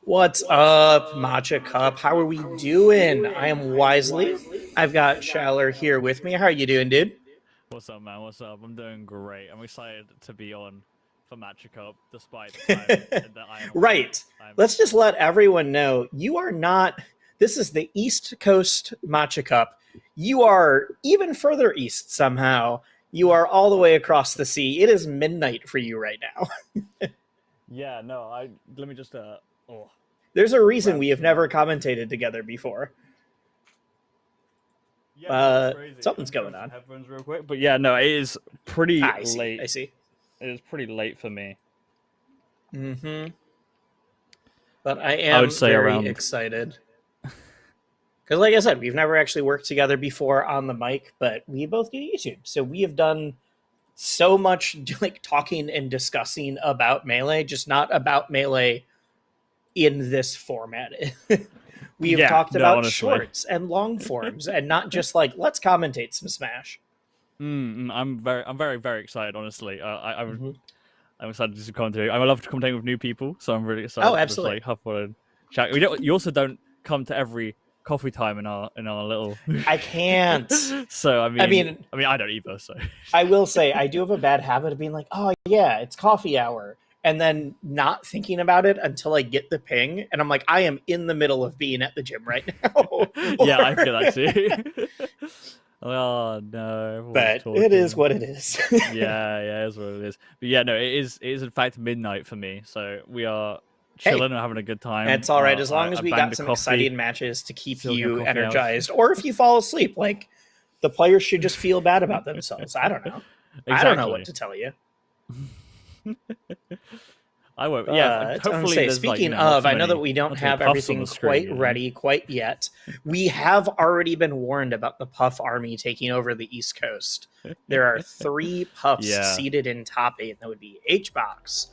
What's up, Matcha Cup? How are we doing? I am Wisely. I've got Shaller here with me. How are you doing, dude? What's up, man? What's up? I'm doing great. I'm excited to be on for Matcha Cup, despite the time that I am. Right. Let's just let everyone know you are not. This is the East Coast Matcha Cup. You are even further east somehow. You are all the way across the sea. It is midnight for you right now. Yeah, no, let me just, There's a reason we have Rapture. never commentated together before. Yeah, that's crazy. Something's I'm going on. Headphones real quick, but yeah, no, it is pretty late. I see. It is pretty late for me. Mm-hmm. But I am would say very around- excited. Because like I said, we've never actually worked together before on the mic, but we both do YouTube. So we have done so much like talking and discussing about Melee, just not about Melee in this format. We have talked about honestly. shorts and long forms and not just like, let's commentate some Smash. I'm very, very excited, honestly. I'm excited to come to. I love to commentate with new people, so I'm really excited. Oh, absolutely. To just, like, hop on and chat. You also don't come to every coffee time in our little. I can't. So I mean, I don't either. So I will say I do have a bad habit of being like, oh yeah, it's coffee hour, and then not thinking about it until I get the ping, and I'm like, I am in the middle of being at the gym right now. Yeah, I feel that too. Oh no! But it is what it is. Yeah, it is what it is. But yeah, no, it is in fact midnight for me. So we are chilling and having a good time. It's all right as long as we got some exciting matches to keep you energized. Or if you fall asleep, like the players should just feel bad about themselves. I don't know. Exactly. I don't know what to tell you. I won't. Yeah, hopefully. Speaking of, I know that we don't have everything quite ready quite yet. We have already been warned about the Puff army taking over the East Coast. There are 3 Puffs seated in top 8. That would be Hbox,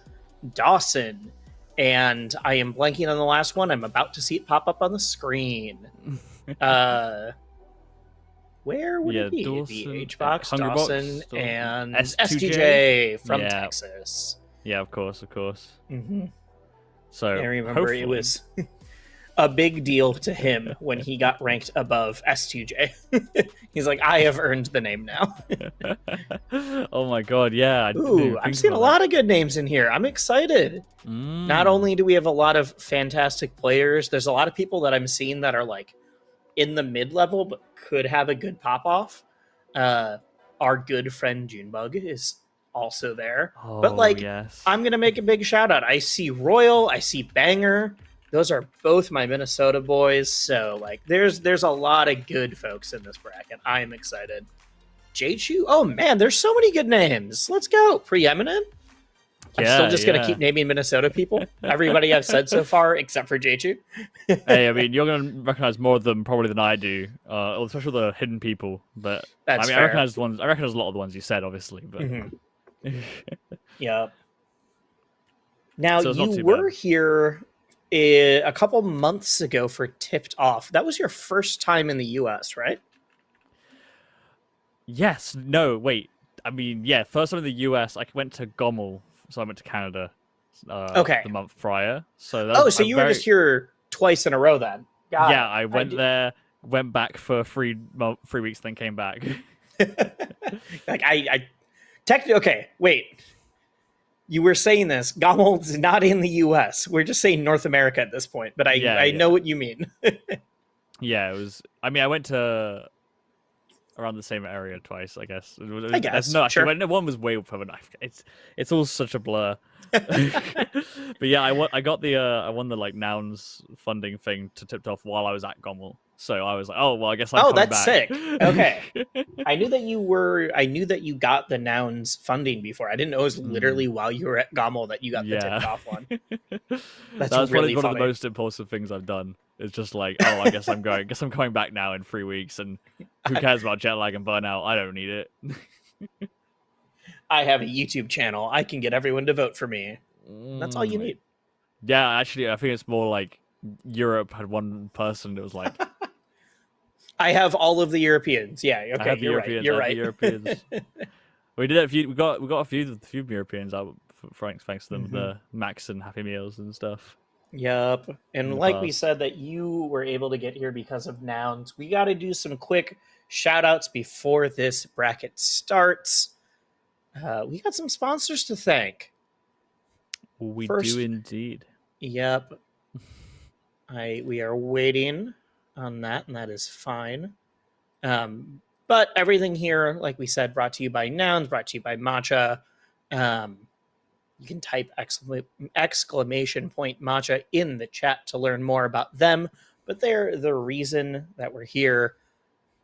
Dawson, and I am blanking on the last one. I'm about to see it pop up on the screen. Where would it be? It'd be Hbox, Dawson, and S2J from Texas. Yeah, of course. Mm-hmm. So I remember it was a big deal to him when he got ranked above S2J. He's like, I have earned the name now. Oh my god, yeah. Ooh, I'm seeing a lot of good names in here. I'm excited. Not only do we have a lot of fantastic players, there's a lot of people that I'm seeing that are like in the mid-level but could have a good pop-off. Our good friend Junebug is also there. But like, I'm gonna make a big shout out. I see Royal, I see Banger. Those are both my Minnesota boys. So like, there's a lot of good folks in this bracket. I am excited. J-Chu, oh man, there's so many good names. Let's go. Preeminent. I'm still just gonna keep naming Minnesota people. Everybody I've said so far, except for J-Chu. Hey, I mean, you're gonna recognize more of them probably than I do, especially the hidden people. But that's I recognize the ones. I recognize a lot of the ones you said, obviously. But yeah. Now you were here a couple months ago for Tipped Off. That was your first time in the U.S., right? Yes. No. Wait. I mean, yeah. First time in the U.S. I went to Gommel, so I went to Canada. The month prior. So that was, so you were just here twice in a row then. I went there, went back for 3 weeks, then came back. Like I technically, okay, wait. You were saying this. Gommel's not in the U.S. We're just saying North America at this point, but I know what you mean. Yeah, it was. I mean, I went to around the same area twice, I guess. I guess. No, actually, one was way further. It's all such a blur. But yeah, I won the like Nouns funding thing to Tipped Off while I was at Gommel. So I was like, oh well, I guess I'm coming back. Sick. Okay. I knew that you got the Nouns funding before. I didn't know it was literally while you were at Gommel that you got the Tipped Off one. That's really one of the most impulsive things I've done. It's just like, oh, I guess I'm going. Guess I'm coming back now in 3 weeks, and who cares about jet lag and burnout? I don't need it. I have a YouTube channel. I can get everyone to vote for me. That's all you need. Yeah, actually, I think it's more like Europe had one person that was like, I have all of the Europeans. Yeah, okay, you're right. Europeans. We did it. We got a few Europeans out. Thanks to them, the Max and Happy Meals and stuff. Yep. And like we said, that you were able to get here because of Nouns. We got to do some quick shout outs before this bracket starts. We got some sponsors to thank. We do indeed. Yep. We are waiting on that, and that is fine. But everything here, like we said, brought to you by Nouns, brought to you by Matcha. You can type exclamation point Matcha in the chat to learn more about them. But they're the reason that we're here,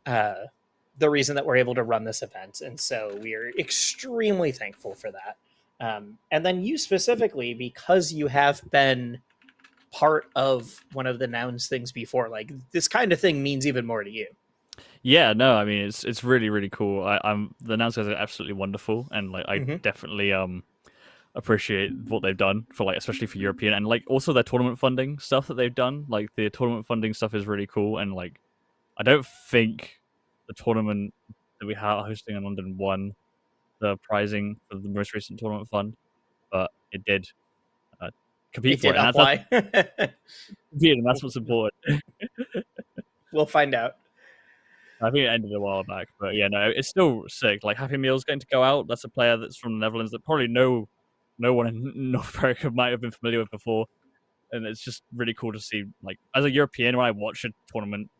the reason that we're able to run this event. And so we are extremely thankful for that. And then you specifically, because you have been part of one of the Nouns things before, like this kind of thing means even more to you. Yeah, no, I mean it's really really cool. I'm the Nouns guys are absolutely wonderful, and like I definitely appreciate what they've done for like especially for European, and like also their tournament funding stuff that they've done. Like the tournament funding stuff is really cool, and like I don't think the tournament that we are hosting in London won the prizing for the most recent tournament fund, but it did compete for it, and apply. that's what's important. We'll find out. I think it ended a while back, but yeah, no, it's still sick. Like Happy Meal's going to go out. That's a player that's from the Netherlands that probably no one in North America might have been familiar with before, and it's just really cool to see. Like as a European, when I watch a tournament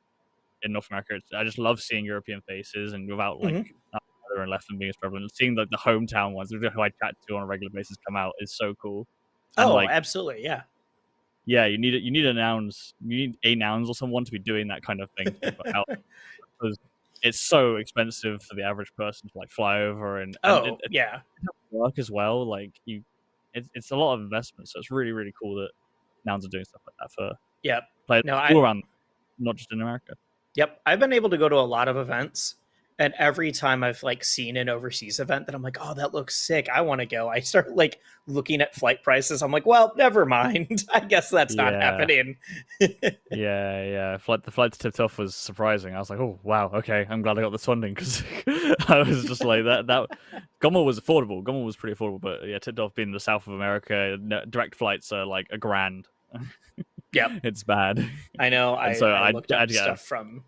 in North America, I just love seeing European faces, and without like other and left being as prevalent, seeing like the hometown ones, who I chat to on a regular basis, come out is so cool. And, like, absolutely, yeah. Yeah, you need a Nouns, or someone to be doing that kind of thing. Because it's so expensive for the average person to like fly over and yeah, work as well. Like it's a lot of investment, so it's really really cool that Nouns are doing stuff like that for players all around, not just in America. Yep, I've been able to go to a lot of events, and every time I've like seen an overseas event that I'm like, oh, that looks sick, I want to go. I start like looking at flight prices. I'm like, well, never mind. I guess that's not happening. The flight to Tip-Top was surprising. I was like, oh wow, okay, I'm glad I got this funding, because I was just like that. Gommel was affordable. Gommel was pretty affordable, but yeah, Tip-Top being the South of America, direct flights are like $1,000. Yep, it's bad. I know. I looked up stuff from.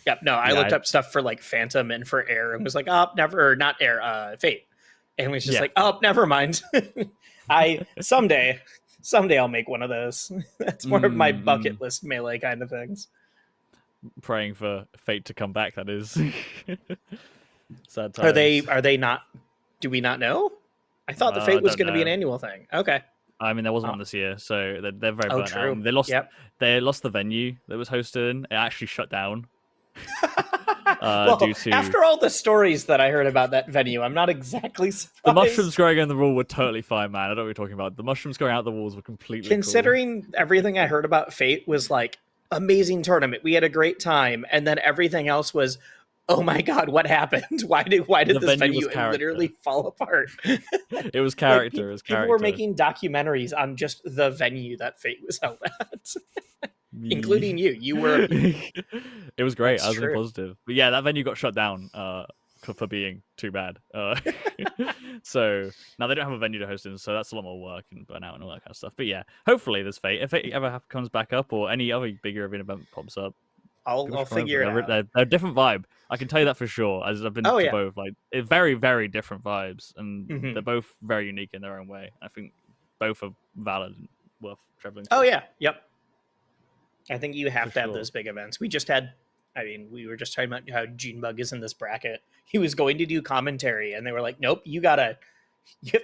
Yep, no, I looked up stuff for like Phantom and for Air, and was like, oh, never, not Air, Fate, and was just like, oh, never mind. Someday I'll make one of those. That's more of my bucket list melee kind of things. Praying for Fate to come back. That is. Sad times. Are they not? Do we not know? I thought the Fate was going to be an annual thing. Okay. I mean, there wasn't one this year, so they're very burnt out. They lost the venue that was hosted. It actually shut down. Due to... After all the stories that I heard about that venue, I'm not exactly surprised. The mushrooms growing in the wall were totally fine, man. I don't know what you're talking about. The mushrooms growing out the walls were completely Considering everything I heard about Fate was like, amazing tournament, we had a great time, and then everything else was, oh my god, what happened? Why did this venue literally fall apart? It was character. Like, people were making documentaries on just the venue that Fate was held at. Including you. You were. It was great. I was really positive. But yeah, that venue got shut down for being too bad. So now they don't have a venue to host in, so that's a lot more work and burnout and all that kind of stuff. But yeah, hopefully there's Fate. If it ever comes back up or any other bigger event pops up, I'll figure it out. They're a different vibe. I can tell you that for sure, as I've been to both. Like, very, very different vibes, and they're both very unique in their own way. I think both are valid and worth traveling to. Oh yeah, yep. I think you have to have those big events. We just had, we were just talking about how Junebug is in this bracket. He was going to do commentary, and they were like, nope, you have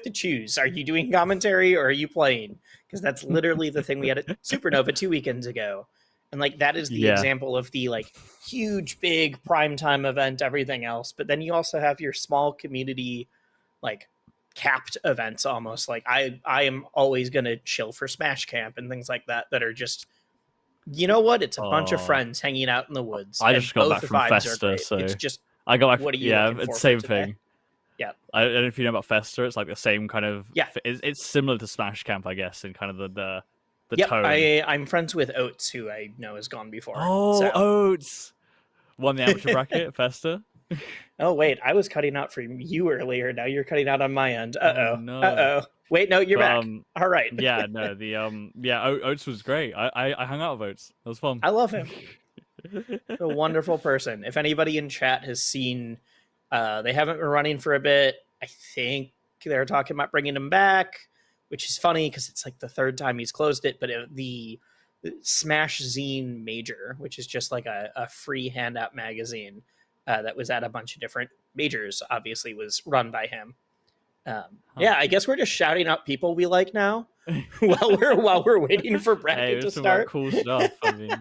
to choose. Are you doing commentary or are you playing? Because that's literally the thing we had at Supernova 2 weekends ago. And like, that is the example of the like huge, big primetime event, everything else. But then you also have your small community, like capped events almost. Like I am always going to chill for Smash Camp and things like that are just, you know what? It's a bunch of friends hanging out in the woods. I just got back from Festa, so it's just, I got back. What are you it's the same thing. Yeah. I don't know if you know about Festa. It's like the same kind of. Yeah. It's similar to Smash Camp, I guess, in kind of the tone. I'm friends with Oates, who I know has gone before. Oh, so. Oates won the amateur bracket at Festa. Oh wait, I was cutting out for you earlier. Now you're cutting out on my end. No. Wait, no, you're back. All right. Yeah, no, Oates was great. I hung out with Oates. It was fun. I love him. A wonderful person. If anybody in chat has seen, they haven't been running for a bit. I think they're talking about bringing him back, which is funny because it's like the third time he's closed it. But the Smash Zine Major, which is just like a free handout magazine that was at a bunch of different majors, obviously was run by him. Yeah, I guess we're just shouting out people we like now while we're waiting for bracket to some like start. cool stuff. I mean,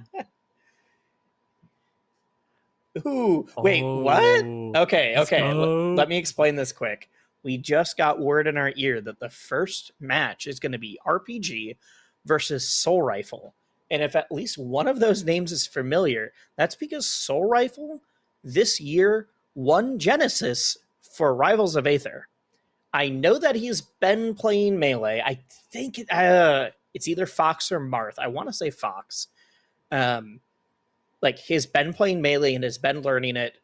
Ooh, wait, what? oh, Okay, let's okay. go. Let me explain this quick. We just got word in our ear that the first match is going to be RPG versus Soul Rifle. And if at least one of those names is familiar, that's because Soul Rifle this year won Genesis for Rivals of Aether. I know that he's been playing Melee. I think it's either Fox or Marth. I want to say Fox. Like he's been playing Melee and has been learning it,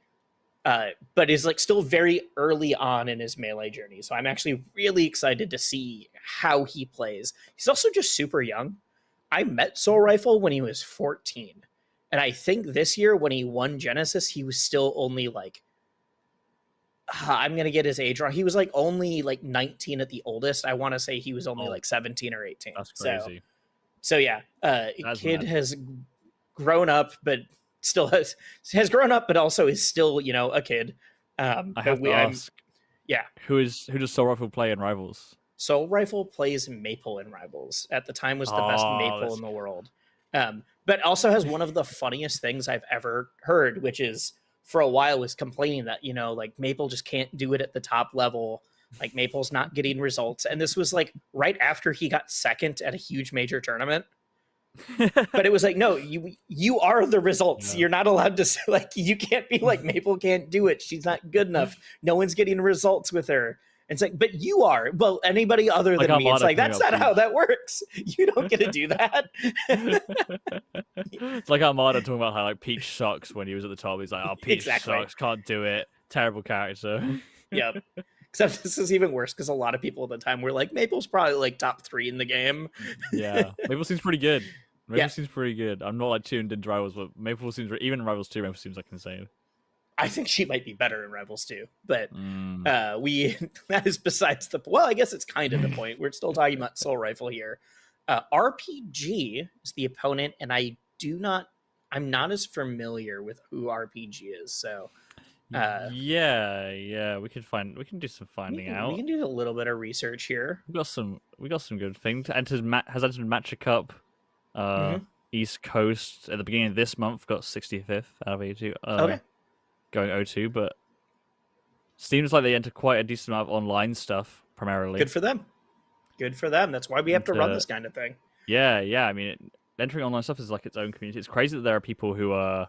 but is like still very early on in his Melee journey. So I'm actually really excited to see how he plays. He's also just super young. I met Soul Rifle when he was 14. And I think this year when he won Genesis, he was still only like, I'm going to get his age wrong. He was like only like 19 at the oldest. I want to say he was only like 17 or 18. That's crazy. So yeah, That's kid mad. has grown up, but still has grown up, but also is still, you know, a kid. I have to ask. Yeah. Who does Soul Rifle play in Rivals? Soul Rifle plays Maple in Rivals. At the time was the best Maple in the world. But also has one of the funniest things I've ever heard, which is for a while was complaining that, you know, like Maple just can't do it at the top level. Like Maple's not getting results. And this was like right after he got second at a huge major tournament. But it was like, no, you are the results. Yeah. You're not allowed to say, like, you can't be like Maple can't do it. She's not good enough. No one's getting results with her. And it's like, but you are. Well, anybody other than me. It's like, that's not how that works. You don't get to do that. It's like Armada talking about how like Peach sucks when he was at the top. He's like, oh, Peach sucks, can't do it. Terrible character. Yep. Except this is even worse because a lot of people at the time were like, Maple's probably like top 3 in the game. Yeah, Maple seems pretty good. Maple seems pretty good. I'm not like tuned into Rivals, but Maple seems even in Rivals 2, Maple seems like insane. I think she might be better in Rivals 2, but that is besides the well, I guess it's kind of the point. We're still talking about Soul Rifle here. RPG is the opponent, and I'm not as familiar with who RPG is, so yeah, we can do some finding out. We can do a little bit of research here. We got some good things. Has entered Matcha Cup, East Coast at the beginning of this month. Got 65th out of 82. Okay, going 0-2, but seems like they enter quite a decent amount of online stuff primarily. Good for them. That's why we have to run this kind of thing. Yeah. I mean, entering online stuff is like its own community. It's crazy that there are people who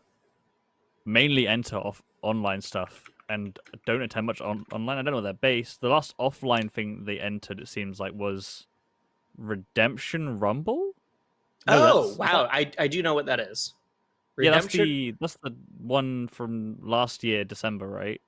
mainly enter online stuff and don't attend much online. I don't know their base. The last offline thing they entered, it seems like, was Redemption Rumble. No, wow! I do know what that is. Redemption... Yeah, that's the one from last year, December, right?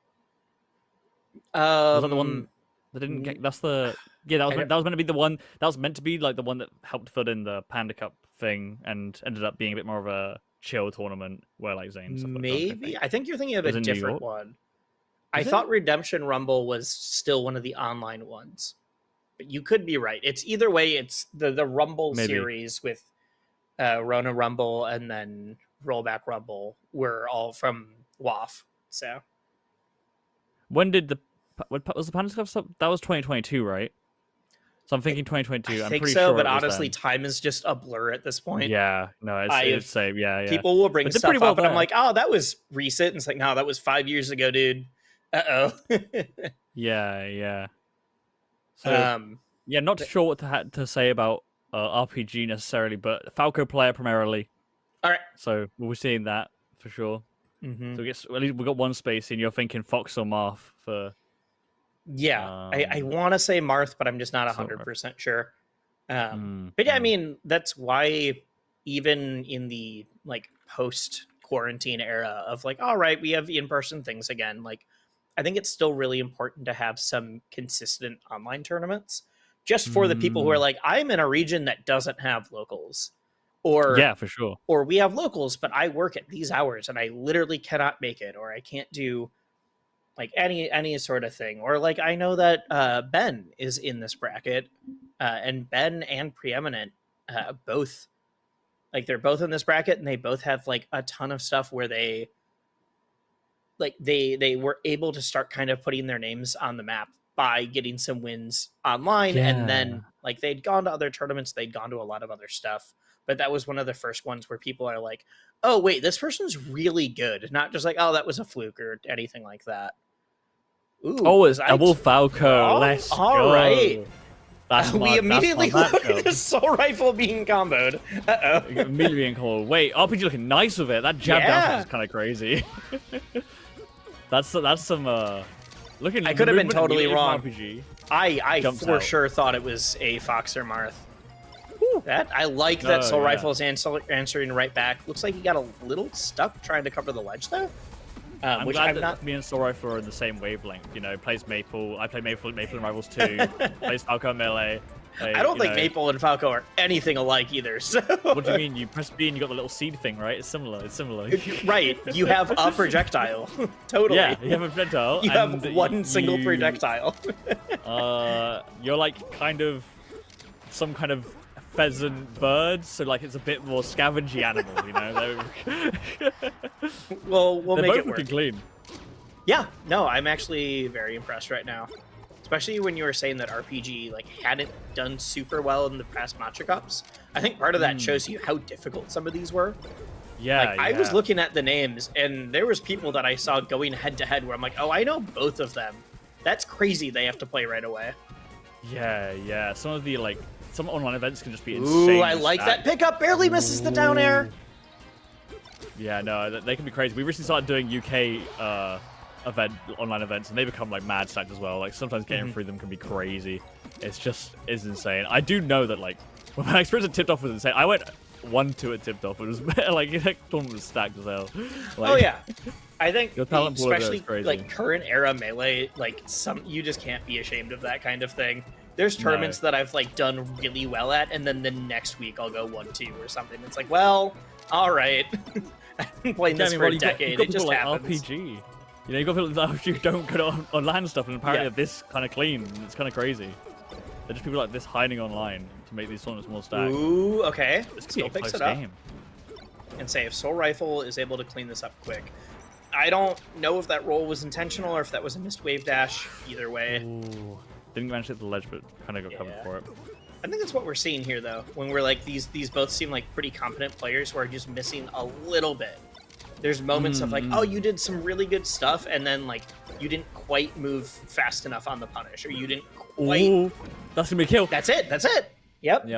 Was that the one that didn't get? That's the that was meant to be the one. That was meant to be like the one that helped fill in the Panda Cup thing and ended up being a bit more of a chill tournament where like Zane stuff. Maybe I think you're thinking of a different one. I thought Redemption Rumble was still one of the online ones, but you could be right. It's either way. It's the Rumble series with Rona Rumble and then Rollback Rumble were all from WAF. So when was the Panda Cup stuff? That was 2022, right? So I'm thinking 2022. I think so, but honestly, time is just a blur at this point. Yeah, no, it's same. Yeah. People will bring stuff up, and I'm like, oh, that was recent. And it's like, no, that was 5 years ago, dude. Yeah. So, not sure what to say about RPG necessarily, but Falco player primarily. All right. So we'll be seeing that for sure. Mm-hmm. So at least we got one space in. You're thinking Fox or Marth for. Yeah, I want to say Marth, but I'm just not 100% sure. But yeah, I mean, that's why even in the like post quarantine era of like, all right, we have in-person things again. Like, I think it's still really important to have some consistent online tournaments just for the people who are like, I'm in a region that doesn't have locals. Or yeah, for sure. Or we have locals, but I work at these hours and I literally cannot make it, or I can't do like any sort of thing. Or like, I know that Ben is in this bracket, and Ben and Preeminent both, like, they're both in this bracket, and they both have like a ton of stuff where they were able to start kind of putting their names on the map by getting some wins online, and then like they'd gone to other tournaments, they'd gone to a lot of other stuff, but that was one of the first ones where people are like, oh wait, this person's really good, not just like, oh, that was a fluke or anything like that. Ooh, oh, it's double Falco. Let's go. All right. We immediately look at the Soul Rifle being comboed. Immediately being comboed. Wait, RPG looking nice with it. That jab down is kind of crazy. that's some looking. I could have been totally wrong. RPG. I for sure thought it was a Fox or Marth. That I like that Soul Rifle is answering right back. Looks like he got a little stuck trying to cover the ledge though. I'm glad that me and Soul Rifle are in the same wavelength. You know, plays Maple. I play Maple and Rivals 2. Plays Falco Melee. I don't think Maple and Falco are anything alike either. So what do you mean? You press B and you got the little seed thing, right? It's similar. Right. You have a projectile. Totally. Yeah, you have a projectile. You have one single projectile. You're like kind of some kind of pheasant bird, so like it's a bit more scavengy animal, you know. Well, we'll They're make both it work. looking clean. Yeah, no, I'm actually very impressed right now, especially when you were saying that RPG like hadn't done super well in the past Matcha Cups. I think part of that shows you how difficult some of these were. Yeah, I was looking at the names, and there was people that I saw going head to head where I'm like, oh, I know both of them. That's crazy. They have to play right away. Yeah. Some online events can just be insane. Ooh, I like that pickup. Barely misses the down air. Yeah, no, they can be crazy. We recently started doing UK online events, and they become like mad stacked as well. Like sometimes getting through them can be crazy. It's insane. I do know that like when my experience at Tipped Off was insane. I went 1-2 at Tipped Off. It was like that tournament was stacked as hell. Like, oh yeah. I think your talent pool especially is crazy. like current era melee, like you just can't be ashamed of that kind of thing. There's tournaments that I've like done really well at, and then the next week I'll go 1-2 or something. It's like, well, all right. I've been playing this for a decade. It just like happens. RPG. You know, you got people that RPG don't go on land stuff, and apparently they're this kind of clean. And it's kind of crazy. They're just people like this hiding online to make these tournaments more stacked. Ooh, okay. Still picks it up. And say if Soul Rifle is able to clean this up quick. I don't know if that roll was intentional or if that was a missed wave dash. Either way. Ooh. Didn't manage to hit the ledge, but kind of got covered for it. I think that's what we're seeing here, though. When we're like, these both seem like pretty competent players who are just missing a little bit. There's moments of like, oh, you did some really good stuff, and then like you didn't quite move fast enough on the punish, or you didn't quite. Ooh, that's gonna be a kill. That's it. Yep.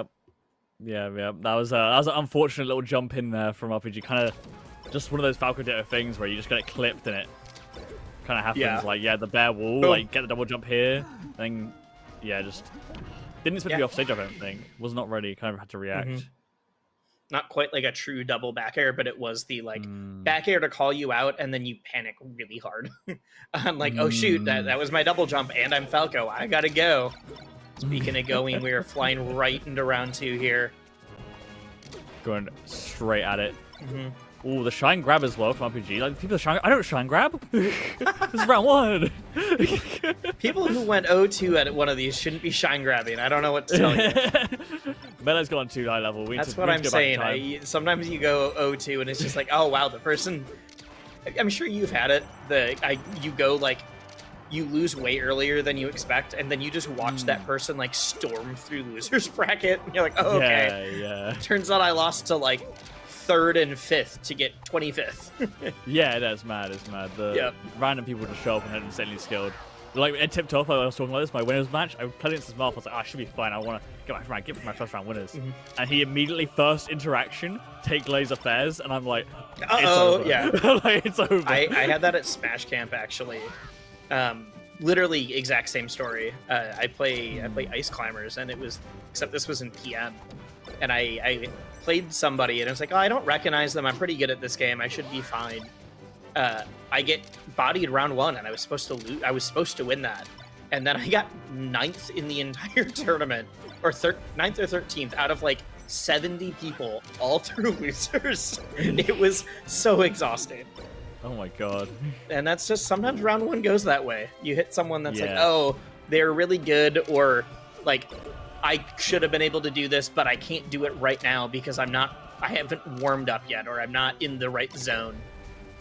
Yeah. That was an unfortunate little jump in there from RPG. Kind of just one of those Falco Ditto things where you just get it clipped and it kind of happens. Yeah. Like the bare wall, like get the double jump here, then just didn't expect to be off stage. I don't think was not ready. Kind of had to react. Not quite like a true double back air, but it was the like back air to call you out, and then you panic really hard. I'm like, oh shoot, that was my double jump, and I'm Falco. I gotta go. Speaking of going, we are flying right into round 2 here. Going straight at it. Ooh, the shine grab as well from RPG. Like people shine. I don't shine grab. This is round 1. People who went 0-2 at one of these shouldn't be shine grabbing. I don't know what to tell you. Melee's gone too high level. That's what I'm saying. Sometimes you go 0-2 and it's just like, oh wow, the person. I'm sure you've had it. You go like, you lose way earlier than you expect, and then you just watch that person like storm through losers bracket, and you're like, oh okay. Yeah. Turns out I lost to like 3rd and 5th to get 25th. Yeah, that's mad. It's mad. The random people just show up and are insanely skilled. Like at Tipped Off, I was talking about this, my winners match. I played against his mouth. I was like, I should be fine. I want to get my first round winners. And he immediately first interaction take laser fairs, and I'm like, yeah. Like, it's over. I had that at Smash Camp actually. Literally exact same story. I play Ice Climbers, and except this was in PM, and I played somebody, and I was like, oh, I don't recognize them. I'm pretty good at this game. I should be fine. I get bodied round 1, and I was supposed to lose. I was supposed to win that, and then I got 9th in the entire tournament, or 9th or 13th out of like 70 people, all through losers. It was so exhausting. Oh my god. And that's just sometimes round 1 goes that way. You hit someone that's like, oh, they're really good, or like, I should have been able to do this, but I can't do it right now because I haven't warmed up yet, or I'm not in the right zone.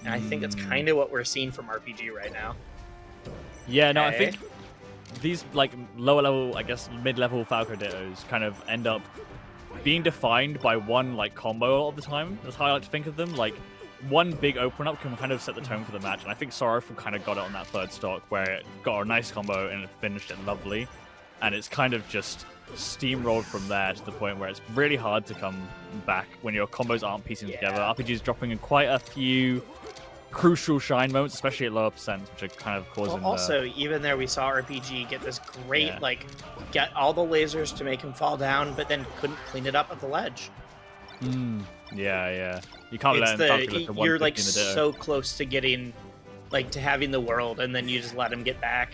And I think that's kind of what we're seeing from RPG right now. Yeah, no, I think these like lower level, I guess mid-level Falco Dittos kind of end up being defined by one like combo a lot of the time. That's how I like to think of them. Like one big open up can kind of set the tone for the match, and I think Sorrowful kind of got it on that third stock where it got a nice combo and it finished it lovely, and it's kind of just steamrolled from there to the point where it's really hard to come back when your combos aren't piecing together. RPG's dropping in quite a few crucial shine moments, especially at lower percents, which are kind of causing. Well, also, even there, we saw RPG get this great, like, get all the lasers to make him fall down, but then couldn't clean it up at the ledge. Yeah. You can't let him. You're like so close to getting, like, to having the world, and then you just let him get back.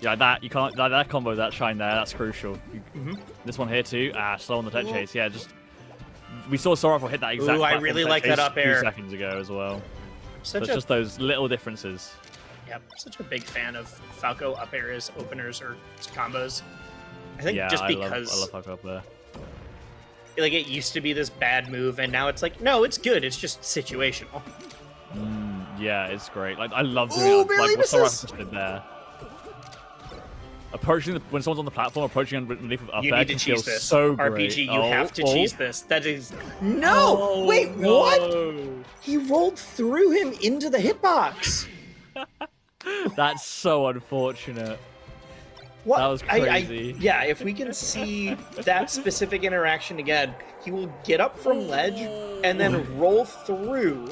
Yeah, that you can't. That combo, that shine there, that's crucial. This one here too. Slow on the tech chase. Yeah, just we saw Sorrowful hit that exact. Ooh, I really like that up air 2 seconds ago as well. So it's a, just those little differences. Yeah, such a big fan of Falco up airs, openers, or combos. I think just because I love Falco up there. Like, it used to be this bad move, and now it's like, no, it's good. It's just situational. Yeah, it's great. Like, I love doing it. Like what Sorrowful did there. Approaching when someone's on the platform, approaching underneath of up you air need to can cheese feel this. so RPG, great. you have to cheese this. That is wait, what? He rolled through him into the hitbox. That's so unfortunate. What? That was crazy. Yeah, if we can see that specific interaction again, he will get up from ledge and then roll through.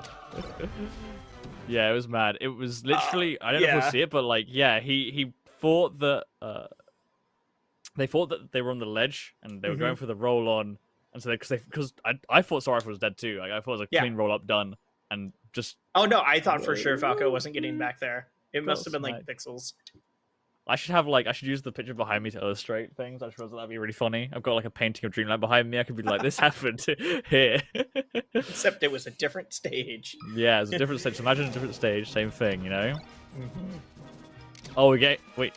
Yeah, it was mad. It was literally, I don't know if we'll see it, but like, yeah, he thought that they thought that they were on the ledge and they were going for the roll on, and so because I thought Sorrowful was dead too. Like, I thought it was a clean roll up done, and just oh no, I thought for sure Falco wasn't getting back there. It must have been like pixels. I should use the picture behind me to illustrate things. I just realized that'd be really funny. I've got like a painting of Dreamland behind me. I could be like, this happened here. Except it was a different stage. Yeah, it's a different stage. Imagine a different stage, same thing, you know? Oh, we get wait,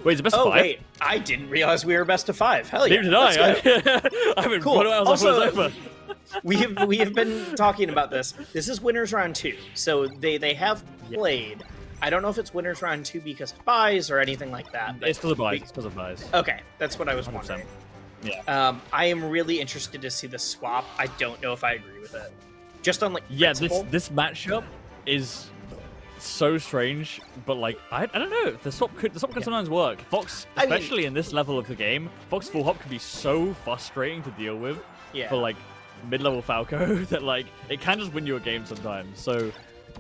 it's a best of 5. Wait, I didn't realize we were best of 5. Hell yeah! Neither did I. I've been cool. Also, we have been talking about this. This is winners round 2, so they have played. I don't know if it's winners round 2 because of buys or anything like that. It's because of buys. It's because of buys. Okay, that's what I was wondering. Yeah. I am really interested to see the swap. I don't know if I agree with it. Just on like principle. this matchup is so strange, but like I don't know. The swap can sometimes work. Fox, especially in this level of the game, Fox full hop can be so frustrating to deal with for like mid-level Falco that like it can just win you a game sometimes. So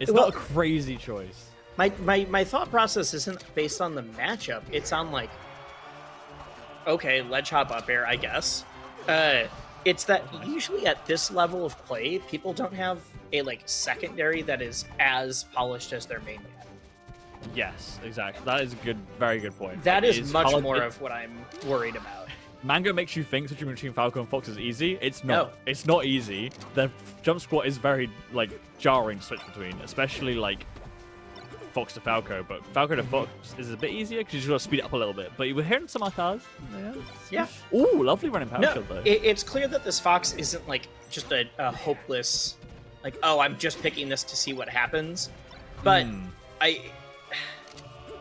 it's not a crazy choice. My thought process isn't based on the matchup. It's on like, okay, ledge hop up air, I guess. It's that usually at this level of play, people don't have a like secondary that is as polished as their main yet. Yes, exactly. That is a very good point. That is much more of what I'm worried about. Mango makes you think switching between Falco and Fox is easy. It's not. No. It's not easy. The jump squat is very like jarring to switch between, especially like Fox to Falco, but Falco to Fox is a bit easier because you just got to speed it up a little bit. But we're hearing some Artars. Yeah. Ooh, lovely running power shield though. It's clear that this Fox isn't like just a hopeless, like, oh, I'm just picking this to see what happens. But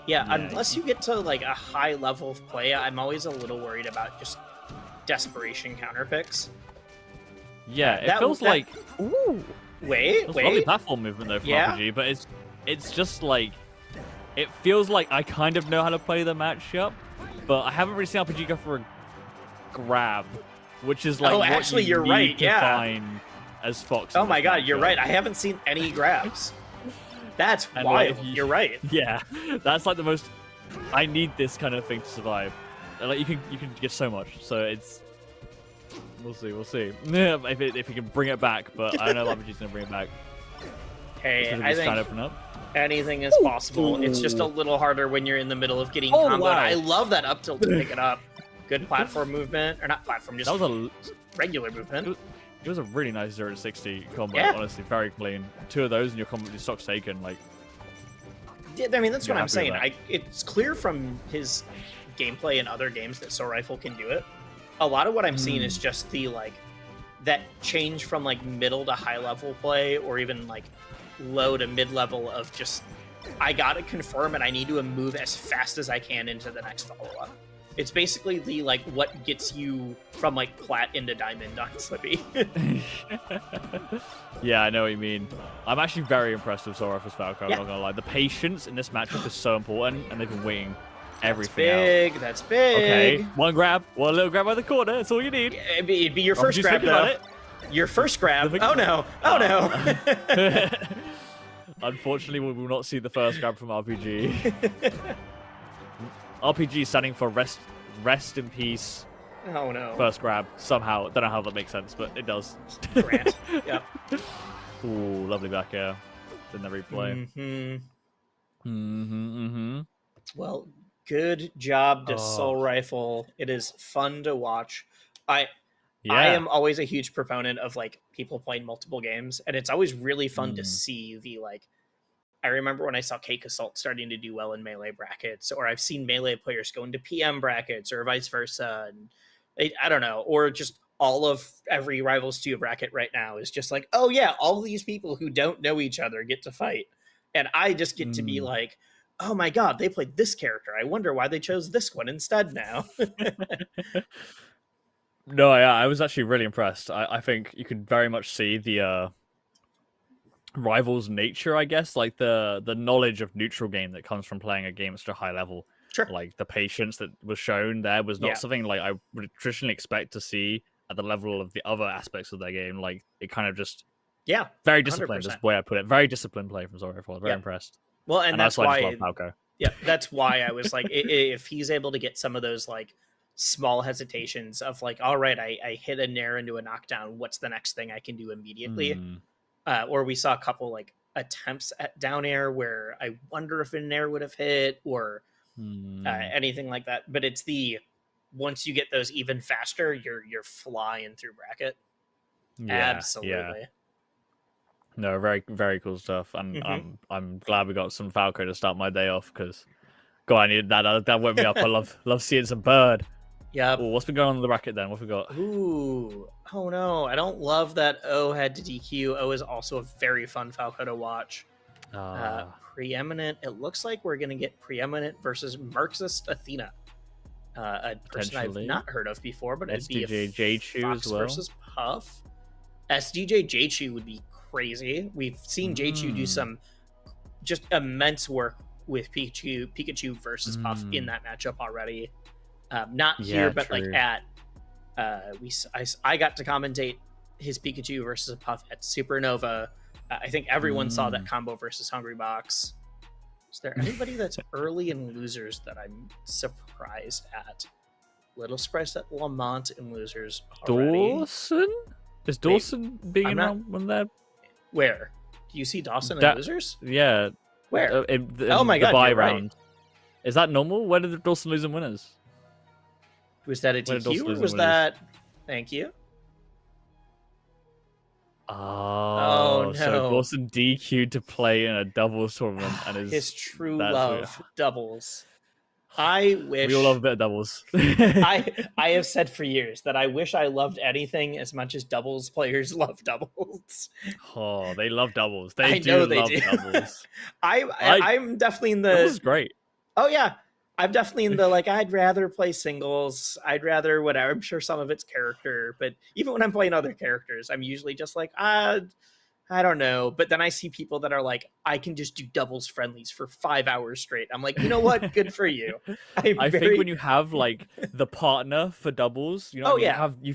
unless you get to like a high level of play, I'm always a little worried about just desperation counter picks. Yeah, it feels like wait. Lovely platform movement though from RPG, but it's just like, it feels like I kind of know how to play the matchup, but I haven't really seen RPG go for a grab, which is like what you're right. Find as Fox. Oh my god, you're right. I haven't seen any grabs. That's wild. You're right. Yeah, that's like the most. I need this kind of thing to survive. Like you can get so much. So it's. We'll see. Yeah, if you can bring it back, but I don't know if RPG's gonna bring it back. Hey, I think open up. Anything is possible. It's just a little harder when you're in the middle of getting comboed. Wow. I love that up tilt to pick it up. Good platform movement, or not platform, just that was a regular movement. It was a really nice 0 to 60 combo. Yeah. Honestly, very clean. 2 of those and your stock's taken. Like, I mean, that's what I'm saying. It's clear from his gameplay in other games that Soul Rifle can do it. A lot of what I'm seeing is just the like that change from like middle to high level play, or even like low to mid level of just I gotta confirm and I need to move as fast as I can into the next follow-up. It's basically the like what gets you from like plat into diamond on Slippy. Yeah, I know what you mean. I'm actually very impressed with Zorof's Falco, I'm Yeah. not gonna lie. The patience in this matchup is so important, and they've been waiting everything Big, out. that's big. Okay, one grab, one little grab by the corner, that's all you need. It'd be your first Just grab, think about though. it. Your first grab. Think Oh about no! Oh no! Unfortunately, we will not see the first grab from RPG. RPG standing for rest in peace. Oh no! First grab somehow. Don't know how that makes sense, but it does. Grant. Yep. Ooh, lovely back air. Didn't replay. Well, good job to Oh. Soul Rifle. It is fun to watch. I Yeah. am always a huge proponent of like people playing multiple games, and it's always really fun to see the like. I remember when I saw Cake Assault starting to do well in melee brackets, or I've seen melee players go into PM brackets, or vice versa. And I don't know, or just all of every Rivals 2 bracket right now is just like, oh yeah, all these people who don't know each other get to fight, and I just get to be like, oh my god, they played this character. I wonder why they chose this one instead now. No, yeah, I was actually really impressed. I think you could very much see the Rivals nature, I guess, like the knowledge of neutral game that comes from playing a game at such a high level. Sure. Like the patience that was shown there was not Yeah. something like I would traditionally expect to see at the level of the other aspects of their game. Like it kind of just very disciplined 100%. is the way I put it. Very disciplined play from Zorro. I was very impressed. Well, and that's also, why I just love Falco. Yeah, that's why I was like, if he's able to get some of those like small hesitations of like, all right, I hit a nair into a knockdown, what's the next thing I can do immediately? Or we saw a couple like attempts at down air where I wonder if a nair would have hit or anything like that. But it's the once you get those even faster, you're flying through bracket. Absolutely. No, very very cool stuff, and I'm glad we got some Falco to start my day off because, God, I needed that. That woke me up. I love seeing some bird. Yeah. Oh, what's been going on in the bracket then? What have we got? Ooh, oh no, I don't love that O had to DQ. O is also a very fun Falco to watch. Preeminent. It looks like we're gonna get Preeminent versus MarxistxAthena. A person I've not heard of before, but it'd be SDJ J-Chu Fox as well. versus Puff. SDJ J-Chu would be crazy. We've seen J-Chu do some just immense work with Pikachu versus Puff in that matchup already. Not here, but true. like at I got to commentate his Pikachu versus Puff at Supernova. I think everyone saw that combo versus Hungrybox. Is there anybody that's early in losers that I'm surprised at? Little surprised at Lamont in losers already. Dawson? Is Dawson being around when they're... Where? Do you see Dawson in losers? Yeah. Where? Oh my god, the buy you're round. right. Is that normal? Where did Dawson lose in winners? Was that a DQ or was that... Thank you. Oh, no. So Dawson DQ'd to play in a doubles tournament and his true love, doubles. I wish... We all love a bit of doubles. I have said for years that I wish I loved anything as much as doubles players love doubles. Oh, they love doubles. I do know they love do. Doubles. I'm definitely in the... Doubles is great. Oh, yeah. I'm definitely in the, like, I'd rather play singles. I'd rather whatever. I'm sure some of it's character. But even when I'm playing other characters, I'm usually just like, I don't know. But then I see people that are like, I can just do doubles friendlies for 5 hours straight. I'm like, you know what? Good for you. I think when you have like the partner for doubles, you know, you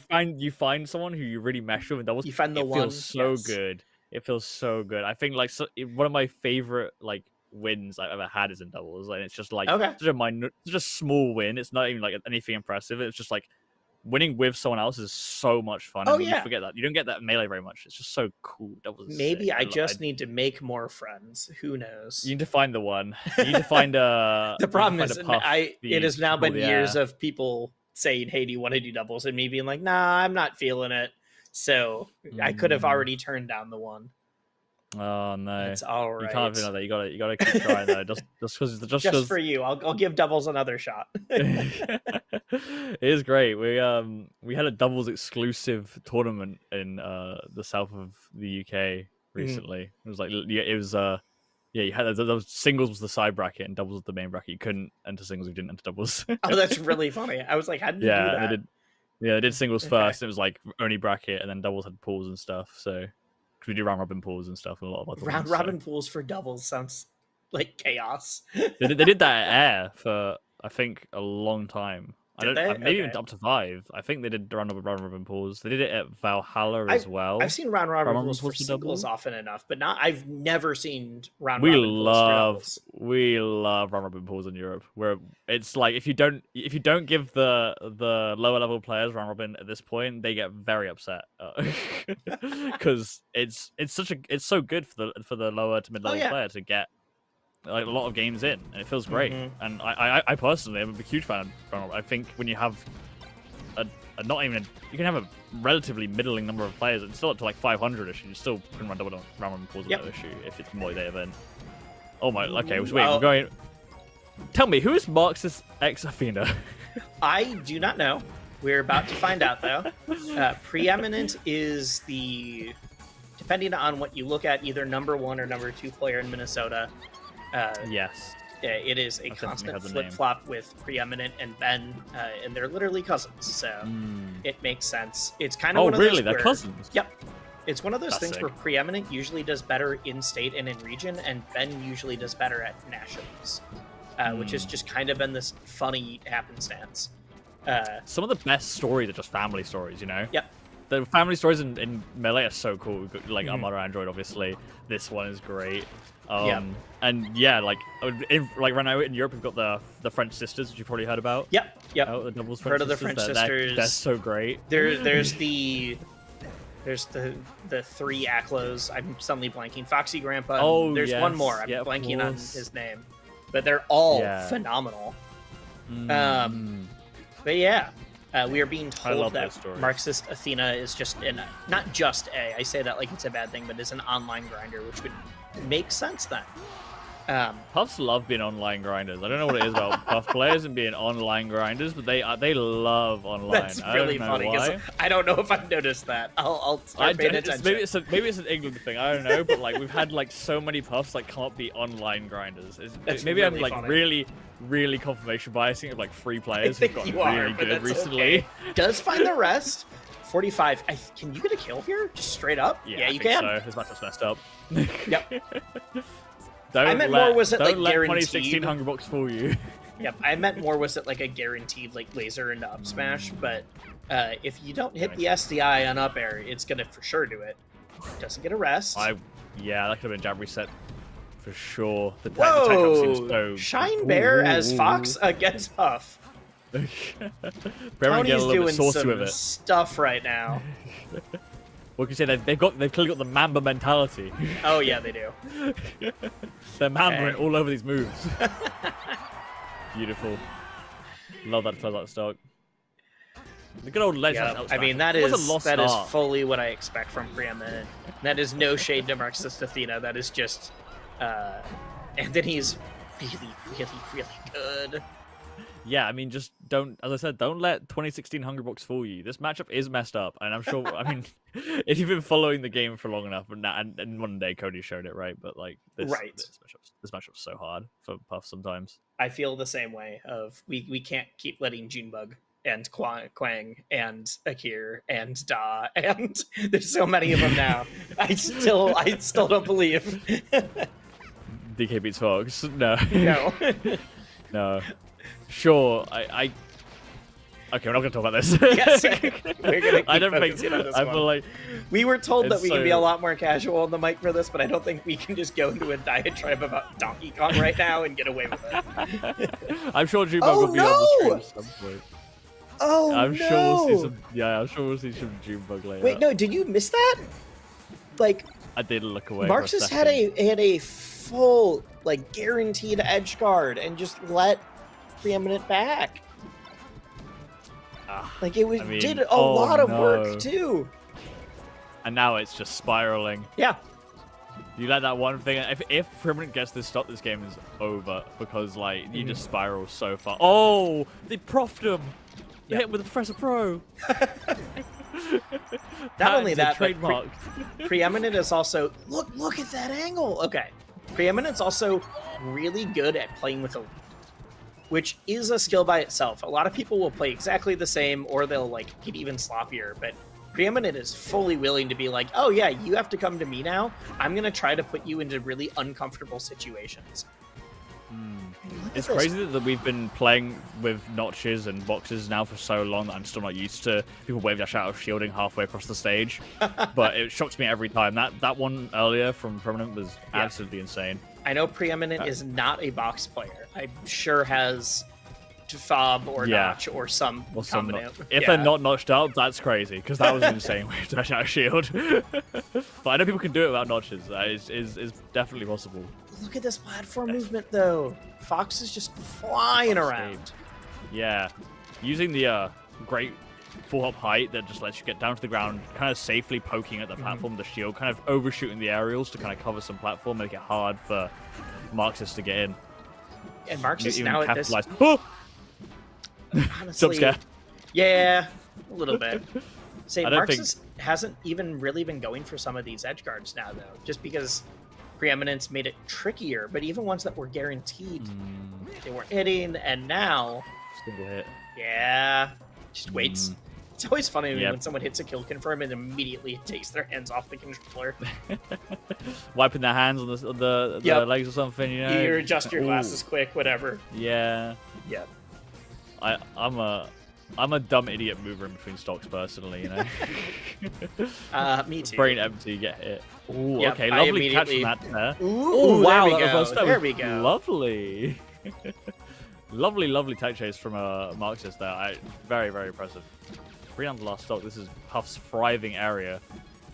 find someone who you really mesh with in doubles. You find the one. Feels so good. It feels so good. I think like one of my favorite like wins I've ever had is in doubles, and it's just like such a small win. It's not even like anything impressive. It's just like winning with someone else is so much fun. You forget that you don't get that melee very much. It's just so cool. Doubles. Maybe I just need to make more friends. Who knows? You need to find the one. You need to find a. The problem is, it has now been years of people saying, "Hey, do you want to do doubles?" and me being like, "Nah, I'm not feeling it." So I could have already turned down the one. Oh no, it's all right. You can't do that. You gotta keep trying though. Just for you, I'll give doubles another shot. It is great. We had a doubles exclusive tournament in the south of the UK recently. It was like Yeah, you had those singles was the side bracket and doubles was the main bracket. You couldn't enter singles if you didn't enter doubles. Oh, that's really funny. I was like, how did you do Yeah, that? they did singles Okay. first. It was like only bracket, and then doubles had pools and stuff. So because we do round robin pools and stuff, and a lot of other Round ones, robin pools for doubles sounds like chaos. They did that at Air for I think a long time. Did they? Maybe even Okay. up to 5. I think they did round robin pools. They did it at Valhalla as well. I've seen round robin Round pools for pools for singles doubles? often enough, but I've never seen round We robin pools for love doubles. round robin pools in Europe, where it's like if you don't give the lower level players round robin at this point, they get very upset because it's so good for the lower to mid level yeah. player to get like a lot of games in, and it feels great. And I personally am a huge fan of round robin. I think when you have you can have a relatively middling number of players. It's still up to like 500ish, and you still can run double round robin pools with no issue if it's a multi-day event. Oh my! Okay, wait, we're going. Tell me, who is MarxistxAthena? I do not know. We're about to find out, though. Preeminent is depending on what you look at, either number 1 or number 2 player in Minnesota. Yes. It is a constant flip-flop with Preeminent and Ben, and they're literally cousins, so it makes sense. It's kind of one of those they're cousins? Yep. It's one of those things sick. where Preeminent usually does better in-state and in region, and Ben usually does better at nationals, which has just kind of been this funny happenstance. Some of the best stories are just family stories, you know? Yep. The family stories in Melee are so cool. Like Armada Android, obviously. This one is great. And yeah, like right now in Europe, we've got the French sisters, which you've probably heard about. Yep. The doubles French Heard of the sisters. French sisters? They're so great. There's the 3 Aklos. I'm suddenly blanking. Foxy Grandpa. Oh, there's one yes. more. I'm Yeah, blanking on his name, but they're all phenomenal. But yeah. We are being told that MarxistxAthena is just not just I say that like it's a bad thing, but is an online grinder, which would make sense then. Puffs love being online grinders. I don't know what it is about Puff players and being online grinders, but they love online. That's really funny because I don't know if I've noticed that. I'll start paying attention. Maybe it's an England thing. I don't know, but like we've had like so many Puffs like can't be online grinders. Maybe I'm like funny. really confirmation biasing of like 3 players who've gotten really good recently. Okay. Does find the rest. 45. Can you get a kill here? Just straight up? Yeah, you can. So. This matchup's messed up. Yep. I meant more was it like guaranteed? 2016 Hbox fool you. Yep, I meant more was it like a guaranteed like laser into up smash, but if you don't hit the SDI on up air, it's gonna for sure do it. Doesn't get a rest. Yeah, that could have been jab reset for sure. The Whoa! seems so... Shine Bear as Fox against Puff. Tony's doing some stuff right now. What can you say? They've clearly got the Mamba mentality. Oh yeah, they do. They're Mambering all over these moves. Beautiful. Love that stock. The good old legend. I mean, that is fully what I expect from Preeminent. That is no shade to MarxistxAthena. That is just, and then he's really good. Yeah, I mean, just don't, as I said, don't let 2016 Hbox fool you. This matchup is messed up, and I'm sure, I mean, if you've been following the game for long enough, and one day Cody showed it, right? But like, this matchup's so hard for Puff sometimes. I feel the same way of, we can't keep letting Junebug and Quang and Akir and Da, and there's so many of them now. I still don't believe. DK beats Fox. No. No. No. Sure, okay, we're not going to talk about this. Yes, we're going to keep focusing on this one. Feel like we were told that we can be a lot more casual on the mic for this, but I don't think we can just go into a diatribe about Donkey Kong right now and get away with it. I'm sure Junebug will be on the stream at some point. Oh, I'm sure we'll see some. Yeah, I'm sure we'll see some Junebug later. Wait, no, did you miss that? Like, I did look away. Marxist had a full like guaranteed edge guard and just let Preeminent back. Like it was did a lot of work too. And now it's just spiraling. Yeah. You let that one thing. If Preeminent gets this stop, this game is over because like you just spiral so far. Oh, they proffed him. They hit him with the Professor Pro. Not only that, trademark. Preeminent is also look at that angle. Okay, Preeminent's also really good at playing with a lead, which is a skill by itself. A lot of people will play exactly the same, or they'll like get even sloppier, but Preeminent is fully willing to be like, oh yeah, you have to come to me now. I'm going to try to put you into really uncomfortable situations. It's crazy that we've been playing with notches and boxes now for so long that I'm still not used to people wave dash out of shielding halfway across the stage. But it shocks me every time. That one earlier from Preeminent was absolutely insane. I know Preeminent is not a box player. I'm sure has fob or notch or some combination. If they're not notched up, that's crazy, because that was an insane wave dash out of shield. But I know people can do it without notches. That is definitely possible. Look at this platform movement, though. Fox is just flying around. Yeah. Using the great full hop height that just lets you get down to the ground, kind of safely poking at the platform, the shield, kind of overshooting the aerials to kind of cover some platform, make it hard for Marxists to get in. And Marxists now at this... Honestly, jump scare. Yeah, a little bit. Say, Marxist hasn't even really been going for some of these edge guards now, though, just because Preeminence made it trickier, but even ones that were guaranteed, they weren't hitting, and now... Single hit. Yeah, just waits. It's always funny when someone hits a kill confirm and immediately takes their hands off the controller. Wiping their hands on the legs or something, you know? You adjust your glasses quick, whatever. Yeah. Yeah. I'm a dumb idiot mover in between stocks personally, you know. Me too. Brain empty, get hit. Ooh, yep, okay, lovely catch from that there. Ooh, wow, there we go. Lovely. lovely tech chase from a Marxist there. Very, very impressive. 3 on the last stock. This is Puff's thriving area.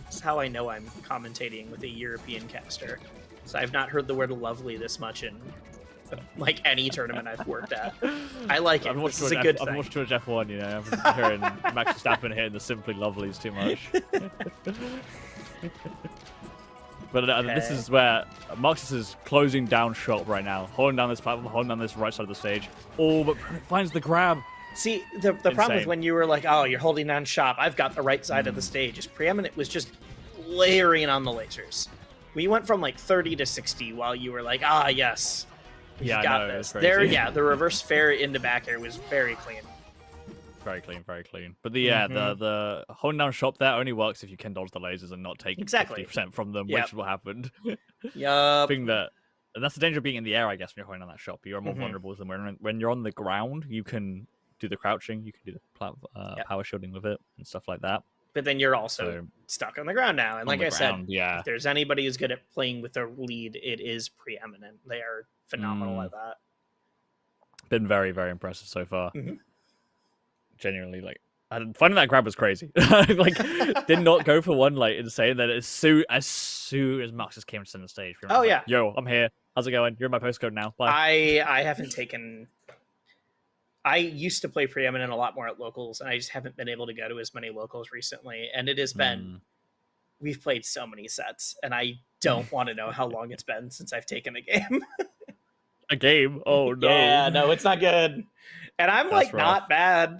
That's how I know I'm commentating with a European caster. So I've not heard the word lovely this much in like any tournament I've worked at. I like it. This is a good thing. I've watched too much F1, you know. I'm hearing MarxistxAthena hitting the simply lovelies too much. But this is where Marxist is closing down shop right now, holding down this platform, holding down this right side of the stage. Oh, but finds the grab. See, the problem is when you were like, oh, you're holding down shop, I've got the right side of the stage, is Preeminent was just layering on the lasers. We went from like 30 to 60 while you were like, ah, yes, we've got this. There, the reverse fair into back air was very clean. Very clean, very clean. But the holding down shop there only works if you can dodge the lasers and not take 50% from them, which is what happened. Yup. And that's the danger of being in the air, I guess, when you're holding down that shop. You're more vulnerable than when you're on the ground. You can do the crouching, you can do the power shielding with it and stuff like that. But then you're also stuck on the ground now. And like I said, if there's anybody who's good at playing with a lead, it is Preeminent. They are phenomenal at that. Been very, very impressive so far. Genuinely, like, finding that grab was crazy. Like, did not go for one, like, insane. That as soon as Marxist came to center stage, like, yo, I'm here. How's it going? You're in my postcode now. Bye. I haven't taken... I used to play Preeminent a lot more at locals, and I just haven't been able to go to as many locals recently. And it has been... We've played so many sets, and I don't want to know how long it's been since I've taken a game. A game? Oh, no. Yeah, no, it's not good. And I'm not bad.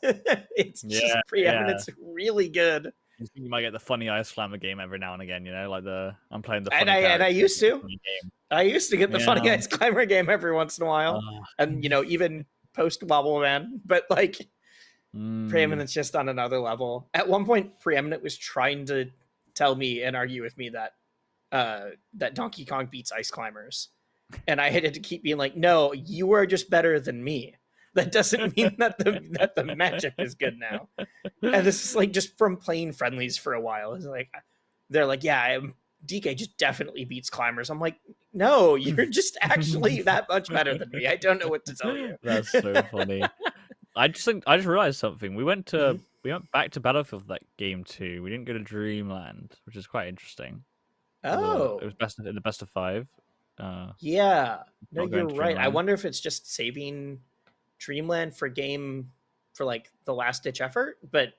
It's just Preeminent's really good. You might get the funny ice climber game every now and again, you know, like I'm playing the funny and I used to. I used to get the funny ice climber game every once in a while. And, you know, even post Wobble Man. But, like, Preeminent's just on another level. At one point, Preeminent was trying to tell me and argue with me that that Donkey Kong beats ice climbers. And I had to keep being like, no, you are just better than me. That doesn't mean that the magic is good now. And this is like just from playing friendlies for a while. It's like they're like, yeah, DK just definitely beats climbers. I'm like, no, you're just actually that much better than me. I don't know what to tell you. That's so funny. I just realized something. We went back to Battlefield that game too. We didn't go to Dreamland, which is quite interesting. Oh, it was in the best of 5. Yeah, no, you're right. I wonder if it's just saving Dreamland for like the last ditch effort, but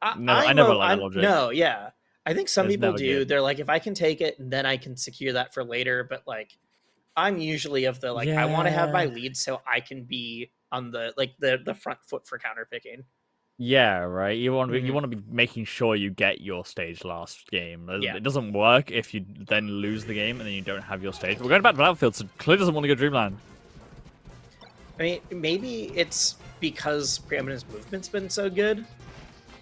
I never like that logic. No, yeah, I think some people do. They're like, if I can take it, then I can secure that for later. But like, I'm usually of the like, I want to have my lead so I can be on the front foot for counter picking. Yeah, right. You want to be Mhm. you want to be making sure you get your stage last game. Yeah. It doesn't work if you then lose the game and then you don't have your stage. We're going back to Battlefield, so clearly doesn't want to go Dreamland. I mean, maybe it's because Preeminent's movement's been so good.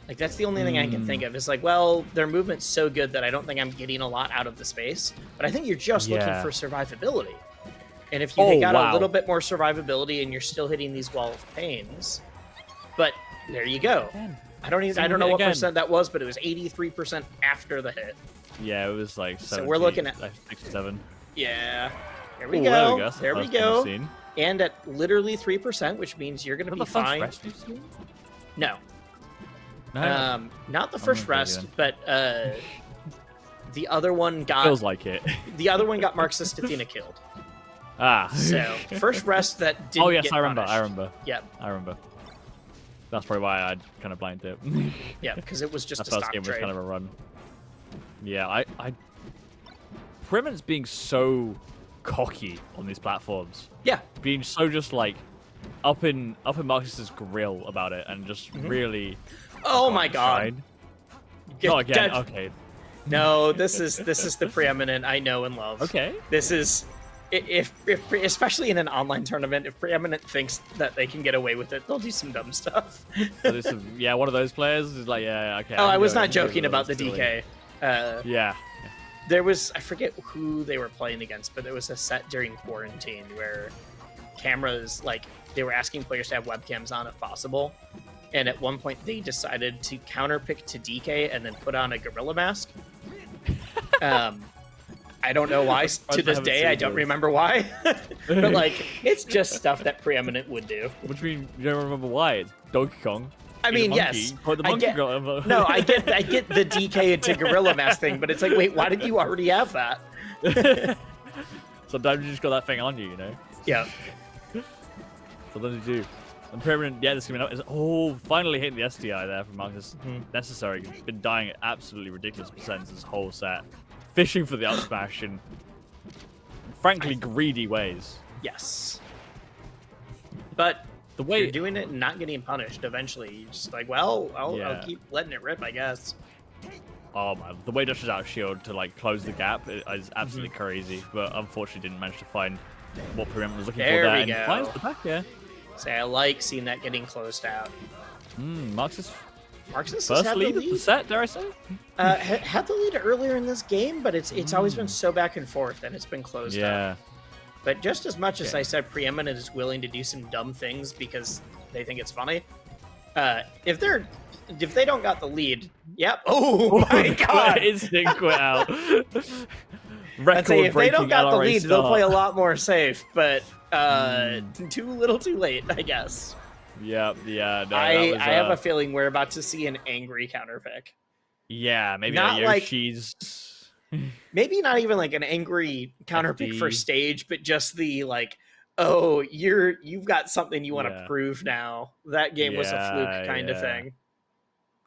Like, that's the only thing I can think of. Is like, well, their movement's so good that I don't think I'm getting a lot out of the space. But I think you're just looking Yeah. for survivability. And if you got a little bit more survivability and you're still hitting these wall of pains, but there you go. I don't know what percent that was, but it was 83% after the hit. Yeah, it was like 70, So we're looking at 67. Yeah. There we Ooh, go. There we go. And at literally 3%, which means you're going to be fine. No. No. Not the first rest, but the other one got Feels like it. The other one got MarxistxAthena killed. Ah. So first rest that didn't. Oh yes, get I remember. punished. I remember. Yep. I remember. That's probably why I kind of blanked it. Yeah, because it was just that a first stock game trade. was kind of a run. Yeah, I Preeminent's being so cocky on these platforms. Yeah. Being so just like up in Marxist's grill about it and just really. Oh my god. Not again. Okay. No, this is the Preeminent I know and love. Okay. This is if especially in an online tournament, if Preeminent thinks that they can get away with it, they'll do some dumb stuff. Yeah, one of those players is like, yeah, okay. Oh, I was not joking about the DK. Yeah. There was, I forget who they were playing against, but there was a set during quarantine where cameras, like, they were asking players to have webcams on if possible. And at one point, they decided to counterpick to DK and then put on a gorilla mask. I don't know why. To this day, I don't remember why. But, like, it's just stuff that Preeminent would do. Which mean you don't remember why? It's Donkey Kong. I mean, yes. I get the DK into gorilla mask thing, but it's like, wait, why did you already have that? Sometimes you just got that thing on you, you know? Yeah. Sometimes you do. And Preeminent, yeah, this is coming up. Finally hitting the STI there from Marcus. Necessary. He's been dying at absolutely ridiculous percents this whole set. Fishing for the up smash in, frankly, greedy ways. Yes. But the way you're doing it and not getting punished, eventually you're just like, well, I'll keep letting it rip, I guess. Oh man, the way he dashes out shield to like close the gap is absolutely crazy. But unfortunately, didn't manage to find what Preeminent was looking for there. And he finds the back, yeah. Say, I like seeing that getting closed out. Marxist first lead of the set, dare I say? Had the lead earlier in this game, but it's always been so back and forth, and it's been closed out. But just as much as I said Preeminent is willing to do some dumb things because they think it's funny, if they don't got the lead, yep. Oh my god! Instant quit out. I'd say if they don't got the lead, they'll play a lot more safe, but too little too late, I guess. Yeah. No, I have a feeling we're about to see an angry counterpick. Yeah, maybe not Yoshi's. Maybe not even like an angry counterpick for stage, but just the like, oh, you've got something you want to prove now. That game was a fluke kind of thing.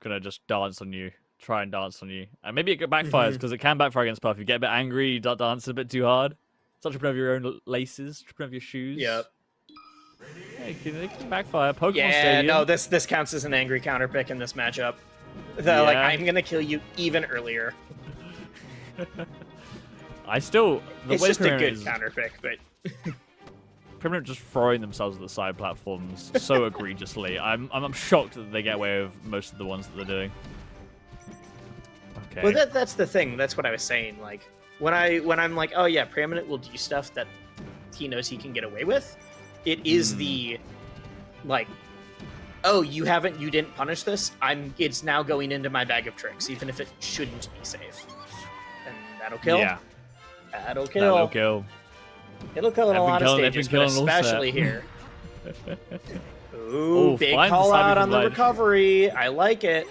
Gonna just dance on you, try and dance on you, and maybe it backfires because it can backfire against Puff. You get a bit angry, you dance a bit too hard. Start tripping over your own laces, tripping over your shoes. Yep. Hey, it can backfire. Pokemon Stadium. No, this counts as an angry counterpick in this matchup. Like, I'm gonna kill you even earlier. It's just a good counterpick, but Preeminent just throwing themselves at the side platforms so egregiously. I'm shocked that they get away with most of the ones that they're doing. Okay. Well, that's the thing. That's what I was saying. Like when I'm like, oh yeah, Preeminent will do stuff that he knows he can get away with. It is the like, oh, you didn't punish this. It's now going into my bag of tricks, even if it shouldn't be safe. And that'll kill. Yeah. That'll kill. It'll kill in a lot of stages, but especially here. Ooh, big call out on the recovery. I like it.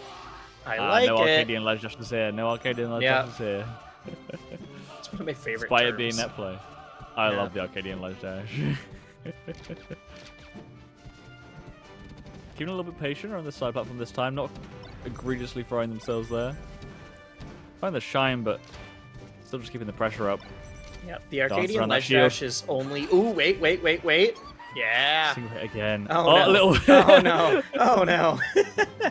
I like no it. Arcadian ledge dashes here. No Arcadian ledge dashes here. It's one of my favorite Despite terms. it being net play. I love the Arcadian ledge dash. Keeping a little bit patient on this side platform this time, not egregiously throwing themselves there. Find the shine, but still just keeping the pressure up. Yep, the Arcadian ledge dash is only... Ooh, wait. Yep, Yeah. Single hit again. Oh, no. Little. Oh no. Oh no.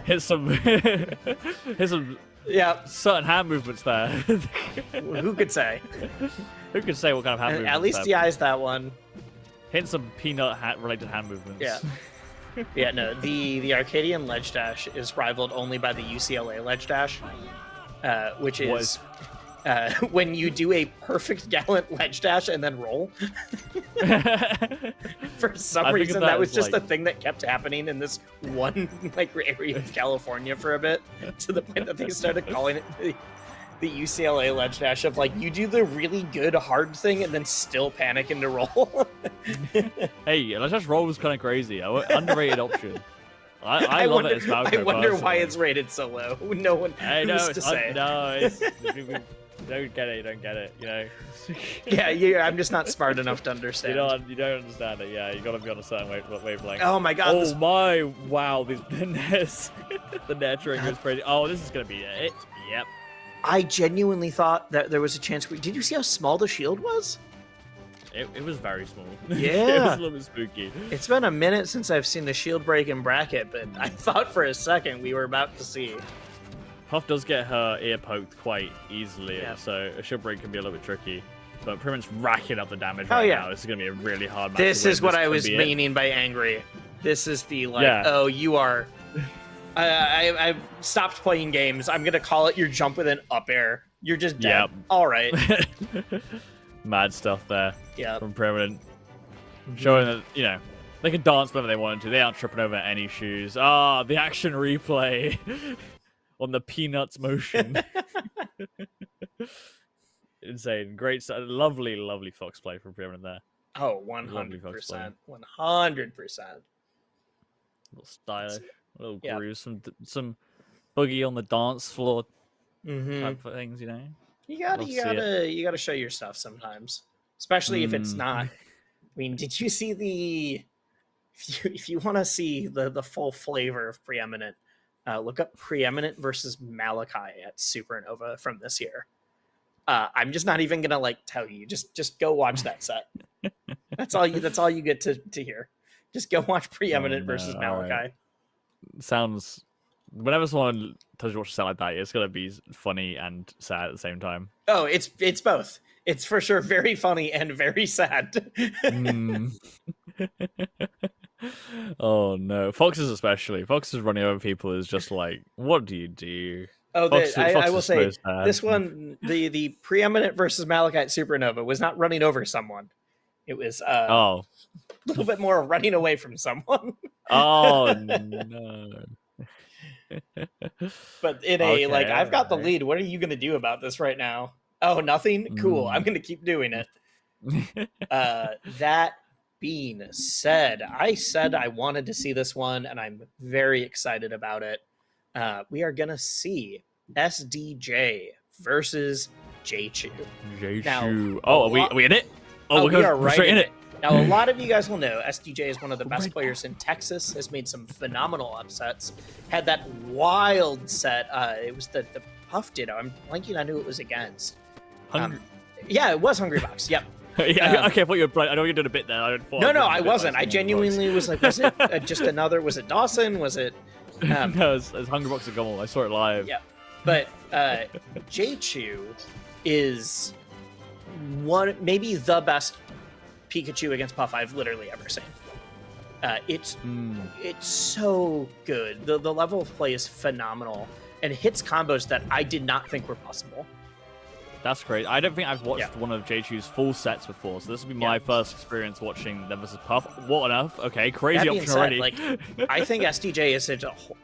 hit some. hit some. Yeah. Certain hand movements there. Who could say? Who could say what kind of hand movements? At least he eyes that one. Hitting some peanut related hand movements. Yeah. Yeah, no, the Arcadian ledge dash is rivaled only by the UCLA ledge dash, which is when you do a perfect gallant ledge dash and then roll. For some reason, that was just a thing that kept happening in this one area of California for a bit, to the point that they started calling it the UCLA ledge dash of you do the really good hard thing and then still panic into roll. Hey, ledge dash roll was kind of crazy. Underrated option. I love it as Falco. I wonder why it's rated so low. No one knows to say. Don't get it. You know. Yeah, I'm just not smart enough to understand. You don't understand it. Yeah, you gotta be on a certain wavelength. Oh my god. Wow! The net trigger is crazy. Oh, this is gonna be it. Yep. I genuinely thought that there was a chance. Did you see how small the shield was? It was very small. Yeah. It was a little bit spooky. It's been a minute since I've seen the shield break in bracket, but I thought for a second we were about to see. Puff does get her ear poked quite easily, so a shield break can be a little bit tricky. But Preeminent's racking up the damage right now. This is going to be a really hard match. This is what I was meaning by angry. This is the oh, you are... I've stopped playing games. I'm going to call it your jump with an up air. You're just dead. Yep. All right. Mad stuff there from Preeminent. Mm-hmm. Showing that, they can dance whenever they want to. They aren't tripping over any shoes. The action replay on the Peanuts motion. Insane. Great. Lovely Fox play from Preeminent there. Oh, 100%. 100%. A little stylish. A little grooves. Some boogie on the dance floor type of things, You gotta show your stuff sometimes, especially if it's not. I mean, did you see if you want to see the full flavor of Preeminent, look up Preeminent versus Malachi at Supernova from this year. I'm just not even gonna tell you. Just go watch that set. That's all you get to hear. Just go watch Preeminent versus Malachi. Right. Sounds. Whenever someone tells you to watch a set like that, it's gonna be funny and sad at the same time. Oh, it's both. It's for sure very funny and very sad. Oh no, Foxes especially. Foxes running over people is just what do you do? Oh, I will say this one, the Preeminent versus Malachi at Supernova was not running over someone. It was a little bit more running away from someone. Oh no. But in I've got the lead. What are you going to do about this right now? Oh, nothing? Cool. I'm going to keep doing it. That being said, I said I wanted to see this one, and I'm very excited about it. We are going to see SDJ versus J-Chew. J-Chew. Are we in it? We are right in it. Now, a lot of you guys will know SDJ is one of the best players in Texas, has made some phenomenal upsets, had that wild set. It was the Puff Ditto. I'm blanking on who it was against. Yeah, it was Hungrybox. Yep. Okay, I thought you were. I know you did a bit there. No, I wasn't. I genuinely was was it just another? Was it Dawson? Was it? No, it was Hungrybox and Gummel. I saw it live. Yeah, but J-Chew is maybe the best Pikachu against Puff I've literally ever seen. It's so good. The level of play is phenomenal and hits combos that I did not think were possible. That's great. I don't think I've watched one of J-Chew's full sets before, so this will be my first experience watching them versus Puff. What on earth? Okay, crazy option already. I think SDJ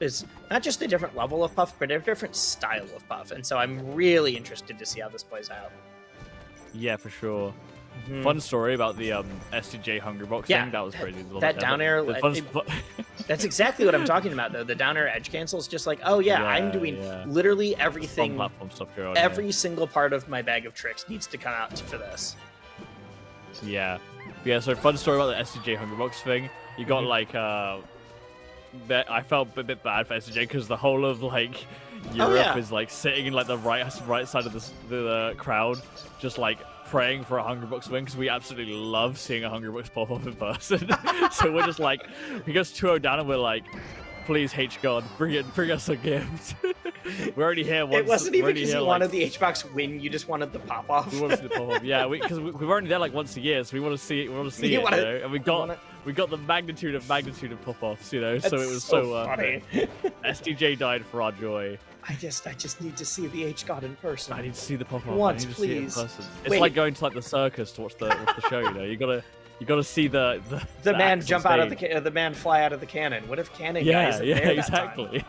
is not just a different level of Puff, but a different style of Puff, and so I'm really interested to see how this plays out. Yeah, for sure. Fun story about the SDJ Hungrybox thing. That was crazy. That down air. That's exactly what I'm talking about, though. The down air edge cancel is just I'm doing literally everything. Every single part of my bag of tricks needs to come out for this. Yeah. So fun story about the SDJ Hungrybox thing. You got I felt a bit bad for SDJ because the whole of Europe is sitting in the right side of the crowd, just praying for a Hungrybox win because we absolutely love seeing a Hungrybox pop up in person. So we're just like, he goes 2-0 down and we're like, please, H-God, bring us a gift. We're already here once. It wasn't even because you like, wanted the Hbox win, you just wanted the pop-off. We wanted to see the pop-off, yeah, because we're already there like once a year, so we want to see it, you know? And we got the magnitude of pop-offs, you know, so it was so funny. SDJ died for our joy. I just need to see the H-God in person. I need to see the pop-off. Once, I need please. to see it in person. It's like going to like the circus to watch the show, you know. You gotta see the man jump out of the man fly out of the cannon. What if Cannon guy isn't there exactly.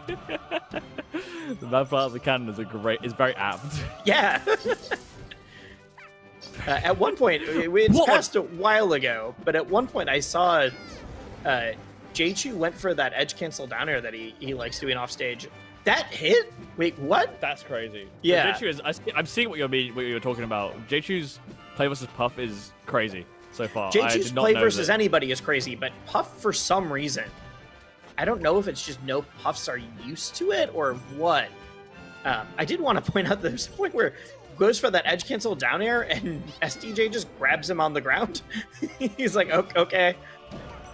The man fly out of the cannon is very apt. Yeah. At one point, it's passed a while ago, but at one point I saw J-Chu went for that edge cancel down air that he likes doing off stage. That hit? Wait, what? That's crazy. Yeah. J-Chu is. I'm seeing what you're talking about. J-Chu's play versus Puff is crazy so far. J-Chu's play versus anybody is crazy, but Puff, for some reason, I don't know if it's just no Puffs are used to it or what. I did want to point out there's a point where he goes for that edge cancel down air and SDJ just grabs him on the ground. He's like, okay.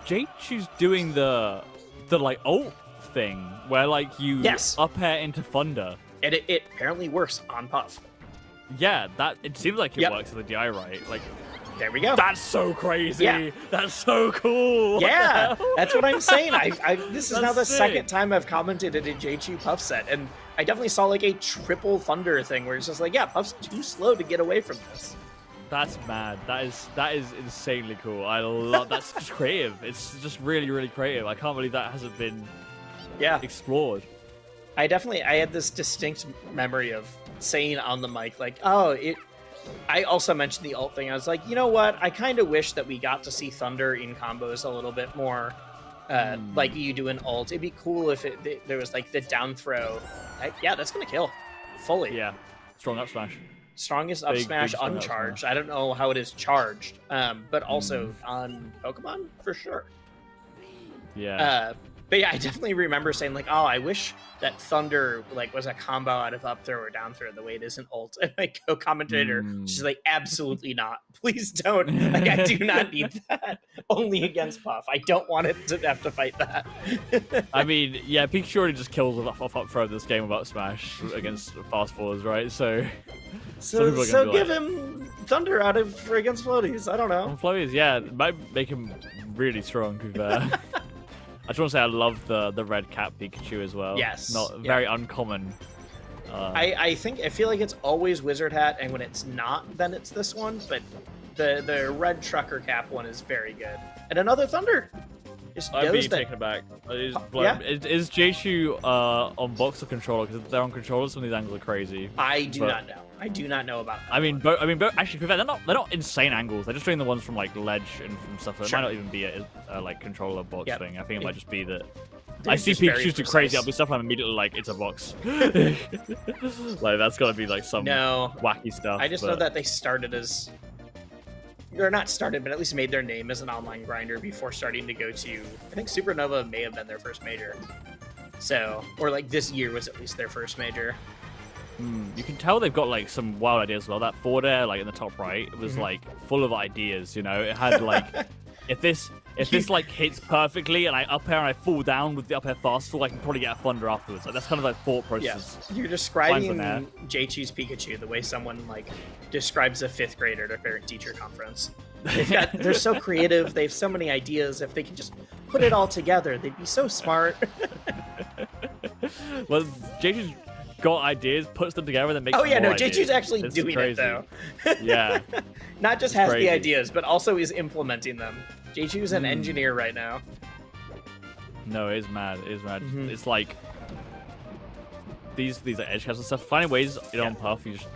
J-Chu's doing the like ult thing where like you up air into Thunder. And it apparently works on Puff. Yeah, it seems like it works with the DI, right? Like, there we go. That's so crazy. Yeah. That's so cool. Yeah, that's what I'm saying. This is now the sick. second time I've commented at a J-Chu Puff set, and I definitely saw like a triple Thunder thing where it's just like, yeah, Puff's too slow to get away from this. That's mad. That is insanely cool. I love that's just creative. It's just really, really creative. I can't believe that hasn't been explored. I had this distinct memory of saying on the mic, like, I also mentioned the ult thing. I was like, you know what? I kind of wish that we got to see Thunder in combos a little bit more, like you do in ult. It'd be cool if there was like the down throw. Yeah, that's gonna kill fully. Yeah, strong up smash. Strongest up smash uncharged. I don't know how it is charged, but also on Pokemon for sure. Yeah. But yeah, I definitely remember saying like, oh, I wish that Thunder like was a combo out of up throw or down throw the way it is in ult. And my co-commentator, she's like, absolutely not. Please don't. Like, I do not need that. Only against Puff. I don't want it to have to fight that. I mean, yeah, Pikachu already just kills off up throw this game without Smash against fast forwards, right? So give him Thunder out of against floaties. I don't know. Floaties, yeah, it might make him really strong. To be fair. I just want to say I love the red cap Pikachu as well. Yes. Not very uncommon. I feel like it's always Wizard Hat, and when it's not, then it's this one. But the red trucker cap one is very good. And another Thunder. I'm being taken aback. Is J-Chu on box or controller? Because if they're on controller, some of these angles are crazy. I do not know. I do not know about that. I mean, actually, they're not insane angles. They're just doing the ones from like ledge and from stuff. So it might not even be a like controller box thing. I think it might just be that. I see Pikachu do crazy. I'll be stuff. I'm immediately like, it's a box. Like that's gotta be like some wacky stuff. I just know that they started as. Or not started, but at least made their name as an online grinder before starting to go to, I think Supernova may have been their first major. So, or like this year was at least their first major. You can tell they've got like some wild ideas as well. That forward air, like in the top right, it was like full of ideas, you know? It had like, if this like hits perfectly and I up air and I fall down with the up air fast fall, I can probably get a Thunder afterwards. Like that's kind of like thought process. Yeah. You're describing J-Chu's Pikachu the way someone like describes a 5th grader at a parent teacher conference. They're so creative. They have so many ideas. If they could just put it all together, they'd be so smart. Well, J-Chu's got ideas, puts them together, and then makes more ideas. J-Chu's actually doing it though. Yeah. Not just has the ideas, but also is implementing them. J-Chu's an engineer right now. No, it is mad. It is mad. It's like these like edge casts and stuff. Finding ways on Puff just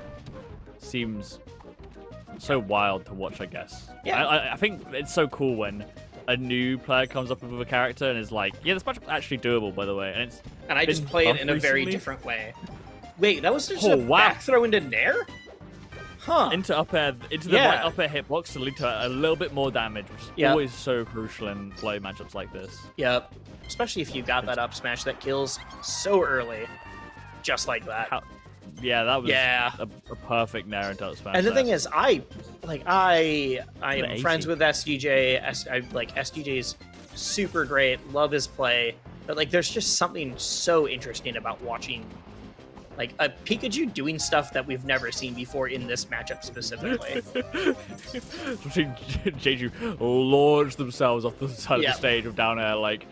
seems so wild to watch, I guess. Yeah. I think it's so cool when a new player comes up with a character and is like, yeah, this match is actually doable, by the way. And I just play it in a very different way. Wait, that was just a back throw into Nair? Huh. Into the right up air hitbox to lead to a little bit more damage, which is always so crucial in flow matchups like this. Yep. Especially if you got that up smash that kills so early. Just like that. That was a perfect Nair into up smash. And the thing is, I like I am 80. friends with SDJ. SDJ's super great. Love his play, but like there's just something so interesting about watching like a Pikachu doing stuff that we've never seen before in this matchup specifically. Jeju launch themselves off the side of the stage with down air like,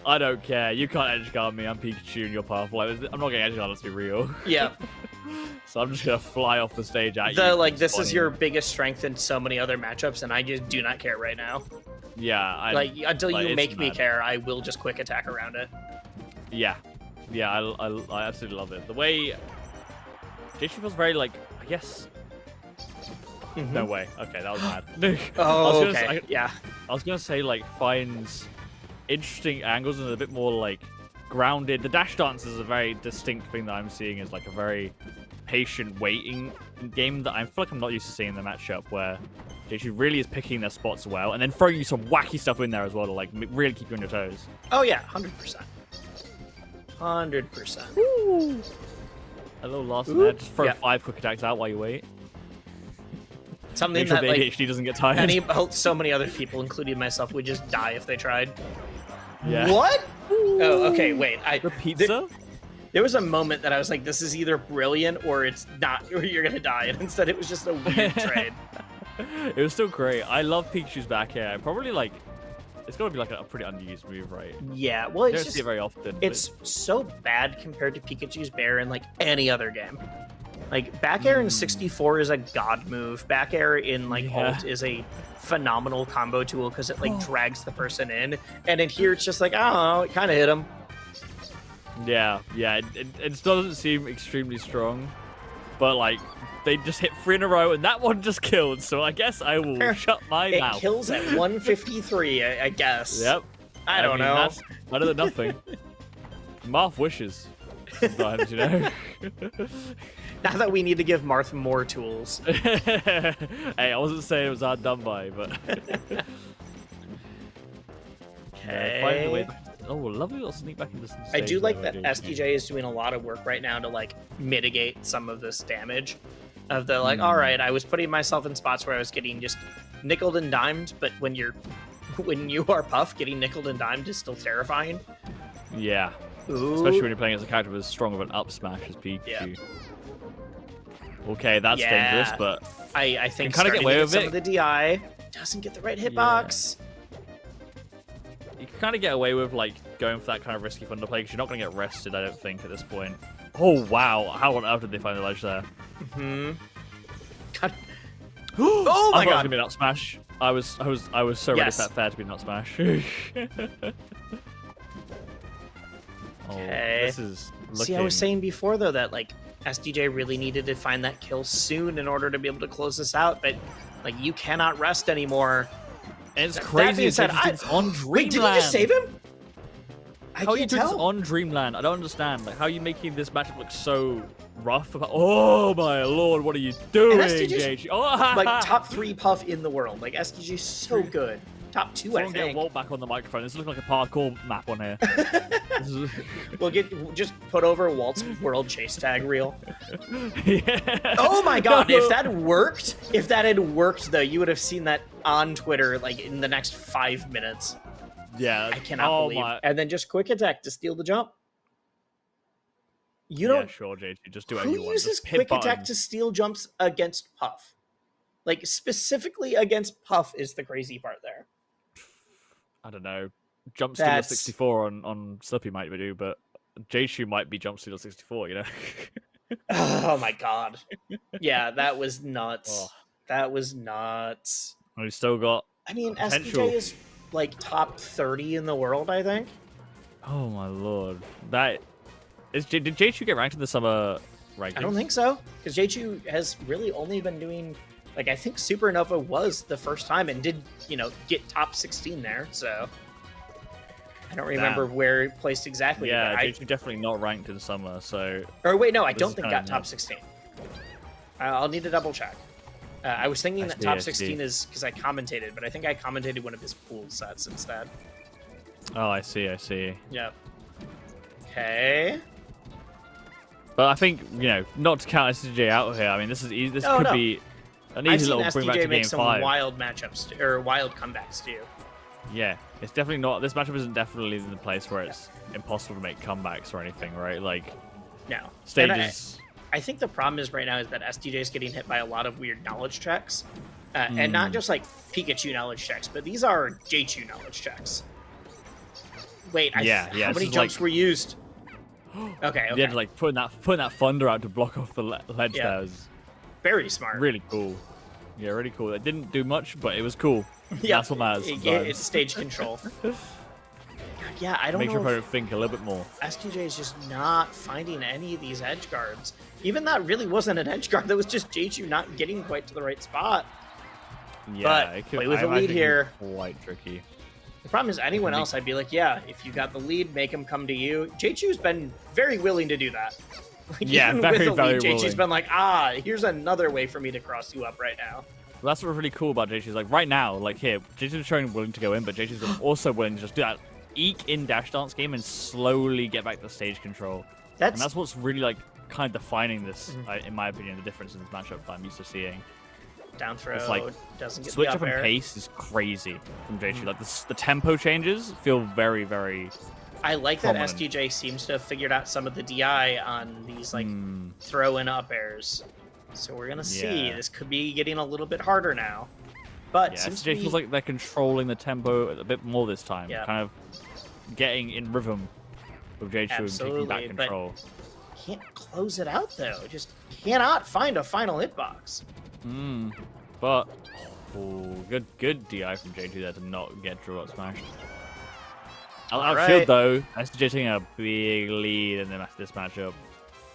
I don't care. You can't edge guard me. I'm Pikachu and you're powerful. Like, I'm not getting edge guard. Let's be real. Yeah. So I'm just gonna fly off the stage at you. Like this is your biggest strength in so many other matchups, and I just do not care right now. Yeah. Until you make me care, I will just quick attack around it. Yeah. Yeah, I absolutely love it. The way Jeju feels very like, I guess. No way. Okay, that was mad. Oh, okay. Yeah. I was gonna say like finds interesting angles and a bit more like grounded. The dash dance is a very distinct thing that I'm seeing as like a very patient waiting game that I feel like I'm not used to seeing in the matchup where Jeju really is picking their spots well and then throwing you some wacky stuff in there as well to like really keep you on your toes. Oh yeah, 100%. 100%. Woo! A little last there. Just throw 5 quick attacks out while you wait. Something Make sure that the like ADHD doesn't get tired. So many other people, including myself, would just die if they tried. Yeah. What? Oh, okay. Wait. The pizza. There was a moment that I was like, "This is either brilliant or it's not, or you're gonna die." And instead, it was just a weird trade. It was still great. I love Pikachu's back air. Probably like. It's got to be like a pretty underused move, right? Yeah, well, you don't see it very often. It's so bad compared to Pikachu's bair in like any other game. Like back air in 64 is a god move. Back air in like ult is a phenomenal combo tool because it like drags the person in. And in here, it's just like I don't know, it kind of hit him. Yeah. It doesn't seem extremely strong, but like. They just hit 3 in a row, and that one just killed. So I guess I will shut my mouth. It kills at 153, I guess. Yep. I don't know. That's better than nothing. Marth wishes sometimes, you know. Now that we need to give Marth more tools. Hey, I wasn't saying it was hard done by, but. Okay. Oh, lovely little sneak back into the stage. I do like that SDJ is doing a lot of work right now to like mitigate some of this damage. Of the like, all right, I was putting myself in spots where I was getting just nickeled and dimed, but when you are Puff, getting nickeled and dimed is still terrifying. Yeah. Ooh. Especially when you're playing as a character with as strong of an up smash as Pikachu. Yeah. Okay, that's dangerous, but I think kind of get away with some of the DI doesn't get the right hitbox. You can kind of get away with like going for that kind of risky thunder play because you're not going to get rested, I don't think, at this point. Oh wow! How on earth did they find the ledge there? God. Oh my god! I thought it was gonna be an up smash. I was so ready for that fair to be an up smash. Okay. This is looking... See, I was saying before though that like SDJ really needed to find that kill soon in order to be able to close this out, but like you cannot rest anymore. And it's crazy. It's on Dreamland. Wait, did he just save him? How are you doing this on Dreamland? I don't understand. Like, how are you making this matchup look so rough? Oh my lord, what are you doing, JG? Like top 3 Puff in the world. Like SDJ's so good. Top 2, I think. Get Walt back on the microphone. This looks like a parkour map on here. We'll just put over Walt's world chase tag reel. Yeah. Oh my god! If that had worked though, you would have seen that on Twitter like in the next 5 minutes. Yeah, I cannot believe. And then just quick attack to steal the jump. You don't. Yeah, sure, JG. Just do what you want. Who uses quick attack to steal jumps against Puff? Like specifically against Puff is the crazy part there. I don't know. Jump stealer 64 on Slippy might do, but J-Shoe might be jump stealer 64. You know. Oh my god. Yeah, that was nuts. That was nuts. We've still got. I mean, SDJ is like top 30 in the world, I think. Oh my lord! That is. Did J-Chu get ranked in the summer rankings? I don't think so, because J-Chu has really only been doing. Like, I think Supernova was the first time and did, get top 16 there, so... I don't remember where it placed exactly. Yeah, J-Chu definitely not ranked in summer, so... Or wait, no, I don't think got top 16. I'll need to double check. I was thinking that top 16 is because I commentated, but I think I commentated one of his pool sets instead. Oh, I see. Yep. Okay. But I think, not to count SJ out here, I mean, this could be... An I've easy seen little bring back SDJ to make game some 5. wild matchups or wild comebacks too. Yeah, it's definitely not. This matchup isn't definitely in the place where it's impossible to make comebacks or anything, right? Like, No. stages. I think the problem is right now is that SDJ is getting hit by a lot of weird knowledge checks. And not just like Pikachu knowledge checks, but these are J2 knowledge checks. Wait, how many jumps were used? Okay. Yeah, like putting that thunder out to block off the ledge there was very smart. Really cool. Yeah, really cool. It didn't do much, but it was cool. Yeah, that's what matters. It's stage control. Yeah, I don't know. Makes your opponent think a little bit more. SDJ is just not finding any of these edge guards. Even that really wasn't an edge guard. That was just J2 not getting quite to the right spot. Yeah, but it could, play with the lead here. Quite tricky. The problem is anyone else, I'd be like, yeah, if you got the lead, make him come to you. J2's been very willing to do that. Like, yeah, even very, with the very lead, willing. J2's been like, here's another way for me to cross you up right now. Well, that's what's really cool about J2's. Like, right now, like here, J2's showing willing to go in, but J2's also willing to just do that eke in dash dance game and slowly get back to stage control. And that's what's really, like, kind of defining this, in my opinion, the difference in this matchup that I'm used to seeing. Down throw, it's like, doesn't get switch the up in pace is crazy from J2. Like, the tempo changes feel very, very I like prominent. that SDJ seems to have figured out some of the DI on these, like, throw-in up airs. So we're going to see. Yeah. This could be getting a little bit harder now. But yeah, SDJ feels like they're controlling the tempo a bit more this time. Yeah. Kind of getting in rhythm with J2 and taking back control. But can't close it out, though. Just cannot find a final hitbox. But good DI from J2 there to not get draw out smashed. Outfield though, SDJ taking a big lead in this matchup.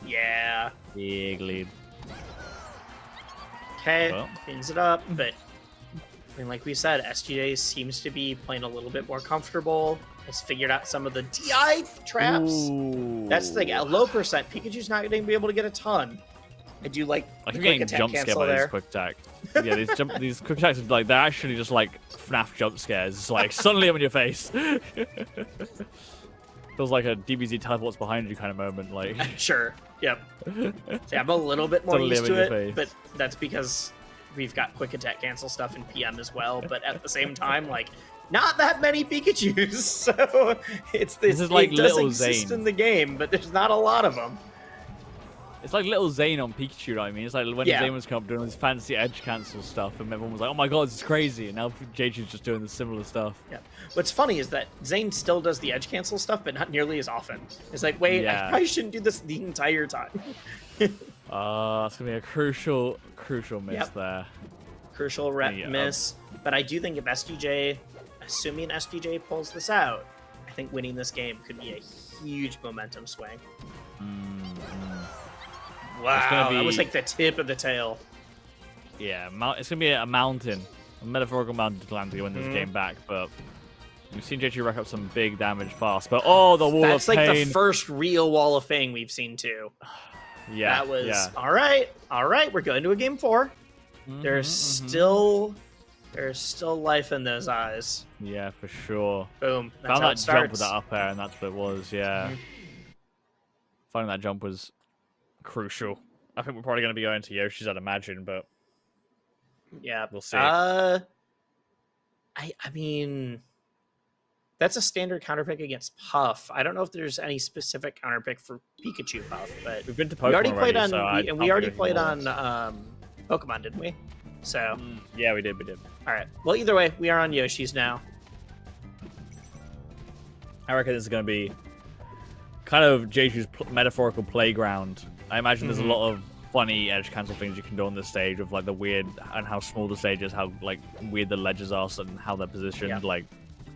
Yeah. Big lead. Okay, cleans it up, but I mean, like we said, SGJ seems to be playing a little bit more comfortable. Has figured out some of the DI traps. Ooh. That's the thing. At low percent, Pikachu's not going to be able to get a ton. I do like I keep the quick getting attack jump cancel scared by there. these quick attack. Yeah, these quick attacks are like they're actually just like FNAF jump scares. It's like suddenly I'm in your face. Feels like a DBZ teleports behind you kind of moment. Like Sure. Yep. See, I'm a little bit more Suddenly used I'm in to your it, face. but that's because we've got quick attack cancel stuff in PM as well. But at the same time, like, not that many Pikachus, so this is like it does exist in the game, but there's not a lot of them. It's like little Zane on Pikachu, you know what I mean? It's like when Zane was come up doing this fancy edge cancel stuff, and everyone was like, "Oh my god, this is crazy!" And now J2's just doing the similar stuff. Yeah. What's funny is that Zane still does the edge cancel stuff, but not nearly as often. It's like, wait, I probably shouldn't do this the entire time. That's gonna be a crucial miss there. Crucial miss. But I do think if SDJ, assuming SDJ pulls this out, I think winning this game could be a huge momentum swing. Wow, that was like the tip of the tail. Yeah, it's going to be a mountain, a metaphorical mountain to climb to win this game back, but we've seen J2 rack up some big damage fast, but the wall of pain. That's like the first real wall of fame we've seen too. Yeah, that was, all right, we're going to a game 4. There's still life in those eyes. Yeah, for sure. Boom, that's Found how that it starts. jump with that up air, and that's what it was, yeah. Finding that jump was crucial. I think we're probably going to be going to Yoshi's, I'd imagine, but yeah, we'll see. I mean, that's a standard counterpick against Puff. I don't know if there's any specific counterpick for Pikachu Puff, but we've been to Pokemon we already played on, so we already played on Pokemon, didn't we? So yeah, we did. All right. Well, either way, we are on Yoshi's now. I reckon this is going to be kind of J2's metaphorical playground. I imagine there's a lot of funny edge cancel things you can do on this stage with like the weird and how small the stage is, how like weird the ledges are, and how they're positioned. Yeah. Like,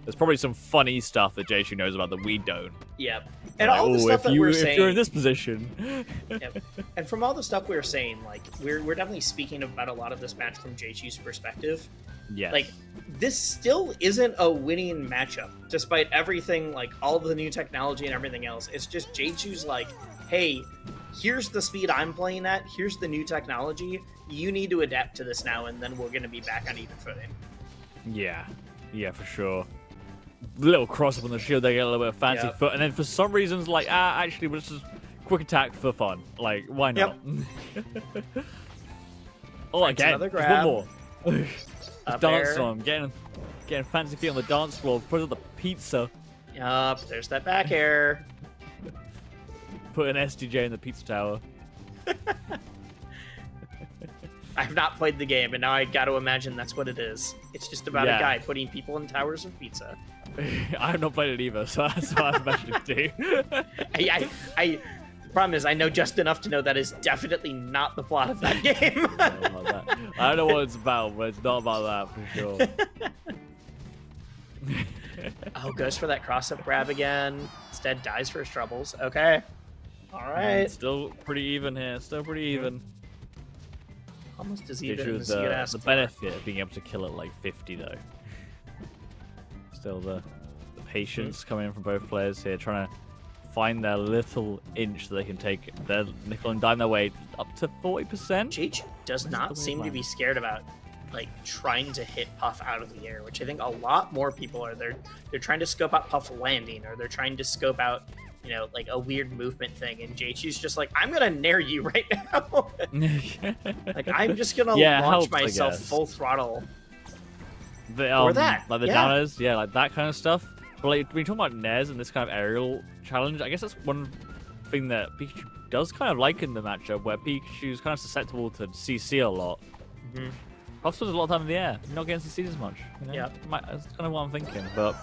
there's probably some funny stuff that J2 knows about that we don't. Yep. And like, all the stuff that we're saying. If you're in this position. Yep. And from all the stuff we were saying, like we're definitely speaking about a lot of this match from J2's perspective. Yeah. Like, this still isn't a winning matchup, despite everything, like all the new technology and everything else. It's just J2's like, hey, here's the speed I'm playing at, here's the new technology, you need to adapt to this now, and then we're going to be back on even footing. Yeah, for sure. Little cross up on the shield, they get a little bit of fancy foot, and then for some reasons, like, actually, we'll just quick attack for fun. Like, why not? Yep. Oh, Finds again. another There's grab. one more. Up Dance air. on, getting fancy feet on the dance floor. Put up the pizza. Yup, there's that back air. Put an SDJ in the pizza tower. I've not played the game, and now I got to imagine that's what it is. It's just about a Yeah. guy putting people in towers of pizza. I have not played it either, so that's what I imagined it too. The problem is I know just enough to know that is definitely not the plot of that game. I don't know what it's about, but it's not about that for sure. Oh, goes for that cross-up grab again. Instead, dies for his troubles. Okay. All right. Still pretty even here. Still pretty even. Almost as Which even was as you could ask the for. benefit of being able to kill at like 50 though. Still the patience coming in from both players here, trying to find their little inch that they can take their nickel and dime their way up to 40%. Cheech does Where's not the seem to line? be scared about like trying to hit Puff out of the air, which I think a lot more people are. They're trying to scope out Puff landing, or they're trying to scope out, you know, like a weird movement thing. And JHU's just like, I'm gonna nair you right now. Like I'm just gonna Yeah, it launch helps, I myself guess. full throttle. Or that, like the yeah. downers, yeah, like that kind of stuff. But like when you talk about nairs and this kind of aerial challenge, I guess that's one thing that Pikachu does kind of like in the matchup, where Pikachu's kind of susceptible to CC a lot. Mm-hmm. Puff spends a lot of time in the air, not getting CC'd as much. You know? Yep. That's kind of what I'm thinking. But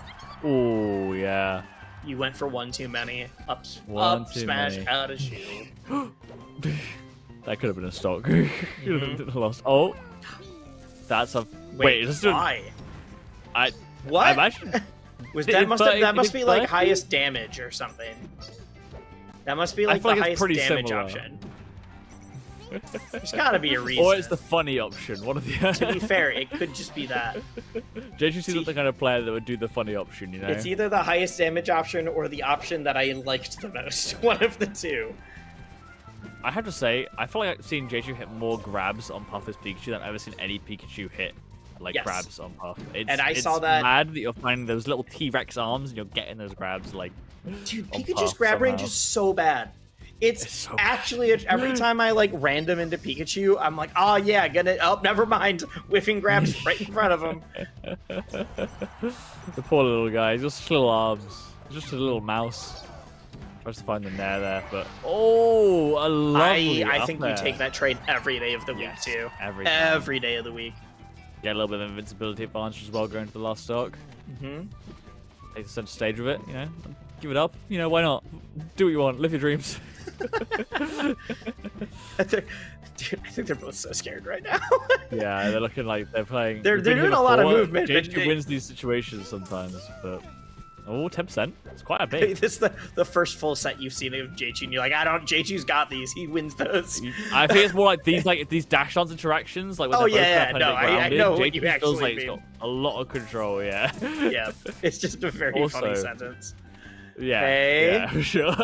oh yeah, You went for one too many. Up too smash, many. out of shield. that could have been a stock. Could have been lost. Oh, that's a wait. Is this why? I What? imagine. Was Did that it must bur- have, that did must it be like burn? highest damage or something. That must be like feel the like it's highest pretty damage similar. option. There's gotta be a reason. Or it's the funny option. One of the. To be fair, it could just be that. JHU seems See- like the kind of player that would do the funny option, you know? It's either the highest damage option or the option that I liked the most. One of the two. I have to say, I feel like I've seen JHU hit more grabs on Puff as Pikachu than I've ever seen any Pikachu hit like Yes. grabs on Puff. It's, And I it's saw that- mad that you're finding those little T-Rex arms and you're getting those grabs like. Dude, on Pikachu's Puff grab range somehow. is so bad. It's so actually every time I like random into Pikachu, I'm like, oh yeah, never mind, whiffing grabs right in front of him. The poor little guy, he's just little arms. He's just a little mouse. Tries to find the nair there, but oh, a lovely I up think there. you take that trade every day of the week Yes, too. every time. Every day of the week. Get a little bit of invincibility advantage as well going to the last stock. Hmm Take the center stage with it, you know. Give it up, you know, why not? Do what you want, live your dreams. Dude, I think they're both so scared right now. Yeah, they're looking like they're playing. They're we've been doing here a lot of before. movement, but JHU wins these situations sometimes, but oh, 10%. It's quite a bit. This is the first full set you've seen of JHU, and you're like, JHU's got these. He wins those. I think it's more like these dash dance interactions, like when Oh, they're both yeah, kind of no, I know what you JHU feels actually like it's mean. got a lot of control. Yeah. Yeah, it's just a very funny Also- sentence. Yeah. Okay. Yeah, for sure.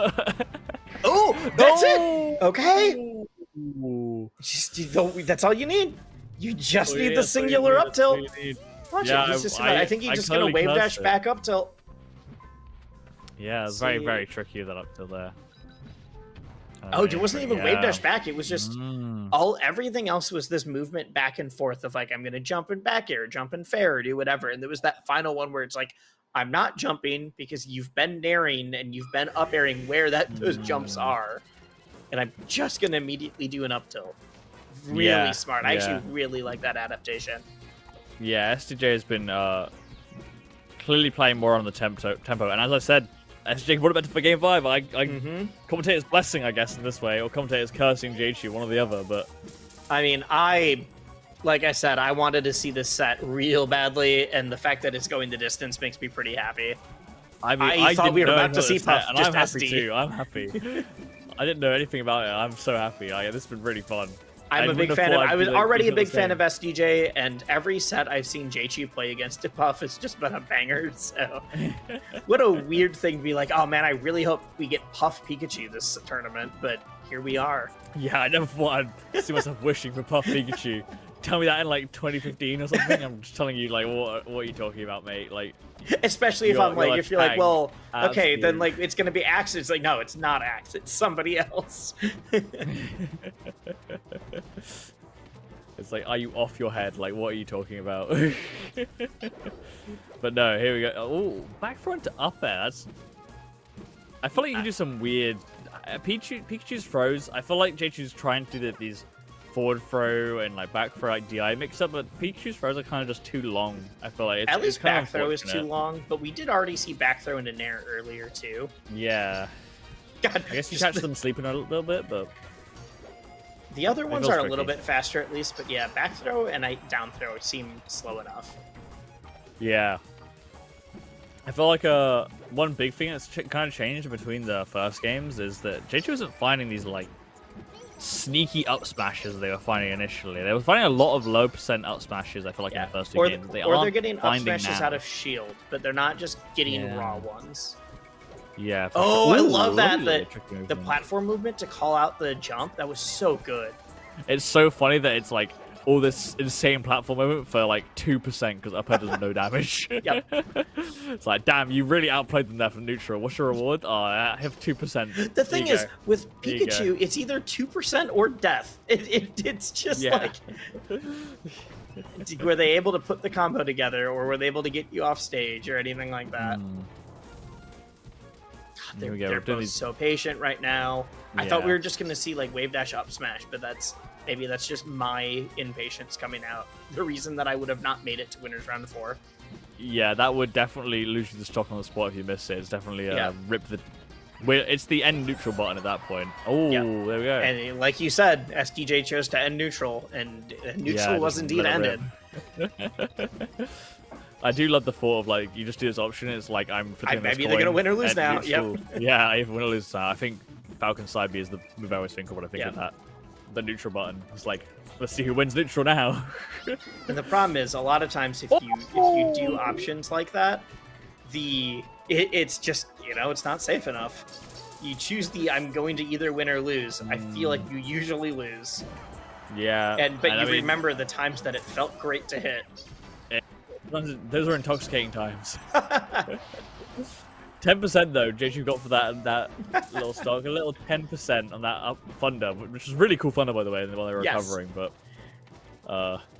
Oh, that's it. Oh! Okay. Ooh. That's all you need. You just Oh, need yeah, the that's all you singular need, up that's all tilt. you need. Watch Yeah, it. He's just I I think he's just gonna clearly wave cursed dash it. back up tilt. Yeah, it's very, See. very tricky with that up till there. Oh, it wasn't even wave yeah. dash back. It was just everything else was this movement back and forth of like, I'm gonna jump in back air, jump in fair, or do whatever. And there was that final one where it's like, I'm not jumping because you've been nairing and you've been up airing where those jumps are. And I'm just gonna immediately do an up tilt. Really Yeah, smart. I yeah. actually really like that adaptation. Yeah, SDJ has been clearly playing more on the tempo. And as I said, SDJ would have better for Game 5. Mm-hmm. Commentator's blessing, I guess, in this way, or commentator's cursing JHU, one or the other. But I mean, like I said, I wanted to see this set real badly, and the fact that it's going the distance makes me pretty happy. I mean, I thought didn't we were know about to about see this set, Puff and just I'm happy SD. too. I'm happy. I didn't know anything about it. I'm so happy. This has been really fun. I'm a wouldn't big have fan thought of. I'd I be, was like, already a feeling the big fan same. of SDJ, and every set I've seen JHU play against Puff has just been a banger. So, what a weird thing to be like. Oh man, I really hope we get Puff Pikachu this tournament, but here we are. Yeah, I never thought I'd see myself wishing for Puff Pikachu. Tell me that in like 2015 or something. I'm just telling you, like, what are you talking about, mate? Like, Especially if You're- I'm like, you're if you're like, tagged well, as okay, then you. like it's gonna be Axe. It's like, no, it's not Axe. It's somebody else. It's like, are you off your head? Like, what are you talking about? But no, here we go. Oh, back throw into up air. That's. I feel like you can do some weird. Pikachu's throws. I feel like J2's trying to do these forward throw and like back throw like DI mix up, but Pikachu's throws are kind of just too long. I feel like at least kind back of throw is too long, but we did already see back throw into Nair earlier too. Yeah. God, I guess you catch them sleeping a little bit, but the other ones are a little tricky. bit faster at least. But yeah, back throw and down throw seem slow enough. Yeah. I feel like one big thing that's kind of changed between the first games is that J2 isn't finding these like sneaky up smashes they were finding initially. They were finding a lot of low percent up smashes. I feel like in the first two games, they're getting up smashes now. out of shield, but they're not just getting raw ones. Yeah. Oh, sure. I love that Ooh, the platform movement to call out the jump. That was so good. It's so funny that it's like all this insane platform movement for like 2% because up air does no damage. Yep. It's like, damn, you really outplayed them there from neutral. What's your reward? Oh, I have 2%. The thing is, with Pikachu, it's either 2% or death. It's just like, were they able to put the combo together, or were they able to get you off stage, or anything like that? They're both so patient right now. I thought we were just gonna see like wave dash up smash, but maybe that's just my impatience coming out. The reason that I would have not made it to winners round 4. Yeah, that would definitely lose you the stock on the spot if you miss it. It's definitely rip the. It's the end neutral button at that point. Oh, there we go. And like you said, SDJ chose to end neutral, and neutral was indeed ended. I do love the thought of like you just do this option. It's like I'm maybe they're gonna win or lose now. Neutral. Yep. Yeah, I even win or lose now. I think Falcon side B is the move I always think of when I think of that. The neutral button. It's like, let's see who wins neutral now. And the problem is, a lot of times if you do options like that, it's just, it's not safe enough. You choose I'm going to either win or lose. I feel like you usually lose. Yeah. But you remember the times that it felt great to hit. Those are intoxicating times. 10% though, JQ got for that little stock, a little 10% on that up thunder, which is really cool thunder by the way, while they were recovering. But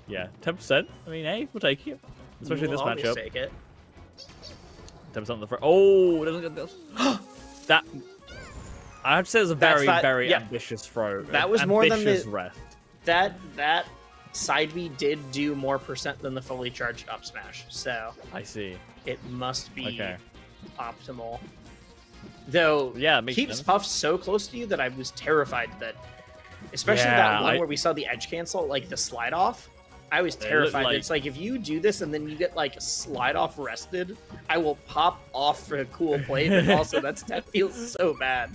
yeah, 10%. I mean, hey, we'll take it, especially this matchup. Take it. 10% on the front. Oh, it doesn't get this. That I have to say, it's a very ambitious throw. That was more than the rest. That side B did do more percent than the fully charged up smash, so I see. It must be optimal. Though, keeps Puff so close to you that I was terrified that, especially that one where we saw the edge cancel, like the slide off. I was terrified. It's like if you do this and then you get like slide off rested, I will pop off for a cool play. But also that feels so bad.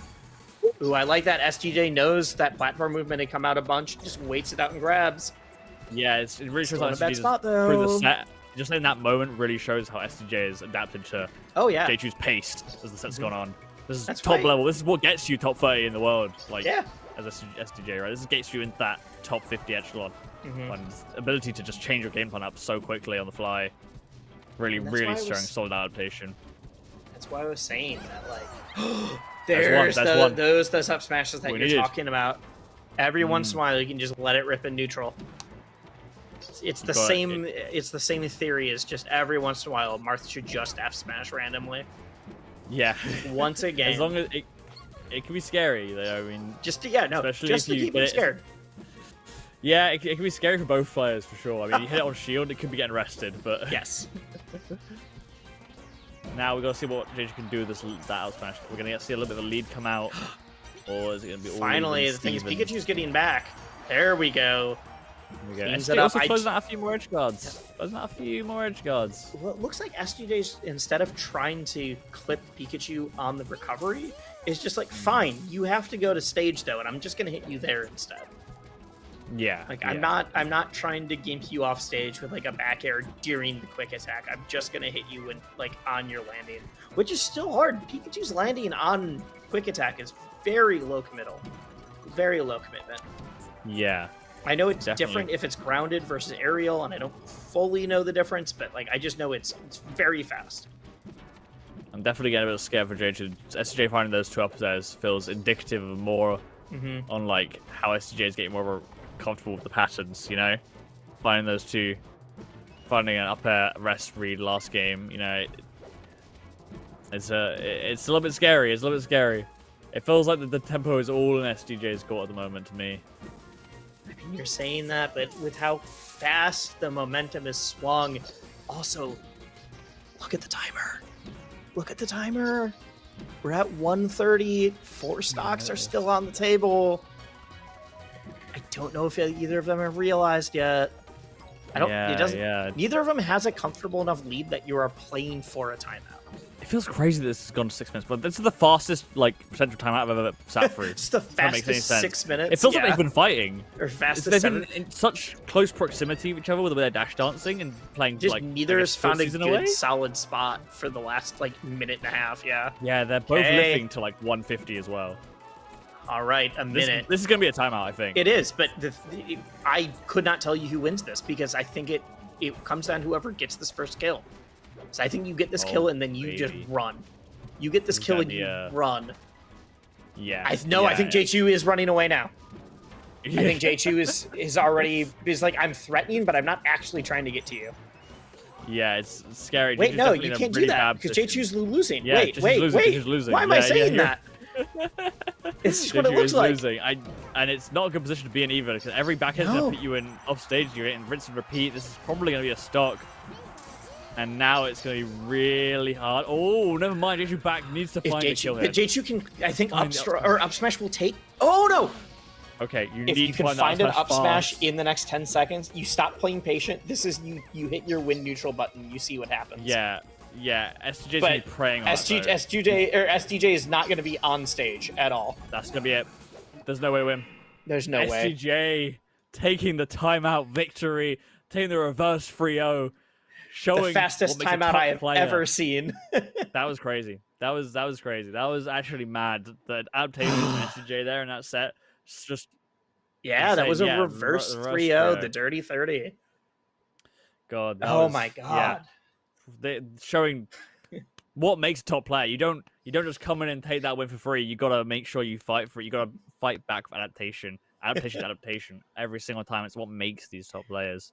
Ooh, I like that SGJ knows that platform movement had come out a bunch, just waits it out and grabs. Yeah, it really shows how bad spot though. Through the set, just in that moment, really shows how SDJ is adapted to J2's pace as the set's gone on. This is top level. This is what gets you top 30 in the world. Like as SDJ, right? This gets you into that top 50 echelon. And ability to just change your game plan up so quickly on the fly. Really showing solid adaptation. That's why I was saying that, like, there's those up smashes that you're talking about. Every once in a while, you can just let it rip in neutral. It's the same. It's the same theory as just every once in a while, Marth should just F smash randomly. Yeah. Once again. As long as it can be scary, though. I mean, just to keep them scared. Yeah, it can be scary for both players for sure. I mean, you hit it on shield, it could be getting rested, but yes. Now we gotta see what JJ can do with that out smash. We're gonna see a little bit of a lead come out, or is it gonna be all finally? The thing is, Pikachu's getting back. There we go. Cleans it up. Also closing out a few more edge guards. Closing out a few more edge guards. Well, it looks like SGJ, instead of trying to clip Pikachu on the recovery, is just like, fine, you have to go to stage though, and I'm just gonna hit you there instead. Yeah. Like I'm not trying to gimp you off stage with like a back air during the quick attack. I'm just gonna hit you like on your landing, which is still hard. Pikachu's landing on quick attack is very low committal, very low commitment. Yeah. I know it's different if it's grounded versus aerial, and I don't fully know the difference, but like I just know it's very fast. I'm definitely getting a bit scared for JJ. SJ finding those two up airs feels indicative of more on like how SJ is getting more of a comfortable with the patterns, you know? Finding those two, finding an up air rest read last game, you know, it's a little bit scary. It's a little bit scary. It feels like the tempo is all in SDJ's court at the moment to me. I mean, you're saying that, but with how fast the momentum is swung, also, look at the timer. Look at the timer. We're at 1:30. 4 stocks are still on the table. I don't know if either of them have realized yet. I don't. It doesn't. Yeah. Neither of them has a comfortable enough lead that you are playing for a timeout. It feels crazy that this has gone to 6 minutes, but this is the fastest potential timeout I've ever sat through. It's the fastest 6 minutes. It feels like they've been fighting. Or fastest they've 7. been in such close proximity of each other with their dash dancing and playing. Just like, neither has found a footsies in good way. solid spot for the last minute and a half. Yeah. Yeah, they're both lifting to 150 as well. All right, a minute. This is gonna be a timeout, I think. It is, but I could not tell you who wins this because I think it comes down to whoever gets this first kill. So I think you get this kill and then you just run. You get this kill and you run. Yeah. I think J2 is running away now. I think J2 is already like, I'm threatening, but I'm not actually trying to get to you. Yeah, it's scary. Wait, no, you can't do that because J2's losing. Yeah, wait. Losing. Why am I saying that? It's just what it looks like. Losing. And it's not a good position to be in either because every back is going to put you in off stage. You're in rinse and repeat. This is probably going to be a stock. And now it's going to be really hard. Oh, never mind. J2 back needs to find a kill here. J2 can, I think, up smash will take. Oh no! Okay, if you can find an up smash in the next 10 seconds, you stop playing patient. This is you hit your win neutral button. You see what happens. Yeah. SDJ's going to be praying on SDJ is not going to be on stage at all. That's going to be it. There's no way to win. There's no way. SDJ taking the timeout victory, taking the reverse 3-0. Showing the fastest timeout I have ever seen. That was crazy. That was crazy. That was actually mad. The adaptation from SDJ there in that set. Just insane. That was a reverse 3-0, the dirty 30. God. My God. Yeah. They're showing what makes a top player. You don't just come in and take that win for free. You gotta make sure you fight for it. You gotta fight back for adaptation. Adaptation. Every single time. It's what makes these top players.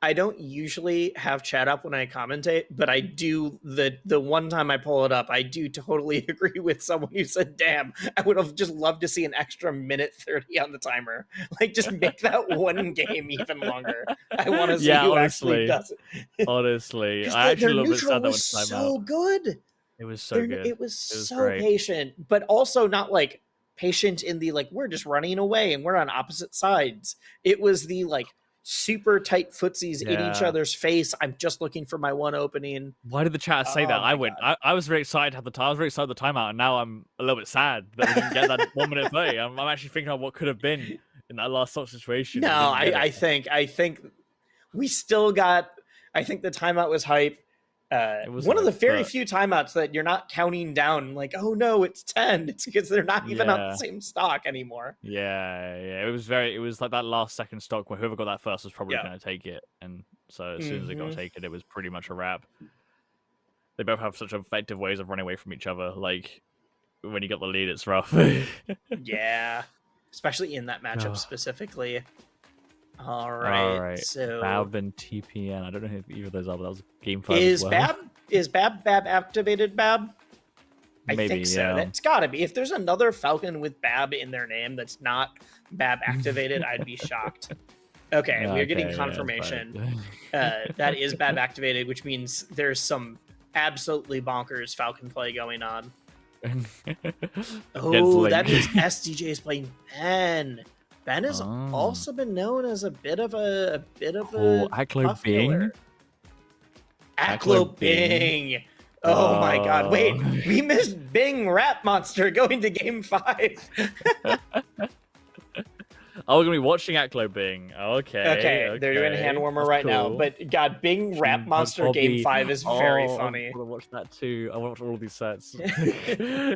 I don't usually have chat up when I commentate, but I do the one time I pull it up, I do totally agree with someone who said, damn, I would have just loved to see an extra minute 30 on the timer. Like, just make that one game even longer. I want to see who actually does it. Honestly. I actually love it. That was so good. It was so good. It was so great. Patient, but also not patient in the we're just running away and we're on opposite sides. It was the super tight footsies in each other's face. I'm just looking for my one opening. Why did the chat say that? I was very excited to have the time. I was very excited at the timeout, and now I'm a little bit sad that we didn't get that 1 minute 30. I'm actually thinking of what could have been in that last stock situation. No, I think we still got. I think the timeout was hype. One of the very few timeouts that you're not counting down oh no, it's 10. It's because they're not even on the same stock anymore. Yeah. It was like that last second stock where whoever got that first was probably going to take it. And so as soon as they got to take it, it was pretty much a wrap. They both have such effective ways of running away from each other. Like when you got the lead, it's rough. Yeah. Especially in that matchup specifically. All right. So Bab and TPN. I don't know who either of those are, but that was game 5 as well. Is Bab activated, Bab? Maybe, I think so. Yeah. That's gotta be. If there's another Falcon with Bab in their name that's not Bab activated, I'd be shocked. Okay, we're getting confirmation. That is Bab activated, which means there's some absolutely bonkers Falcon play going on. Oh, that means SDJ is playing Ben. Ben has also been known as a bit of a Aklo Bing. Aklo Bing. Oh my God! Wait, we missed Bing Rap Monster going to Game 5. Oh, we're gonna be watching Aklo Bing. Okay. They're doing a hand warmer right now. But God, Bing Rap Monster Game 5 is very funny. I want to watch that too. I want to watch all of these sets. I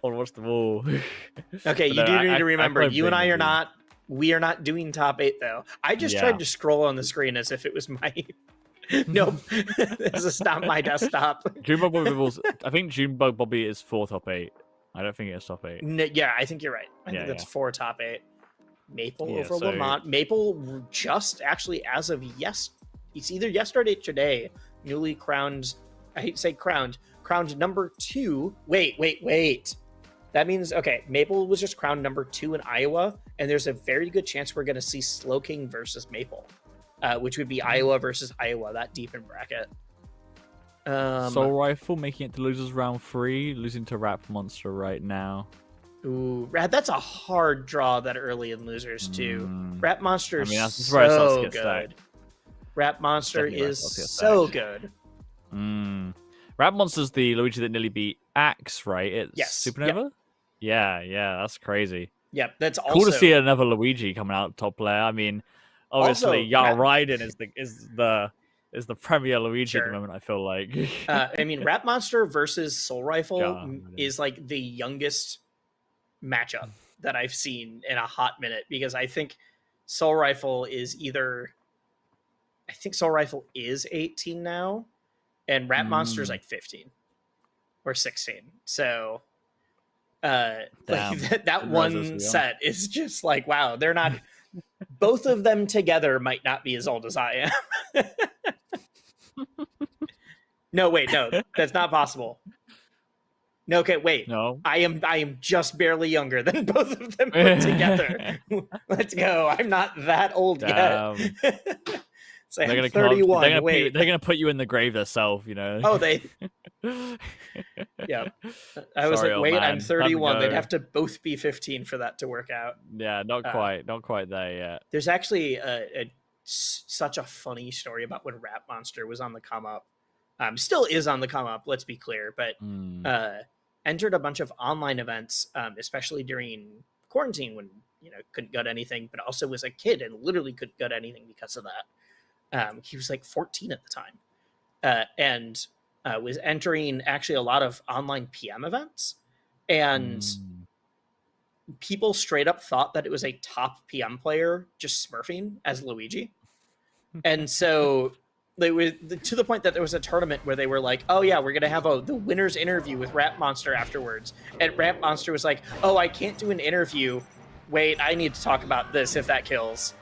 want to watch them all. Okay, you do need to remember, you and I are not. We are not doing top 8 though. I just tried to scroll on the screen as if it was my. Nope, this is not my desktop. Junebug Bobby I think Junebug Bobby is 4 top 8. I don't think it's top 8. No, yeah, I think you're right. I think that's 4 top 8. Maple Yeah, over so- Lamont. Maple just actually, as of it's either yesterday or today, newly crowned. I hate to say crowned number 2. Wait. That means, okay, Maple was just crowned number 2 in Iowa, and there's a very good chance we're going to see Slowking versus Maple, which would be Iowa versus Iowa, that deep in bracket. Soul Rifle making it to losers round 3, losing to Rap Monster right now. Ooh, that's a hard draw that early in losers too. Rap Monster is that's where it starts to so get good. stacked. Rap Monster Definitely where it is starts to get so stacked. good. Rap Monster's the Luigi that nearly beat Axe, right? It's Yes. Supernova? Yeah, that's crazy. Yep, that's also Cool to see another Luigi coming out top player. I mean, obviously, Also, Raiden is the premier Luigi at Sure. the moment, I feel like. I mean, Rap Monster versus Soul Rifle God. is like the youngest matchup that I've seen in a hot minute, because I think Soul Rifle is 18 now, and Rap Monster's like 15 or 16. So like that one set is just like, wow, they're not both of them together might not be as old as I am. No, that's not possible. No, okay, wait. No. I am just barely younger than both of them put together. Let's go. I'm not that old yet. So they're I'm gonna 31. they're gonna put you in the grave themselves, you know. Oh, yeah. I was Sorry, like, wait, man. I'm 31. They'd go. have to both be 15 for that to work out. Yeah, not quite there yet. There's actually such a funny story about when Rap Monster was on the come up. Still is on the come up, let's be clear, but entered a bunch of online events, especially during quarantine when couldn't gut anything, but also was a kid and literally couldn't gut anything because of that. He was like 14 at the time, and was entering actually a lot of online PM events, and people straight up thought that it was a top PM player just smurfing as Luigi. And so they were to the point that there was a tournament where they were like, oh yeah, we're gonna have the winner's interview with Rap Monster afterwards, and Rap Monster was like, oh, I can't do an interview, wait, I need to talk about this if that kills.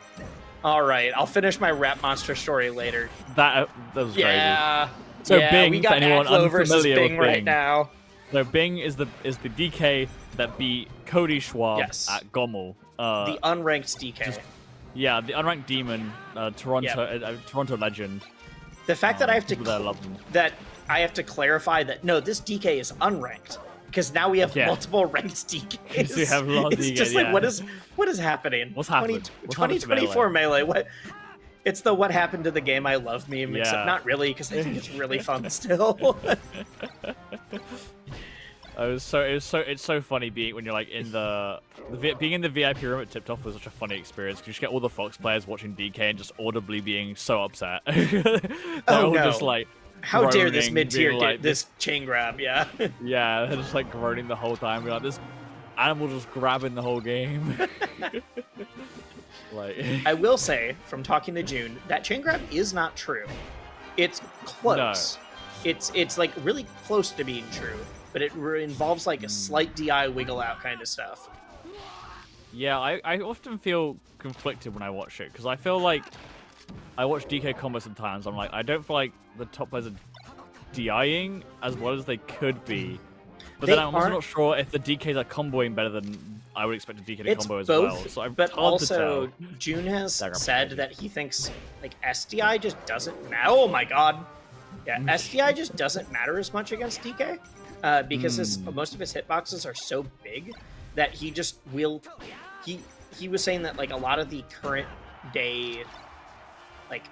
All right, I'll finish my Rap Monster story later. That was yeah crazy. So Bing, we got for anyone Acklo versus unfamiliar Bing with right Bing. now. So Bing is the DK that beat Cody Schwab Yes. at Gommel. The unranked DK. The unranked demon, Toronto legend. The fact that I have people there love him. that I have to clarify that no, this DK is unranked, because now we have multiple ranked DKs. We have lots of it's DKs, just like yeah. what is happening? What's happened? 2024 melee. What? It's the what happened to the game I love meme, except Yeah. not really, because I think it's really fun still. It's so funny being when you're like in being in the VIP room at Tipped Off was such a funny experience, because you just get all the Fox players watching DK and just audibly being so upset. They're all just like, how dare this groaning, mid-tier being like, this chain grab, yeah. Yeah, they're just like groaning the whole time, being like, this animal just grabbing the whole game. Like, I will say, from talking to June, that chain grab is not true. It's close. No. It's like really close to being true, but it involves like a slight DI wiggle out kind of stuff. Yeah, I often feel conflicted when I watch it, because I feel like I watch DK combo sometimes. I'm like, I don't feel like the top players are DIing as well as they could be. But then I'm also not sure if the DKs are comboing better than I would expect a DK to combo as well. So but also, June has said that he thinks like SDI just doesn't matter. Oh my god. Yeah, SDI just doesn't matter as much against DK because most of his hitboxes are so big that he just will... He was saying that like a lot of the current day like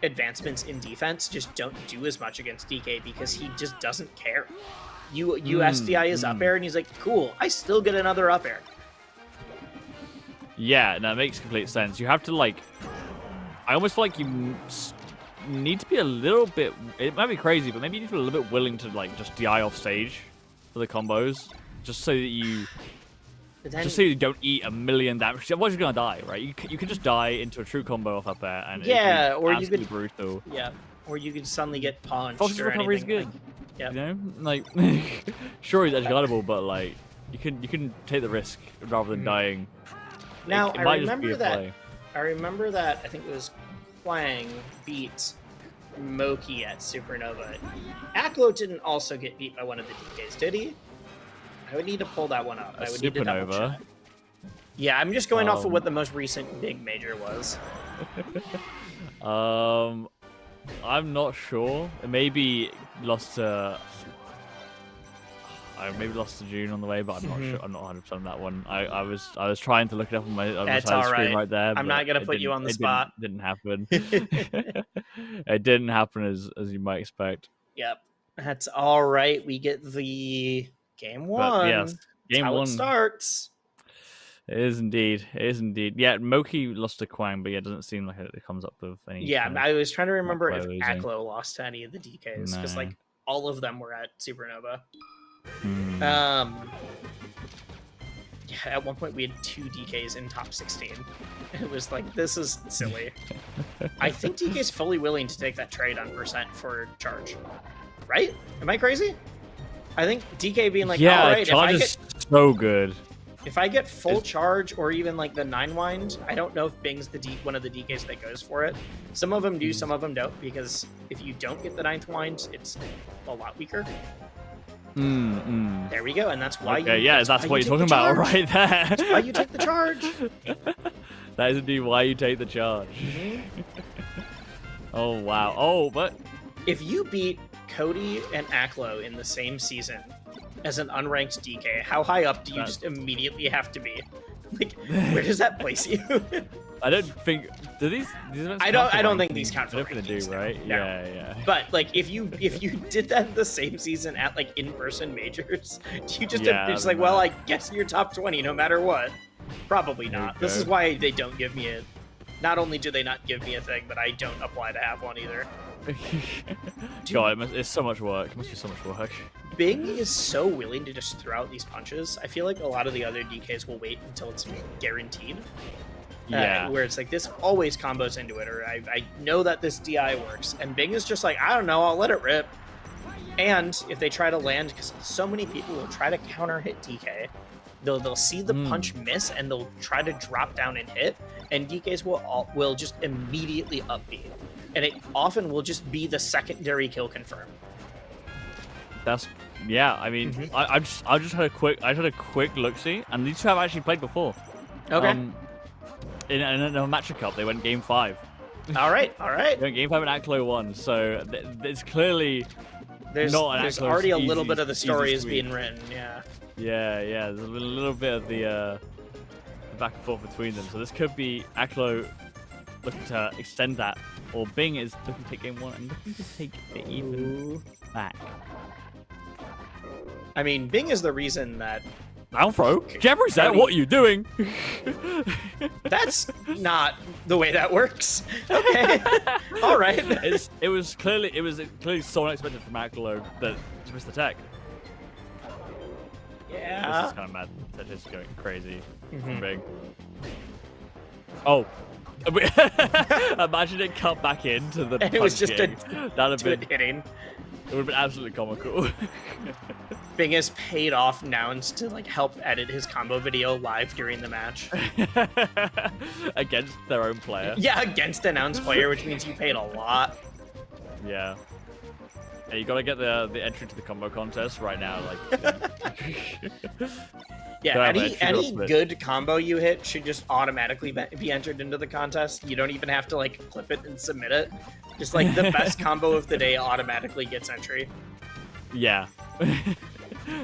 advancements in defense just don't do as much against DK because he just doesn't care. SDI is up air, and he's like, cool, I still get another up air. Yeah, no, it makes complete sense. You have to, like... I almost feel like you need to be a little bit... It might be crazy, but maybe you need to be a little bit willing to, like, just DI off stage for the combos, just so that you... Just so you don't eat a million damage. Otherwise, you're gonna die, right? You can just die into a true combo off up air, and or you could brutal. Yeah, or you could suddenly get punched. Fox's recovery is good. Yeah, you know, like sure he's edge guardable, but like you can take the risk rather than dying Now, it I might just be remember a that. play. I remember that. I think it was Quang beat Moki at Supernova. Aklo didn't also get beat by one of the DKs, did he? I would need to pull that one up. I would need to double Supernova. check. Yeah, I'm just going off of what the most recent big major was. I'm not sure. Maybe lost to. I maybe lost to June on the way, but I'm not sure. I'm not 100% on that one. I was trying to look it up on my That's side screen alright. right there. I'm not gonna put you on the spot. Didn't happen. It didn't happen as you might expect. Yep, that's all right. We get the game one. But yes, game how one it starts. It is indeed. It is indeed. Yeah, Moki lost to Quang, but yeah, it doesn't seem like it comes up with any. Yeah, I was trying to remember if losing. Aklo lost to any of the DKs because like all of them were at Supernova. Yeah, at one point we had 2 DKs in top 16. It was like, this is silly. I think DK's fully willing to take that trade on percent for charge. Right? Am I crazy? I think DK being like, yeah, all right, charge is so good. If I get full charge or even like the 9 wind, I don't know if Bing's one of the DKs that goes for it. Some of them do, some of them don't, because if you don't get the 9th wind, it's a lot weaker. There we go, and that's why that's what you're talking about right there. That's why you take the charge. That is indeed why you take the charge. Oh, wow. Oh, but... If you beat Cody and Aklo in the same season as an unranked DK, how high up do you just immediately have to be? Like, where does that place you? I don't think... Do these events I don't think these count for rankings. They do, right? No. Yeah. But, like, if you did that the same season at, like, in-person majors, you just it's like, well, I guess you're top 20 no matter what. Probably not. This is why they don't give me a... Not only do they not give me a thing, but I don't apply to have one either. God, it's so much work. It must be so much work. Bing is so willing to just throw out these punches. I feel like a lot of the other DKs will wait until it's guaranteed. Yeah. Where it's like, this always combos into it, or I know that this DI works. And Bing is just like, I don't know, I'll let it rip. And if they try to land, because so many people will try to counter hit DK, they'll see the punch miss and they'll try to drop down and hit, and DKs will just immediately up B. And it often will just be the secondary kill confirm. That's I mean, I just had a quick look see, and these two have actually played before. Okay. In a Matcha Cup, they went game 5. All right. They went game 5 and Aklo won, so it's clearly there's already a little bit of the story is being written. Yeah. There's a little bit of the back and forth between them, so this could be Aklo looking to extend that, or Bing is looking to take game 1 and looking to take it even back. I mean, Bing is the reason that... Down throw? Jeffrey said, what are you doing? That's not the way that works. Okay. All right. It was clearly so unexpected from Aklo that to miss the tech. Yeah. This is kind of mad. That is going crazy from Bing. Oh. Imagine it cut back into the and it was just hitting. It would have been absolutely comical. Bing has paid off Nouns to like help edit his combo video live during the match. Against their own player. Yeah, against a Nouns player, which means you paid a lot. Yeah. Yeah, you gotta get the entry to the combo contest right now. Like, yeah, any good combo you hit should just automatically be entered into the contest. You don't even have to like clip it and submit it. Just like the best combo of the day automatically gets entry. Yeah.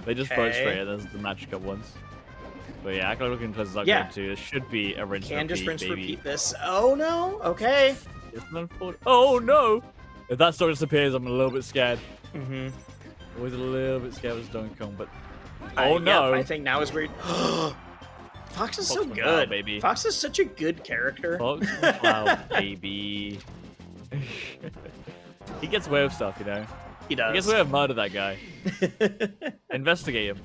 They just vote straight as the Matcha Cup ones. But yeah, Aklo looking close as good too. This should be a rinse Can repeat, just rinse baby. repeat this. Oh no. Okay. Oh no. If that stock disappears, I'm a little bit scared. Always a little bit scared with Donkey Kong, but oh no! I think now is where Fox is so good, McCloud, baby. Fox is such a good character. Fox McCloud, baby. He gets away with stuff, you know. He does. He gets away with murder. That guy. Investigate him.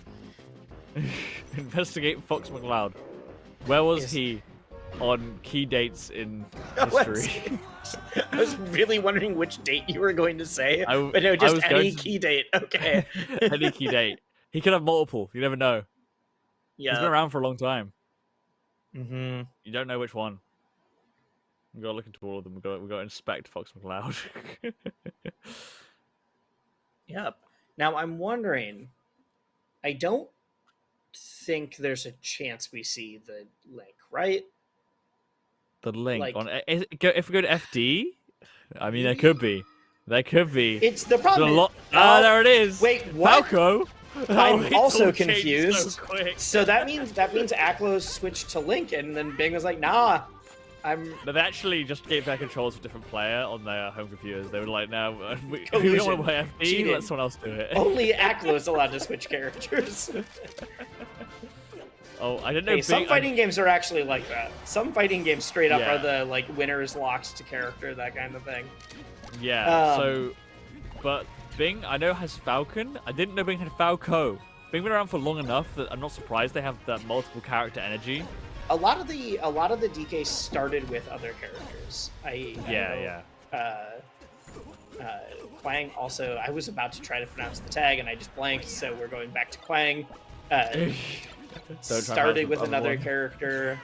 Investigate Fox McCloud. Where was he on key dates in history? I was really wondering which date you were going to say, but no, just any key date. Okay. Any key date. He could have multiple. You never know. Yeah. He's been around for a long time. Mm-hmm. You don't know which one. We gotta look into all of them. We gotta inspect Fox McCloud. Yep. Now I'm wondering. I don't think there's a chance we see the link, right? The link Like- on if we go to FD, I mean there could be. There could be. It's the problem. There it is. Wait, what? Falco. I'm it's also all changed confused. So quick. So that means Aklo switched to Link, and then Bing was like, "Nah, I'm." They actually just gave their controls to a different player on their home computers. They were like, "No, we Collusion. don't want to play FD. Cheating. Let someone else do it." Only Aklo's allowed to switch characters. Oh, I didn't know. Hey, some fighting games are actually like that. Some fighting games straight up Yeah. are the like winners locked to character, that kind of thing. Yeah. But Bing, I know has Falcon. I didn't know Bing had Falco. Bing been around for long enough that I'm not surprised they have that multiple character energy. A lot of the DK started with other characters. Quang also. I was about to try to pronounce the tag and I just blanked, so we're going back to Quang. Started with another character.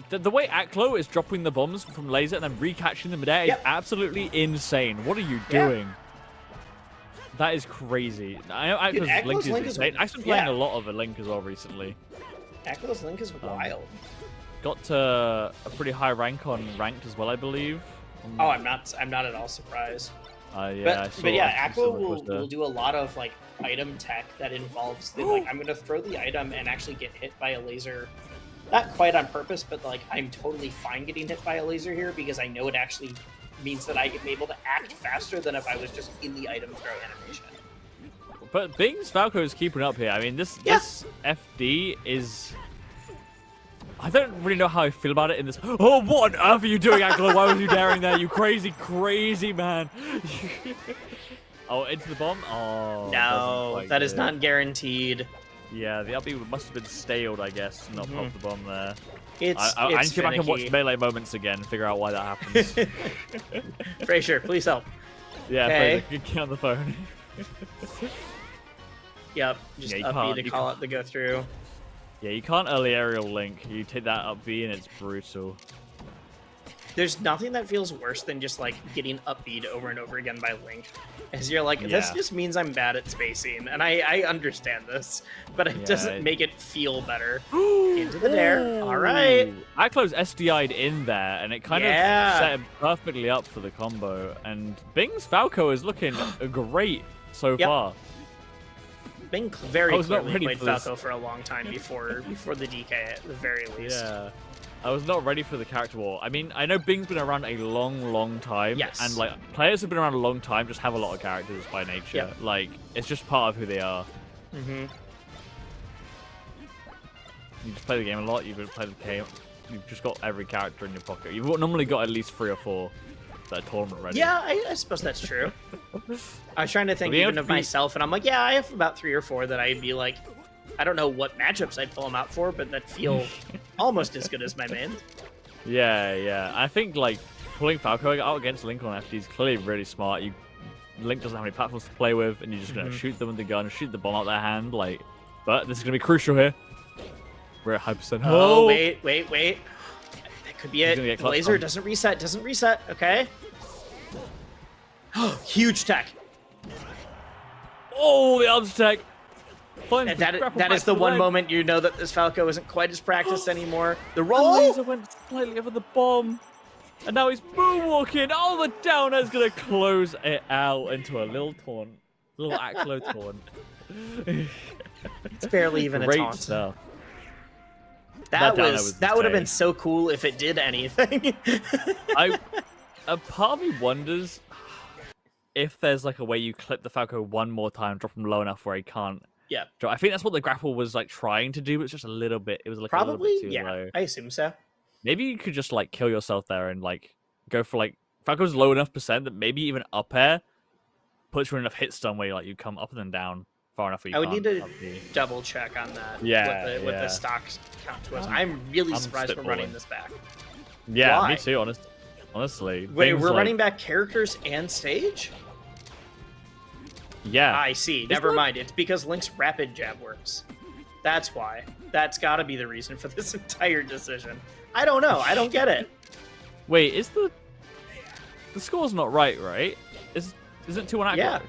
The way Aklo is dropping the bombs from laser and then recatching them there is absolutely insane. What are you doing? That is crazy. I know Aklo's Link is insane. I've been playing a lot of a Link as well recently. Aklo's Link is wild. Got to a pretty high rank on ranked as well, I believe. Oh, I'm not at all surprised. Yeah, but yeah, Aklo will do a lot of like item tech that involves the, like I'm gonna throw the item and actually get hit by a laser. Not quite on purpose, but like I'm totally fine getting hit by a laser here because I know it actually means that I am able to act faster than if I was just in the item throw animation. But Bing's Falco is keeping up here. I mean, this FD is... I don't really know how I feel about it in this... Oh, what on earth are you doing, Aklo? Why was you daring that, you crazy, crazy man? Oh, into the bomb? Oh, no, that is not guaranteed. Yeah, the up B must have been staled, I guess, to not pop the bomb there. I need to go back and watch melee moments again and figure out why that happens. Fraser, please help. Yeah, Fraser, get on the phone. Yep, just up B to call out the go through. Yeah, you can't early aerial Link. You take that up B and it's brutal. There's nothing that feels worse than just like getting up B'd over and over again by Link. As you're like, this just means I'm bad at spacing. And I understand this, but it doesn't make it feel better. Into the dare. All right. Aklo's SDI'd in there, and it kind of set him perfectly up for the combo. And Bing's Falco is looking great so far. Bing very clearly played Falco for a long time before the DK at the very least. Yeah. I was not ready for the character war. I mean, I know Bing's been around a long time. Yes. And, like, players who've been around a long time just have a lot of characters by nature. Yeah. Like, it's just part of who they are. Mm-hmm. You just play the game a lot, you've played the game. You've just got every character in your pocket. You've normally got at least 3 or 4 that are tournament ready. Yeah, I suppose that's true. I was trying to think even of myself, and I'm like, yeah, I have about 3 or 4 that I'd be like, I don't know what matchups I'd pull them out for, but that feel almost as good as my main. Yeah. I think, like, pulling Falco out against Link on FD is clearly really smart. Link doesn't have any platforms to play with, and you're just going to shoot them with the gun, shoot the bomb out their hand. Like, but this is going to be crucial here. We're at high percent. Oh, wait. That could be it. The laser doesn't reset. Okay. Huge tech. Oh, the arms tech. That is the one moment you know that this Falco isn't quite as practiced anymore. The roll! The laser went slightly over the bomb. And now he's moonwalking. Oh, the downer's going to close it out into a little taunt. Little Aklo taunt. It's barely even a taunt. Stuff. That would have been so cool if it did anything. A part of me wonders if there's like a way you clip the Falco one more time, drop him low enough where he can't. Yeah. I think that's what the grapple was like trying to do, but it's just a little bit. It was like probably a little bit too low. I assume so. Maybe you could just like kill yourself there and like go for like Falco's low enough percent that maybe even up air puts you in enough hit stun where like you come up and then down far enough. Where you I would need to double check on that. What the stock count was. I'm really surprised we're running this back. Yeah, Why? me too. Honestly. Wait, we're running back characters and stage? Yeah. I see. Never mind. It's because Link's rapid jab works. That's why. That's got to be the reason for this entire decision. I don't know. I don't get it. Wait, is the score's not right? Isn't 2-1 Aklo? Yeah.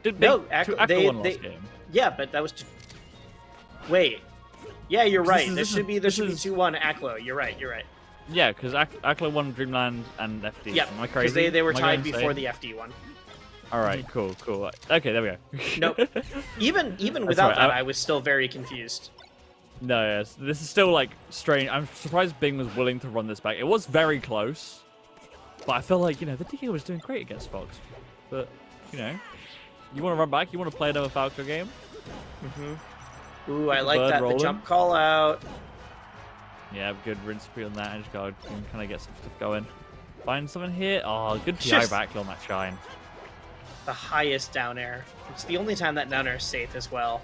Aklo won last game. Yeah, but that was. Wait. Yeah, you're right. This should be 2-1 Aklo. You're right. Yeah, because Aklo won Dreamland and FD. Yeah, because they were tied before the FD one. All right, cool. Okay, there we go. No, even without that, I was still very confused. No, yes, this is still like strange. I'm surprised Bing was willing to run this back. It was very close, but I feel like the DK was doing great against Fox. But you want to run back? You want to play another Falco game? Ooh, I like that. The jump call out. Yeah, good rinse speed on that edge guard. Can kind of get some stuff going. Find something here. Oh, good PI back on that shine. The highest down air. It's the only time that down air is safe as well.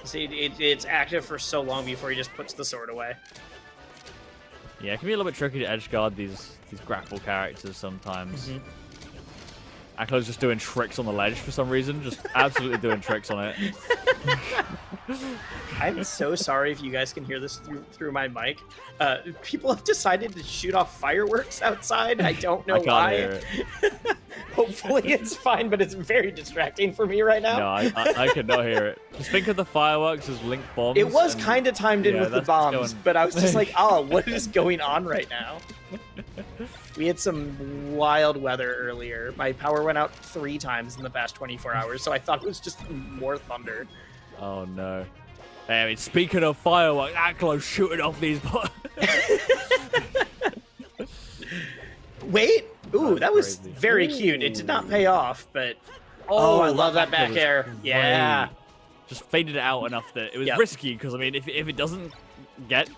See, it's active for so long before he just puts the sword away. Yeah, it can be a little bit tricky to edge guard these grapple characters sometimes. Aklo's just doing tricks on the ledge for some reason. Just absolutely doing tricks on it. I'm so sorry if you guys can hear this through my mic. People have decided to shoot off fireworks outside. I don't know why. Hear it. Hopefully it's fine, but it's very distracting for me right now. No, I could not hear it. Just think of the fireworks as link bombs. It was kind of timed in with the bombs, but I was just like, oh, what is going on right now? We had some wild weather earlier. My power went out 3 times in the past 24 hours, so I thought it was just more thunder. Oh, no. Hey, I mean, speaking of fireworks, Aklo shooting off these... Wait! Ooh, that was very cute. It did not pay off, but... Oh, I love that back air. Yeah. Just faded it out enough that it was risky, because, I mean, if it doesn't get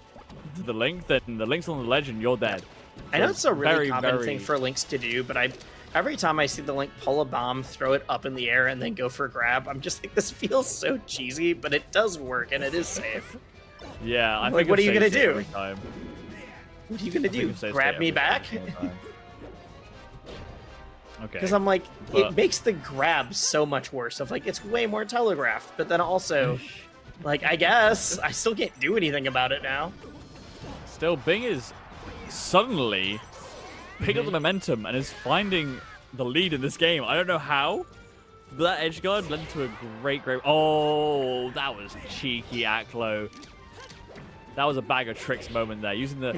to the link, then the link's on the ledge and you're dead. I know it's a really common thing for links to do, but every time I see the link pull a bomb, throw it up in the air, and then go for a grab, I'm just like, this feels so cheesy, but it does work, and it is safe. Yeah, I think like, what are you going to do? What are you going to do? Grab me back? Okay. Because I'm like, it makes the grab so much worse. Of like, it's way more telegraphed, but then also, like, I guess I still can't do anything about it now. Still, Bing is suddenly picking up the momentum and is finding the lead in this game. I don't know how, but that edge guard led to a great... Oh, that was cheeky, Aklo. That was a bag of tricks moment there. Using the...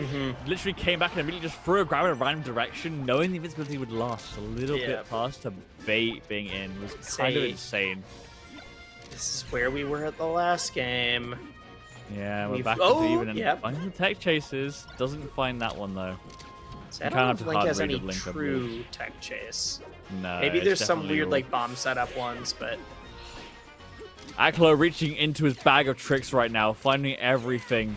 Literally came back and immediately just threw a grab in a random direction, knowing the invincibility would last a little bit past to bait Bing in. Was kind of insane. This is where we were at the last game. Yeah, we're back to even. Finding the tech chases. Doesn't find that one, though. So I don't know if Link has any true tech chase. No. Maybe there's some weird like bomb setup ones, but... Aklo reaching into his bag of tricks right now, finding everything.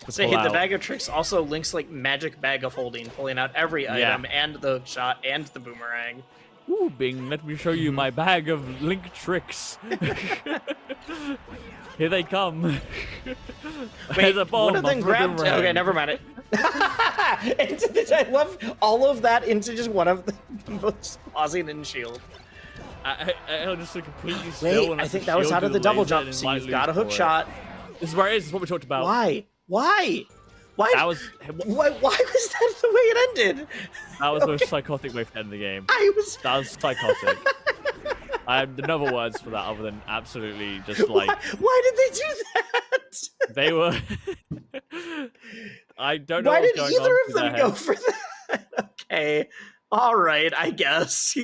So the bag of tricks also links like magic bag of holding, pulling out every item and the hook shot and the boomerang. Ooh, Bing, let me show you my bag of link tricks. Here they come. Wait, one of them grabbed... Okay, never mind it. I love all of that into just one of them both pausing and shield. I just completely still. Wait, I think that was out of the double jump, so you've got a hook shot. This is where it is. This is what we talked about. Why? That was... Why was that the way it ended? That was the most psychotic way to end the game. That was psychotic. I have no other words for that other than absolutely just like... Why did they do that? They were... I don't know why what's did going either on of them go for that? Okay. All right, I guess.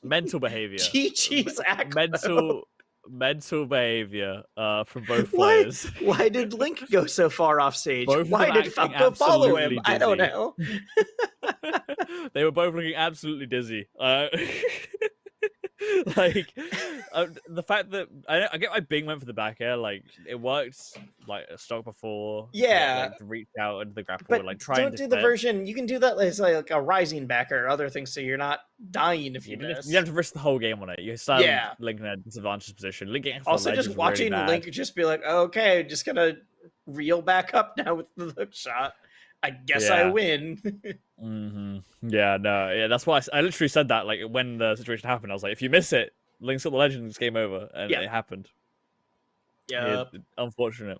Mental behavior. GG's Aklo. Mental behavior from both players. Why did Link go so far off stage? Why did Falco follow him? Dizzy. I don't know. They were both looking absolutely dizzy. Like the fact that I get why Bing went for the back air, like it worked like a stock before. Like, to reach out into the grapple, but like trying don't do the version. You can do that as like a rising backer or other things, so you're not dying if you miss. You have to risk the whole game on it. You start Link in a disadvantaged position. Link also just watching Link just be like, okay, just gonna reel back up now with the hook shot. I guess I win. Yeah, no, yeah, that's why I literally said that. Like when the situation happened, I was like, if you miss it, Link's got the legend, it's game over, and it happened. Yep. Unfortunate.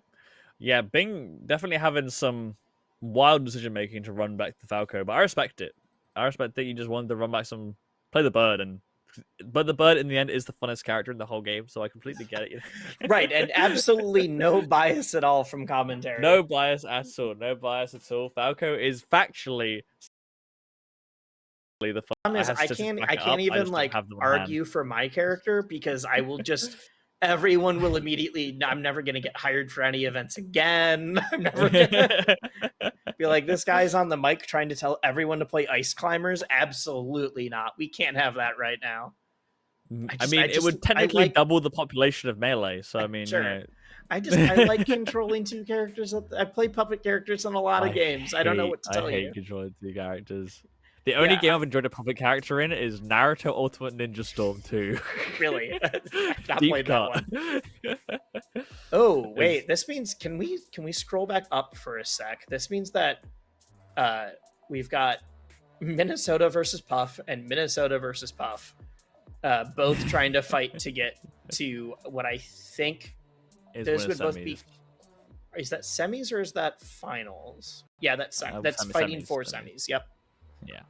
Yeah, Bing definitely having some wild decision making to run back to Falco, but I respect it. I respect that you just wanted to run back play the bird, but the bird in the end is the funnest character in the whole game, so I completely get it. Right, and absolutely no bias at all from commentary. No bias at all. No bias at all. Falco is factually the fun. I can't even like argue for my character because I will just everyone will immediately. I'm never gonna get hired for any events again. I'm never gonna be like, this guy's on the mic trying to tell everyone to play Ice Climbers. Absolutely not. We can't have that right now. It would technically double the population of Melee. So I mean, sure. I like controlling two characters. I play puppet characters in a lot of games. I don't know what to tell you. I hate controlling two characters. The only game I've enjoyed a puppet character in is Naruto Ultimate Ninja Storm 2. Really? I've not played that one. Oh, wait. This means can we scroll back up for a sec? This means that we've got Minnesota versus Puff and Minnesota versus Puff. Both trying to fight to get to what I think those would both be. Is that semis or is that finals? Yeah, that's fighting for semis. Yep. Yeah.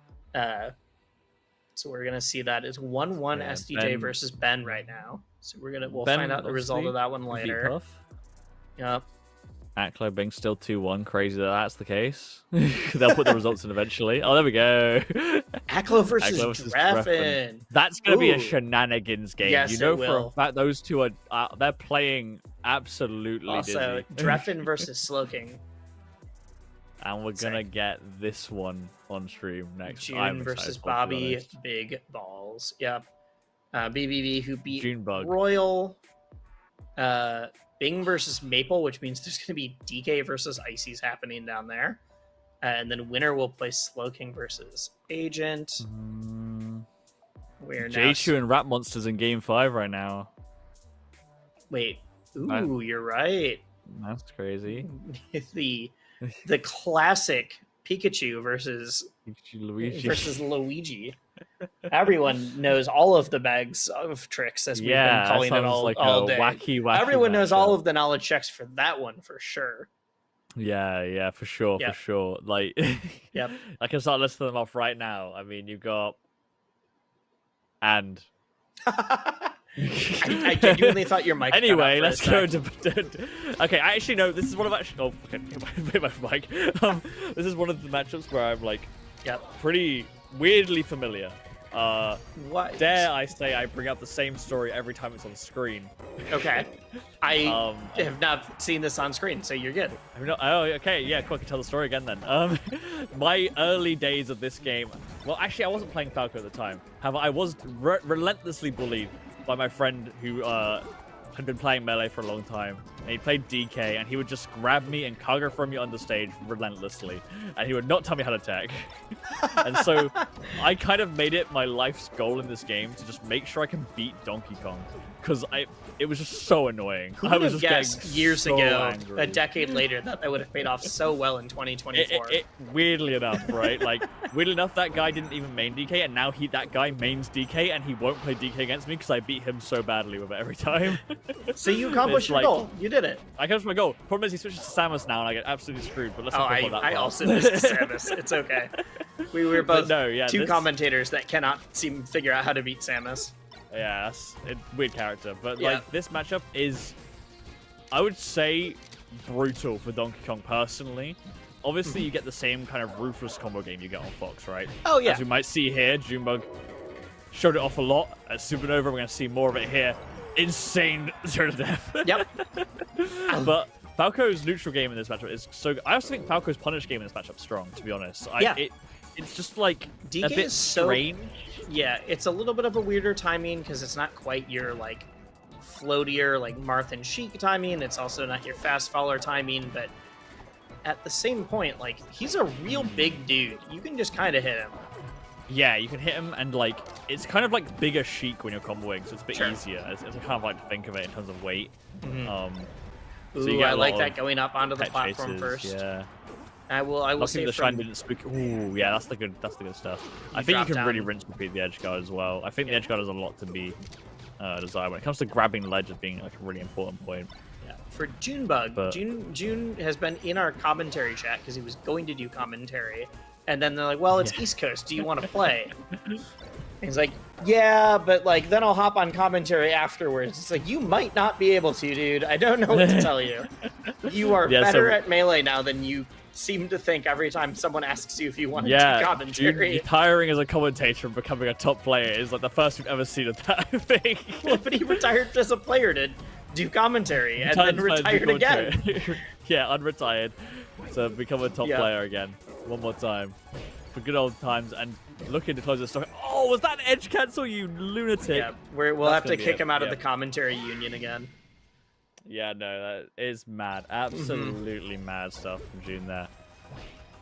So we're gonna see that is 1-1 SDJ versus Ben right now. So we'll find out the result of that one later. Yep. Aklo Bing still 2-1. Crazy that that's the case. They'll put the results in eventually. Oh, there we go. Aklo versus Dreffin. That's going to be a shenanigans game. Yes, you know for a fact those two are they're playing absolutely also dizzy. Dreffin versus Slowking. And we're going to get this one on stream next. June versus Bobby Big Ballz. Yep. BBB who beat Junebug. Royal. Bing versus Maple, which means there's going to be DK versus Icy's happening down there. And then winner will play Slowking versus Agent. We're J2 and Rat Monsters in game 5 right now. Wait. Ooh, you're right. That's crazy. the classic Pikachu versus Luigi. Everyone knows all of the bags of tricks, as we've been calling it all day. Wacky Everyone knows all of the knowledge checks for that one for sure. Yeah, for sure, for sure. Like, yep. I can start listing them off right now. I mean, you've got and. I genuinely thought your mic. Anyway, let's go to. Okay, I actually know this is one of actually. Oh, okay, my mic. This is one of the matchups where I'm like, pretty weirdly familiar. What? Dare I say I bring up the same story every time it's on screen? Okay. I have not seen this on screen, so you're good. Okay, yeah, cool. I can tell the story again then. My early days of this game. Well, actually, I wasn't playing Falco at the time. However, I was relentlessly bullied by my friend who had been playing Melee for a long time. And he played DK, and he would just grab me and Kaga from me on the stage relentlessly. And he would not tell me how to tech. And so I kind of made it my life's goal in this game to just make sure I can beat Donkey Kong. Because it was just so annoying. Who would have guessed years ago, a decade later, that would have paid off so well in 2024? Weirdly enough, right? Like, weirdly enough, that guy didn't even main DK, and now that guy mains DK, and he won't play DK against me because I beat him so badly with it every time. So you accomplished your goal. You did it. I accomplished my goal. Problem is, he switches to Samus now, and I get absolutely screwed. But let's not talk about that. I also missed Samus. It's okay. We were both two commentators that cannot figure out how to beat Samus. Yeah, that's a weird character. But like this matchup is, I would say, brutal for Donkey Kong personally. Obviously, you get the same kind of ruthless combo game you get on Fox, right? Oh, yeah. As we might see here, Junebug showed it off a lot at Supernova. We're going to see more of it here. Insane zero to death. Yep. But Falco's neutral game in this matchup is so good. I also think Falco's punish game in this matchup is strong, to be honest. It's just like DK a bit strange. Yeah, it's a little bit of a weirder timing because it's not quite your like floatier like Marth and Sheik timing. It's also not your fast faller timing, but at the same point, like he's a real big dude. You can just kind of hit him. Yeah, you can hit him, and like it's kind of like bigger Sheik when you're comboing, so it's a bit easier. It's kind of like to think of it in terms of weight. So you I like that going up onto the platform first. Yeah. I will say the shine didn't spook. Ooh, yeah, that's the good stuff. I think you can really rinse repeat the edge guard as well. I think the edge guard has a lot to be desired when it comes to grabbing ledge as being like a really important point. for Junebug. But- June has been in our commentary chat because he was going to do commentary, and then they're like, "Well, it's East Coast. Do you want to play?" And he's like, "Yeah, but like then I'll hop on commentary afterwards." It's like, you might not be able to, dude. I don't know what to tell you. You are better at Melee now than you seem to think every time someone asks you if you want to do commentary. Retiring as a commentator and becoming a top player is like the first we've ever seen of that thing. Well, but he retired as a player to do commentary and then retired again. Yeah, unretired to become a top player again. One more time. For good old times and looking to close the story. Oh, was that edge cancel, you lunatic? Yeah, we'll have to kick him out of the commentary union again. Yeah, no, that is mad. Absolutely mad stuff from June there.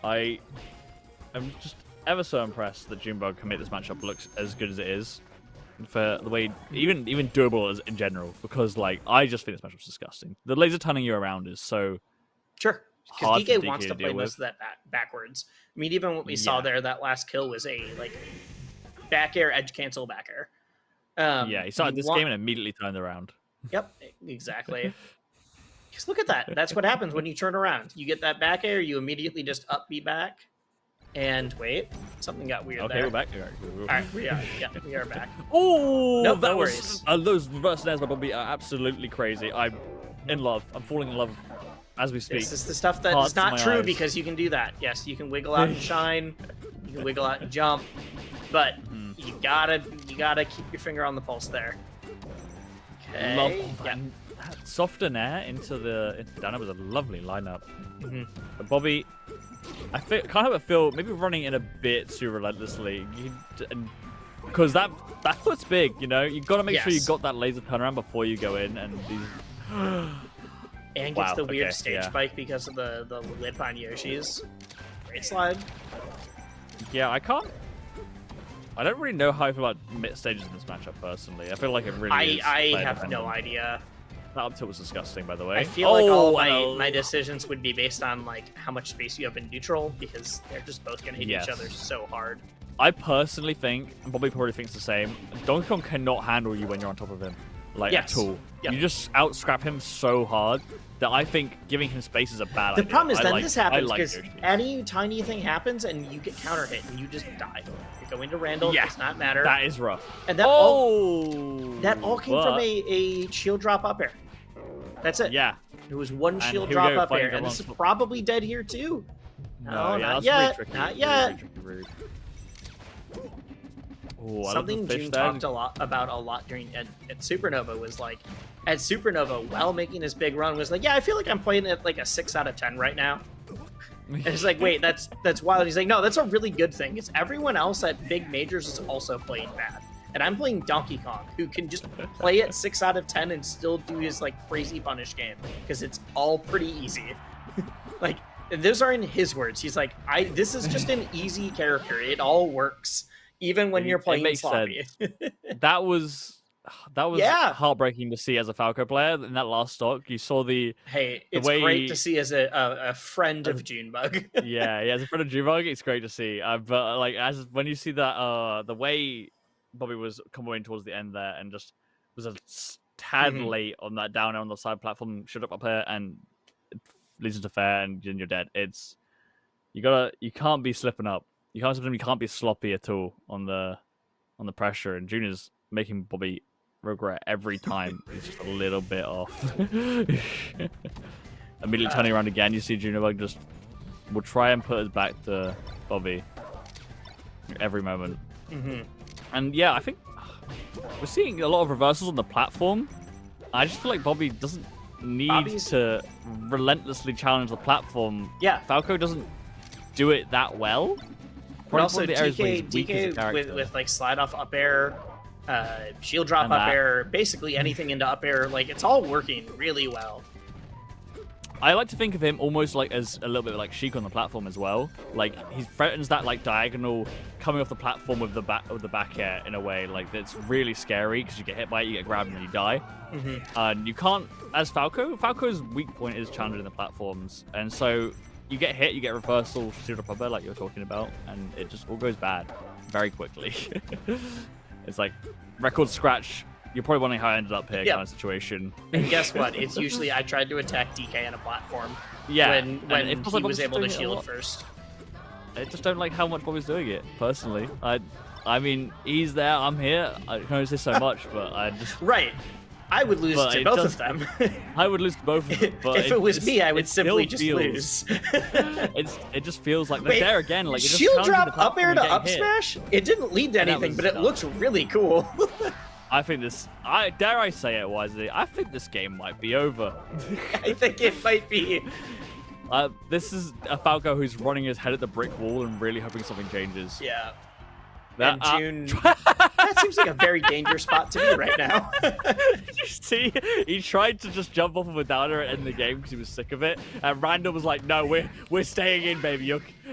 I am just ever so impressed that Junebug can make this matchup look as good as it is. For the way, even doable as in general, because like I just think this matchup's disgusting. The laser turning you around is so sure. Because DK DK wants to play most of that backwards. I mean, even what we saw there, that last kill was a like back air edge cancel back air. Yeah, he started this game and immediately turned around. Yep, exactly. Because look at that. That's what happens when you turn around. You get that back air, you immediately just up B back. And wait, something got weird there. Okay, we're back. All right, we are back. Oh, nope, that no was those reverse snares by Bobby are absolutely crazy. I'm in love. I'm falling in love as we speak. This is the stuff that is not true because you can do that. Yes, you can wiggle out and shine. You can wiggle out and jump, but you gotta keep your finger on the pulse there. Okay. Love softer air into the down. It was a lovely lineup. But Bobby, I kind of feel maybe running in a bit too relentlessly, because that foot's big. You know, you got to make sure you got that laser turnaround before you go in, and these. And gets the weird stage spike because of the lip on Yoshi's. Great slide. Yeah, I don't really know how I feel about mid stages in this matchup personally. I feel like it really is. I have no idea. That up tilt was disgusting, by the way. I feel like all of my decisions would be based on like how much space you have in neutral, because they're just both gonna hit each other so hard. I personally think, and Bobby probably thinks the same, Donkey Kong cannot handle you when you're on top of him. Like, at all. Yep. You just out-scrap him so hard that I think giving him space is a bad idea. The problem is then this happens because any tiny thing happens and you get counter hit and you just die. You're going to Randall, it does not matter. That is rough. And that all came from a shield drop up air. That's it. Yeah. It was one shield drop up air, and this is probably dead here too. No, not yet. Not yet. Ooh, something June talked about a lot during at Supernova was like, at Supernova, while making this big run, was like, yeah, I feel like I'm playing at like a 6 out of 10 right now. And it's like, wait, that's wild. He's like, no, that's a really good thing. It's everyone else at big majors is also playing bad. And I'm playing Donkey Kong, who can just play at 6 out of 10 and still do his like crazy punish game because it's all pretty easy. Like, those aren't his words. He's like, this is just an easy character. It all works. Even when you're playing sloppy. That was heartbreaking to see as a Falco player in that last stock. You saw it's great to see as a friend of Junebug. yeah, as a friend of Junebug, it's great to see. But like when you see that the way Bobby was coming towards the end there and just was a tad late on that down on the side platform, shut up here and it leads into fair and you're dead. You can't be slipping up. You can't be sloppy at all on the pressure, and Junior's making Bobby regret every time. He's just a little bit off. Immediately turning around again, you see Junebug just will try and put us back to Bobby every moment. And yeah, I think we're seeing a lot of reversals on the platform. I just feel like Bobby doesn't need to relentlessly challenge the platform. Yeah, Falco doesn't do it that well. But also DK with like slide off up air, shield drop up air, basically anything into up air, like it's all working really well. I like to think of him almost like as a little bit like Sheik on the platform as well. Like he threatens that like diagonal coming off the platform with the back air in a way like that's really scary because you get hit by it, you get grabbed and you die. And you can't as Falco's weak point is challenging the platforms, and so you get hit, you get reversal, shield up upper like you're talking about, and it just all goes bad very quickly. It's like record scratch You're probably wondering how I ended up here, Yep. kind of situation. And guess what? It's usually I tried to attack DK on a platform. Yeah, When it feels he like was Bobby's able to doing it a shield lot. first. I just don't like how much Bobby's doing it, personally. I mean, he's there, I'm here. I can only say so much, but I just... Right. I would lose But to it both does- of them. I would lose to both of them, but If it was me, I would it still simply just feels- lose. It just feels like Wait, there again. Like it just shield counters the drop up air platform to and up getting hit. smash? It didn't lead to And that anything, was but it dumb. looks really cool. I think this. Dare I say it wisely? I think this game might be over. I think it might be. This is a Falco who's running his head at the brick wall and really hoping something changes. Yeah. That, And June. That seems like a very dangerous spot to be right now. Did you see? He tried to just jump off of a downer and end the game because he was sick of it. And Randall was like, "No, we're staying in, baby.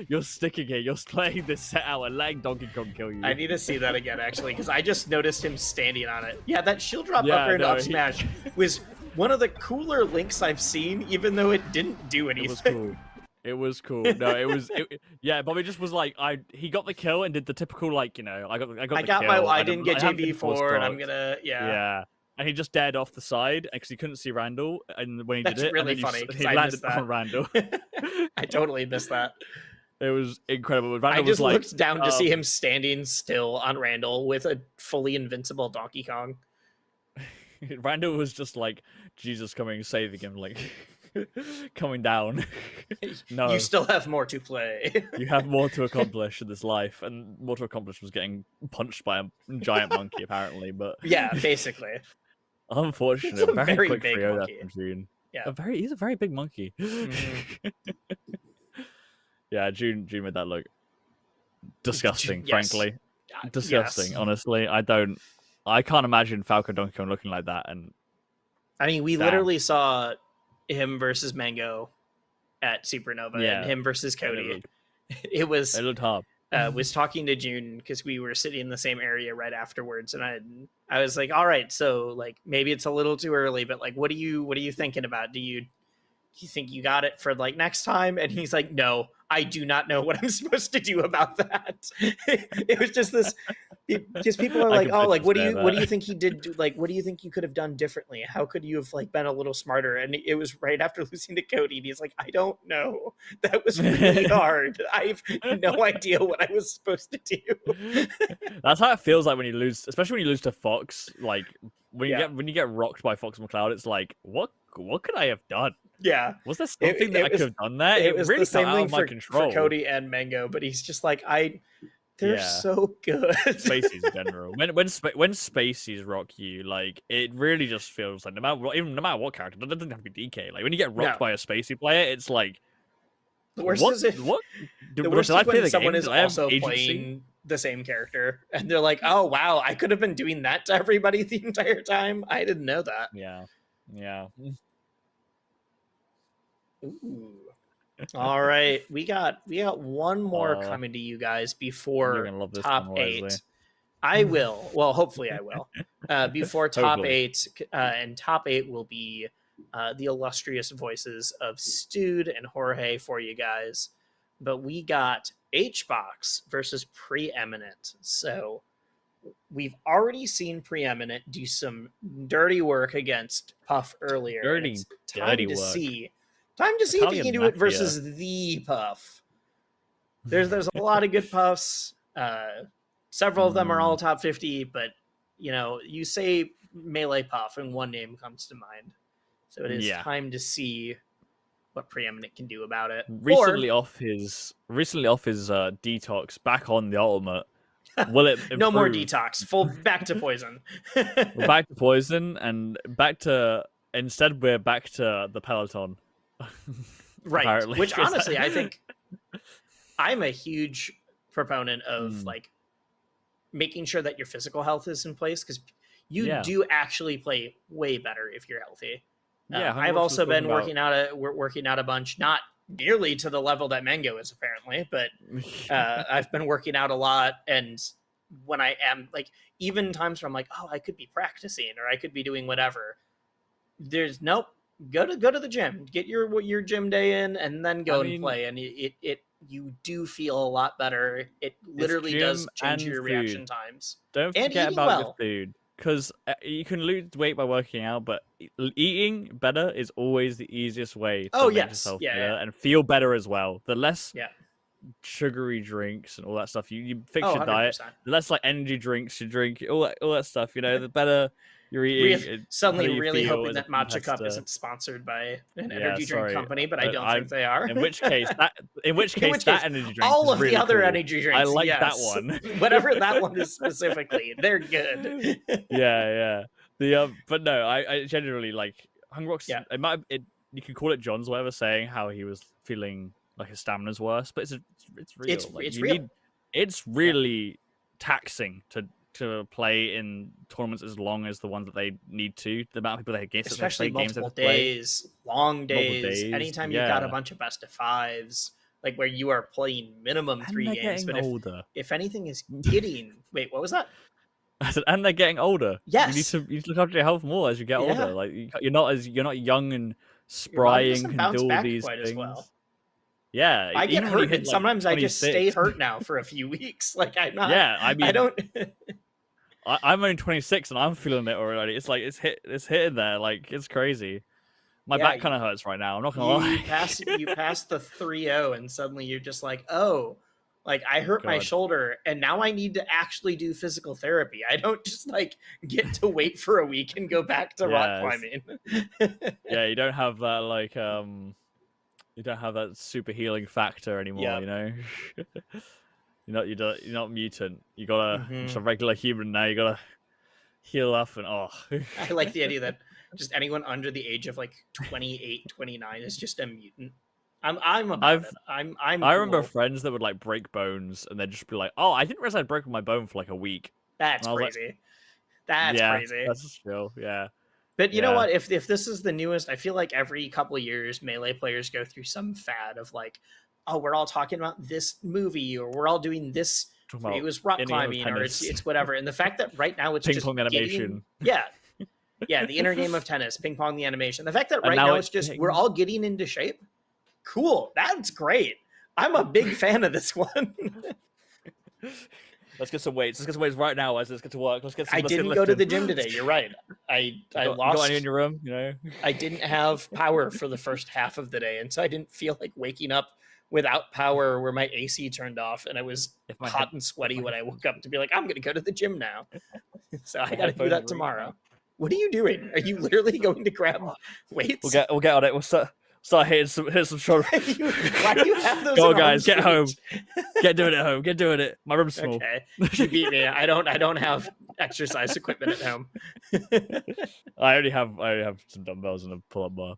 You're sticking here. You're playing this set out and letting Donkey Kong kill you." I need to see that again, actually, because I just noticed him standing on it. Yeah, that shield drop Yeah, up air to no, up smash was one of the cooler links I've seen, even though it didn't do anything. It was cool. It was cool. No, it was. Yeah, Bobby just was like, he got the kill and did the typical like, I got the kill. I didn't get I haven't been JV4, and I'm forced gonna Yeah. And he just dared off the side because he couldn't see Randall, and when he That's did it, really and then funny, 'cause he I landed missed that. on Randall. I totally missed that. It was incredible. Randall I was just like, looked down to see him standing still on Randall with a fully invincible Donkey Kong. Randall was just like Jesus coming, saving him, like coming down. No, You still have more to play. you have more to accomplish in this life, and more to accomplish was getting punched by a giant monkey, apparently. But Yeah, basically. unfortunate, It's a very, very quick big 3-0 monkey. from June. Yeah. He's a very big monkey. Mhm. Yeah, June made that look disgusting, Yes. frankly. Disgusting, honestly. I can't imagine Falco Donkey Kong looking like that. And I mean, we Damn. literally saw him versus Mango at Supernova, Yeah. and him versus it Cody. looked, It was it looked hard. was talking to June because we were sitting in the same area right afterwards, and I was like, all right, so like maybe it's a little too early, but like what are you thinking about? Do you think you got it for like next time? And he's like, no, I do not know what I'm supposed to do about that. It was just this, because people are I like, can oh, like what do understand you that. think he did like what do you think you could have done differently? How could you have like been a little smarter? And it was right after losing to Cody, and he's like, I don't know, that was really hard. I have no idea what I was supposed to do. That's how it feels like when you lose, especially when you lose to Fox. Like when Yeah. you get rocked by Fox McCloud, it's like, what could I have done? Yeah, Was there something that it I could was- have done there? it was really the same felt out thing of my for control. Cody and Mango, but he's just like, they're Yeah. so good. Spaceys in general. When Spaceys rock you, like it really just feels like no matter what character, it doesn't have to be DK. Like when you get rocked No. by a Spacey player, it's like The worst what? is if What? the worst did I is play when the someone game? is Did I have also agency? playing the same character, and they're like, "Oh wow, I could have been doing that to everybody the entire time. I didn't know that." Yeah. Ooh. All right, we got one more Uh, coming to you guys You're before gonna love this top one, Wesley. 8. I will. Well, hopefully I will. Before top Hopefully. 8, and top 8 will be the illustrious voices of Stude and Jorge for you guys. But we got Hbox versus Preeminent. So we've already seen Preeminent do some dirty work against Puff earlier. and Dirty, it's time dirty to work. see. Time to see if he Italian can do it mafia. versus the Puff. There's a lot of good Puffs. Several of them are all top 50, but you say Melee Puff and one name comes to mind. So it is Yeah. time to see what Preeminent can do about it. Recently off his detox, back on the ultimate. Will it improve? No more detox. Full back to poison. We're back to poison and instead we're back to the Peloton. Right. Apparently. Which honestly, I think I'm a huge proponent of like making sure that your physical health is in place, because you Yeah. do actually play way better if you're healthy. Yeah, I've 100% also been talking working out a bunch, not nearly to the level that Mango is apparently, but I've been working out a lot. And when I am like, even times where I'm like, oh, I could be practicing or I could be doing whatever, there's nope. Go to the gym, get your gym day in, and then go and play. And it you do feel a lot better. It literally does gym change and your food. reaction times. Don't and forget eating about well. your food. because you can lose weight by working out, but eating better is always the easiest way to make yourself better and feel better as well. The less sugary drinks and all that stuff you fix your diet, the less like energy drinks you drink, all that stuff, you know, the better you're eating. Suddenly really hoping that Matcha Cup isn't sponsored by an energy drink company, but I don't think they are. In which case that energy drink all of really the other cool. energy drinks, I like that one. Whatever that one is specifically, they're good. But no, I generally like Hbox. You can call it John's whatever, saying how he was feeling like his stamina's worse, but it's real. It's really taxing to play in tournaments as long as the ones that they need to. The amount of people they against, especially multiple days, long days. Anytime you've got a bunch of best of fives, like where you are playing minimum 3 games. But if anything is getting, wait, what was that? I said, and they're getting older. Yes, you need to look after your health more as you get older. Like you're not young and spry and can do all these things. Well. Yeah, I get hurt, and sometimes I just stay hurt now for a few weeks. Like I'm not. Yeah, I mean, I don't. I'm only 26 and I'm feeling it already. It's like it's hitting there. Like it's crazy. My back kind of hurts right now. I'm not gonna lie. You pass the 3-0 and suddenly you're just like, oh, like I hurt my shoulder and now I need to actually do physical therapy. I don't just like get to wait for a week and go back to rock climbing. Yeah, you don't have that like you don't have that super healing factor anymore. You know. You're not mutant. You gotta just a regular human now. You gotta heal up and I like the idea that just anyone under the age of like 28, 29 is just a mutant. I remember friends that would like break bones and they'd just be like, "Oh, I didn't realize I'd broken my bone for like a week." That's crazy. That's crazy. That's chill. Yeah. But you know what? If this is the newest, I feel like every couple of years, Melee players go through some fad of like, oh, we're all talking about this movie, or we're all doing this. It was rock climbing, or it's whatever. And the fact that right now it's ping just pong animation. The inner game of tennis, ping pong, the animation. The fact that right now it's just we're all getting into shape. Cool, that's great. I'm a big fan of this one. Let's get some weights. Let's get some weights right now. Let's get to work. I didn't go to the gym today. You're right. I lost. Got any in your room? You know. I didn't have power for the first half of the day, and so I didn't feel like waking up without power, where my AC turned off, and I was hot and sweaty when I woke up to be like, I'm going to go to the gym now. So I got to do that tomorrow. What are you doing? Are you literally going to grab weights? We'll get on it. We'll start hitting some shoulder. Why do you have those? Go on, guys, get home. Get doing it at home. Get doing it. My room's small. Okay, you beat me. I don't have exercise equipment at home. I only have some dumbbells and a pull-up bar.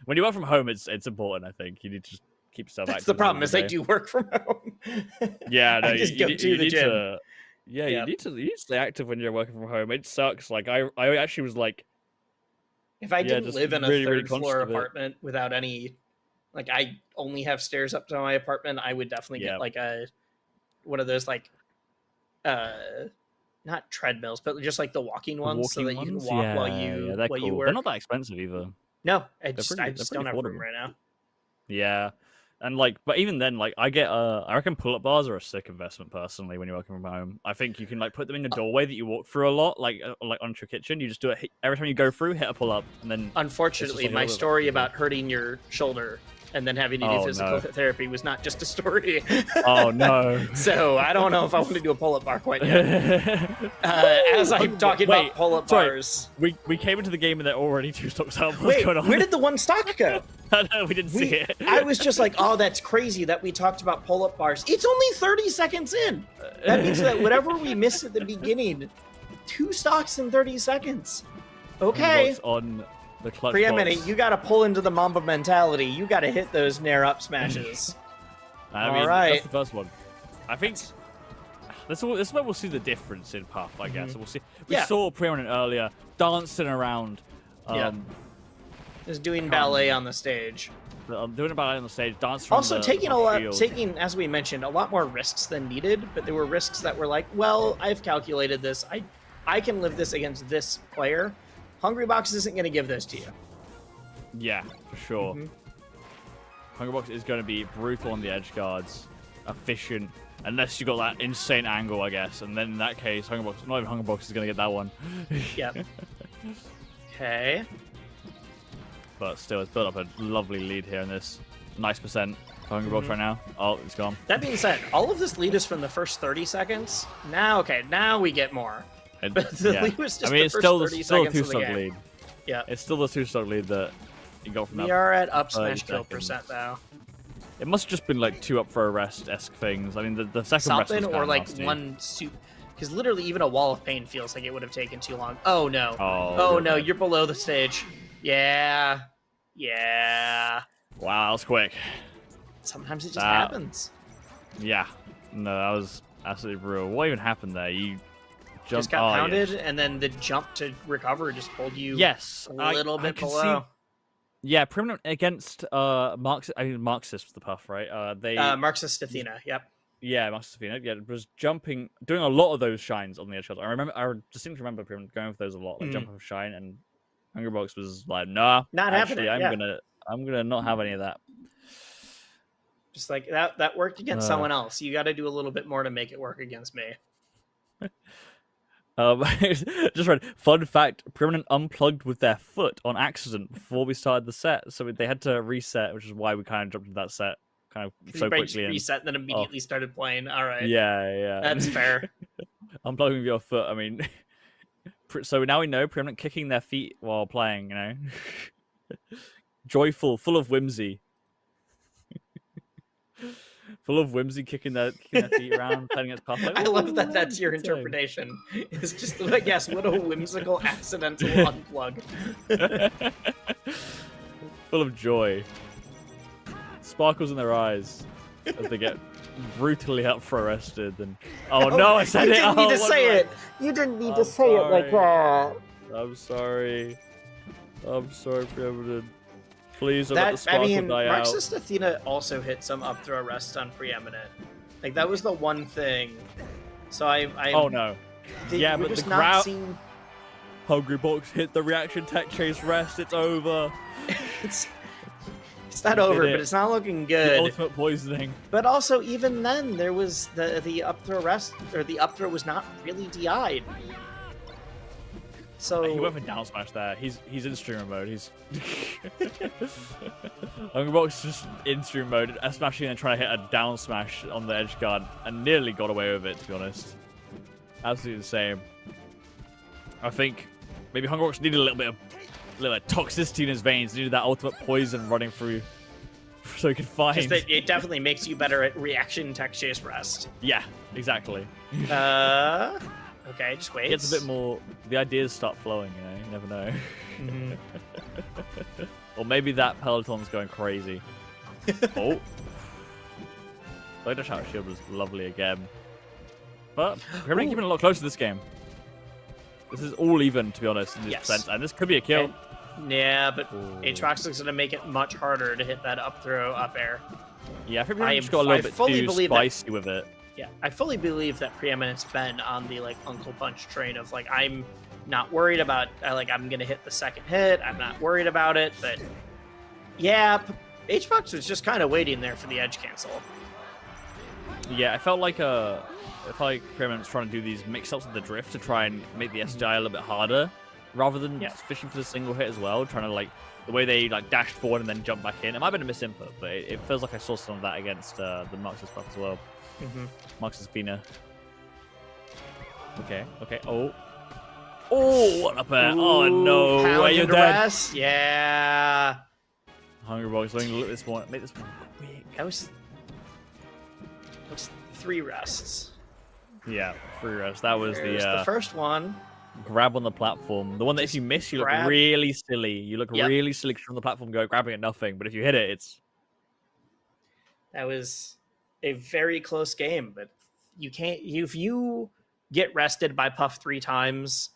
When you work from home, it's important. I think you need to just keep yourself active. That's the problem is I do work from home. Yeah, no, I just go to the gym. You need to stay active when you're working from home. It sucks. Like I actually was like, if I didn't live in a third floor apartment without any, like I only have stairs up to my apartment, I would definitely get like one of those like, not treadmills, but just like the walking ones, so that you can walk while you work. They're not that expensive either. No, I just don't have room right now. Yeah. And like, but even then, like I reckon pull-up bars are a sick investment personally when you're working from home. I think you can like put them in the doorway that you walk through a lot, like onto your kitchen. You just do it every time you go through, hit a pull-up, and then. Unfortunately, my story about hurting your shoulder and then having to do physical therapy was not just a story. Oh no! So I don't know if I want to do a pull-up bar quite yet. As I'm talking about pull-up bars, we came into the game and there are already 2 stocks out. Wait, where did the one stock go? No, we didn't see it. I was just like, oh, that's crazy that we talked about pull-up bars. It's only 30 seconds in. That means that whatever we missed at the beginning, 2 stocks in 30 seconds. Okay. On the clutch Preeminent, box. you got to pull into the Mamba mentality. You got to hit those nair up smashes. All right. That's the first one. I think this is where we'll see the difference in Puff, I guess. We'll see. We saw Preeminent earlier dancing around. Just doing ballet on the stage. Doing a ballet on the stage, dancing. Also taking, as we mentioned, a lot more risks than needed, but there were risks that were like, well, I've calculated this. I can live this against this player. Hungrybox isn't going to give those to you. Yeah, for sure. Hungrybox is going to be brutal on the edge guards. efficient. Unless you got that insane angle, I guess. And then in that case, Hbox, not even Hbox is going to get that one. Yep. Okay. But still, it's built up a lovely lead here in this. Nice percent for Hbox right now. Oh, it's gone. That being said, all of this lead is from the first 30 seconds. Now we get more. But the lead was just the first 30 seconds of the game. Lead. Yeah. It's still the 2-stock lead that you got from that. We are at up smash kill percent, though. It must have just been like 2 up for a rest-esque things. I mean, the second rest was or like nasty. one suit. Because literally, even a wall of pain feels like it would have taken too long. Oh, no. Oh no, you're below the stage. Yeah. Yeah. Wow, that was quick. Sometimes it just happens. Yeah. No, that was absolutely brutal. What even happened there? You just got pounded, and then the jump to recover just pulled you a little bit below. Yeah, Preeminent against Marxist was the puff, right? They MarxistxAthena, yep. Yeah, MarxistxAthena. Yeah, it was jumping, doing a lot of those shines on the edge shots. I distinctly remember Preeminent going for those a lot, like jumping for shine, and Hbox was like, nah, not happening. I'm gonna not have any of that. Just like that worked against someone else. You got to do a little bit more to make it work against me. Just read. Fun fact: Preeminent unplugged with their foot on accident before we started the set, so they had to reset, which is why we kind of jumped into that set kind of so quickly. Just reset, and then immediately started playing. All right. Yeah. That's fair. Unplugging with your foot. I mean, so now we know Preeminent kicking their feet while playing. You know, joyful, full of whimsy. Full of whimsy, kicking their feet around, playing against Puff. Like, I love that that's your interpretation. It's just, like, yes, what a whimsical, accidental unplug. Full of joy. Sparkles in their eyes as they get brutally up for arrested. And no, I said it! You didn't need to say it! You didn't need to say it like that! I'm sorry. Preeminent. Please don't let the sparkle die out. MarxistxAthena also hit some up throw arrests on Preeminent. Like, that was the one thing. So oh no. Yeah, but the grab. Hungrybox hit the reaction tech chase rest. It's over. It's not over, but it's not looking good. The ultimate poisoning. But also, even then, there was the up throw rest, or the up throw was not really DI'd. So he went for down smash there. He's in streamer mode. He's Hungrybox just in stream mode, smashing and trying to hit a down smash on the edge guard, and nearly got away with it. To be honest, absolutely the same. I think maybe Hungrybox needed a little bit of toxicity in his veins. Needed that ultimate poison running through, so he could find. Just that it definitely makes you better at reaction tech chase rest. Yeah, exactly. Okay, just wait. It gets a bit more. The ideas start flowing, you know. You never know. Mm-hmm. Or maybe that peloton's going crazy. Oh, Low Dash Shield was lovely again. But we're keeping a lot closer to this game. This is all even, to be honest, in this sense, and this could be a kill. Yeah, but Hbox is going to make it much harder to hit that up throw, up air. Yeah, I think we just got a little bit too spicy with it. Yeah, I fully believe that Preeminent's been on the Uncle Punch train of I'm not worried about I'm gonna hit the second hit. I'm not worried about it, but yeah, Hbox was just kind of waiting there for the edge cancel. Yeah, I felt like Preeminent's trying to do these mix-ups with the drift to try and make the SDI a little bit harder, rather than fishing for the single hit as well. Trying to the way they dashed forward and then jumped back in. It might have been a misinput, but it feels like I saw some of that against the Marxist buff as well. MarxistxAthena. Okay. Oh, what up there? Oh no! Where you're dead? Yeah. Hungrybox, look at this one. Make this one quick. That was 3 rests. Yeah, 3 rests. That was the first one. Grab on the platform. The one that if you miss, you look really silly. You look really silly from the platform, grabbing at nothing. But if you hit it, it's. That was a very close game, but you can't. If you get rested by Puff 3 times,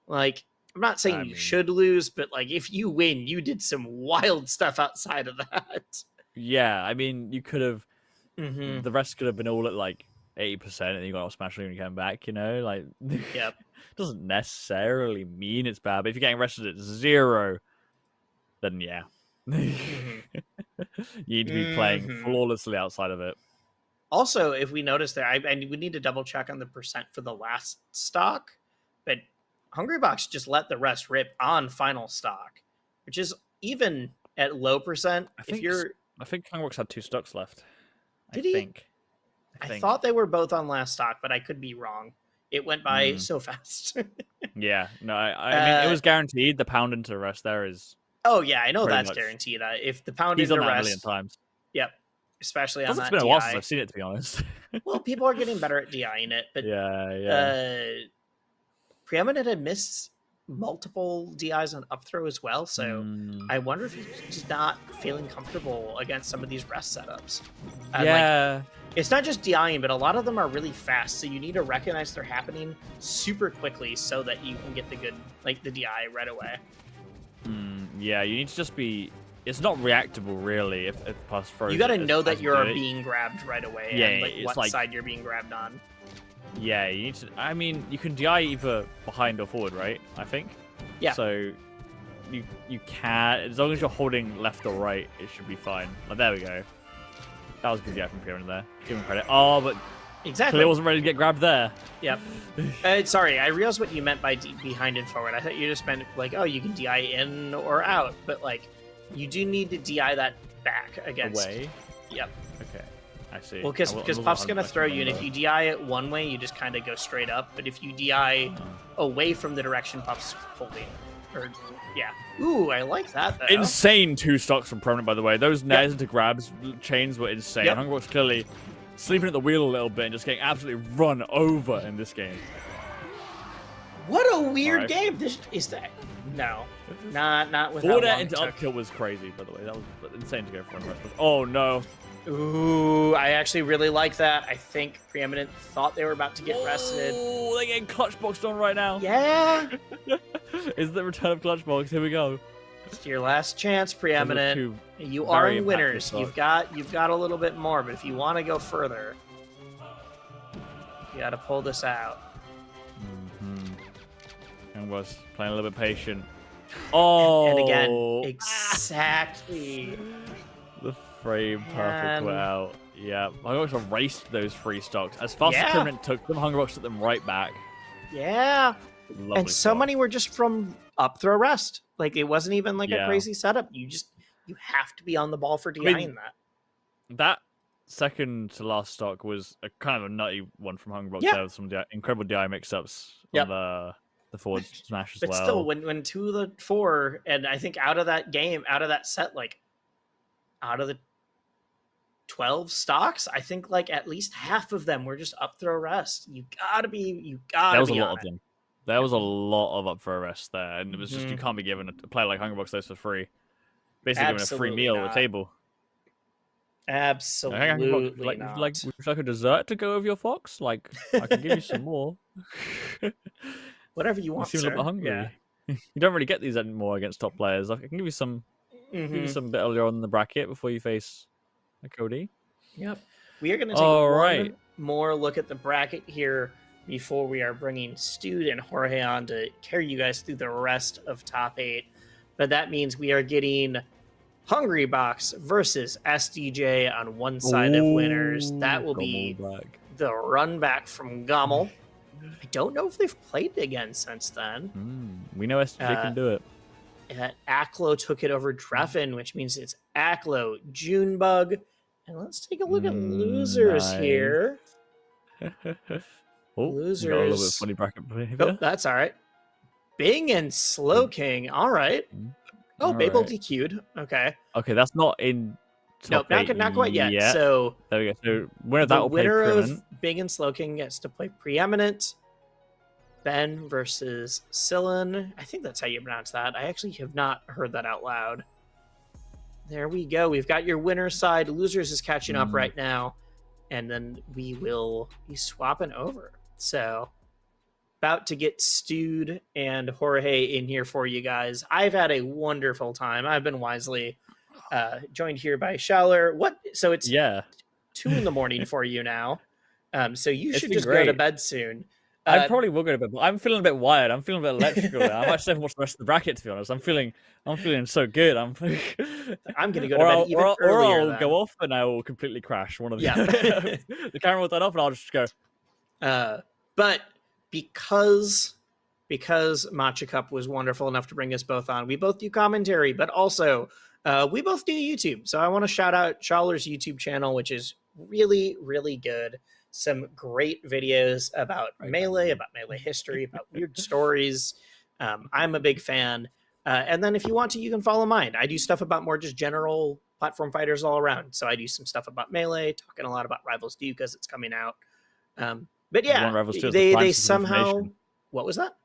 I'm not saying you should lose, but if you win, you did some wild stuff outside of that. Yeah, I mean, you could have. The rest could have been all at 80%, and you got off smash when you came back. You know, Yep. Doesn't necessarily mean it's bad, but if you're getting rested at 0, then yeah, you need to be playing flawlessly outside of it. Also, if we notice there, I we need to double check on the percent for the last stock, but Hungrybox just let the rest rip on final stock, which is even at low percent. I If think you're, I think Hangbox had 2 stocks left. did he? I I think. thought they were both on last stock, but I could be wrong. It went by so fast. Yeah, no, I mean, it was guaranteed. The pound into the rest there is. Oh yeah, I know Pretty that's much. guaranteed. If the pound He's into done that a million rest, times. yep, especially on It's that been a while since DI. I've seen it, to be honest. Well, people are getting better at DIing it, but Preeminent had missed multiple DIs on up throw as well, so I wonder if he's just not feeling comfortable against some of these rest setups. Like, it's not just DIing, but a lot of them are really fast, so you need to recognize they're happening super quickly so that you can get the good, like the DI right away. Yeah, you need to just be. It's not reactable, really. If pass throws, you got to know that you're being grabbed right away. Yeah, and, like, it's what like, side you're being grabbed on. Yeah, you need to. I mean, you can DI either behind or forward, right? I think. Yeah. So you can, as long as you're holding left or right, it should be fine. Like, there we go. That was good DI from Preeminent there. Give him credit. Oh, but exactly, Clear wasn't ready to get grabbed there. Yep. Sorry, I realized what you meant by behind and forward. I thought you just meant like, oh, you can DI in or out, but like, you do need to DI that back against. Away. Yep. Okay. I see. Well, because Puff's going to throw you, and if you DI it one way, you just kind of go straight up. But if you DI away from the direction Puff's holding, or, yeah. Ooh, I like that, though. Insane 2 stocks from Preeminent, by the way. Those nairs into grabs chains were insane. Yep. Hungrybox clearly sleeping at the wheel a little bit and just getting absolutely run over in this game. What a weird game. This is that. No. Not with Forward into upkill was crazy, by the way. That was insane to go for. Oh, no. Ooh, I actually really like that. I think Preeminent thought they were about to get rested. Oh, they're getting clutch boxed on right now. Yeah. Is the return of clutch box? Here we go. It's your last chance, Preeminent. You are in winners. You've got a little bit more, but if you want to go further, you got to pull this out. And was playing a little bit patient. Oh, and again, exactly. The frame perfect went out. Yeah, Hungrybox erased those 3 stocks. As fast as Preeminent took them, Hungrybox took them right back. Yeah. Lovely and so many were just from up throw rest. Like, it wasn't even like a crazy setup. You have to be on the ball for DIing that. That second to last stock was a kind of a nutty one from Hungrybox. There was some incredible DI mix-ups on the forward smash as well. But still, when 2 of the 4, and I think out of that set, like, out of the 12 stocks, I think like at least half of them were just up throw rest. You gotta be There was a lot of them. There was a lot of up throw rest there, and it was just, you can't be given a player like Hungrybox those for free. Basically given a free meal at the table. Absolutely not. Like, would you like a dessert to go with your fox? Like, I can give you some more. Whatever you want, You seem a little bit hungry. Yeah. You don't really get these anymore against top players. I can give you some. Give you some a bit earlier on in the bracket before you face a Cody. Yep. We are going to take one more look at the bracket here before we are bringing Stude and Jorge on to carry you guys through the rest of top 8. But that means we are getting Hungrybox versus SDJ on one side of winners. That will be the run back from Gommel. I don't know if they've played again since then. We know SDJ can do it. Aklo took it over Dreffin, which means it's Aklo, Junebug. And let's take a look at losers here. Losers. Got a little bit of funny bracket behavior. That's all right. Bing and Slow King. All right. Oh, Babel DQ'd. Okay. Okay, that's not in. Nope, not quite yet. So there we go. So winner of Bing and Slow King gets to play Preeminent. Ben versus Sillin. I think that's how you pronounce that. I actually have not heard that out loud. There we go. We've got your winner side. Losers is catching up right now. And then we will be swapping over. So, about to get Stude and Jorge in here for you guys. I've had a wonderful time. I've been wisely joined here by Schouler. So it's 2 in the morning for you now. So you should just go to bed soon. I probably will go to bed, but I'm feeling a bit wired. I'm feeling a bit electrical. I might still watch the rest of the bracket, to be honest. I'm feeling so good. I'm gonna go to bed even or earlier. I'll then. go off and I will completely crash. One of the Yeah. the camera will turn off and I'll just go. But because Matcha Cup was wonderful enough to bring us both on, we both do commentary, but also we both do YouTube. So I want to shout out Schaler's YouTube channel, which is really, really good. Some great videos about Melee history, about weird stories. I'm a big fan. And then if you want to, you can follow mine. I do stuff about more just general platform fighters all around. So I do some stuff about Melee, talking a lot about Rivals 2 because it's coming out. But yeah, they somehow... What was that?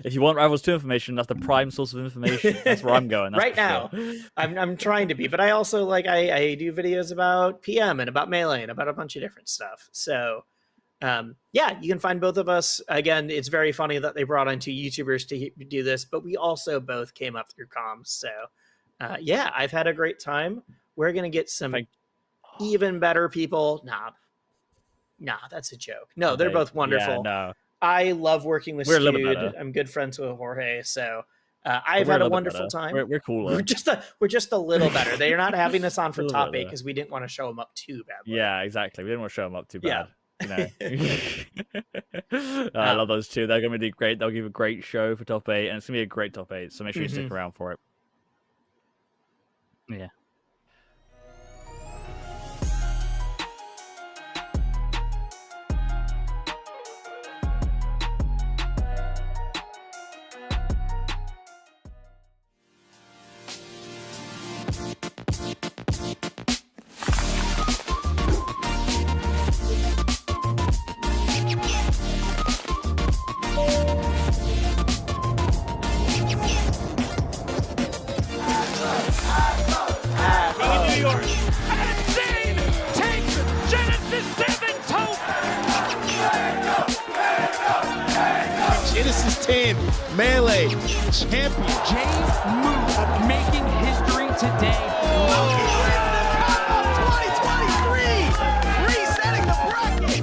If you want Rivals 2 information, that's the prime source of information. That's where I'm going. Right now. Sure. I'm trying to be, but I also I do videos about PM and about Melee and about a bunch of different stuff. So yeah, you can find both of us. Again, it's very funny that they brought on 2 YouTubers to do this, but we also both came up through comms. So yeah, I've had a great time. We're going to get some even better people. Nah, that's a joke. No, they're both wonderful. Yeah, no. I love working with Stude. I'm good friends with Jorge, so I've had a wonderful time. We're cooler. We're just a little better. They're not having us on for top 8 because we didn't want to show them up too badly. Yeah, exactly. We didn't want to show them up too bad. Yeah. I love those 2. They're going to do great. They'll give a great show for top 8, and it's going to be a great top 8. So make sure you stick around for it. Yeah. Melee champion James Moon making history today. Welcome to the Cup 2023, resetting the bracket.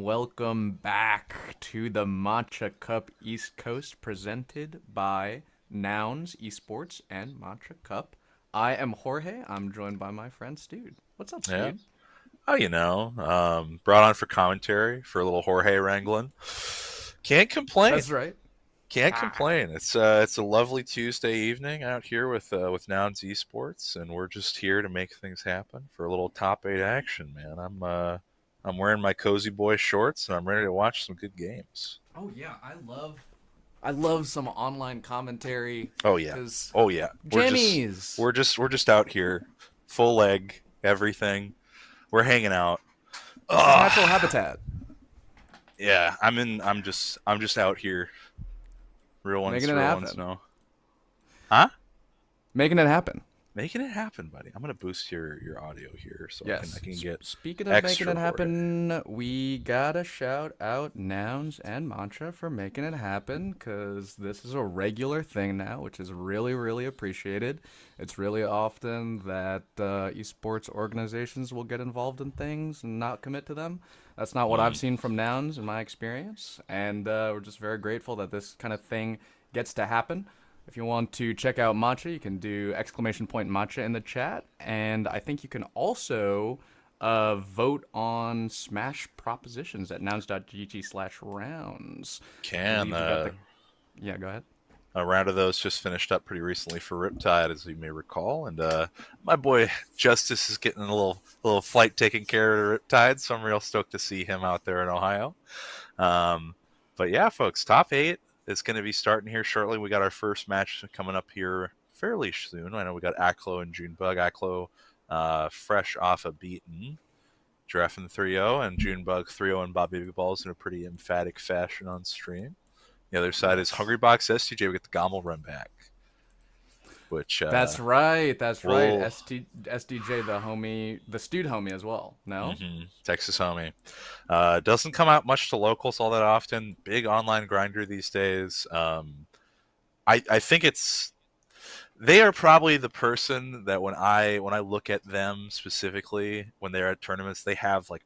Welcome back to the Matcha Cup East Coast, presented by Nouns, Esports, and Matcha Cup. I am Jorge. I'm joined by my friend Stude. What's up, Stude? Yeah. Oh, brought on for commentary for a little Jorge wrangling. Can't complain. That's right. Can't complain. It's a lovely Tuesday evening out here with Nouns Esports, and we're just here to make things happen for a little top 8 action, man. I'm wearing my cozy boy shorts, and I'm ready to watch some good games. Oh yeah, I love some online commentary. Oh yeah. Jammies. We're just out here, full leg, everything. We're hanging out. Natural habitat. Yeah, I'm just out here. Real ones, Making it real happen. ones know. Huh? Making it happen. Making it happen, buddy. I'm gonna boost your audio here so Yes. I can get. Speaking of making it happen, we gotta shout out Nouns and Matcha for making it happen, because this is a regular thing now, which is really, really appreciated. It's really often that esports organizations will get involved in things and not commit to them. That's not what I've seen from Nouns in my experience, and we're just very grateful that this kind of thing gets to happen. If you want to check out Matcha, you can do ! Matcha in the chat. And I think you can also vote on Smash propositions at nouns.gg/rounds. Yeah, go ahead. A round of those just finished up pretty recently for Riptide, as you may recall, and my boy Justice is getting a little flight taken care of Riptide, so I'm real stoked to see him out there in Ohio. But yeah, folks, top 8. It's going to be starting here shortly. We got our first match coming up here fairly soon. I know we got Aklo and Junebug. Aklo fresh off a beaten Giraffe 3-0, and Junebug 3-0 and Big Ballz in a pretty emphatic fashion on stream. The other side is Hungrybox STJ. We get the Gommel run back. Which That's right. SDJ, the homie, the Stude homie as well. No? Mm-hmm. Texas homie. Doesn't come out much to locals all that often. Big online grinder these days. I think they are probably the person that when I look at them specifically when they're at tournaments, they have like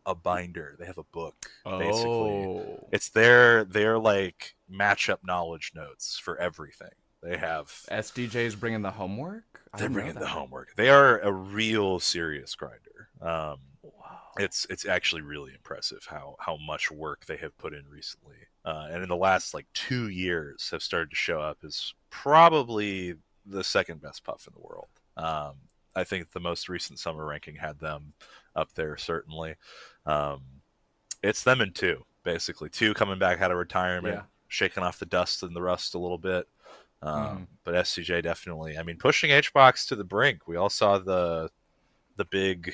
a binder. They have a book, basically. It's their like matchup knowledge notes for everything. They have SDJ's bringing the homework. They're bringing the homework. They are a real serious grinder. Wow. It's actually really impressive how much work they have put in recently, and in the last like 2 years have started to show up as probably the second best puff in the world. I think the most recent summer ranking had them up there certainly. It's them and 2 basically. 2 coming back out of retirement, shaking off the dust and the rust a little bit. But SCJ definitely, I mean, pushing Hbox to the brink. We all saw the big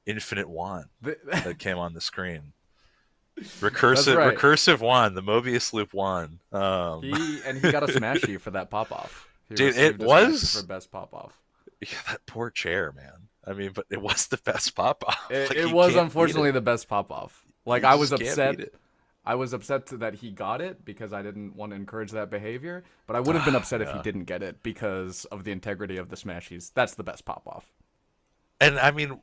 infinite wand that came on the screen. Recursive wand, the Mobius loop wand. He got a smashy for that pop off. Dude, it was for best pop off. Yeah, that poor chair, man. I mean, but it was the best pop-off. It was unfortunately the best pop-off. Like, You I was just can't upset. beat it. I was upset that he got it because I didn't want to encourage that behavior, but I would have been upset if he didn't get it because of the integrity of the Smashies. That's the best pop-off. And I mean,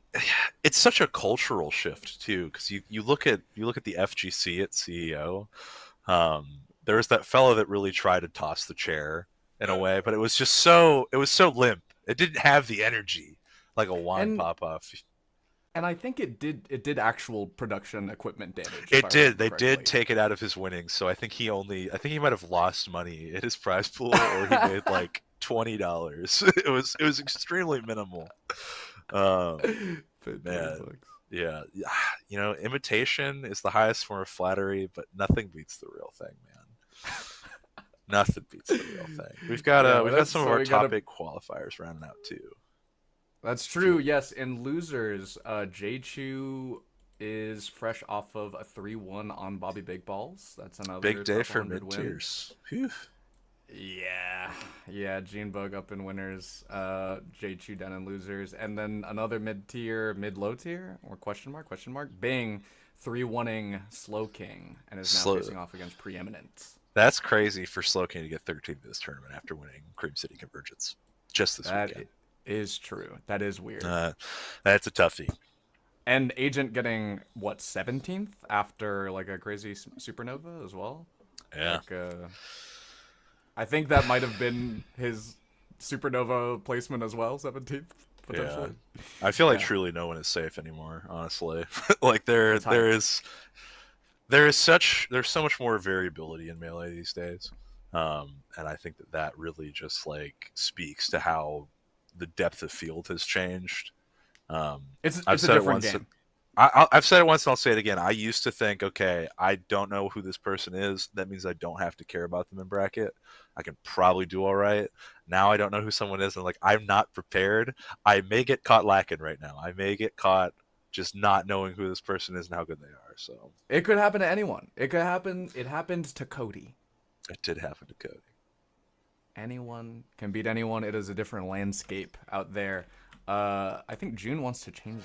it's such a cultural shift too, because you look at the FGC at CEO. There was that fellow that really tried to toss the chair in a way, but it was so limp. It didn't have the energy like a wand pop-off. And I think it did actual production equipment damage. It did. They did take it out of his winnings, so I think he might have lost money in his prize pool, or he made like $20. It was extremely minimal. Man, yeah. You know, imitation is the highest form of flattery, but nothing beats the real thing, man. Nothing beats the real thing. We've got some of our topic qualifiers rounding out too. That's true. Yes, in losers, J-Chu is fresh off of a 3-1 on Bobby Big Ballz. That's another big day for mid mid-tiers. Yeah, Junebug up in winners, J-Chu down in losers, and then another mid-tier, mid-low tier, or question mark, Bing 3-1ing Slow King, and is now facing off against Preeminent. That's crazy for Slow King to get 13th in this tournament after winning Cream City Convergence just this weekend. Is true. That is weird. That's a toughie. And Agent getting, what, 17th after, like, a crazy supernova as well? Yeah. Like, I think that might have been his supernova placement as well, 17th, potentially. Yeah. I feel like truly no one is safe anymore, honestly. Like, there's so much more variability in Melee these days. And I think that really just, like, speaks to how the depth of field has changed. It's a different game. I've said it once and I'll say it again. I used to think, okay, I don't know who this person is. That means I don't have to care about them in bracket. I can probably do all right. Now I don't know who someone is, and like, I'm not prepared. I may get caught lacking right now. I may get caught just not knowing who this person is and how good they are. So it could happen to anyone. It could happen. It happened to Cody. It did happen to Cody. Anyone can beat anyone. It is a different landscape out there. I think June wants to change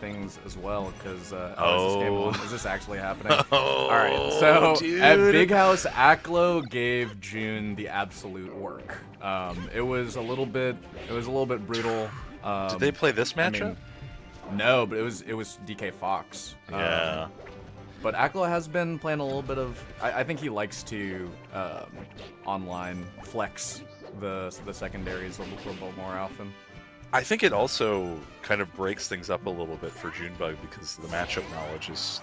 things as well because is this game on? Is this actually happening? All right. So at Big House, Aklo gave June the absolute work. It was a little bit brutal. Did they play this matchup? I mean, no, but it was DK Fox. Yeah. But Aklo has been playing a little bit of. I think he likes to online flex the secondaries a little bit more often. I think it also kind of breaks things up a little bit for Junebug because the matchup knowledge is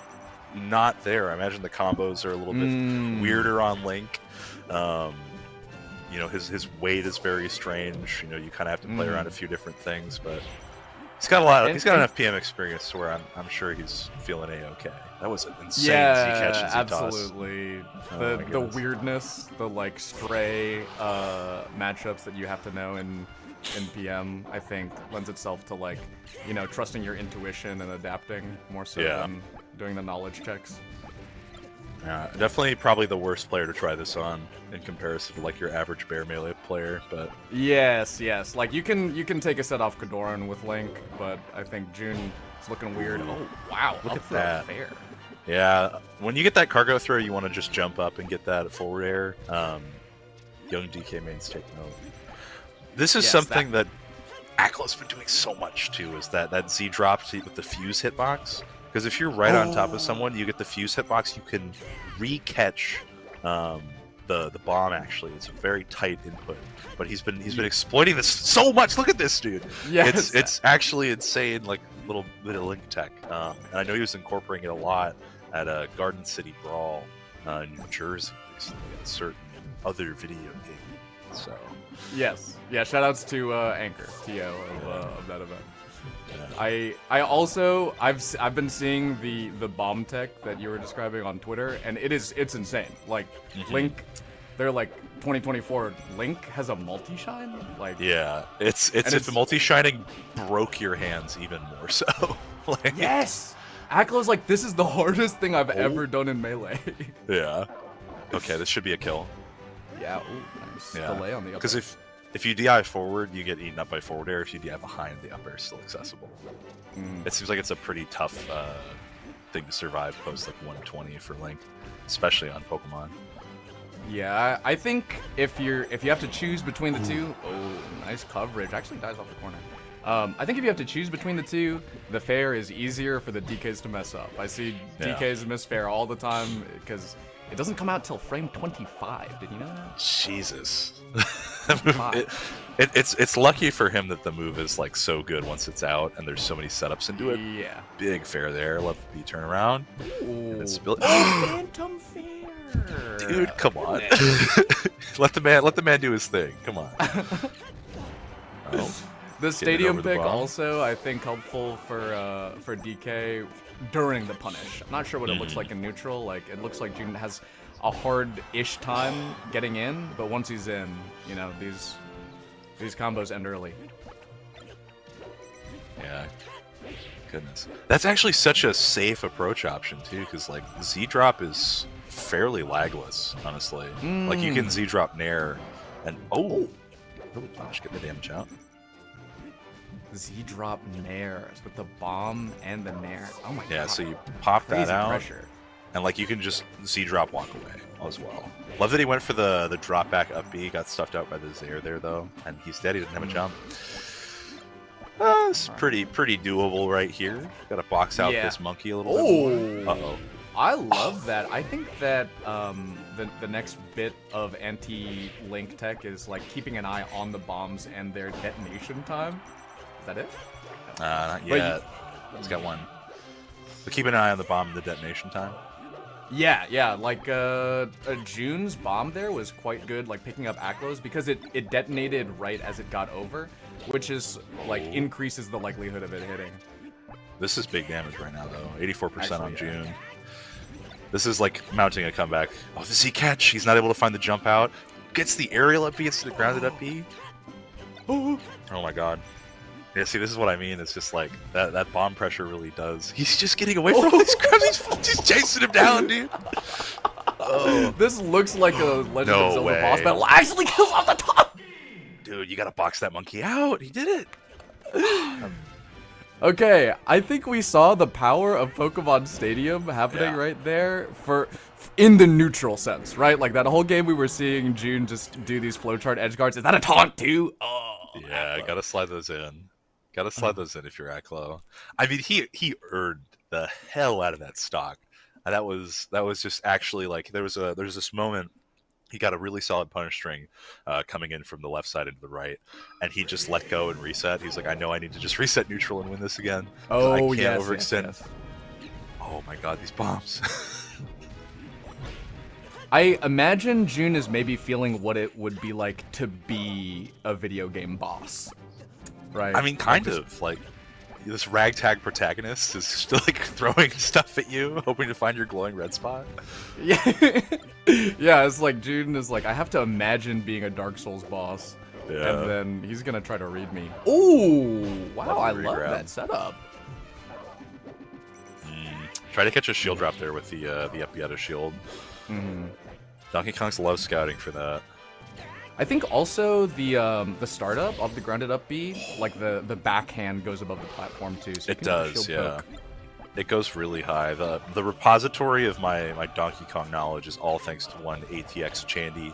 not there. I imagine the combos are a little bit weirder on Link. You know, his weight is very strange. You know, you kind of have to play around a few different things, but he's got enough PM experience to where I'm sure he's feeling a-okay. That was an insane Z catch and Z absolutely. Toss. The weirdness, the like stray matchups that you have to know in PM, I think lends itself to, like, you know, trusting your intuition and adapting more so than doing the knowledge checks. Yeah, definitely probably the worst player to try this on in comparison to like your average Bear Melee player, but yes, like you can take a set off Kadoran with Link, but I think June is looking weird. Oh wow, look up at that. Fair. Yeah, when you get that cargo throw, you want to just jump up and get that forward air. Young DK main's taking over. This is something that Aklo's been doing so much too, is that Z drop with the fuse hitbox. Because if you're right on top of someone, you get the fuse hitbox, you can re-catch the bomb. Actually, it's a very tight input, but he's been exploiting this so much. Look at this dude. Yes. It's actually insane. Like little bit of Link tech, and I know he was incorporating it a lot at a Garden City Brawl in New Jersey recently, at a certain other video game. So. Yes. Yeah, shoutouts to Anchor, TO of that event. Yeah. I've been seeing the bomb tech that you were describing on Twitter, and it's insane. Like Link, they're like 2024 Link has a multi-shine. Like it's if the multi-shining broke your hands even more so. Like, yes, Aklo's like, this is the hardest thing I've ever done in Melee. Yeah. Okay, this should be a kill. Yeah. Ooh, nice. Yeah. Delay on the because If you DI forward, you get eaten up by forward air. If you DI behind, the up air is still accessible. It seems like it's a pretty tough thing to survive post like 120 for Link, especially on Pokemon. Yeah, I think if you have to choose between the two, oh, nice coverage. Actually dies off the corner. I think if you have to choose between the two, the fair is easier for the DKs to mess up. I see DKs miss fair all the time because it doesn't come out till frame 25. Did you know that? Jesus. It's lucky for him that the move is like so good once it's out, and there's so many setups into it. Yeah. Big fair there. Love the turn around. Ooh. Phantom fair. Dude, come on. let the man do his thing. Come on. Oh. The stadium pick also, I think, helpful for DK during the punish. I'm not sure what it looks like in neutral. Like, it looks like June has a hard-ish time getting in, but once he's in, you know, these combos end early. Yeah. Goodness. That's actually such a safe approach option, too, because, like, Z-drop is fairly lagless, honestly. Like, you can Z-drop Nair, and... Oh! Really punish, get the damage out. Z-drop Nairs with the bomb and the Nair. Oh my god. Yeah, so you pop that out, pressure. and like you can just Z-drop walk away as well. Love that he went for the drop back up B, got stuffed out by the Zair there though, and he's dead, he didn't have a jump. It's pretty doable right here. Gotta box out this monkey a little bit more. Uh-oh. I love that. I think that the next bit of anti-Link tech is like keeping an eye on the bombs and their detonation time. Is that it? Not yet. He's got one. But keep an eye on the bomb and the detonation time. Yeah. Like June's bomb there was quite good, like picking up Aklos because it detonated right as it got over, which is like increases the likelihood of it hitting. This is big damage right now though. 84% on June. This is like mounting a comeback. Oh, does he catch? He's not able to find the jump out. Gets the aerial up B, gets the grounded up B. Oh my god. Yeah, see, this is what I mean. It's just like that bomb pressure really does. He's just getting away from these crabs. He's chasing him down, dude. Oh, this looks like a Legend of Zelda way. boss battle. Actually kills off the top. Dude, you gotta box that monkey out. He did it. Okay, I think we saw the power of Pokemon Stadium happening right there in the neutral sense, right? Like that whole game we were seeing June just do these flowchart edge guards. Is that a taunt too? Oh, yeah, gotta slide those in. Gotta slide those in if you're Aklo. I mean, he earned the hell out of that stock. And that was just actually like there was this moment. He got a really solid punish string coming in from the left side into the right, and he just let go and reset. He's like, I know I need to just reset neutral and win this again. Oh, I can't overextend. Yes. Oh my god, these bombs. I imagine June is maybe feeling what it would be like to be a video game boss, right? I mean, kind of. Like, this ragtag protagonist is still like throwing stuff at you, hoping to find your glowing red spot. Yeah. Yeah, it's like June is like, I have to imagine being a Dark Souls boss. Yeah. And then he's gonna try to read me. Ooh, wow, I love that setup. Try to catch a shield drop there with the Epieta shield. Donkey Kong's love scouting for that. I think also the startup of the grounded up B, like the backhand goes above the platform too. So it does, yeah. It goes really high. The repository of my Donkey Kong knowledge is all thanks to one ATX Chandy,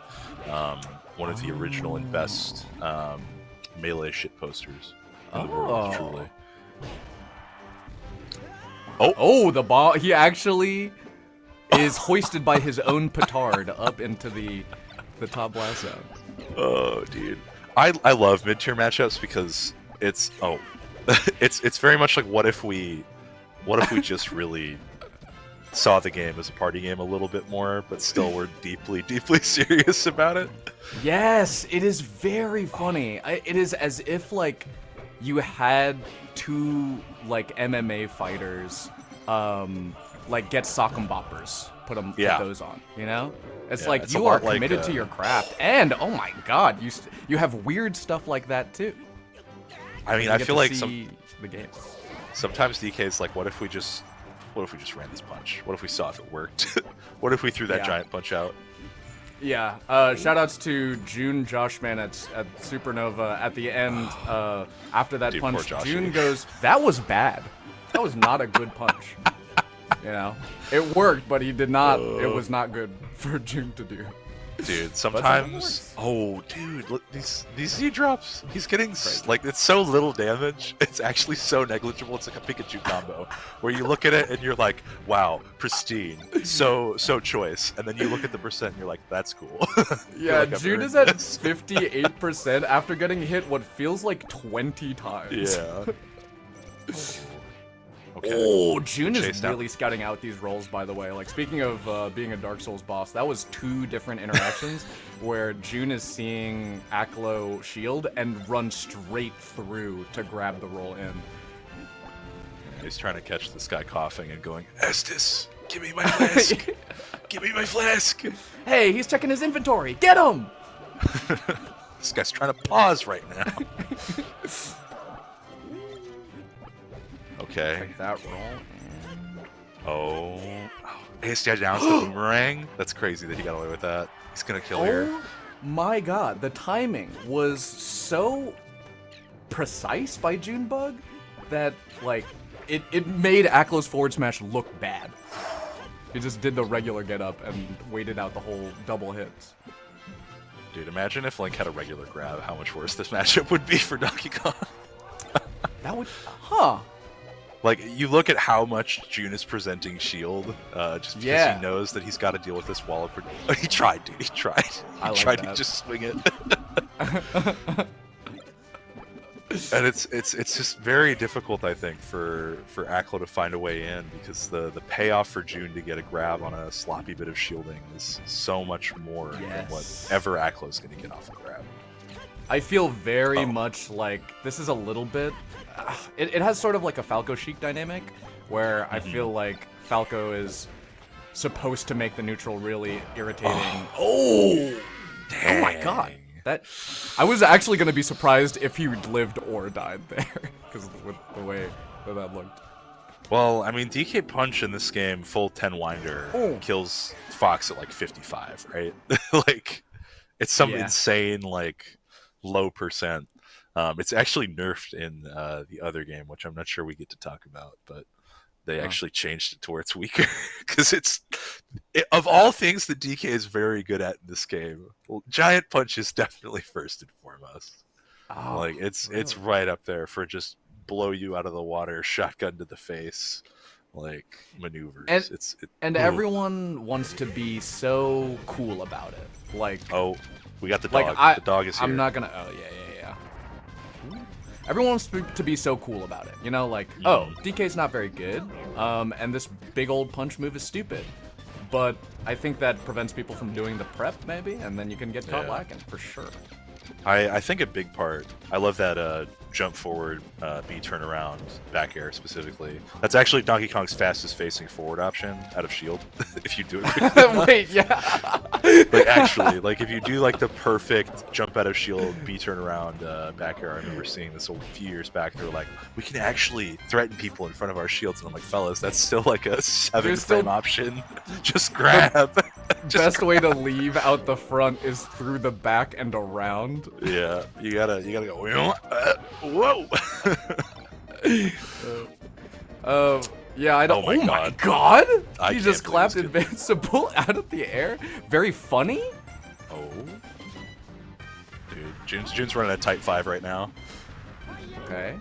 one of the original and best melee shit posters in the world, truly. Oh, the ball! He actually is hoisted by his own petard up into the top blast zone. Oh, dude, I love mid-tier matchups because it's it's very much like what if we just really saw the game as a party game a little bit more, but still we're deeply serious about it. Yes, it is very funny. It is as if like you had two like MMA fighters like get sock'em boppers, put those on, you know? It's like you are committed to your craft, and oh my god, you have weird stuff like that too. I mean, I feel like the game. Sometimes DK's like, what if we just ran this punch? What if we saw if it worked? What if we threw that giant punch out? Yeah, shoutouts to June Joshman at Supernova at the end. After that Dude, punch, poor Joshy. June goes, "That was bad. That was not a good punch." You know, it worked, but he did not. It was not good for June to do. Dude, sometimes. Oh, dude, look these Z drops. He's getting like it's so little damage. It's actually so negligible. It's like a Pikachu combo where you look at it and you're like, wow, pristine, so choice. And then you look at the percent and you're like, that's cool. Yeah, like I've June earned is at this. 58% after getting hit what feels like 20 times. Yeah. Okay. Oh, June is Chased out. really scouting out these roles, by the way. Like, speaking of being a Dark Souls boss, that was 2 different interactions where June is seeing Aklo shield and run straight through to grab the roll in. He's trying to catch this guy coughing and going, Estes, give me my flask. Give me my flask. Hey, he's checking his inventory. Get him! This guy's trying to pause right now. Okay. Take that roll. Oh. ASTI downs the boomerang. That's crazy that he got away with that. He's gonna kill here. Oh my god, the timing was so precise by Junebug that, like, it made Aklo's forward smash look bad. He just did the regular get up and waited out the whole double hits. Dude, imagine if Link had a regular grab, how much worse this matchup would be for Donkey Kong. That would, huh? Like, you look at how much June is presenting shield, just because he knows that he's got to deal with this wall of he tried, dude. He tried. I like tried that. to just swing it. And it's just very difficult, I think, for Aklo to find a way in, because the payoff for June to get a grab on a sloppy bit of shielding is so much more than whatever Aklo's going to get off the grab. I feel very much like this is a little bit. It has sort of like a Falco Sheik dynamic, where I feel like Falco is supposed to make the neutral really irritating. Oh my god! That I was actually gonna be surprised if he lived or died there, because with the way that looked. Well, I mean, DK Punch in this game, full 10 winder, kills Fox at like 55, right? Like, it's some insane, like, low percent. It's actually nerfed in the other game, which I'm not sure we get to talk about, but they actually changed it to where it's weaker. Because of all things that DK is very good at in this game, Giant Punch is definitely first and foremost. Oh, like, it's right up there for just blow you out of the water, shotgun to the face, like, maneuvers. And everyone wants to be so cool about it. Like, oh, we got the like dog. The dog is here. I'm not gonna. Oh yeah. Everyone wants to be so cool about it, you know, like, oh, DK's not very good, and this big old punch move is stupid. But I think that prevents people from doing the prep, maybe, and then you can get caught lacking, for sure. I think a big part, I love that jump forward, B turnaround, back air specifically. That's actually Donkey Kong's fastest facing forward option out of shield, if you do it quickly. Wait, yeah. Like, actually, like, if you do, like, the perfect jump out of shield, B turnaround, back air, I remember seeing this a few years back, they were like, we can actually threaten people in front of our shields, and I'm like, fellas, that's still, like, a 7-frame option. Just grab. Best way to leave out the front is through the back and around. Yeah, you gotta go, whoa! Yeah, I don't. Oh my god! I He can't just believe clapped this kid- Invincible out of the air. Very funny. Oh. Dude, June's running a tight 5 right now. Okay.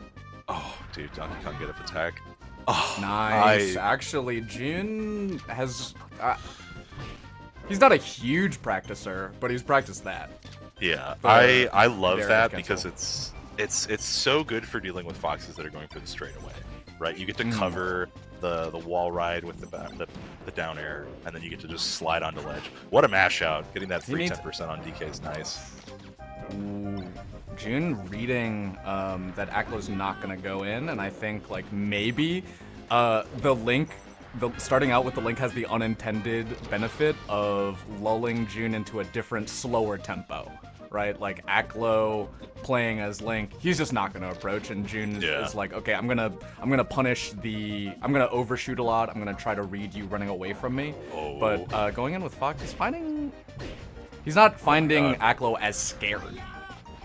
Oh, dude, Donkey Kong get up attack. Oh, Nice. Actually, June has. He's not a huge practicer, but he's practiced that. Yeah, For I love their that cancel. because it's so good for dealing with foxes that are going for the straightaway, right? You get to cover the wall ride with the down air, and then you get to just slide onto ledge. What a mash out! Getting that free 10% on DK is nice. Ooh. June reading that Aklo's not gonna go in, and I think like maybe the Link. Starting out with the Link has the unintended benefit of lulling June into a different, slower tempo, right? Like Aklo playing as Link, he's just not gonna approach, and June is like, okay, I'm gonna overshoot a lot. I'm gonna try to read you running away from me. Oh. But going in with Fox is finding He's not finding God. Aklo as scared.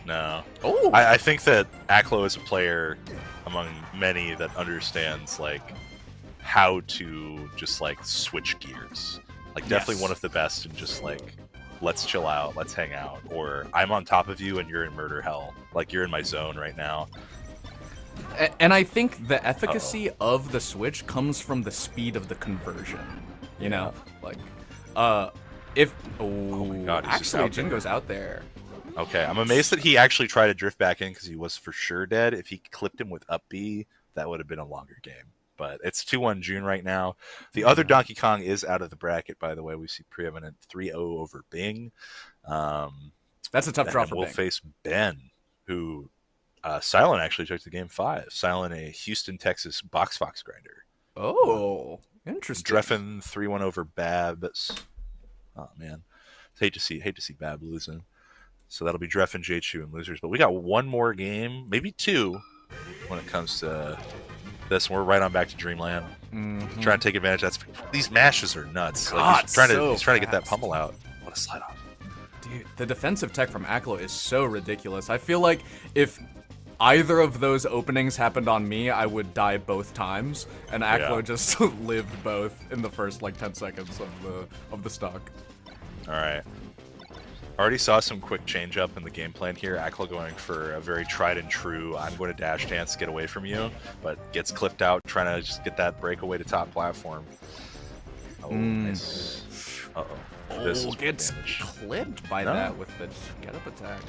No. Oh. I think that Aklo is a player among many that understands like how to just like switch gears. Like definitely Yes. one of the best in just like let's chill out, let's hang out, or I'm on top of you and you're in murder hell. Like you're in my zone right now. And I think the efficacy of the switch comes from the speed of the conversion. You know, like, if my God, he's just actually out Jin there. goes out there. Okay, I'm amazed that he actually tried to drift back in because he was for sure dead. If he clipped him with up B, that would have been a longer game. But it's 2-1 June right now. The other Donkey Kong is out of the bracket, by the way. We see Preeminent 3-0 over Bing. That's a tough And draw then for we'll Bing. face Ben, who Silent actually took to game 5. Silent, a Houston, Texas box fox grinder. Oh, interesting. Dreffen 3-1 over Babs. Oh man, hate to see Bab losing. So that'll be Dreffen, J2, and losers. But we got one more game, maybe two, when it comes to this. We're right on back to Dreamland. Mhm. Trying to take advantage. These mashes are nuts. God, Like he's trying so to get that fast. pummel out. What a slide off. Dude, the defensive tech from Aklo is so ridiculous. I feel like if either of those openings happened on me, I would die both times, and Aklo Yeah. just lived both in the first like 10 seconds of the stock. All right. Already saw some quick change up in the game plan here. Aklo going for a very tried and true, I'm going to dash dance, get away from you, but gets clipped out, trying to just get that breakaway to top platform. Oh, nice. Uh-oh. This is Gets damage. clipped by No. that with the get up attack.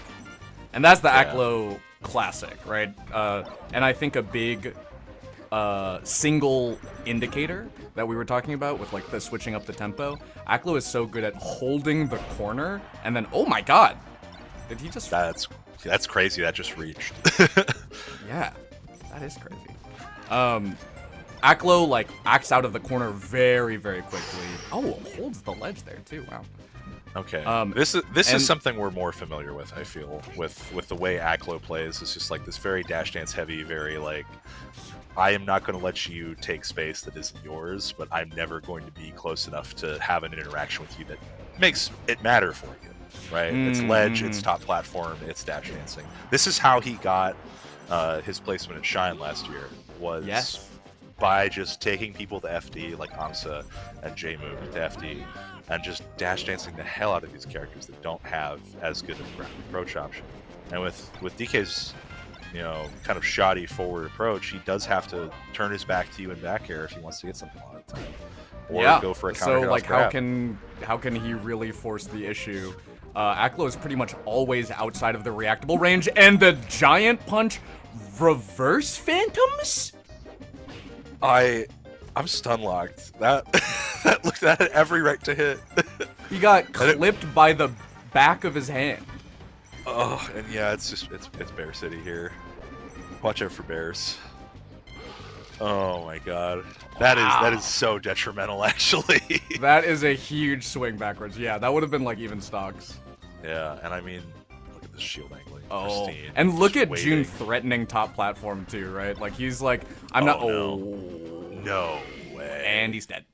And that's the Yeah. Aklo classic, right? And I think a big single indicator that we were talking about with like the switching up the tempo. Aklo is so good at holding the corner and then, oh my god, did he just? That's crazy. That just reached. Yeah, that is crazy. Aklo like acts out of the corner very, very quickly. Oh, holds the ledge there too. Wow. Okay. And- This is something we're more familiar with. I feel with the way Aklo plays. It's just like this very dash dance heavy, very like I am not going to let you take space that isn't yours, but I'm never going to be close enough to have an interaction with you that makes it matter for you. Right? It's ledge, it's top platform, it's dash dancing. This is how he got his placement at Shine last year. Was Yes. by just taking people to FD like Amsa and J-Move to FD and just dash dancing the hell out of these characters that don't have as good of a ground approach option. And with DK's kind of shoddy forward approach, he does have to turn his back to you in back air if he wants to get something on the time. Or Yeah. go for a counter So hit like, off how grab. can he really force the issue? Aklo is pretty much always outside of the reactable range, and the giant punch reverse phantoms. I'm stun locked. That that had every right to hit. He got And it- clipped by the back of his hand. Oh, and yeah, it's Bear City here. Watch out for bears. Oh my god. That is so detrimental actually. That is a huge swing backwards. Yeah, that would have been like even stocks. Yeah, and I mean look at this shield angling. Oh, Pristine, and look just at June waiting. threatening top platform too, right? Like he's like, I'm not. Oh, Oh, No way. and he's dead.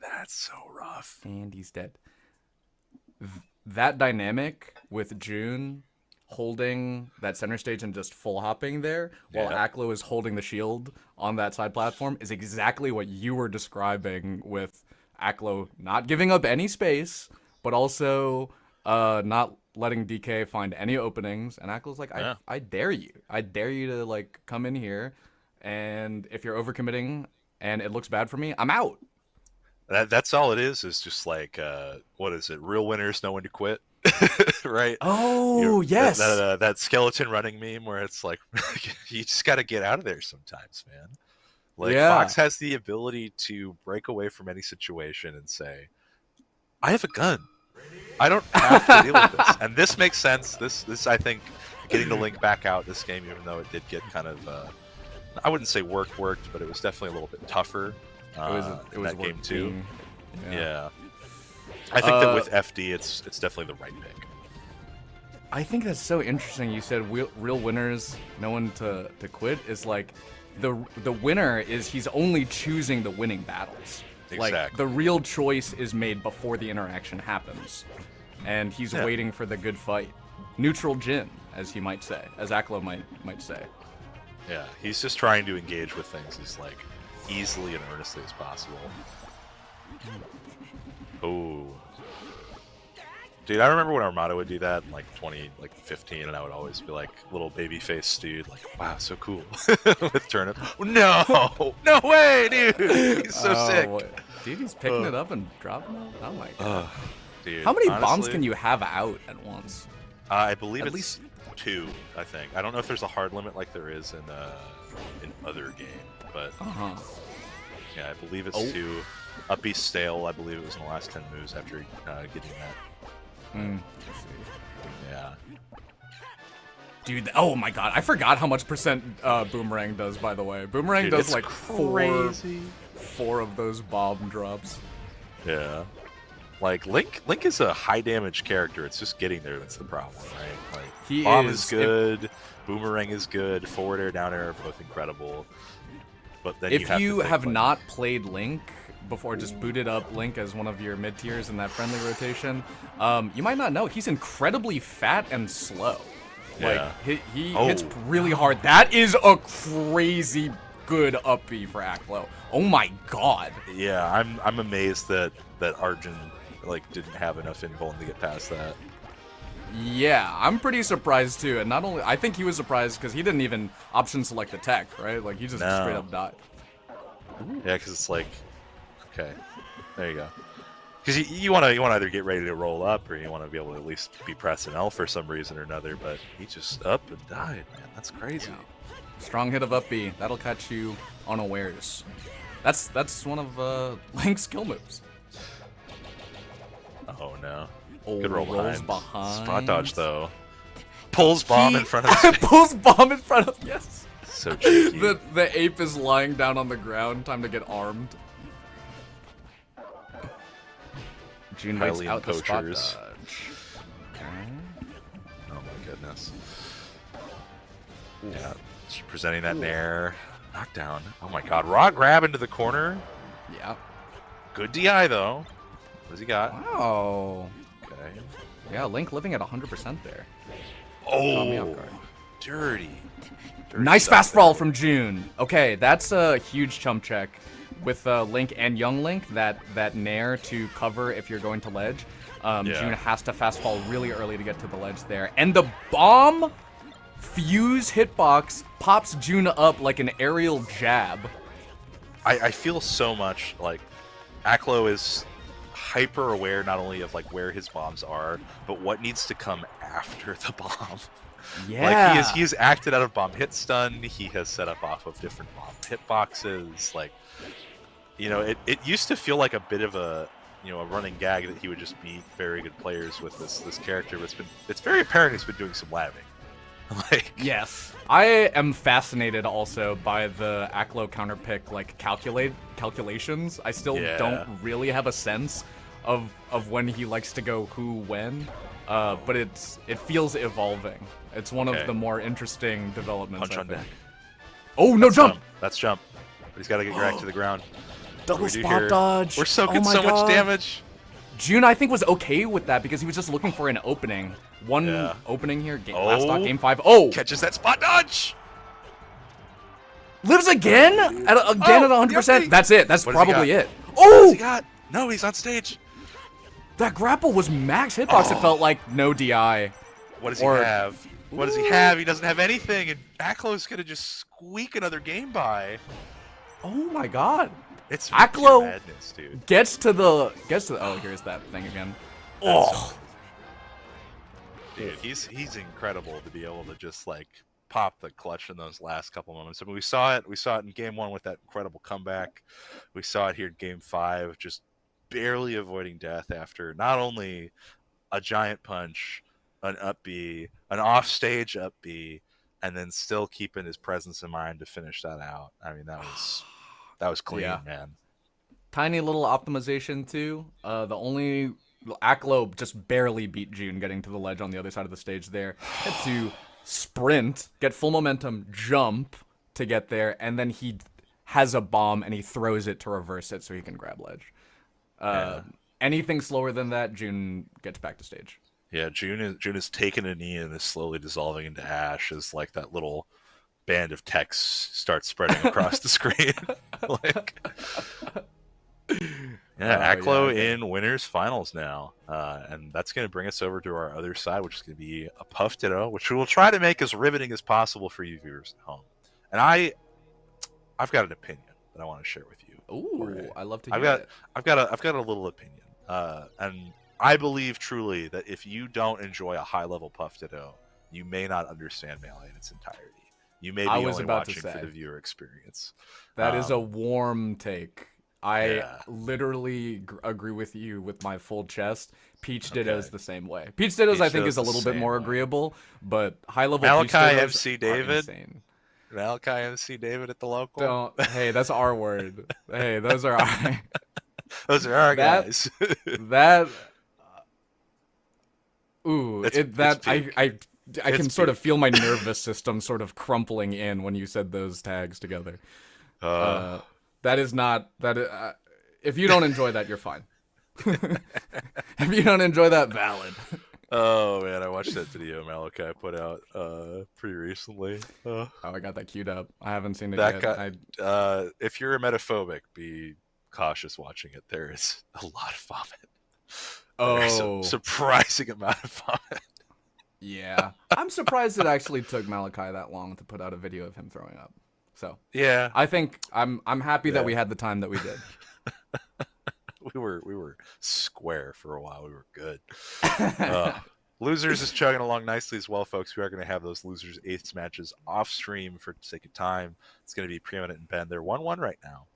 That's so rough. And he's dead. That dynamic with June holding that center stage and just full hopping there while Yeah. Aklo is holding the shield on that side platform is exactly what you were describing with Aklo not giving up any space, but also not letting DK find any openings. And Aklo's like, Yeah. I dare you. I dare you to like come in here, and if you're overcommitting and it looks bad for me, I'm out. That's all it is just like what is it? Real winners know when to quit. Right? Oh, yes. That skeleton running meme where it's like you just got to get out of there sometimes, man. Like Yeah. Fox has the ability to break away from any situation and say, "I have a gun. I don't have to deal with this." And this makes sense. This I think getting the Link back out this game, even though it did get kind of I wouldn't say worked, but it was definitely a little bit tougher in that game too. Yeah. I think that with FD, it's definitely the right pick. I think that's so interesting. You said real winners know when to quit. Is like the winner is he's only choosing the winning battles. Like Exactly. the real choice is made before the interaction happens. and he's waiting for the good fight. Neutral Jin, as he might say, as Aklo might say. Yeah, he's just trying to engage with things as like easily and earnestly as possible. Oh, dude, I remember when Armada would do that in like 2015, and I would always be like, little baby face dude, like, wow, so cool with turnip. No, no way, dude, he's so sick. Dude, he's picking it up and dropping it. Oh my god. Dude, How many bombs honestly, can you have out at once? I believe At it's least 2. I think. I don't know if there's a hard limit like there is in other game, but yeah, I believe it's 2. Up B stale, I believe it was in the last 10 moves after getting that. Yeah. Dude, oh my god, I forgot how much percent Boomerang does, by the way. Boomerang Dude, does it's like crazy. four of those bomb drops. Yeah. Like Link is a high damage character. It's just getting there that's the problem, right? Like He bomb is. is good, Boomerang is good, forward air, down air are both incredible. But then If you have, you to think, have like, not played Link before, just booted up Link as one of your mid tiers in that friendly rotation, you might not know he's incredibly fat and slow. Yeah. Like he hits really hard. That is a crazy good up B for Aklo. Oh my god. Yeah, I'm amazed that Arjun like didn't have enough invuln to get past that. Yeah, I'm pretty surprised too. And not only, I think he was surprised because he didn't even option select the tech, right? Like he just straight up died. Yeah, because it's like, okay, there you go. Because you want to either get ready to roll up or you want to be able to at least be pressing L for some reason or another. But he just up and died, man. That's crazy. Yeah. Strong hit of up B. That'll catch you unawares. That's one of Link's skill moves. Oh no. Oh, Good roll rolls behind. Spot dodge though. Pulls bomb in front of his face. Pulls bomb in front of, yes. So cheeky. The ape is lying down on the ground. Time to get armed. June waits Hylian out the spot poachers. dodge. Okay. Oh my goodness. Yeah, just presenting that nair. Knockdown. Oh my god. Raw grab into the corner. Yeah. Good DI though. What does he got? Wow. Okay. Yeah, Link living at 100% there. Caught me off Oh, guard. dirty. Nice stuff fast there. fall from June. Okay, that's a huge chump check with Link and Young Link. That nair to cover if you're going to ledge. June has to fast fall really early to get to the ledge there. And the bomb fuse hitbox pops June up like an aerial jab. I feel so much like Aklo is hyper aware not only of like where his bombs are, but what needs to come after the bomb. Yeah. Like he has acted out of bomb hit stun. He has set up off of different bomb hitboxes. Like, you know, it used to feel like a bit of a running gag that he would just beat very good players with this character. But it's very apparent he's been doing some labbing. Like, yes. I am fascinated also by the Aklo counter pick like calculations. I still don't really have a sense of when he likes to go who when. But it feels evolving. It's one of the more interesting developments. Punch on deck. Oh no, jump! That's jump. But he's got to get back to the ground. Double spot dodge. We're soaking so much damage. June, I think, was okay with that because he was just looking for an opening. One opening here. Last stock, game 5. Oh! Catches that spot dodge! Lives again? At 100%? That's it. That's probably it. What Oh! does he got? No, he's on stage. That grapple was max hitbox. It felt like no DI. What does he have? What does he have? He doesn't have anything, and Aklo's gonna just squeak another game by. Oh my god. It's Aklo madness, dude. gets to the oh, here's that thing again. Oh. Dude, he's incredible to be able to just like pop the clutch in those last couple moments. I mean, we saw it in game 1 with that incredible comeback. We saw it here in game 5, just barely avoiding death after not only a giant punch, an up B, an offstage up B, and then still keeping his presence in mind to finish that out. I mean, that was clean, man. Tiny little optimization too. The only Aklo just barely beat June getting to the ledge on the other side of the stage there. Had to sprint, get full momentum, jump to get there, and then he has a bomb and he throws it to reverse it so he can grab ledge. anything slower than that, June gets back to stage. Yeah, June is taking a knee and is slowly dissolving into ash as like that little band of text starts spreading across the screen. Like, yeah, Aklo in winners finals now, and that's going to bring us over to our other side, which is going to be a Puff Ditto, which we will try to make as riveting as possible for you viewers at home. And I've got an opinion that I want to share with you. Ooh, I love to hear it. I've got a little opinion, and I believe truly that if you don't enjoy a high-level Puff Ditto, you may not understand Melee in its entirety. You may be only watching for the viewer experience. That is a warm take. I literally agree with you with my full chest. Peach Ditto's the same way. Peach Ditto's, I think, is a little bit more agreeable, but high-level Peach Malachi Ditto's MC are David. insane. Malachi MC David at the local. Don't. Hey, that's our word. Hey, those are our. Those are our guys. That. Ooh, It's I can sort of feel my nervous system sort of crumpling in when you said those tags together. That is not that. If you don't enjoy that, you're fine. If you don't enjoy that, valid. Oh man, I watched that video Malachi put out pretty recently. Oh, I got that queued up. I haven't seen it That yet. guy, if you're emetaphobic, be cautious watching it. There is a lot of vomit. There's a surprising amount of vomit. Yeah, I'm surprised it actually took Malachi that long to put out a video of him throwing up. So yeah, I think I'm happy that we had the time that we did. we were square for a while. We were good. Losers is chugging along nicely as well, folks. We are going to have those losers 8th matches off stream for sake of time. It's going to be Preeminent and Ben. They're 1-1 right now,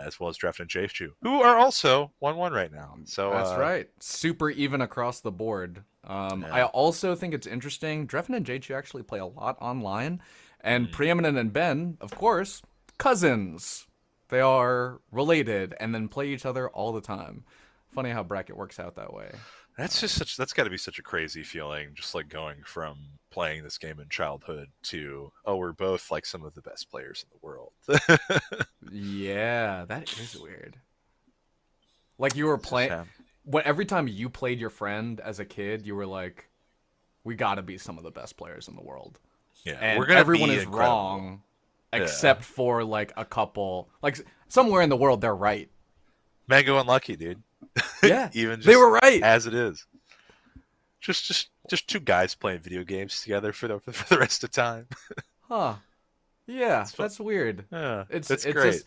as well as Draft and JFU, who are also 1-1 right now. So that's right, super even across the board. I also think it's interesting. Dreffen and JQ actually play a lot online, and Preeminent and Ben, of course, cousins. They are related and then play each other all the time. Funny how bracket works out that way. That's got to be such a crazy feeling, just like going from playing this game in childhood to, oh, we're both like some of the best players in the world. Yeah, that is weird. Like you were playing, every time you played your friend as a kid, you were like, we got to be some of the best players in the world. Yeah, and everyone is wrong, except for like a couple, like somewhere in the world they're right. Mango Unlucky, dude. Yeah, even just they were right as it is. Just two guys playing video games together for the rest of time. Huh? Yeah, that's weird. Yeah, it's great. Just,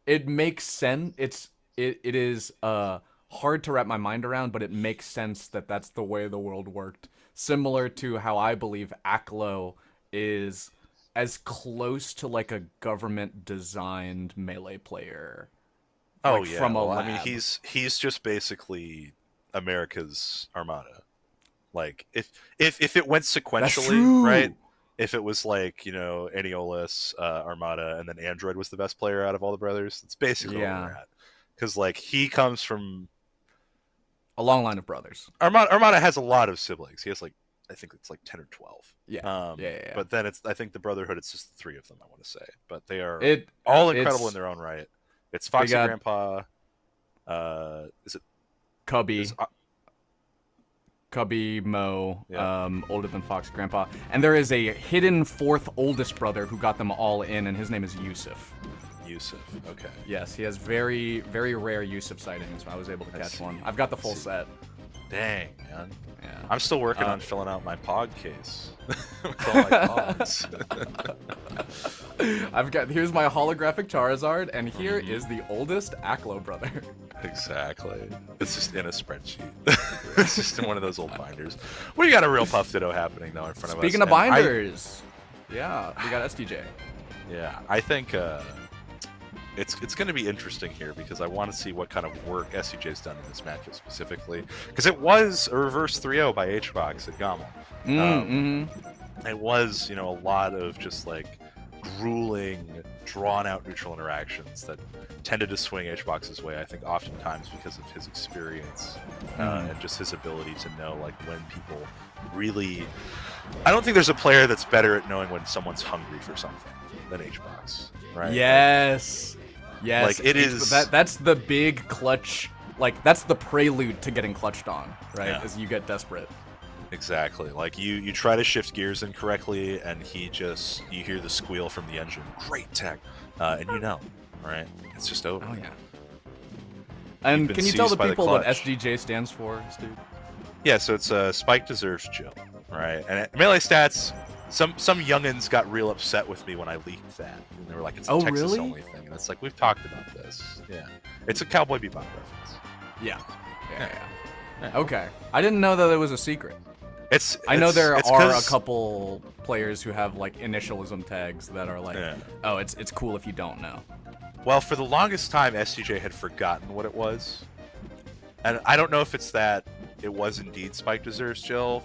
it makes sense. It is hard to wrap my mind around, but it makes sense that that's the way the world worked. Similar to how I believe Aklo is as close to like a government designed Melee player. Oh like, yeah, from a lab. I mean he's just basically America's Armada. Like if it went sequentially, right? If it was like, you know, Eniolis, Armada, and then Android was the best player out of all the brothers, it's basically where we're at. Because like he comes from a long line of brothers. Armada has a lot of siblings. He has like, I think it's like 10 or 12. Yeah. But then I think the Brotherhood, it's just the 3 of them, I want to say. But they are all incredible in their own right. It's Foxy Grandpa. Is it Cubby? Cubby, Mo, older than Foxy Grandpa. And there is a hidden 4th oldest brother who got them all in, and his name is Yusuf. Yusuf, okay. Yes, he has very, very rare Yusuf sightings. I was able to catch one. I've got the full set. Dang, man. Yeah. I'm still working on filling out my Pog case with all my Pogs. Here's my holographic Charizard, and here is the oldest Aklo brother. Exactly. It's just in a spreadsheet. It's just in one of those old binders. We got a real Puff Ditto happening though in front of us. Speaking of binders, yeah, we got STJ. Yeah, I think it's going to be interesting here because I want to see what kind of work SCJ's done in this matchup specifically. Because it was a reverse 3-0 by Hbox at Gommel. It was, you know, a lot of just like grueling, drawn-out neutral interactions that tended to swing Hbox's way, I think oftentimes because of his experience and just his ability to know like when people really... I don't think there's a player that's better at knowing when someone's hungry for something than Hbox, right? Yes. Yes, like it is. That's the big clutch like that's the prelude to getting clutched on, right? Yeah. As you get desperate. Exactly. Like you try to shift gears incorrectly, and you hear the squeal from the engine. Great tech, and right? It's just over. Oh yeah. And been can you tell the seized by the people what clutch. SDJ stands for, Stu? Yeah. So it's Spike deserves Jill, right? And melee stats. Some youngins got real upset with me when I leaked that, and they were like, "It's a Oh, Texas really? only thing," and it's like we've talked about this. Yeah, it's a Cowboy Bebop reference. Yeah. Okay. I didn't know that it was a secret. I know It's there are 'cause- a couple players who have like initialism tags that are like, Yeah. oh, it's cool if you don't know. Well, for the longest time, STJ had forgotten what it was, and I don't know if it's that it was indeed Spike deserves Jill,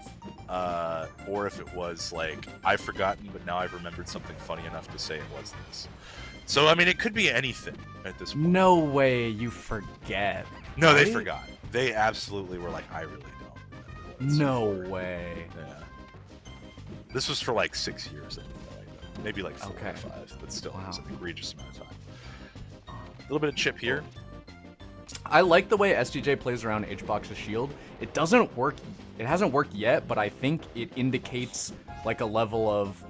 or if it was like I've forgotten, but now I've remembered something funny enough to say it was this. So I mean, it could be anything at this point. No way you forget. No, they right? forgot. They absolutely were like, I really don't remember what it's No for." way. Yeah. This was for like 6 years, I think, maybe like 4 Okay. or 5, but still, it was an Wow. egregious amount of time. A little bit of chip here. I like the way SDJ plays around Hbox's shield. It doesn't work. It hasn't worked yet, but I think it indicates like a level of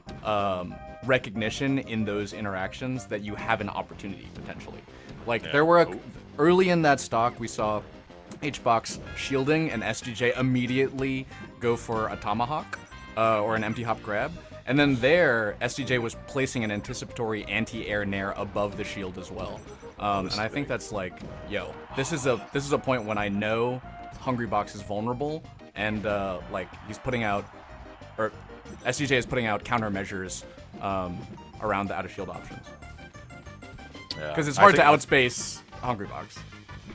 recognition in those interactions that you have an opportunity potentially. Like Yeah. there were Oh. early in that stock, we saw Hbox shielding and SDJ immediately go for a tomahawk or an empty hop grab. And then there, SDJ was placing an anticipatory anti-air nair above the shield as well. And I think that's like, yo, this is a point when I know Hungrybox is vulnerable, and like he's putting out, or SDJ is putting out countermeasures around the out of shield options. Yeah. Because it's I hard to think outspace Hungrybox.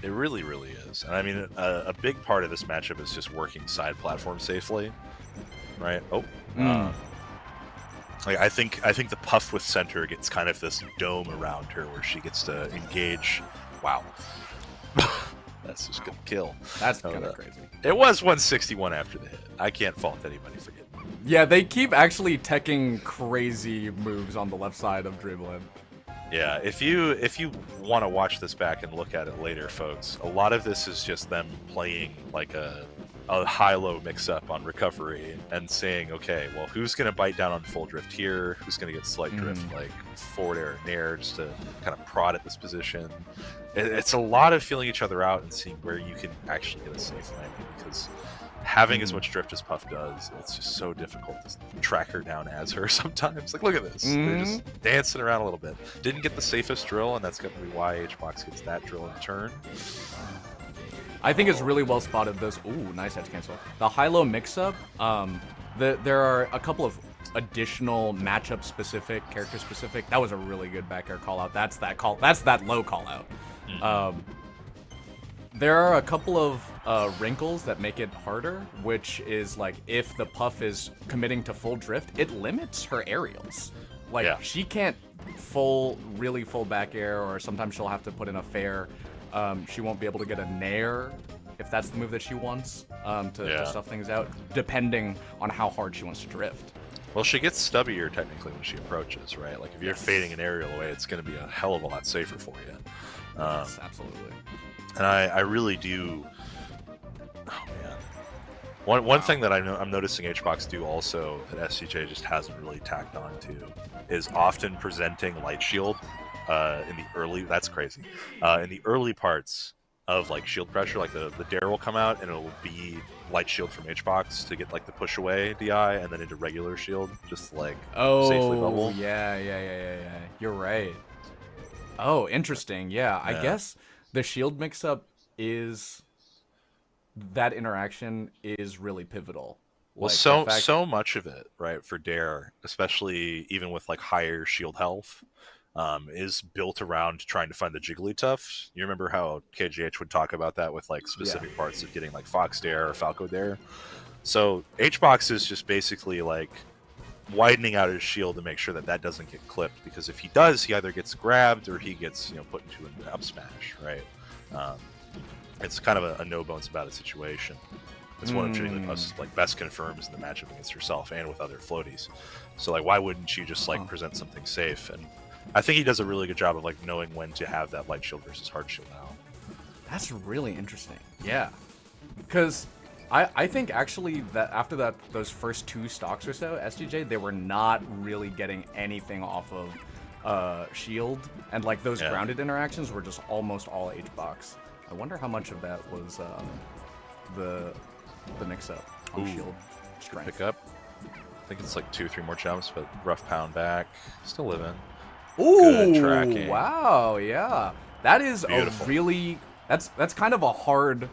It really, really is. And I mean, a big part of this matchup is just working side platform safely, right? Oh, like I think the puff with center gets kind of this dome around her where she gets to engage. Wow, that's just gonna kill. That's kind of crazy. It was 161 after the hit. I can't fault anybody for getting it. Yeah, they keep actually teching crazy moves on the left side of dribbling. Yeah, if you want to watch this back and look at it later, folks, a lot of this is just them playing like a high-low mix-up on recovery and saying, okay, well, who's going to bite down on full drift here? Who's going to get slight drift, like forward air and nair, just to kind of prod at this position? It's a lot of feeling each other out and seeing where you can actually get a safe landing, because having as much drift as Puff does, it's just so difficult to track her down as her sometimes. Like, look at this. They're just dancing around a little bit. Didn't get the safest drill, and that's going to be why Hbox gets that drill in turn. I think it's really well spotted. Those nice edge cancel. The high-low mix-up. There are a couple of additional matchup-specific, character-specific. That was a really good back air call out. That's that low call out. There are a couple of wrinkles that make it harder, which is like if the Puff is committing to full drift, it limits her aerials. Like she can't really full back air, or sometimes she'll have to put in a fair. She won't be able to get a nair if that's the move that she wants to stuff things out, depending on how hard she wants to drift. Well, she gets stubbier technically when she approaches, right? Like if you're fading an aerial away, it's going to be a hell of a lot safer for you. Yes, absolutely. And I really do. Oh man, one thing that I'm noticing Hbox do also that SCJ just hasn't really tacked on to is often presenting light shield in the early. That's crazy. In the early parts of like shield pressure, like the dare will come out and it'll be light shield from Hbox to get like the push away DI, and then into regular shield just to, like safely bubble. Yeah. You're right. Oh, interesting. Yeah, I guess the shield mix-up is that interaction is really pivotal. Well, Like, so much of it, right, for Dare, especially even with like higher shield health, is built around trying to find the Jigglytuff. You remember how KGH would talk about that with like specific parts of getting like Fox Dare or Falco Dare? So Hbox is just basically like widening out his shield to make sure that doesn't get clipped, because if he does, he either gets grabbed or he gets put into an up smash, right? It's kind of a no bones about it situation. It's one of Jigglypuff's like best confirms in the matchup against herself and with other floaties. So like, why wouldn't you just like present something safe? And I think he does a really good job of like knowing when to have that light shield versus hard shield out. That's really interesting. Yeah. Because I think actually that after those first 2 stocks or so, SDJ, they were not really getting anything off of shield, and like those grounded interactions were just almost all Hbox. I wonder how much of that was the mix-up on shield strength. Pick up. I think it's like 2 or 3 more jumps, but rough pound back. Still living. Ooh, Good tracking. Wow, yeah. That is Beautiful. a really... That's kind of a hard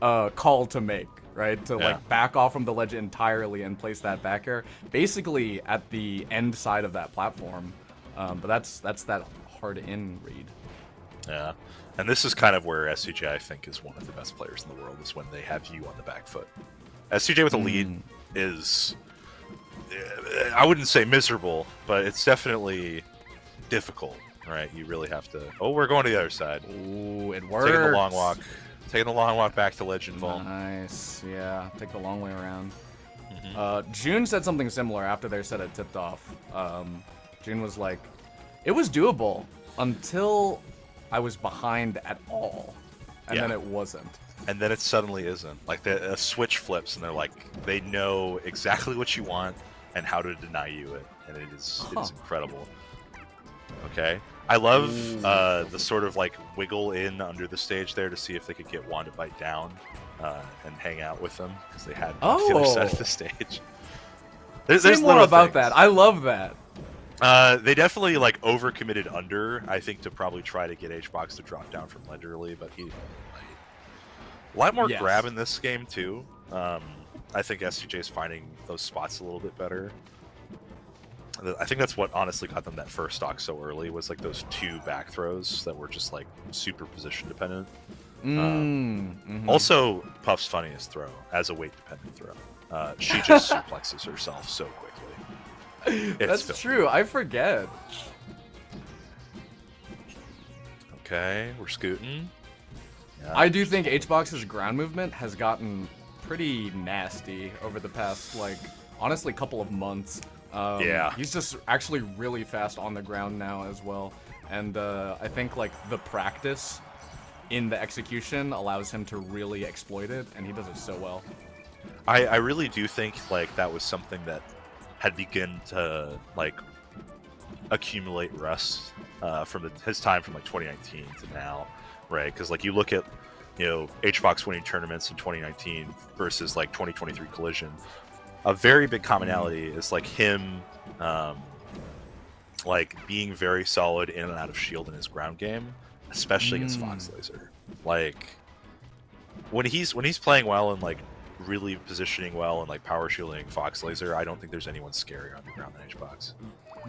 call to make, right? To like back off from the ledge entirely and place that back air, basically at the end side of that platform. But that's that hard in read. Yeah, and this is kind of where SCJ I think is one of the best players in the world, is when they have you on the back foot. SCJ with a lead is, I wouldn't say miserable, but it's definitely difficult, right? You really have to. Oh, we're going to the other side. Ooh, it works. Taking the long walk. Taking the long walk back to Legend Vault. Nice, yeah. Take the long way around. June said something similar after their set had tipped off. June was like, it was doable until I was behind at all. And then it wasn't. And then it suddenly isn't. Like, a switch flips, and they're like, they know exactly what you want and how to deny you it. And it is incredible. Okay. I love the sort of like wiggle in under the stage there to see if they could get Wand to bite down and hang out with them, because they had off the other side of the stage. There's more about that. I love that. They definitely like overcommitted under, I think, to probably try to get Hbox to drop down from ledge early, but he a lot more grab in this game too. I think SCJ's finding those spots a little bit better. I think that's what honestly got them that first stock so early, was like those 2 back throws that were just like super position dependent. Also, Puff's funniest throw as a weight dependent throw. She just suplexes herself so quickly. That's true. I forget. Okay, we're scooting. Yeah. I do think Hbox's ground movement has gotten pretty nasty over the past, like, honestly, couple of months. He's just actually really fast on the ground now as well. And I think, like, the practice in the execution allows him to really exploit it, and he does it so well. I really do think, like, that was something that had begun to, like, accumulate rust from his time from, like, 2019 to now, right? Because, like, you look at, you know, Hbox winning tournaments in 2019 versus, like, 2023 Collision. A very big commonality is, like, him, like, being very solid in and out of shield in his ground game, especially against Fox Laser. Like, when he's playing well and, like, really positioning well and, like, power shielding Fox Laser, I don't think there's anyone scarier on the ground than Hbox.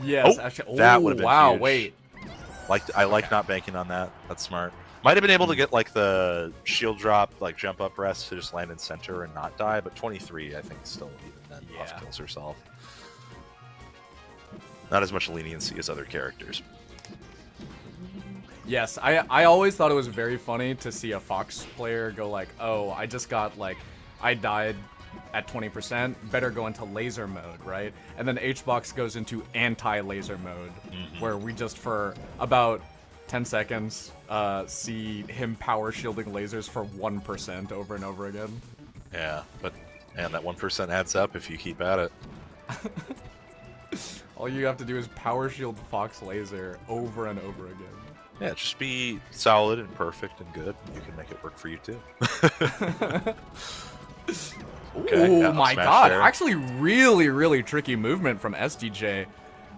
Yes, actually. That would have been huge. Wait. I like not banking on that. That's smart. Might have been able to get, like, the shield drop, like, jump up rest to just land in center and not die, but 23, I think, still even then Puff kills herself. Not as much leniency as other characters. Yes, I always thought it was very funny to see a Fox player go like, oh, I just got, like, I died at 20%, better go into laser mode, right? And then Hbox goes into anti-laser mode, where we just, for about 10 seconds, see him power shielding lasers for 1% over and over again. Yeah, but, man, that 1% adds up if you keep at it. All you have to do is power shield Fox laser over and over again. Yeah, just be solid and perfect and good. You can make it work for you too. Okay, oh my god! There. Actually, really tricky movement from SDJ.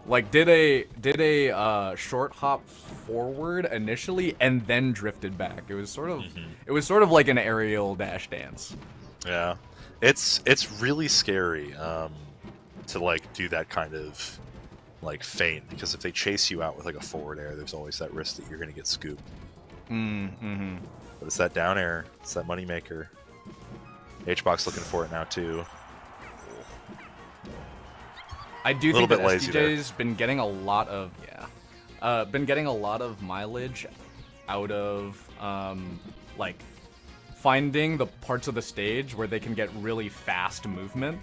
Like, did a short hop forward initially and then drifted back. It was sort of like an aerial dash dance. Yeah, it's really scary to, like, do that kind of, like, feint, because if they chase you out with, like, a forward air, there's always that risk that you're gonna get scooped. But it's that down air. It's that moneymaker. Hbox looking for it now too. I do think that SDJ's been getting a lot of mileage out of like, finding the parts of the stage where they can get really fast movement.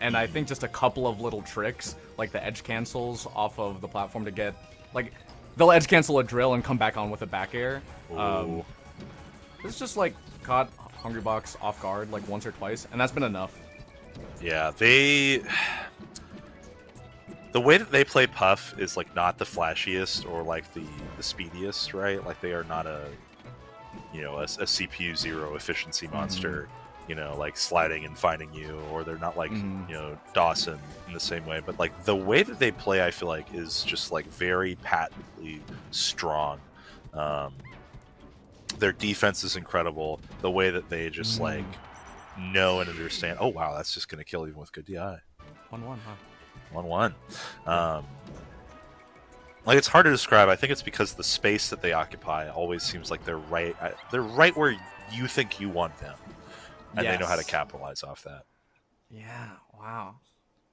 And I think just a couple of little tricks, like the edge cancels off of the platform to get, like, they'll edge cancel a drill and come back on with a back air. This just like caught Hungrybox off guard like once or twice, and that's been enough. Yeah, the way that they play Puff is like not the flashiest or like the speediest, right? Like they are not a CPU zero efficiency monster, like sliding and finding you, or they're not like Dawson in the same way. But like the way that they play, I feel like is just like very patently strong. Their defense is incredible. The way that they just like know and understand. Oh wow, that's just gonna kill even with good DI. 1-1, huh? 1-1. Like it's hard to describe. I think it's because the space that they occupy always seems like they're right where you think you want them, and they know how to capitalize off that. Yeah. Wow.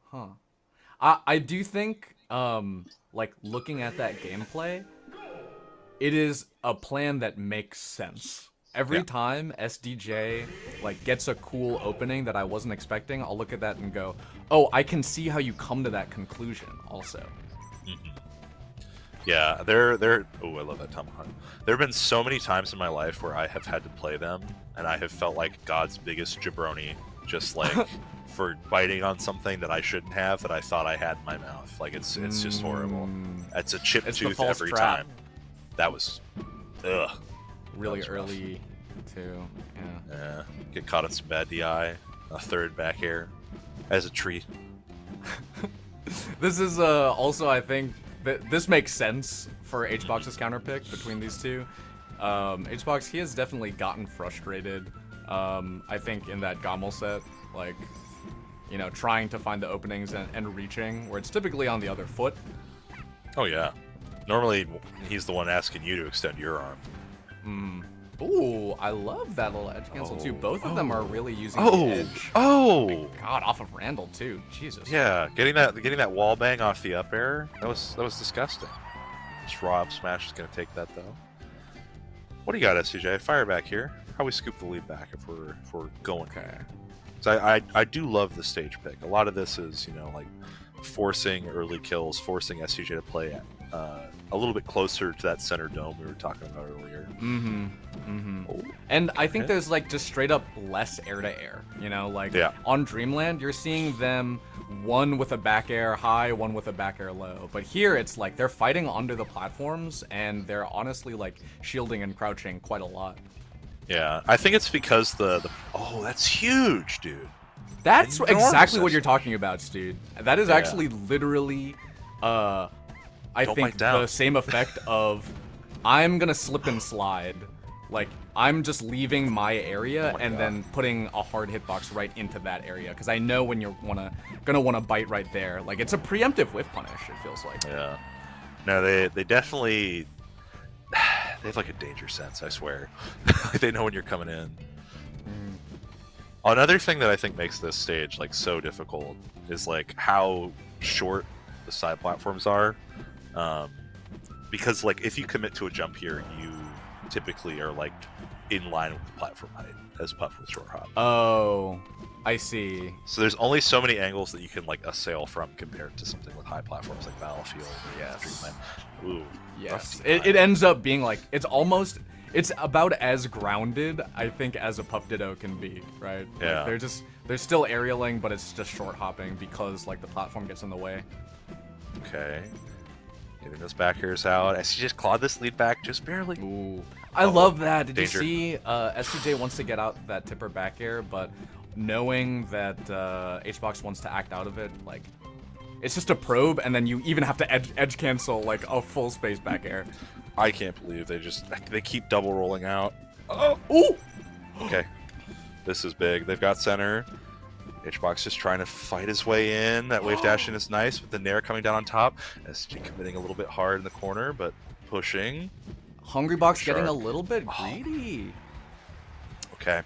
Huh. I do think like looking at that gameplay, it is a plan that makes sense. Every time SDJ like gets a cool opening that I wasn't expecting, I'll look at that and go, "Oh, I can see how you come to that conclusion." Also, yeah, they're. Oh, I love that tomahawk. There have been so many times in my life where I have had to play them, and I have felt like God's biggest jabroni, just like for biting on something that I shouldn't have, that I thought I had in my mouth. Like it's just horrible. It's a chip tooth every trap. time. That was, ugh. Really early, too. Yeah. Get caught in some bad DI. A third back air as a treat. This is also, I think, this makes sense for Hbox's counter pick between these two. Hbox, he has definitely gotten frustrated, I think, in that Gommel set. Like, trying to find the openings and reaching, where it's typically on the other foot. Oh, yeah. Normally, he's the one asking you to extend your arm. Ooh, I love that little edge cancel too. Both of them are really using the edge. Oh! God, off of Randall too. Jesus. Yeah, getting that wall bang off the up air, that was disgusting. This raw up smash is gonna take that though. What do you got, SCJ? Fire back here. How we scoop the lead back if we're going? Okay. So I do love the stage pick. A lot of this is like forcing early kills, forcing SCJ to play a little bit closer to that center dome we were talking about earlier. And I think there's like just straight up less air to air. On Dreamland, you're seeing them one with a back air high, one with a back air low. But here it's like they're fighting under the platforms, and they're honestly like shielding and crouching quite a lot. Yeah, I think it's because the oh, that's huge, dude. That's Enormous exactly what you're talking about, dude. That is actually literally, I think the same effect of I'm gonna slip and slide. Like, I'm just leaving my area and then putting a hard hitbox right into that area, because I know when you're gonna wanna bite right there. Like, it's a preemptive whiff punish, it feels like. Yeah. No, they definitely they have like a danger sense, I swear. They know when you're coming in. Another thing that I think makes this stage like so difficult is like how short the side platforms are. Because like if you commit to a jump here, you typically are like in line with the platform height as Puff with short hop. Oh, I see. So there's only so many angles that you can like assail from compared to something with high platforms like Battlefield or Dreamland. Ooh, yes. It ends up being like it's about as grounded, I think, as a Puff Ditto can be, right? Yeah. Like, they're still aerialing, but it's just short hopping because like the platform gets in the way. Okay. Getting those back airs out. SC just clawed this lead back just barely. Ooh. I love that. Did danger. You see SCJ wants to get out that tipper back air, but knowing that Hbox wants to act out of it, like, it's just a probe, and then you even have to edge cancel like a full space back air. I can't believe they keep double rolling out. Oh, ooh! Okay. This is big. They've got center. Hbox just trying to fight his way in. That wave dashing is nice, with the Nair coming down on top. SG committing a little bit hard in the corner, but pushing. Hungrybox getting a little bit greedy. Okay.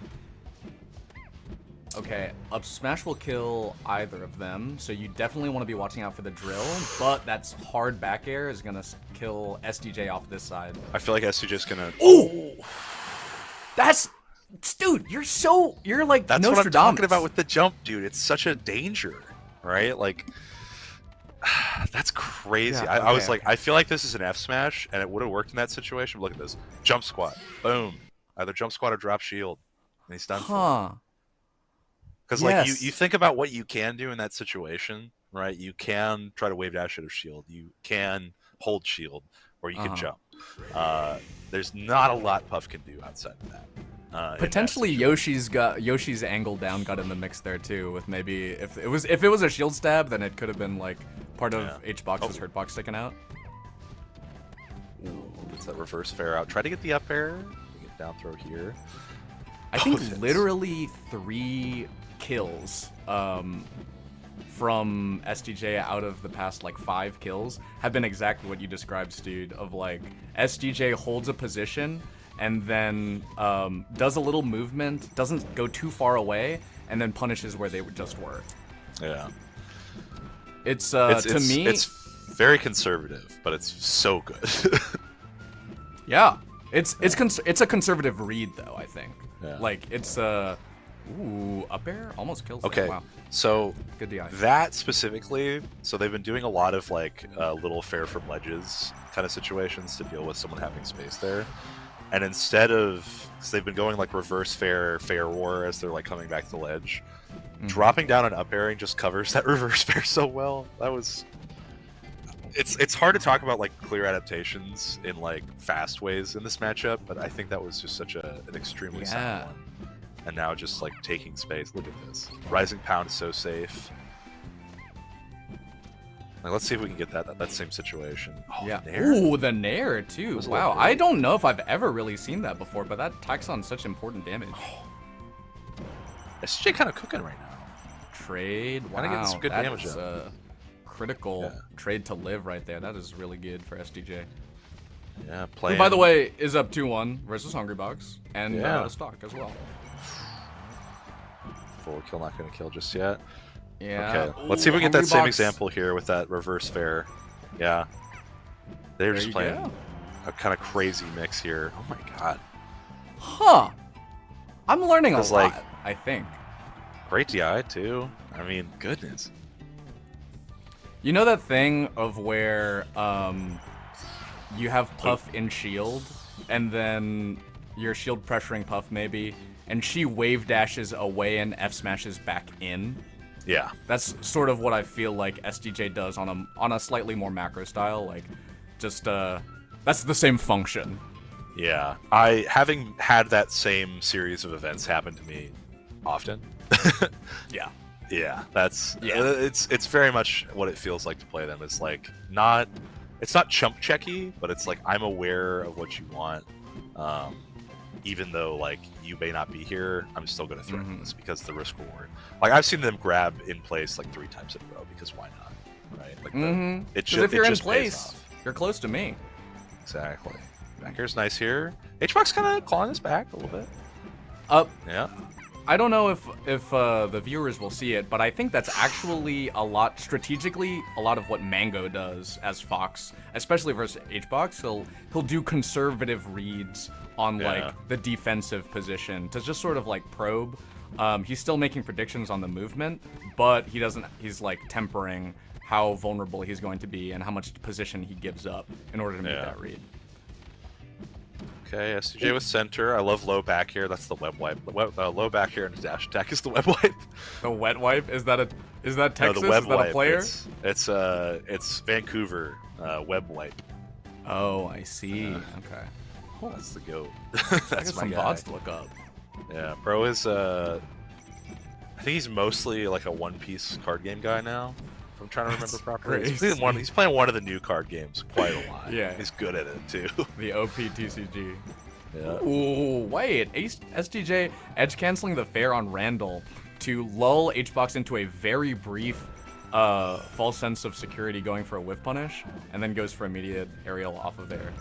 Okay, up smash will kill either of them, so you definitely want to be watching out for the drill, but that's hard back air is going to kill SDJ off this side. I feel like SCJ's gonna... Ooh! That's... Dude, you're like That's Nostradamus. what I'm talking about with the jump, dude. It's such a danger, right? Like... That's crazy. Yeah, I was like, I feel like this is an F smash, and it would have worked in that situation. But look at this. Jump squat. Boom. Either jump squat or drop shield, and he's done for. Huh. Because like you think about what you can do in that situation, right? You can try to wave dash out of shield. You can hold shield, or you can jump. There's not a lot Puff can do outside of that. Potentially Yoshi's angle down got in the mix there too, with maybe if it was a shield stab, then it could have been like part of Hbox's hurt box sticking out. Ooh, gets that reverse fair out. Try to get the up air. Get down throw here. I think literally 3 kills from SDJ out of the past like 5 kills have been exactly what you described, Stude, of like SDJ holds a position and then does a little movement, doesn't go too far away, and then punishes where they just were. Yeah. It's me... It's very conservative, but it's so good. Yeah. It's a conservative read, though, I think. Yeah. Like, it's... Ooh, up air? Almost kills Okay, them. Wow. so Good DI. that specifically, so they've been doing a lot of like little fair from ledges kind of situations to deal with someone having space there. And instead of, because they've been going like reverse fair war as they're like coming back to the ledge, dropping down and up airing just covers that reverse fair so well. That was, it's hard to talk about like clear adaptations in like fast ways in this matchup, but I think that was just such an extremely sound one. And now just like taking space. Look at this. Rising pound is so safe. Like, let's see if we can get that same situation. Oh, yeah. Nair? Ooh, the Nair too. Wow. I don't know if I've ever really seen that before, but that tacks on such important damage. SJ kind of cooking right now. Trade. Wow. Getting some good damage is a critical trade to live right there. That is really good for SDJ. Yeah, playing. Who, by the way, is up 2-1 versus Hungrybox and stock as well. Forward kill not going to kill just yet. Yeah. Okay, let's see if we get that same Hungrybox. example here with that reverse fair. Yeah. They're just playing a kind of crazy mix here. Oh my god. Huh. I'm learning a lot, like, I think. Great DI too. I mean, goodness. You know that thing of where you have Puff in shield, and then you're shield pressuring Puff maybe, and she wave dashes away and F smashes back in? Yeah. That's sort of what I feel like SDJ does on a slightly more macro style, like just that's the same function. Yeah. Having had that same series of events happen to me often. Yeah. Yeah, it's very much what it feels like to play them. It's like it's not chump checky, but it's like I'm aware of what you want. Even though like you may not be here, I'm still going to threaten this because the risk reward. Like I've seen them grab in place like 3 times in a row because why not, right? Like if you're in place, you're close to me. Exactly. Back air's nice here. Hbox kind of clawing his back a little bit. Yeah. I don't know if the viewers will see it, but I think that's actually strategically a lot of what Mango does as Fox, especially versus Hbox. He'll do conservative reads on like the defensive position to just sort of like probe. He's still making predictions on the movement, but he's like tempering how vulnerable he's going to be and how much position he gives up in order to make that read. Okay, SDJ with center. I love low back air. That's the web wipe. Low back air and dash attack is the web wipe. The wet wipe? Is that Texas? No, the web is that wipe. a player? It's Vancouver web wipe. Oh, I see. Okay. Oh, that's the goat. I That's got my some guy. VODs to look up. Yeah, bro is I think he's mostly like a one-piece card game guy now. If I'm trying to remember properly. He's playing one of the new card games quite a lot. Yeah. He's good at it too. The OPTCG. Yeah. Ooh, wait. SDJ edge canceling the fair on Randall to lull Hbox into a very brief false sense of security going for a whiff punish, and then goes for immediate aerial off of there.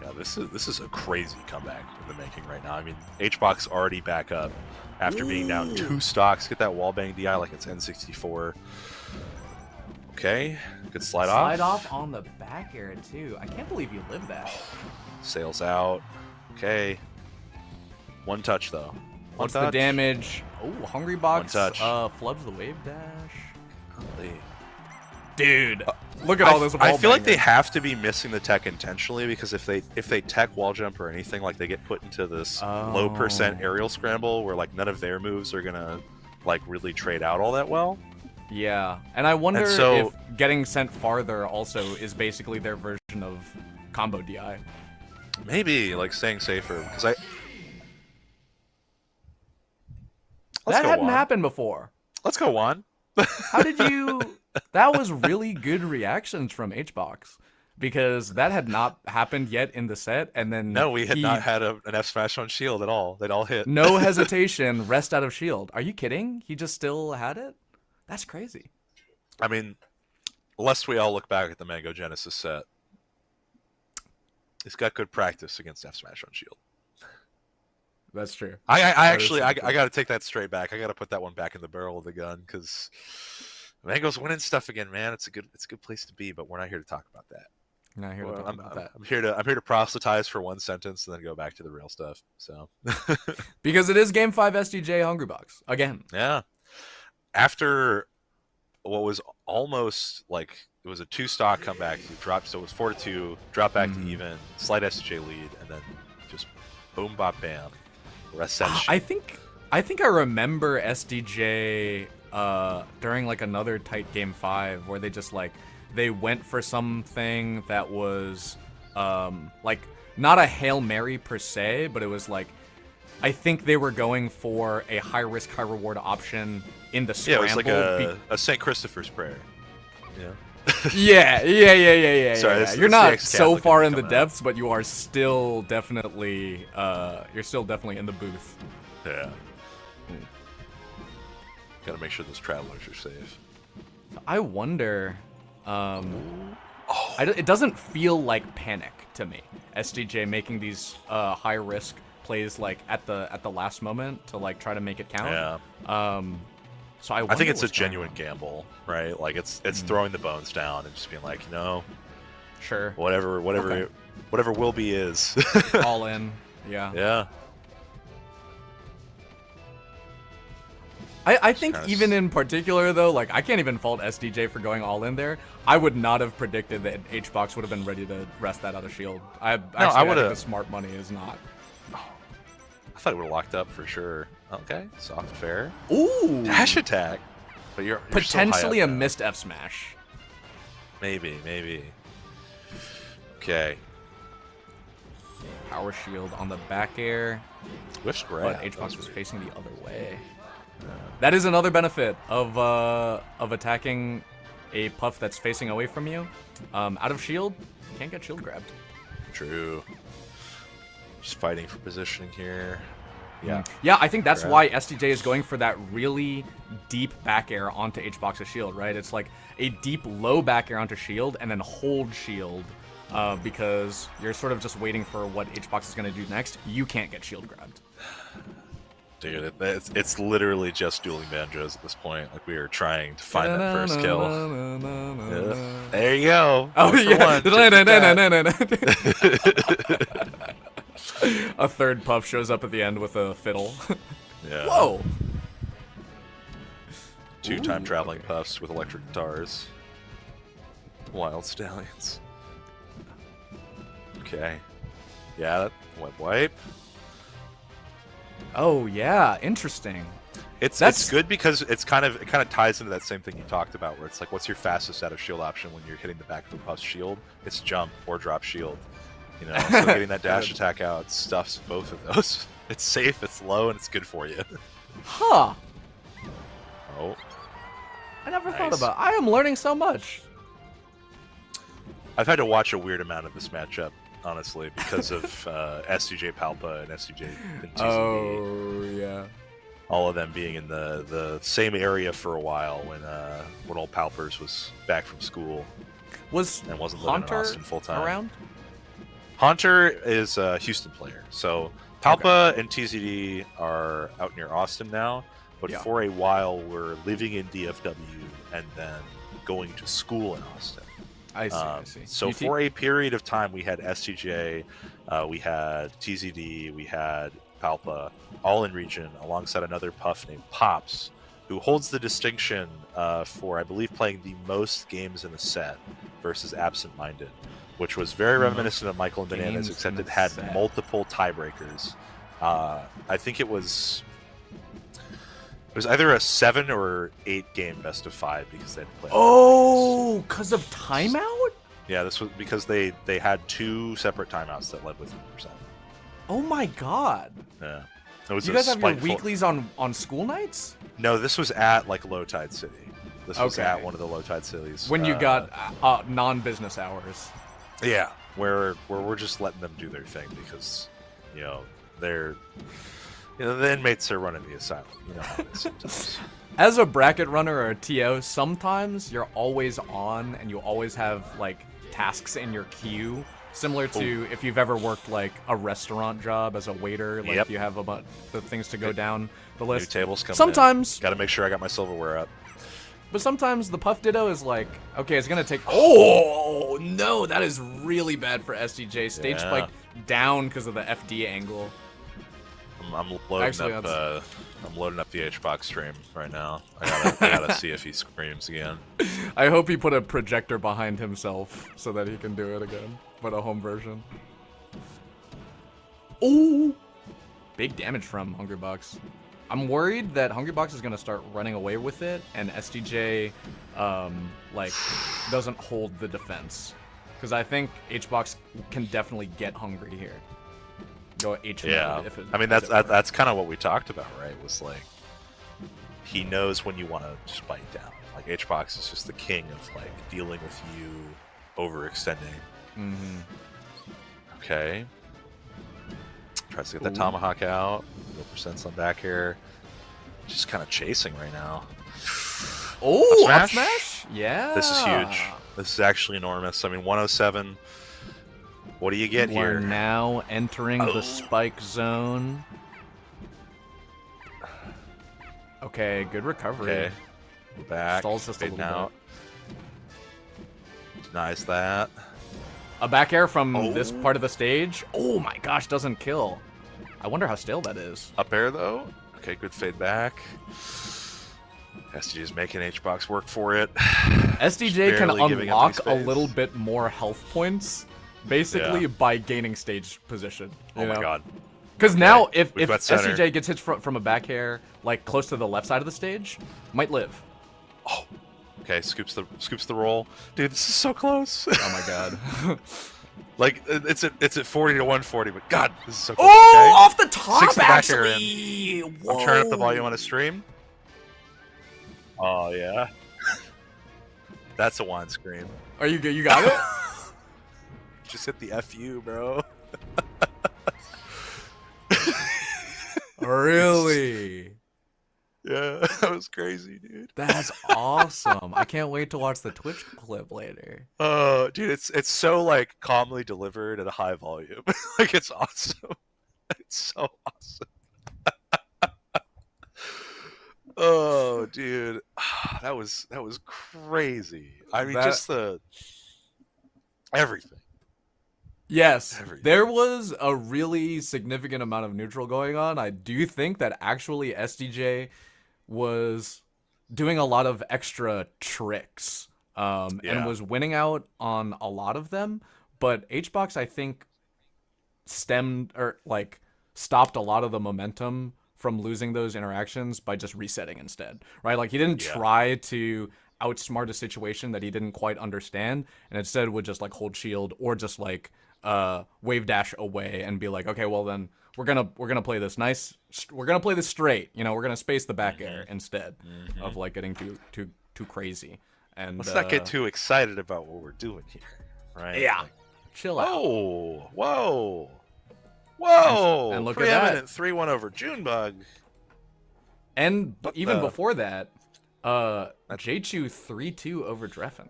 Yeah, this is a crazy comeback in the making right now. I mean, Hbox already back up after being down 2 stocks. Get that wallbang DI like it's N64. Okay, good slide off. Slide off on the back air too. I can't believe you lived that. Sails out. Okay. 1 touch though. What's the damage? Oh, Hungrybox touch. flubs the wave dash. Golly. Dude, look at all this. I feel like they wall have to be missing the tech intentionally, because if they tech wall jump or anything, like they get put into this low percent aerial scramble where like none of their moves are gonna like really trade out all that well. banging. Yeah, and I wonder so- if getting sent farther also is basically their version of combo DI. Maybe like staying safer, because Let's That go hadn't Juan. happened before. Let's go Juan. How did you? That was really good reactions from Hbox, because that had not happened yet in the set, and then No, we had he- not had an F smash on shield at all. They'd all hit. no hesitation, rest out of shield. Are you kidding? He just still had it? That's crazy. I mean, lest we all look back at the Mango Genesis set, he's got good practice against F smash on shield. That's true. I That is actually I something. got to take that straight back. I got to put that one back in the barrel of the gun, because Mango's winning stuff again, man. It's a good place to be, but we're not here to talk about that. Not here to talk about that. I'm here to proselytize for one sentence and then go back to the real stuff. So Because it is Game 5 SDJ Hungrybox again. yeah, after what was almost like it was a 2-stock comeback, you dropped, so it was 4-2, drop back to even, slight SDJ lead, and then just boom bop bam. Ascension. I think I remember SDJ during like another tight Game 5 where they just like they went for something that was like not a Hail Mary per se, but it was like I think they were going for a high risk, high reward option in the Yeah, scramble. it was like a St. Christopher's prayer. Yeah. Yeah. Sorry, this- You're this not the so ex-Catholic far in in me the coming out. depths, but you are still definitely in the booth. Yeah. Gotta make sure those travelers are safe. I wonder. It doesn't feel like panic to me. SDJ making these high risk plays like at the last moment to like try to make it count. Yeah. So I I think wonder it's a what's going genuine on. gamble, right? Like it's throwing the bones down and just being like, Sure. whatever Okay. whatever will be is. All in. Yeah. Yeah. I think kinda even in particular though, like I can't even fault SDJ for going all in there. I would not have predicted that Hbox would have been ready to rest that out of shield. I think would've- the smart money is not. I thought it would have locked up for sure. Okay, soft fair. Ooh. Dash attack. But you're so high Potentially up a now. missed F smash. Maybe. Okay. Power shield on the back air. Whiff's But grab. Hbox was facing the other way. That is another benefit of attacking a puff that's facing away from you. Out of shield, can't get shield grabbed. True. Just fighting for positioning here. Yeah. Yeah, I think that's Grab. why SDJ is going for that really deep back air onto Hbox's shield, right? It's like a deep low back air onto shield and then hold shield because you're sort of just waiting for what Hbox is going to do next. You can't get shield grabbed. Dude, it's literally just dueling banjos at this point. Like we are trying to find that first kill. Yeah. There you go. Oh One for yeah. one. A third puff shows up at the end with a fiddle. Yeah. Whoa. 2 time traveling puffs with electric guitars. Wild stallions. Okay. Yeah, that web wipe. Oh yeah, interesting. It's That's- good because it kind of ties into that same thing you talked about, where it's like, what's your fastest out of shield option when you're hitting the back of a puff's shield? It's jump or drop shield. You know, so getting that dash attack out stuffs both of those. It's safe, it's low, and it's good for you. Huh. Oh, I never thought Nice. about. I am learning so much. I've had to watch a weird amount of this matchup, honestly, because of SCJ Palpa and SCJ and TCD. Oh yeah. All of them being in the same area for a while when old Palpers was back from school Was and wasn't living in Haunter Austin full time. around? Hunter is a Houston player, so Palpa and TZD are out near Austin now, but Yeah. for a while were living in DFW and then going to school in Austin. I see. So UT? for a period of time, we had STJ, we had TZD, we had Palpa, all in region, alongside another puff named Pops, who holds the distinction for, I believe, playing the most games in a set versus Absent Minded, which was very reminiscent of Michael and Bananas, except it had multiple tiebreakers. I think it was either a 7 or 8 game best of 5 because they had to play. Oh, because of timeout? Yeah, this was because they had 2 separate timeouts that led within %. Oh my god. Yeah. It was You guys have your weeklies on school nights? No, this was at like Low Tide City. This was Okay. at one of the Low Tide cities. When you got non-business hours. Yeah, where we're just letting them do their thing because, the inmates are running the asylum. You know how it is sometimes. As a bracket runner or a TO, sometimes you're always on and you always have like tasks in your queue. Similar to if you've ever worked like a restaurant job as a waiter, like you have a bunch of things to go down the list. New tables coming Sometimes, got to make sure I got my silverware up. but sometimes the Puff Ditto is like, okay, it's gonna take. Oh no, that is really bad for SDJ. Stage spike down because of the FD angle. I'm loading up. I'm loading up the Hbox stream right now. I gotta see if he screams again. I hope he put a projector behind himself so that he can do it again, but a home version. Ooh, big damage from Hungrybox. I'm worried that Hungrybox is gonna start running away with it, and SDJ, like, doesn't hold the defense, because I think Hbox can definitely get hungry here. Go H mode. Yeah, If it, I mean that's kind of what we talked about, right? Was like he knows when you want to just bite down. Like Hbox is just the king of like dealing with you overextending. Mm-hmm. Okay. Tries to get that tomahawk out. No percents on back here. Just kind of chasing right now. Oh, Up up smash? Yeah. This is huge. This is actually enormous. I mean, 107. What do you get We're here? now entering the spike zone. Okay, good recovery. Okay. We're back. Stalls just a Fading little out. Denies that. A back air from this part of the stage. Oh my gosh, doesn't kill. I wonder how stale that is. Up air though. Okay, good fade back. SDJ is making Hbox work for it. SDJ can Barely giving up unlock any a space. little bit more health points, basically by gaining stage position. Oh my god. Because now, if We've got center. SDJ gets hit from a back air, like close to the left side of the stage, might live. Oh. Okay, scoops the roll. Dude, this is so close. Oh my god. Like it's at 40 to 140, but god, this is so close. Oh, Okay. off the top, 60 back air actually. I'm turning up the volume on a stream. Oh yeah. That's a wine scream. Are you good? You got it? Just hit the FU, bro. Really? Yeah, that was crazy, dude. That's awesome. I can't wait to watch the Twitch clip later. Oh, dude, it's so like calmly delivered at a high volume. Like it's awesome. It's so awesome. Oh, dude, that was crazy. I mean, just the everything. Yes, Everything. there was a really significant amount of neutral going on. I do think that actually SDJ was doing a lot of extra tricks and was winning out on a lot of them. But Hbox, I think, stopped a lot of the momentum from losing those interactions by just resetting instead, right? Like he didn't try to outsmart a situation that he didn't quite understand, and instead would just like hold shield or just like wave dash away and be like, okay, well then we're gonna play this nice, we're gonna play this straight, we're gonna space the back air instead of like getting too crazy. And let's not get too excited about what we're doing here, right? Yeah, Like, chill out. Whoa! And look at that. Preeminent 3-1 over Junebug. And What even the- before that, J2 3-2 over Dreffen.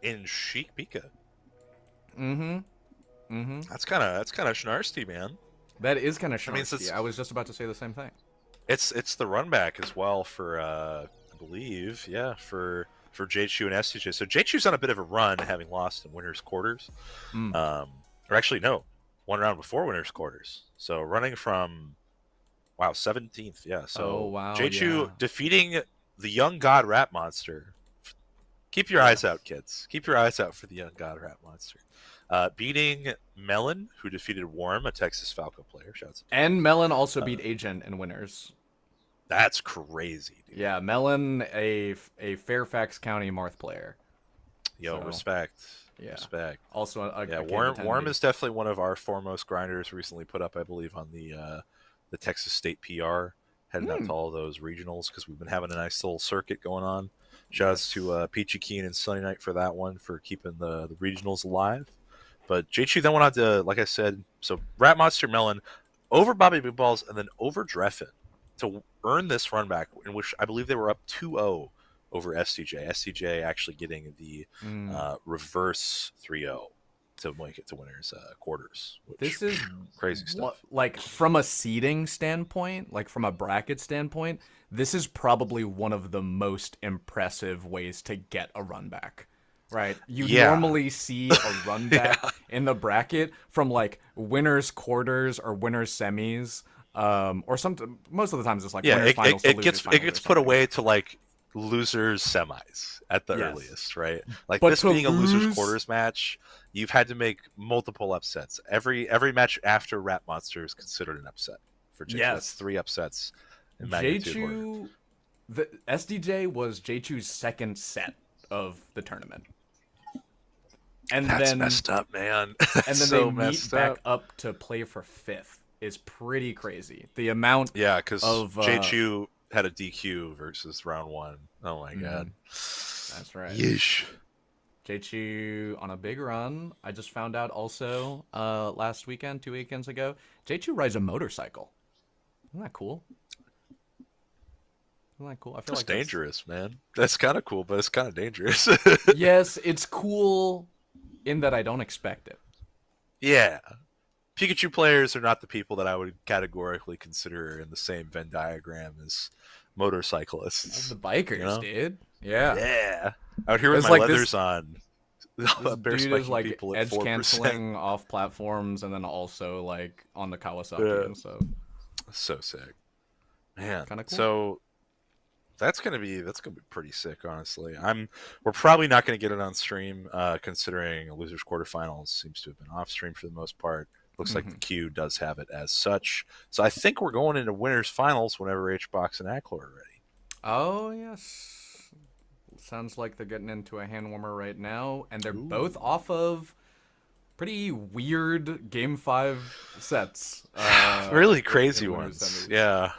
In Chic Pika. Mm-hmm. That's kind of schnarsty, man. That is kind of I mean, shonky. I was just about to say the same thing. It's the run back as well for I believe, for J2 and STJ. So J2's on a bit of a run, having lost in winners quarters. Or actually no, one round before winners quarters. So running from Wow, 17th. Yeah. So Oh, wow, Jechu yeah. defeating the young god Rat Monster. Keep your eyes out, kids. Keep your eyes out for the young god Rat Monster. Beating Melon, who defeated Worm, a Texas Falco player. Shouts. And Melon also beat Agent in winners. That's crazy, dude. Yeah, Melon, a Fairfax County Marth player. Yo, So, respect. yeah. Respect. Also, a Yeah, game Worm attendee. is definitely one of our foremost grinders. Recently put up, I believe, on the Texas State PR, heading out to all those regionals because we've been having a nice little circuit going on. Shouts to Peachy Keen and Sunny Night for that one, for keeping the regionals alive. But J2 then went on to, like I said, so Rat Monster Melon over Bobby Big Ballz and then over Dreffin to earn this run back, in which I believe they were up 2-0 over SDJ. SDJ actually getting the reverse 3-0 to make it to winners quarters. Which, This is crazy stuff. Like, from a seeding standpoint, like from a bracket standpoint, this is probably one of the most impressive ways to get a run back. Right? You normally see a run back in the bracket from like winners quarters or winners semis, or something. Most of the times it's like winners finals. It gets put away to like losers semis at the earliest, right? Like, but this being a losers lose... quarters match, you've had to make multiple upsets. Every match after Rat Monster is considered an upset for J2. That's 3 upsets in magnitude. J2, the SDJ was J2's second set of the tournament. And that's then messed up, man. And then they meet back up to play for 5th is pretty crazy. The amount because of J2 had a DQ versus round 1. Oh my god. That's right. Yeesh. J2 on a big run. I just found out also last weekend, 2 weekends ago, J2 rides a motorcycle. Isn't that cool? Isn't that cool? I feel That's like dangerous, man. That's kind of cool, but it's kind of dangerous. Yes, it's cool in that I don't expect it. Yeah. Pikachu players are not the people that I would categorically consider in the same Venn diagram as motorcyclists. The bikers, you know? Dude. Yeah. Yeah. Out here with It's my like leathers on. This Bear dude spiking is like people at edge 4%. canceling off platforms and then also like on the Kawasaki and so. So sick. Man. Kinda cool. So that's gonna be pretty sick, honestly. We're probably not gonna get it on stream, considering losers quarterfinals seems to have been off stream for the most part. Looks like the queue does have it as such. So I think we're going into winners finals whenever Hbox and Ackler are ready. Oh yes. Sounds like they're getting into a hand warmer right now, and they're both off of pretty weird Game 5 sets. Really crazy in winners ones. semis. Yeah.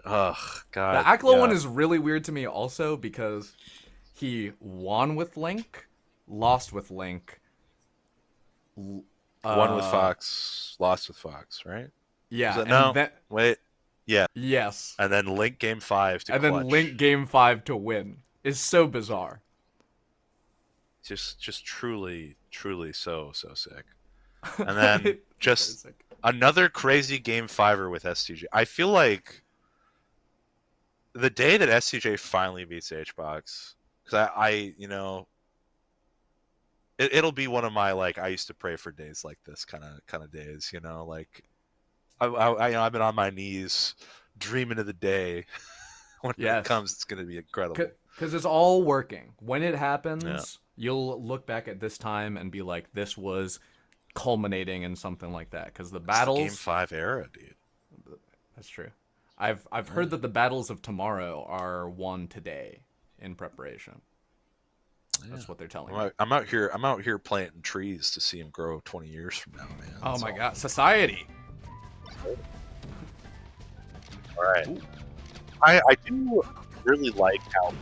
Ugh, God. The Aklo one is really weird to me also because he won with Link, lost with Link. Won with Fox, lost with Fox, right? Yeah. Is it, no. Then, Wait. Yeah. yes. And then Link Game 5 to And clutch. then Link Game 5 to win. Is so bizarre. Just truly so sick. And then just sick. another crazy Game 5er with STJ. I feel like the day that STJ finally beats Hbox, because I it'll be one of my, like, I used to pray for days like this kind of days, like I've been on my knees dreaming of the day when it comes. It's going to be incredible. Because it's all working. When it happens, you'll look back at this time and be like, this was culminating in something like that. Because the battles, Game 5 era, dude. That's true. I've heard that the battles of tomorrow are won today in preparation. That's what they're telling me. I'm out here planting trees to see them grow 20 years from now, man. Oh my god, society. All right. I do really like how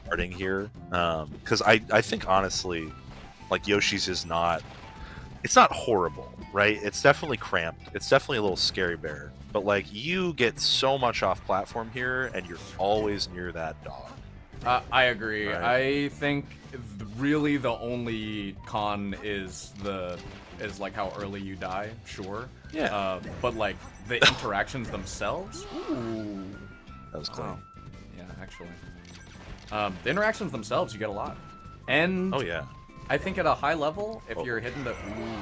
starting here, because I think honestly, like, Yoshi's is not. It's not horrible, right? It's definitely cramped. It's definitely a little scary bear. But, like, you get so much off platform here, and you're always near that dog. I agree. Right. I think really the only con is like how early you die. Sure. Yeah. But like the interactions themselves. Ooh. That was clean. Wow. Yeah, actually. The interactions themselves, you get a lot. And Oh yeah. I think at a high level, if you're hitting the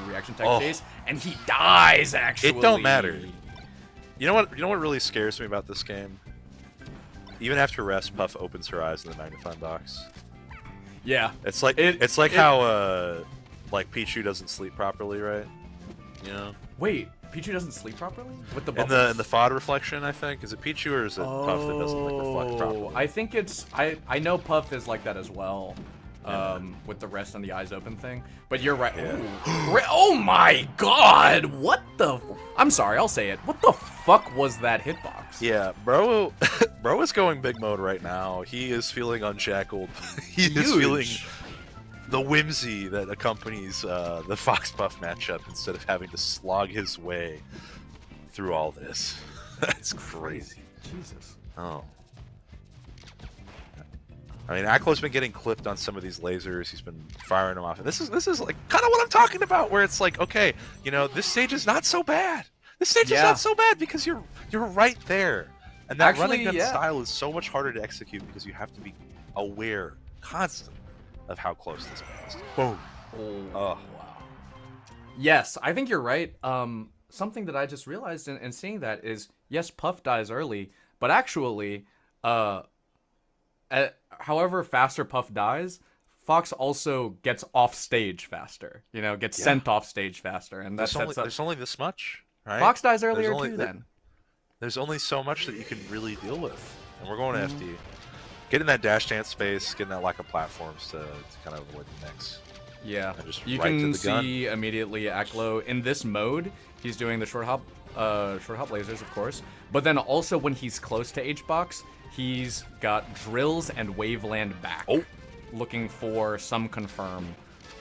reaction tech chase, and he dies, actually. It don't matter. You know what? You know what really scares me about this game? Even after rest, Puff opens her eyes in the magnifying box. Yeah. It's like how like Pichu doesn't sleep properly, right? You know. Wait, Pichu doesn't sleep properly with the In bubbles? the FOD reflection, I think. Is it Pichu or is it Puff that doesn't like reflect properly? I think it's I know Puff is like that as well. With the rest and the eyes open thing. But you're right. Yeah. Oh my god! What the I'm sorry, I'll say it. What the fuck was that hitbox? Yeah, bro is going big mode right now. He is feeling unshackled. He is feeling the whimsy that accompanies the Fox Puff matchup instead of having to slog his way through all this. That's crazy. Jesus. Oh. I mean, Aklo's been getting clipped on some of these lasers. He's been firing them off. And this is like kind of what I'm talking about, where it's like, okay, you know, this stage is not so bad. This stage is not so bad because you're right there. And that running gun style is so much harder to execute because you have to be aware constantly of how close this man is. Boom. Oh, wow. Yes, I think you're right. Something that I just realized in seeing that is, yes, Puff dies early, but actually, however faster Puff dies, Fox also gets off stage faster. You know, gets sent off stage faster, and that's there's only this much, right? Fox dies earlier too. Then there's only so much that you can really deal with, and we're going to FD. Getting that dash dance space, getting that lack of platforms to kind of avoid the mix. Yeah, just you right can to the gun. see immediately Aklo in this mode. He's doing the short hop lasers, of course, but then also when he's close to Hbox, he's got drills and waveland back. Looking for some confirm,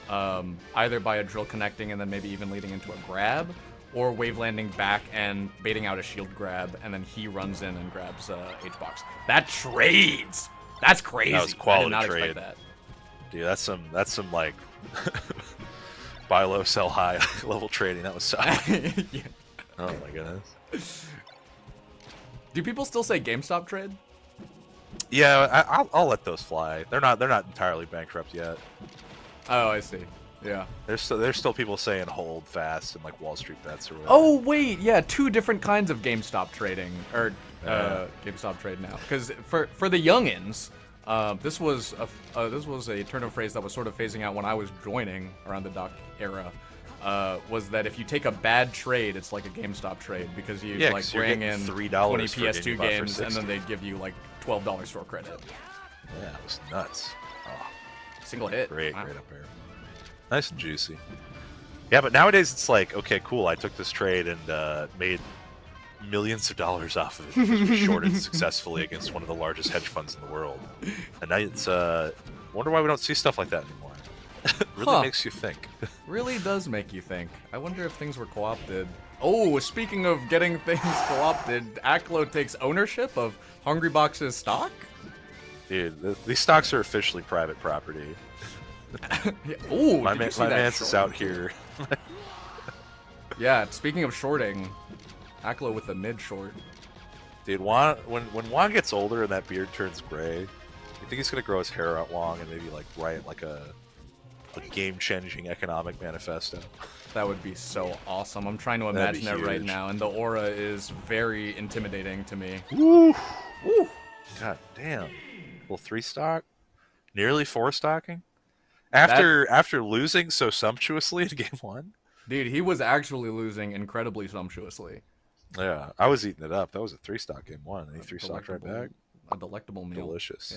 either by a drill connecting and then maybe even leading into a grab, or wave landing back and baiting out a shield grab, and then he runs in and grabs Hbox. That trades. That's crazy. That was quality I did not trade. expect that. Dude, that's some like buy low, sell high level trading. That was solid. Yeah. Oh my goodness. Do people still say GameStop trade? Yeah, I'll let those fly. They're not entirely bankrupt yet. Oh, I see. Yeah. There's still people saying hold fast and like Wall Street bets or whatever. Oh wait, yeah, two different kinds of GameStop trading or GameStop trade now. Because for the youngins, this was a turn of phrase that was sort of phasing out when I was joining around the doc era. Was that if you take a bad trade, it's like a GameStop trade because you like bring in $3 20 for PS2 GameStop games for and then they give you like $12 store credit. Yeah, it was nuts. Oh, Single hit. great Wow. up air. Nice and juicy. Yeah, but nowadays it's like, okay, cool. I took this trade and made millions of dollars off of it because we shorted successfully against one of the largest hedge funds in the world. And now it's wonder why we don't see stuff like that anymore. Really makes you think. Really does make you think. I wonder if things were co-opted. Oh, speaking of getting things co-opted, Aklo takes ownership of Hungrybox's stock? Dude, these stocks are officially private property. Yeah. Oh, my man's is out here. Yeah, speaking of shorting, Aklo with the mid short. Dude, Juan, when Juan gets older and that beard turns gray, you think he's gonna grow his hair out long and maybe like write like a game-changing economic manifesto? That would be so awesome. I'm trying to imagine it right now, and the aura is very intimidating to me. Woo! Woo! God damn. Well, 3 stock? Nearly 4 stocking? After losing so sumptuously in game 1? Dude, he was actually losing incredibly sumptuously. Yeah, I was eating it up. That was a 3 stock game 1, and he 3 stocked right back. A delectable meal. Delicious.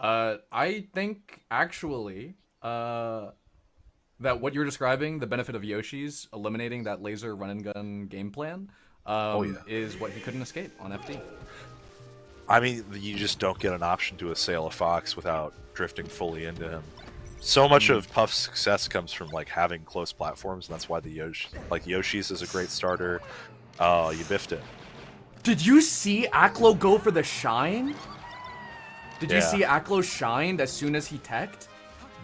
Yeah. I think actually that what you're describing, the benefit of Yoshi's eliminating that laser run and gun game plan, is what he couldn't escape on FD. I mean, you just don't get an option to assail a Fox without drifting fully into him. So much of Puff's success comes from like having close platforms, and that's why the Yoshi's is a great starter. Oh, you biffed it. Did you see Aklo go for the shine? Did you see Aklo shined as soon as he teched?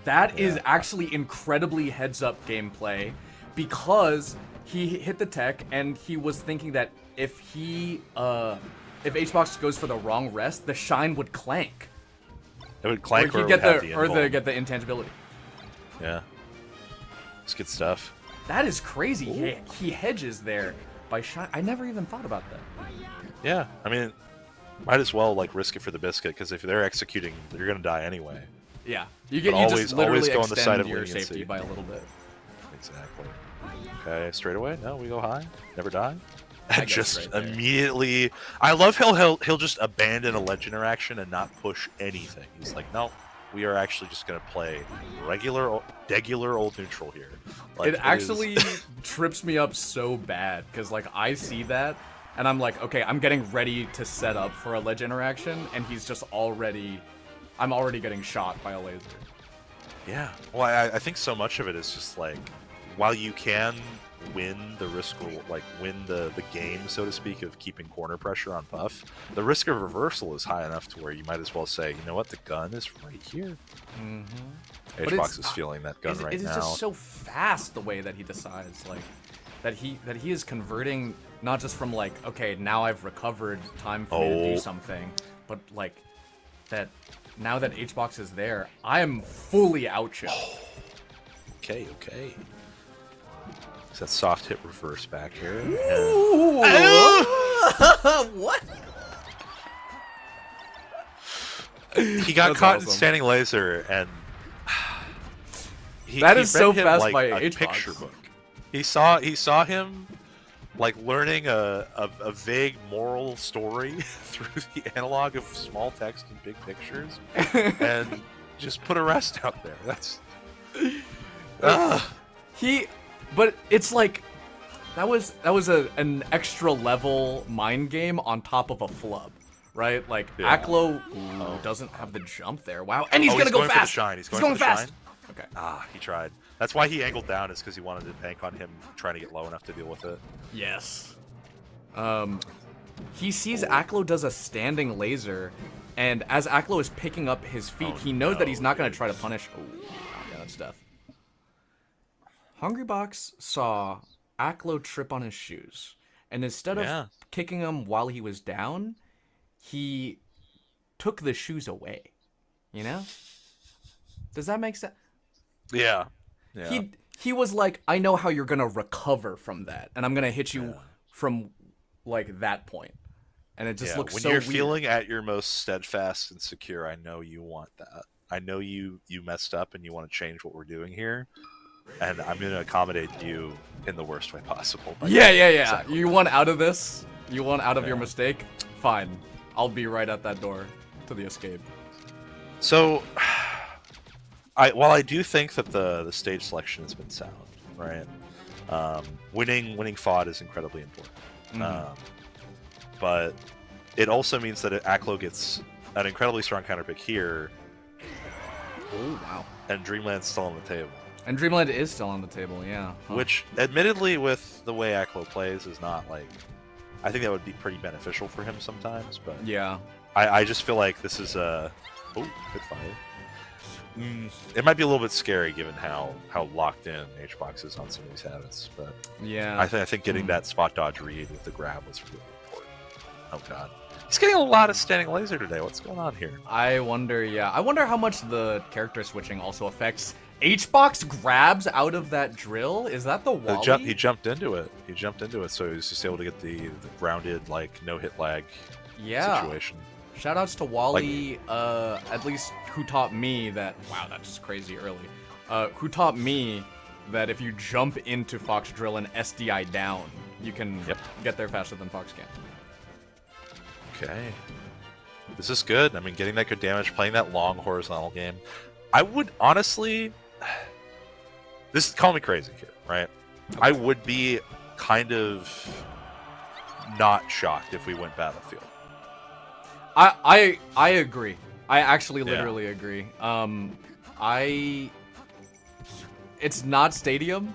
That is actually incredibly heads-up gameplay, because he hit the tech and he was thinking that if Hbox goes for the wrong rest, the shine would clank. It would clank or they get the intangibility. Yeah. It's good stuff. That is crazy. He hedges there. by Shine. I never even thought about that. Yeah, I mean, might as well like risk it for the biscuit because if they're executing, you're gonna die anyway. Yeah, you But just literally go on the side extend of your leniency. safety by a little bit. Exactly. Okay, straight away. No, we go high. Never die. I And guess just right there. immediately, I love how he'll just abandon a ledge interaction and not push anything. He's like, no, we are actually just gonna play regular old neutral here. Like, It is- actually trips me up so bad because like I see that and I'm like, okay, I'm getting ready to set up for a ledge interaction, and he's just I'm already getting shot by a laser. Yeah. Well, I think so much of it is just like, while you can win the risk, like win the game, so to speak, of keeping corner pressure on Puff, the risk of reversal is high enough to where you might as well say, you know what, the gun is right here. But Hbox it's- is feeling that gun right It is now. just so fast the way that he decides, like that he is converting not just from like, okay, now I've recovered, time for me to do something, but like that now that Hbox is there, I am fully outshot. Okay. It's that soft hit reverse back here. What? He got That's caught in awesome. standing laser, and That he is so read him fast like by a Hbox. picture book. He saw him like learning a vague moral story through the analog of small text and big pictures, and just put a rest out there. That's But it's like that was an extra level mind game on top of a flub, right? Like Yeah. Aklo doesn't have the jump there. Wow, and he's gonna go going for the fast. shine. He's going for the fast. shine. Okay. He tried. That's why he angled down, is because he wanted to bank on him trying to get low enough to deal with it. Yes. He sees Aklo does a standing laser, and as Aklo is picking up his feet, he knows that he's not going to try to punish. Oh, yeah, that's death. Hungrybox saw Aklo trip on his shoes, and instead of kicking him while he was down, he took the shoes away. You know? Does that make sense? Yeah. He was like, I know how you're gonna recover from that, and I'm gonna hit you from like that point. And it just looks when so you're weird. feeling at your most steadfast and secure, I know you want that. I know you messed up and you want to change what we're doing here, and I'm gonna accommodate you in the worst way possible. Yeah. Exactly. You want out of this? You want out of your mistake? Fine. I'll be right at that door to the escape. So, while I do think that the stage selection has been sound, right? Winning FOD is incredibly important. But it also means that Aklo gets an incredibly strong counter pick here, Oh wow. and Dreamland's still on the table. And Dreamland is still on the table, yeah. Huh. Which, admittedly, with the way Aklo plays, is not like... I think that would be pretty beneficial for him sometimes, but Yeah. I just feel like this is a... Oh, good fire. It might be a little bit scary given how locked in Hbox is on some of these habits, but Yeah. I think getting that spot dodge read with the grab was really important. Oh god. He's getting a lot of standing laser today. What's going on here? I wonder how much the character switching also affects Hbox grabs out of that drill. Is that the Wally? He jumped into it. So he was just able to get the grounded, like, no-hit lag situation. Shoutouts to Wally, at least who taught me that. Wow, that's crazy early. Who taught me that if you jump into Fox Drill and SDI down, you can get there faster than Fox can. Okay. This is good. I mean, getting that good damage, playing that long horizontal game. I would honestly... Call me crazy here, right? I would be kind of not shocked if we went Battlefield. I agree. I actually literally agree. It's not Stadium,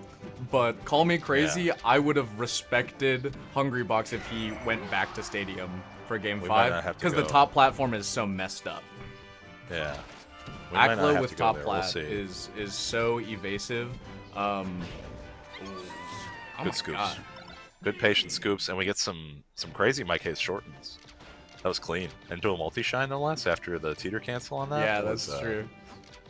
but call me crazy, I would have respected Hungrybox if he went back to Stadium for Game We might not 5, have to because the go. top platform is so messed up. Yeah. We might not Aklo have with to go top there. We'll plat see. is so evasive. Oh Good my scoops. God. Good patient scoops, and we get some crazy my case shortens. That was clean. Into a multi-shine, no less, after the teeter cancel on that. Yeah, That that's was, true.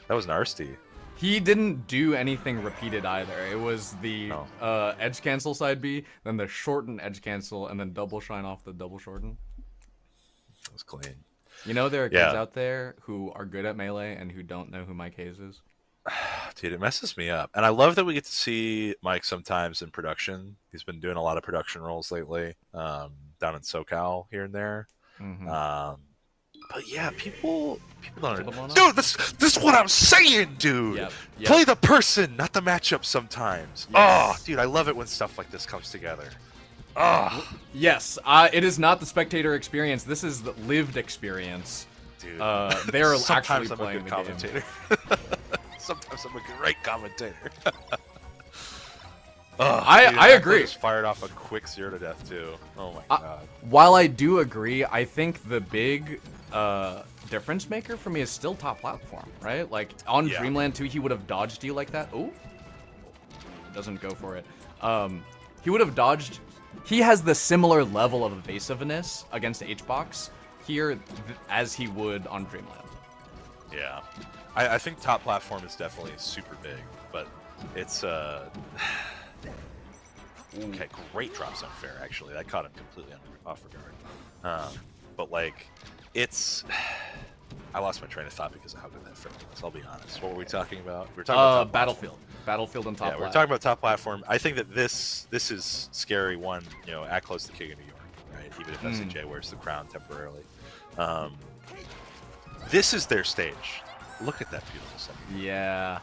That was nasty. He didn't do anything repeated either. It was the edge cancel side B, then the shorten edge cancel, and then double shine off the double shorten. That was clean. You know there are kids out there who are good at Melee and who don't know who Mike Hayes is? Dude, it messes me up. And I love that we get to see Mike sometimes in production. He's been doing a lot of production roles lately, down in SoCal here and there. But yeah, people don't. Dude, this is what I'm saying, dude. Yep. Play the person, not the matchup. Sometimes. Yes. Oh, dude, I love it when stuff like this comes together. Oh, Yes, it is not the spectator experience. This is the lived experience. dude. They're actually Sometimes I'm a playing good the commentator. Sometimes I'm a great commentator. I agree. Just fired off a quick 0 to death too. Oh my god. While I do agree, I think the big difference maker for me is still top platform, right? Like on Dreamland 2, he would have dodged you like that. Oh, doesn't go for it. He would have dodged. He has the similar level of evasiveness against Hbox here as he would on Dreamland. Yeah, I think top platform is definitely super big, but it's okay. Great drop zone fair actually. That caught him completely off regard. But like, it's. I lost my train of thought because of how good that fair was. I'll be honest. What were we talking about? We were talking about top Battlefield. Battlefield and top. Yeah, we're talking about top platform. I think that this is scary. One, you know, at close to the king of New York, right? Even if SCJ wears the crown temporarily, this is their stage. Look at that beautiful set. Yeah.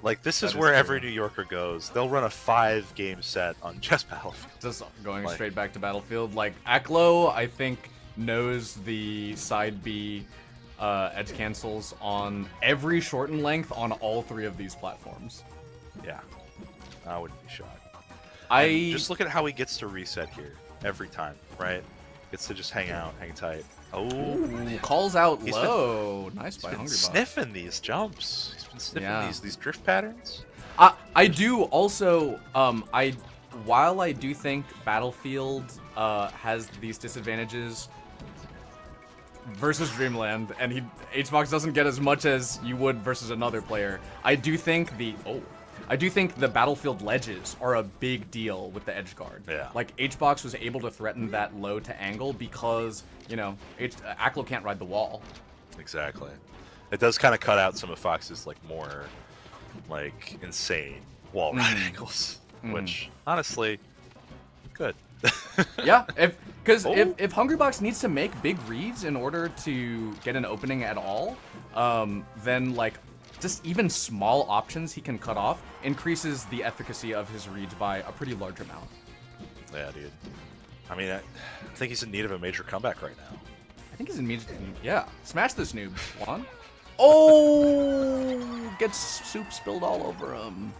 Like this is That is where true. every New Yorker goes. They'll run a 5-game set on just Battlefield. Just going Like- straight back to Battlefield. Like Aklo, I think knows the side B edge cancels on every shorten length on all 3 of these platforms. Yeah, I wouldn't be shocked. I Just look at how he gets to reset here every time, right? Gets to just hang out, hang tight. Oh, calls out He's low. Nice by he's been Hungry Box. sniffing these jumps. He's been sniffing Yeah. these drift patterns. I do also while I do think Battlefield has these disadvantages versus Dreamland, and Hbox doesn't get as much as you would versus another player. I do think the Battlefield ledges are a big deal with the edge guard. Yeah. Like Hbox was able to threaten that low to angle because, you know, Aklo can't ride the wall. Exactly. It does kind of cut out some of Fox's like more like insane wall ride angles, which honestly, good. Yeah, because Oh. if Hungrybox needs to make big reads in order to get an opening at all, then like just even small options he can cut off increases the efficacy of his reads by a pretty large amount. Yeah, dude. I mean, I think he's in need of a major comeback right now. I think he's in yeah. Smash this noob, Juan. Oh, gets soup spilled all over him.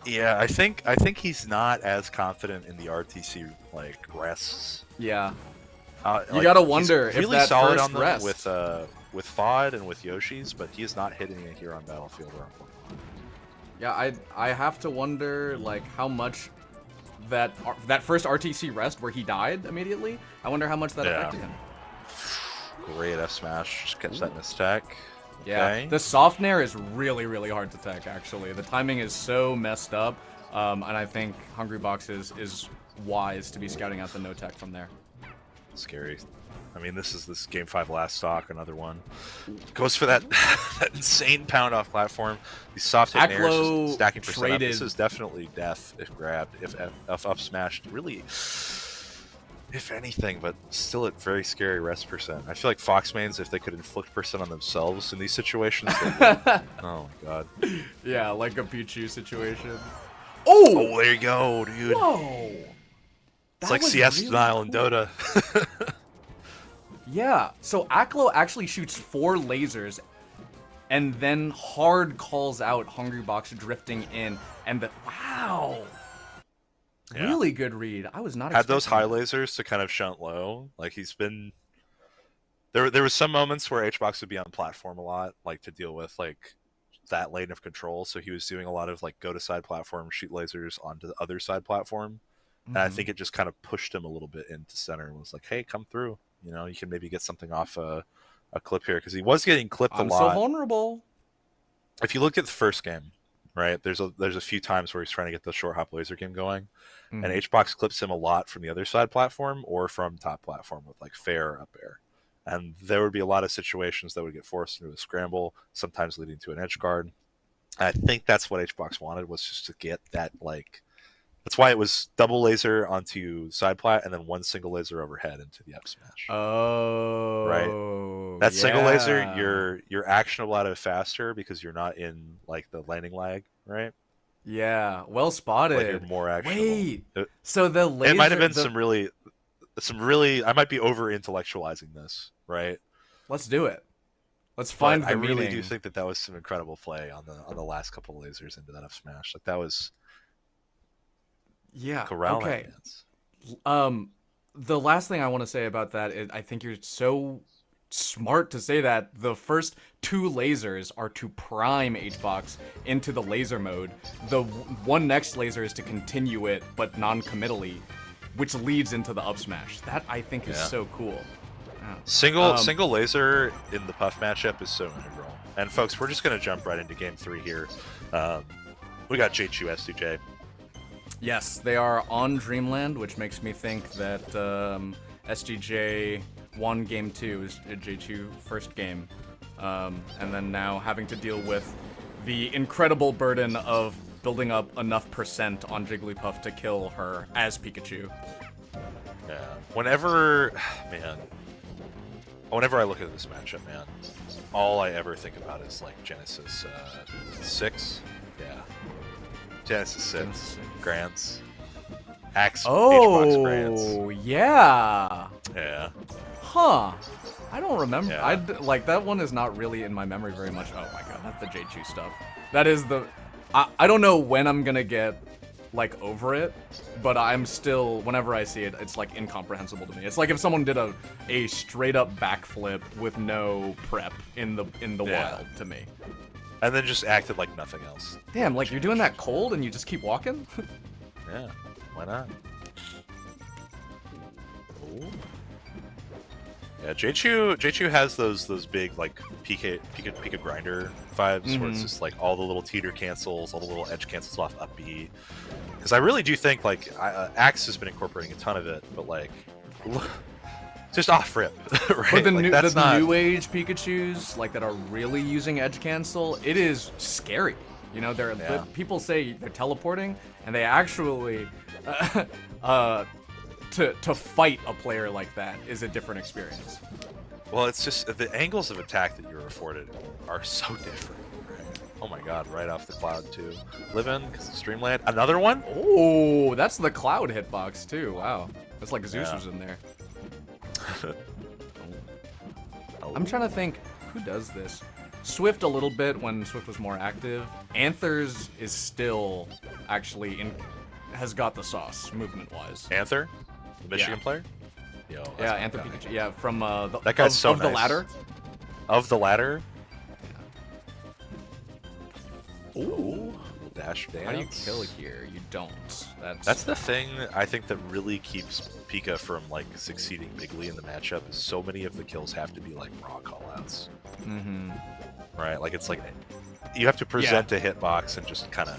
Yeah, I think he's not as confident in the RTC like rests. Yeah. You gotta wonder if really that solid first on them rest- with FOD and with Yoshi's, but he is not hitting it here on Battlefield or on Pokemon. Yeah, I have to wonder like how much that first RTC rest where he died immediately. I wonder how much that Yeah. affected him. Great F smash, just catch that mistech. Yeah, Okay. the soft nair is really, really hard to tech, actually. The timing is so messed up, and I think Hungrybox is wise to be scouting out the no-tech from there. Scary. I mean, this is this Game 5 last stock, another one. Goes for that that insane pound off platform. These soft hit nairs, Aklo just stacking percent up. traded- This is definitely death if grabbed, if up smashed. Really, if anything, but still at very scary rest percent. I feel like Fox mains, if they could inflict percent on themselves in these situations, they would. Oh my god. Yeah, like a Pichu situation. Oh, there you go, dude. Whoa! It's like CS denial in Dota. Yeah, so Aklo actually shoots 4 lasers and then hard calls out Hungrybox drifting in, and wow! Yeah. Really good read. I was not Had those high expecting lasers to kind of shunt low. Like he's been there was some moments where Hbox would be on platform a lot, like to deal with like that lane of control. So he was doing a lot of like go to side platform, shoot lasers onto the other side platform. And I think it just kind of pushed him a little bit into center and was like, hey, come through. You know, you can maybe get something off a clip here because he was getting clipped I'm a so lot. vulnerable. if you look at the first game, right? There's a few times where he's trying to get the short hop laser game going, and Hbox clips him a lot from the other side platform or from top platform with like fair up air. And there would be a lot of situations that would get forced into a scramble, sometimes leading to an edge guard. I think that's what Hbox wanted, was just to get that, like, that's why it was double laser onto side plat and then one single laser overhead into the up smash. Oh, right. That single laser, you're actionable out of it faster because you're not in like the landing lag, right? Yeah, well spotted. Like, you're more actionable. Wait, so the laser, it might have been some really. I might be over intellectualizing this, right? Let's do it. Let's find. I really do think that was some incredible play on the last couple of lasers into that up smash. Like that was. Yeah. Corral okay. Dance. The last thing I want to say about that is I think you're so smart to say that the first 2 lasers are to prime Hbox into the laser mode. The one next laser is to continue it, but non-committally, which leads into the up smash. That I think is so cool. Wow. Single laser in the Puff matchup is so integral. And folks, we're just gonna jump right into game 3 here. We got J2 S2J. Yes, they are on Dreamland, which makes me think that SGJ won game 2 is J2 first game, and then now having to deal with the incredible burden of building up enough percent on Jigglypuff to kill her as Pikachu. Yeah. Whenever I look at this matchup, man, all I ever think about is like Genesis 6. Yeah. Genesis 6. Grants. Axe Hbox Grants. Oh, yeah. Yeah. Huh. I don't remember. Yeah. Like, that one is not really in my memory very much. Oh my god, that's the J2 stuff. That is the... I don't know when I'm gonna get, like, over it, but I'm still... Whenever I see it, it's, like, incomprehensible to me. It's like if someone did a straight-up backflip with no prep in the wild, to me. And then just acted like nothing else. Damn, like, you're doing that cold and you just keep walking? Yeah, why not? Ooh. Yeah, J2 has those big like Pika grinder vibes where it's just like all the little teeter cancels, all the little edge cancels off up B. Because I really do think like Axe has been incorporating a ton of it, but like just off rip, right? But the, like, new age Pikachus like that are really using edge cancel, it is scary. You know, people say they're teleporting, and they actually to fight a player like that is a different experience. Well, it's just the angles of attack that you're afforded are so different. Right? Oh my god, right off the cloud too. Living because it's Dreamland. Another one? Oh, that's the cloud hitbox too. Wow, that's like Zeus was in there. I'm trying to think who does this. Swift a little bit when Swift was more active. Anthers is still actually has got the sauce movement-wise. Anther, the Michigan player. Yo, yeah, Anther Pikachu. Yeah, from that guy's so nice. The ladder. Of the ladder. Yeah. Ooh. Dash dance. How do you kill here? You don't. That's the thing I think that really keeps Pika from like succeeding bigly in the matchup. Is so many of the kills have to be like raw callouts. Right, like it's like you have to present a hitbox and just kind of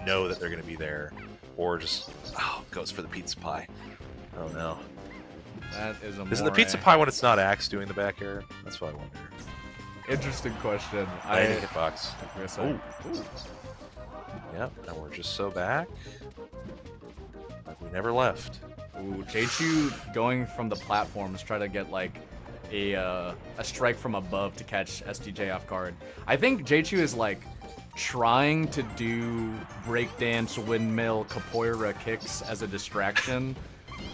know that they're going to be there, or just goes for the pizza pie. Oh no. That is a. Isn't the pizza pie when it's not Axe doing the back air? That's what I wonder. Interesting question. Landing hitbox. Ooh. Yep, and we're just so back. Like we never left. Ooh, J2 going from the platforms, try to get like a strike from above to catch SDJ off guard. I think J2 is like trying to do breakdance, windmill, capoeira kicks as a distraction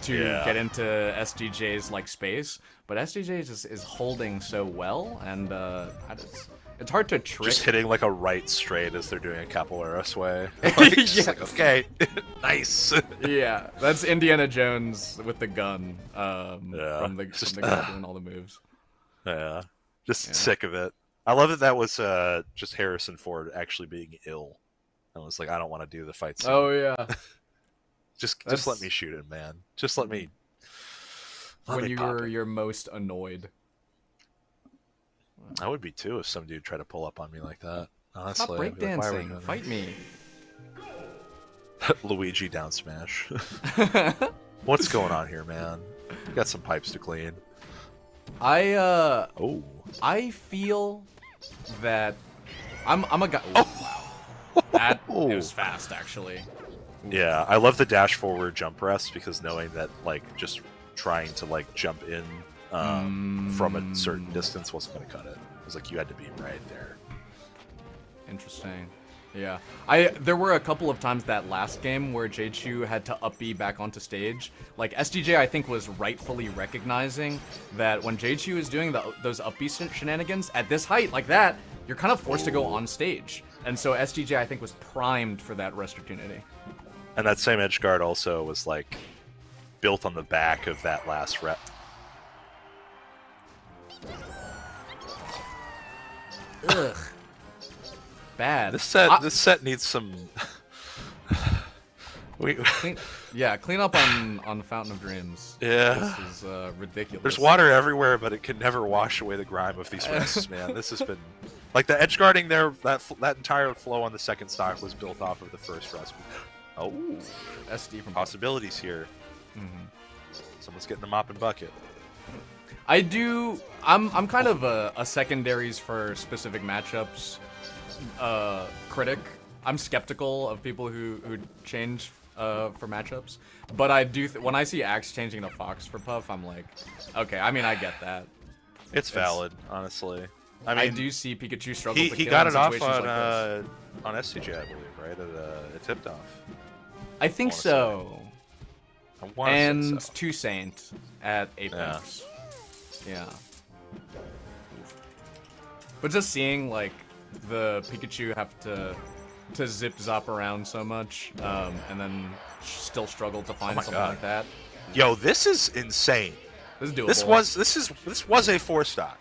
to get into SDJ's like space, but SDJ just is holding so well, and it's hard to trick. Just hitting like a right straight as they're doing a capoeira sway. Like, like, okay, nice. Yeah, that's Indiana Jones with the gun from the guy doing all the moves. Yeah, just sick of it. I love that was just Harrison Ford actually being ill. I was like, I don't want to do the fight scene. Oh yeah. just let me shoot him, man. Just let me. When you're most annoyed. I would be too if some dude tried to pull up on me like that. Honestly, Stop I'd be like, why are we breakdancing. doing Fight me. that? Luigi down smash. What's going on here, man? We got some pipes to clean. I Oh. feel that I'm a guy. Oh. Wow. That Oh. it was fast actually. Yeah, I love the dash forward jump rest because knowing that like just trying to like jump in from a certain distance wasn't going to cut it. It was like you had to be right there. Interesting. Yeah. There were a couple of times that last game where J2 had to up B back onto stage. Like SDJ I think was rightfully recognizing that when J2 is doing those up B shenanigans at this height like that, you're kind of forced to go on stage. And so SDJ I think was primed for that rest opportunity. And that same edge guard also was like built on the back of that last rep. Ugh. Bad. This set needs some. Clean up on Fountain of Dreams. Yeah. This is ridiculous. There's water everywhere, but it can never wash away the grime of these rests, man. This has been like the edge guarding there. That entire flow on the second stock was built off of the first rest. Oh, SD from possibilities here. Someone's getting the mop and bucket. I'm kind of a secondaries for specific matchups critic. I'm skeptical of people who change for matchups, but I do when I see Axe changing to Fox for Puff, I'm like, okay. I mean, I get that. It's valid, honestly. I mean, I do see Pikachu struggle. He got it off on SCJ, I believe, right? It tipped off. I think so. And Toussaint at Hbox. Yeah. But just seeing like the Pikachu have to zip zop around so much, and then still struggle to find something like that. Yo, this is insane. This is doable. This was a 4-stock.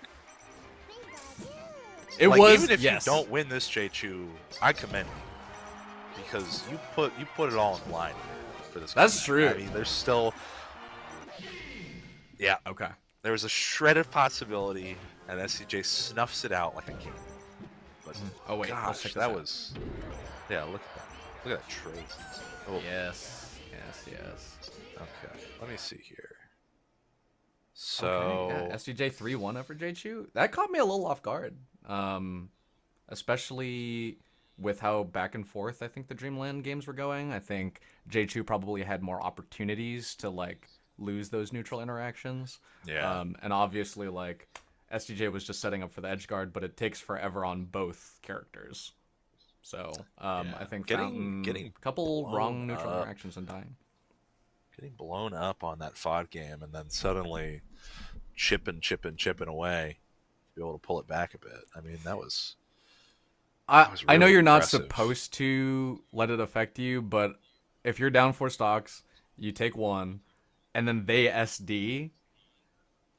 It like, was. Even if yes. you don't win this J2, I commend you because you put it all in the line for this. That's true. I mean, there's still. Yeah. Okay. There was a shred of possibility, and SCJ snuffs it out like a king. But oh wait, gosh, that was. Yeah, look at that. Look at that trade. Oh. Yes. Okay, let me see here. So okay, yeah. SDJ 3-1 over J2. That caught me a little off guard. Especially with how back and forth I think the Dreamland games were going. I think J2 probably had more opportunities to like lose those neutral interactions. Yeah. And obviously like SDJ was just setting up for the edge guard, but it takes forever on both characters. So I think getting a couple wrong neutral interactions and dying. Getting blown up on that FOD game and then suddenly chipping away to be able to pull it back a bit. I mean, that was really I know you're not impressive. supposed to let it affect you, but if you're down 4 stocks, you take 1, and then they SD.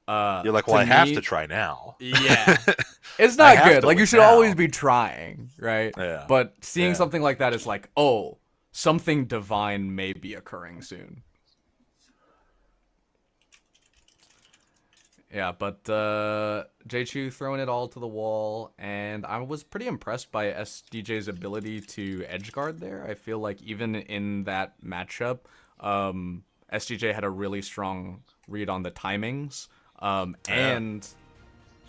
You're like, well, I have to try now. Yeah. It's not good. Like, you should always be trying, right? Yeah. But seeing something like that is like, oh, something divine may be occurring soon. Yeah, but J2 throwing it all to the wall, and I was pretty impressed by SDJ's ability to edgeguard there. I feel like even in that matchup, SDJ had a really strong read on the timings, and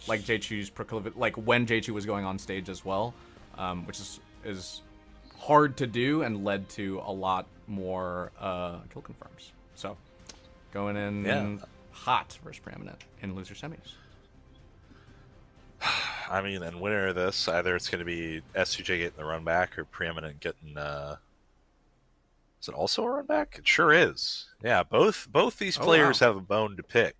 like J2's proclivity, like when J2 was going on stage as well, which is hard to do and led to a lot more kill confirms. So going in hot versus Preeminent in loser semis. I mean, and winner of this, either it's going to be SCJ getting the run back or Preeminent getting. Is it also a run back? It sure is. Yeah, both these players have a bone to pick.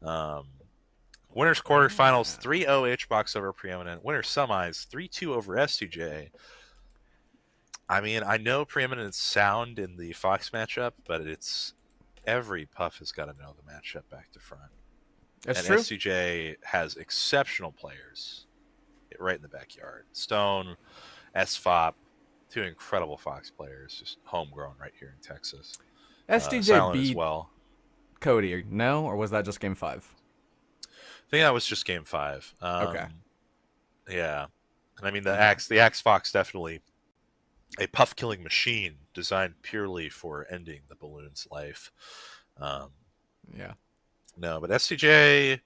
Winners quarterfinals 3-0 Hbox over Preeminent. Winners semis 3-2 over SCJ. I mean, I know Preeminent's sound in the Fox matchup, but it's every Puff has got to know the matchup back to front. That's true. SCJ has exceptional players right in the backyard. Stone, SFOP, 2 incredible Fox players, just homegrown right here in Texas. SDJ beat as well. Cody, no? Or was that just game 5? I think that was just game 5. Okay. Yeah. And I mean, the Axe Fox definitely a puff killing machine designed purely for ending the balloon's life. Yeah. No, but SCJ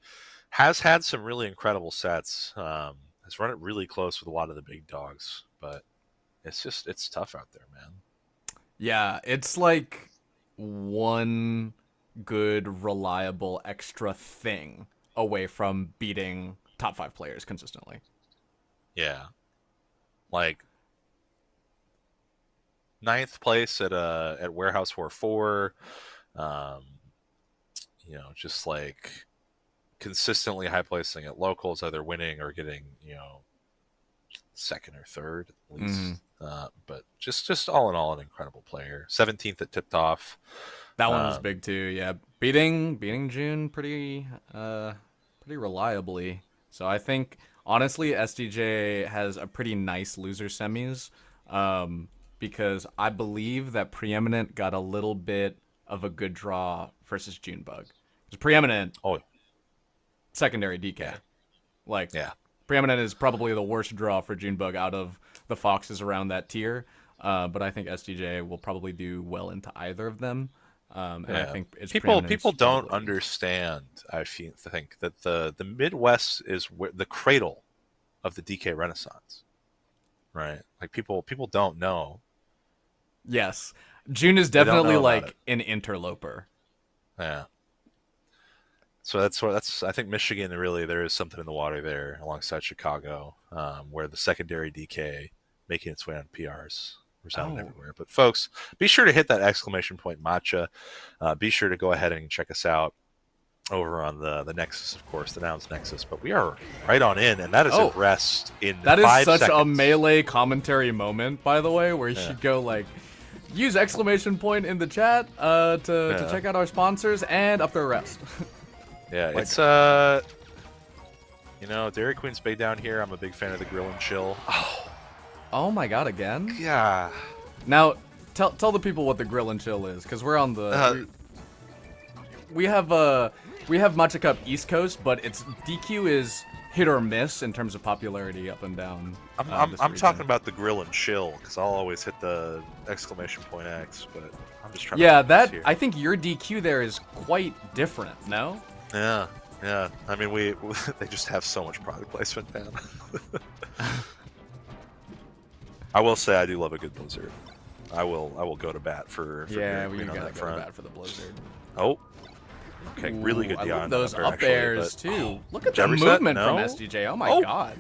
has had some really incredible sets. Has run it really close with a lot of the big dogs, but it's tough out there, man. Yeah, it's like one good, reliable extra thing away from beating top 5 players consistently. Yeah, like 9th place at Warehouse War 4. Just like consistently high placing at locals, either winning or getting 2nd or 3rd at least. But just all in all, an incredible player. 17th at Tipped Off. That one was big too. Yeah, beating June pretty reliably. So I think honestly, SDJ has a pretty nice loser semis, because I believe that Preeminent got a little bit of a good draw versus Junebug. Because Preeminent, secondary DK, Preeminent is probably the worst draw for Junebug out of the Foxes around that tier. But I think SDJ will probably do well into either of them. And I think it's people don't understand. I think that the Midwest is the cradle of the DK Renaissance, right? Like people don't know. Yes, June is definitely like an interloper. Yeah. So that's I think Michigan, really there is something in the water there alongside Chicago, where the secondary DK making its way on PRs resounded everywhere. But folks, be sure to hit that exclamation point Matcha. Be sure to go ahead and check us out over on the Nexus, of course, the Nouns Nexus. But we are right on in, and that is a rest in 5 seconds. That is such a melee commentary moment, by the way, where you should go like use exclamation point in the chat to check out our sponsors and up their rest. Yeah, it's Dairy Queen's Bay down here. I'm a big fan of the Grill and Chill. Oh my god, again? Yeah. Now, tell the people what the Grill and Chill is, because we're on the we have Matcha Cup East Coast, but its DQ is hit or miss in terms of popularity up and down. I'm talking about the Grill and Chill, because I'll always hit the exclamation point X, but I'm just trying to here. I think your DQ there is quite different, no? Yeah. I mean, they just have so much product placement, man. I will say I do love a good Blizzard. I will go to bat for we gotta go to bat for the Blizzard. Oh, okay, really good. I Dion love those up up airs too. Look at the Jabber movement set? from No? SDJ. Oh my god,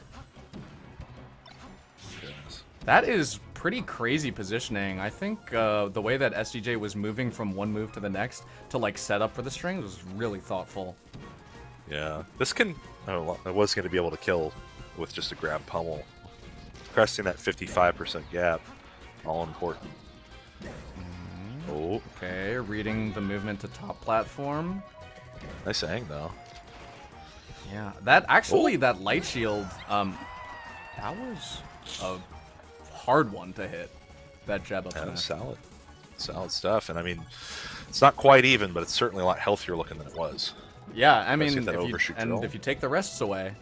that is pretty crazy positioning. I think the way that SDJ was moving from one move to the next to like set up for the strings was really thoughtful. Yeah, this can. I was going to be able to kill with just a grab pummel. Cresting that 55% gap, all important. Oh, okay, reading the movement to top platform. Nice hang though. Yeah, that light shield, that was a hard one to hit. That jab up smash. Solid stuff. And I mean, it's not quite even, but it's certainly a lot healthier looking than it was. Yeah, I mean, if you take the rests away.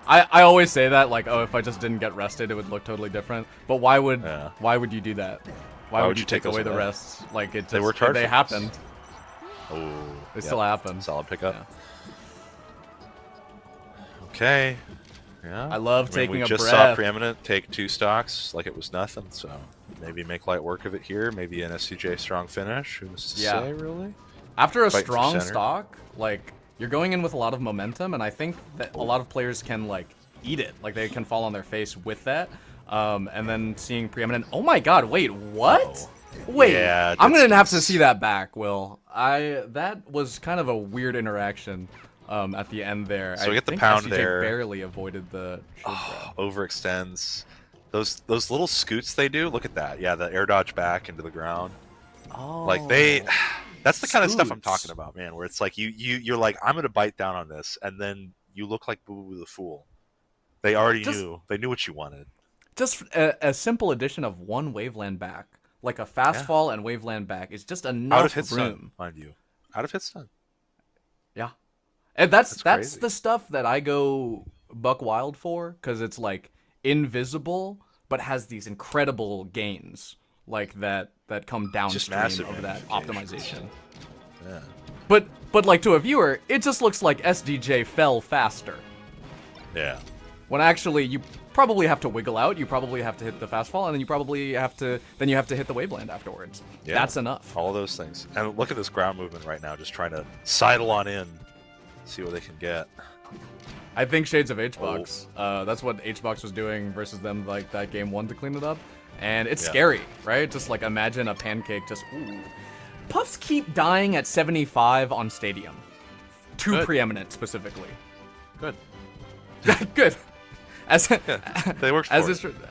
I always say that, like, oh, if I just didn't get rested, it would look totally different. But why would you do that? Why would you take away the rests? Like, it just, they happened. Oh, they still happened. Solid pickup. Yeah. Okay. Yeah. I love taking a breath. We just saw Preeminent take 2 stocks like it was nothing, so maybe make light work of it here. Maybe an SCJ strong finish. Who's to say, really? After a strong stock, like, you're going in with a lot of momentum, and I think that a lot of players can, like, eat it. Like, they can fall on their face with that. And then seeing Preeminent. Oh my god, wait, what? Wait, yeah, I'm gonna have to see that back, Will. That was kind of a weird interaction at the end there. So we get the think pound SCJ there. Barely avoided the Overextends. Those little scoots they do, look at that. Yeah, the air dodge back into the ground. Oh. Like that's the kind of stuff I'm talking about, man, where it's like you're like, I'm gonna bite down on this, and then you look like Boo Boo the Fool. They already knew. They knew what you wanted. Just a simple addition of one waveland back. Like a fast fall and waveland back is just enough out of hit room. Stun, mind you. Out of hit stun. Yeah. And that's crazy. the stuff that I go Buck Wild for, because it's like invisible, but has these incredible gains like that come downstream massive of that optimization. Yeah. But like to a viewer, it just looks like SDJ fell faster. Yeah. When actually you probably have to wiggle out, you probably have to hit the fast fall, and then you probably have to hit the waveland afterwards. Yeah. That's enough. All of those things. And look at this ground movement right now, just trying to sidle on in, see what they can get. I think Shades of Hbox. That's what Hbox was doing versus them like that game 1 to clean it up. And it's scary, right? Just like imagine a pancake just ooh. Puffs keep dying at 75 on Stadium. To Preeminent specifically. Good. Good. They worked for as it. is tradition.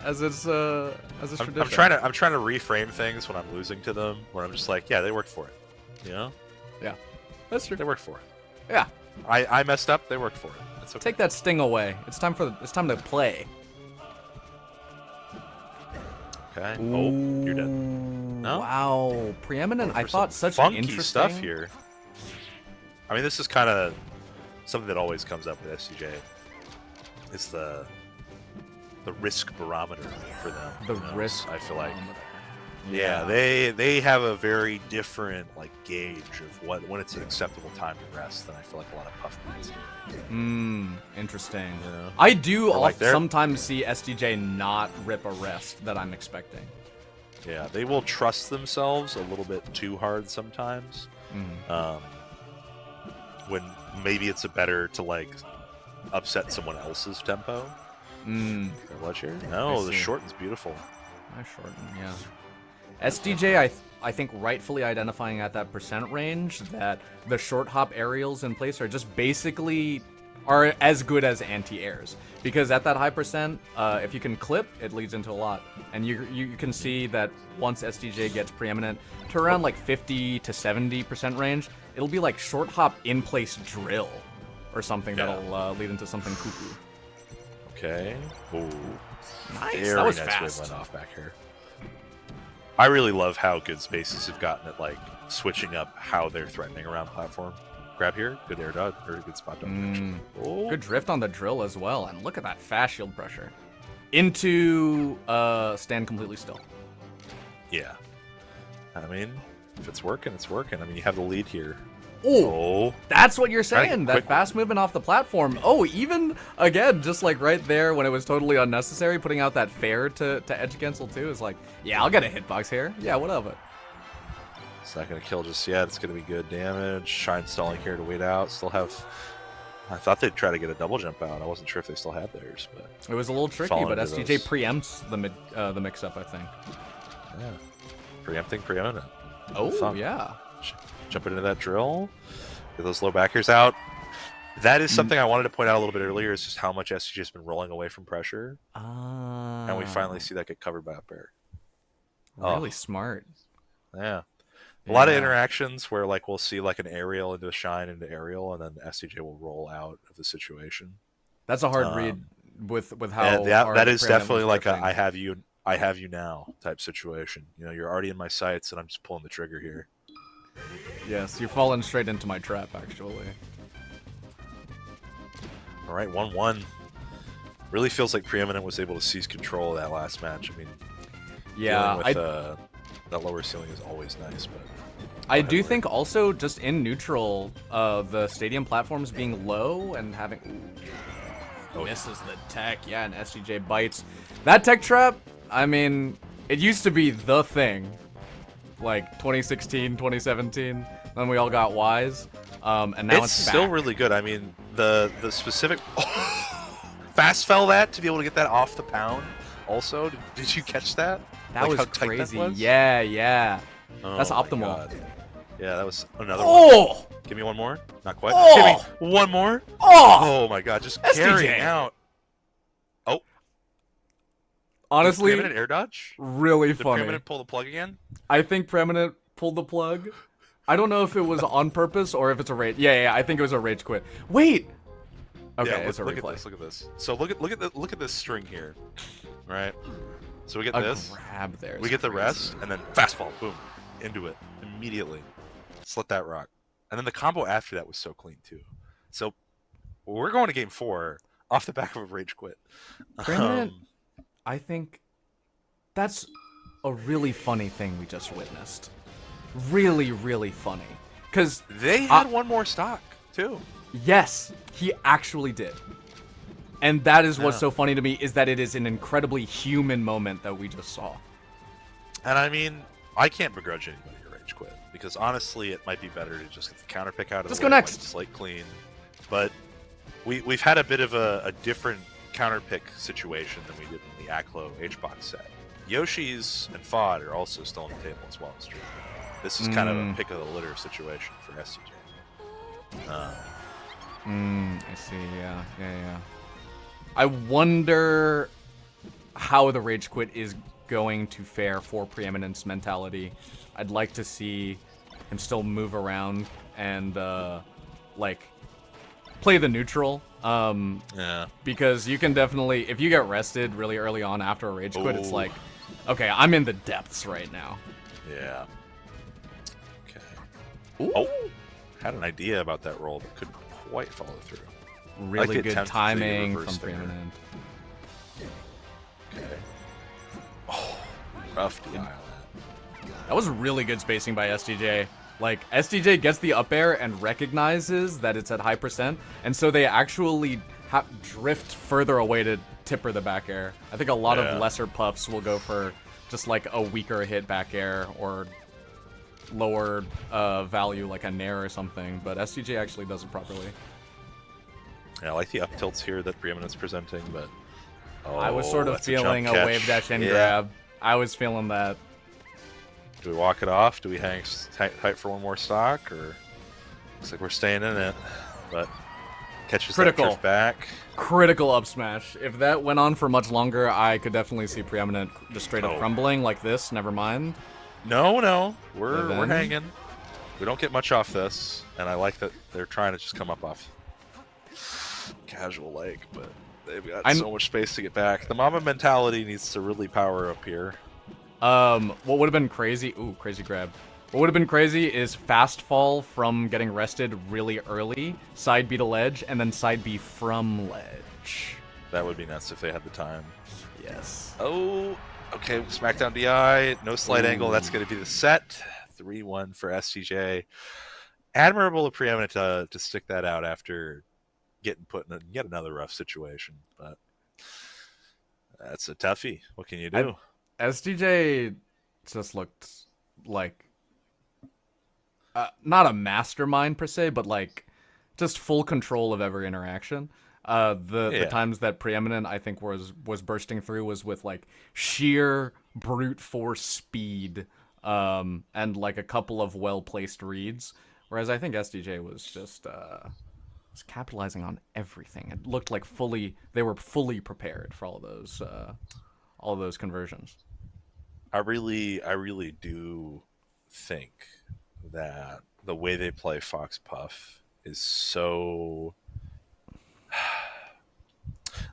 I'm trying to reframe things when I'm losing to them, where I'm just like, yeah, they worked for it. You know? Yeah. That's true. They worked for it. Yeah. I messed up, they worked for it. It's okay. Take that sting away. It's time to play. Okay. Oh, you're dead. No? Wow. Preeminent, I For thought some such funky interesting stuff here. I mean, this is kind of something that always comes up with SCJ. It's the risk barometer for them. The you know? risk I feel like. barometer. Yeah, they have a very different like gauge of when it's an acceptable time to rest than I feel like a lot of puff beats. Interesting. You know? I do Or like sometimes see SDJ not rip a rest that I'm expecting. Yeah, they will trust themselves a little bit too hard sometimes. When maybe it's better to like upset someone else's tempo. Ledge here? No, the shorten's beautiful. I shorten, yeah. SDJ, I think rightfully identifying at that percent range that the short hop aerials in place are just basically are as good as anti-airs, because at that high percent, if you can clip, it leads into a lot, and you can see that once SDJ gets Preeminent to around like 50 to 70% range, it'll be like short hop in place drill or something that'll lead into something cuckoo. Okay. Ooh. Nice. Very That was nice fast. wave off back here. I really love how good Spaces have gotten at like switching up how they're threatening around platform. Grab here, good air dodge, or good spot dodge. Oh. Good drift on the drill as well, and look at that fast shield pressure. Into stand completely still. Yeah. I mean, if it's working, it's working. I mean, you have the lead here. Oh, that's what you're Trying to saying. get That quick- fast movement off the platform. Oh, even again, just like right there when it was totally unnecessary, putting out that fair to edge cancel too is like, yeah, I'll get a hitbox here. Yeah, what of it? It's not going to kill just yet. It's going to be good damage. Shine stalling here to wait out. Still have... I thought they'd try to get a double jump out. I wasn't sure if they still had theirs, but... It was a little tricky, Falling but into SDJ those. preempts the mix-up, I think. Yeah. Preempting Preeminent. Oh, Thumb. yeah. Jumping into that drill. Get those low backers out. That is something I wanted to point out a little bit earlier, is just how much SCG has been rolling away from pressure. And we finally see that get covered by up air. Really smart. Yeah. A lot of Yeah. interactions where like we'll see like an aerial into a shine into aerial, and then SCJ will roll out of the situation. That's a hard read with how And hard that is Preeminent definitely was like a ripping. I have you now type situation. You know, you're already in my sights and I'm just pulling the trigger here. Yes, you've fallen straight into my trap, actually. All right, 1-1. Really feels like Preeminent was able to seize control of that last match. I mean, Yeah, dealing with that lower ceiling is always nice, but I do think also just in neutral, the stadium platforms being low and having misses the tech, yeah, and SGJ bites. That tech trap, I mean, it used to be the thing, like 2016, 2017, then we all got wise, and now it's still back. really good. I mean, the specific fast fell that to be able to get that off the pound. Also, did you catch that? That Like was how tight crazy. That was? Yeah. Oh That's my optimal. God. Yeah, that was another one. Oh! Give me one more. Not quite. Oh! Give me one more. Oh! Oh my God, just SDJ. carrying out. Oh, Honestly, did Preeminent air dodge? really Did funny. Preeminent pull the plug again? I think Preeminent pulled the plug. I don't know if it was on purpose or if it's a rage. Yeah, I think it was a rage quit. Wait. Okay, Yeah, it's a look replay. at this. Look at this. So look at this string here, right? So we get A this. grab there. We is get the crazy. rest, and then fastball, boom, into it immediately. Slit that rock, and then the combo after that was so clean too. So we're going to game 4. off the back of a rage quit. Preeminent, I think that's a really funny thing we just witnessed. Really, really funny. Because They had one more stock, too. yes, he actually did. And that is what's Yeah. so funny to me, is that it is an incredibly human moment that we just saw. And I mean, I can't begrudge anybody a rage quit, because honestly, it might be better to just get the counter pick out of Just the go way, next. Like, slate clean. But we've had a bit of a different counter pick situation than we did in the Aklo Hbox set. Yoshi's and Fod are also still on the table as well as Dream. This is kind of a pick of the litter situation for SCJ. I see, yeah. I wonder how the rage quit is going to fare for Preeminent's mentality. I'd like to see him still move around and, like, play the neutral. Yeah. Because you can definitely, if you get rested really early on after a rage quit, it's Ooh. like, okay, I'm in the depths right now. Yeah. Okay. Oh, had an idea about that roll, but couldn't quite follow through. Really the good attempt to the timing reverse from there. Preeminent. Okay. Oh, rough DI on that. That was really good spacing by SDJ. Like, SDJ gets the up air and recognizes that it's at high percent, and so they actually drift further away to tipper the back air. I think a lot Yeah. of lesser puffs will go for just like a weaker hit back air or lower value like a nair or something, but SDJ actually does it properly. Yeah, I like the up tilts here that Preeminent's presenting, but I was sort of that's a jump feeling a catch. wave dash in Yeah. grab. I was feeling that. Do we walk it off? Do we hang tight for one more stock, or looks like we're staying in it? But catches Critical. that drift back. Critical up smash. If that went on for much longer, I could definitely see Preeminent just straight up Oh. crumbling like this. Never mind. No, we're then- hanging. We don't get much off this, and I like that they're trying to just come up off casual leg, but they've got so much space to get back. The Mama mentality needs to really power up here. What would have been crazy? Ooh, crazy grab. What would have been crazy is fast fall from getting rested really early, side B to ledge, and then side B from ledge. That would be nuts if they had the time. Yes. Oh, okay. Smackdown DI, no slight angle. That's going to be the set. 3-1 for STJ. Admirable of Preeminent to stick that out after getting put in yet another rough situation. But that's a toughie. What can you do? SDJ just looked like not a mastermind per se, but like just full control of every interaction. The times that Preeminent I think was bursting through was with like sheer brute force speed, and like a couple of well placed reads. Whereas I think SDJ was just was capitalizing on everything. It looked like they were fully prepared for all those conversions. I really do think that the way they play Fox Puff is so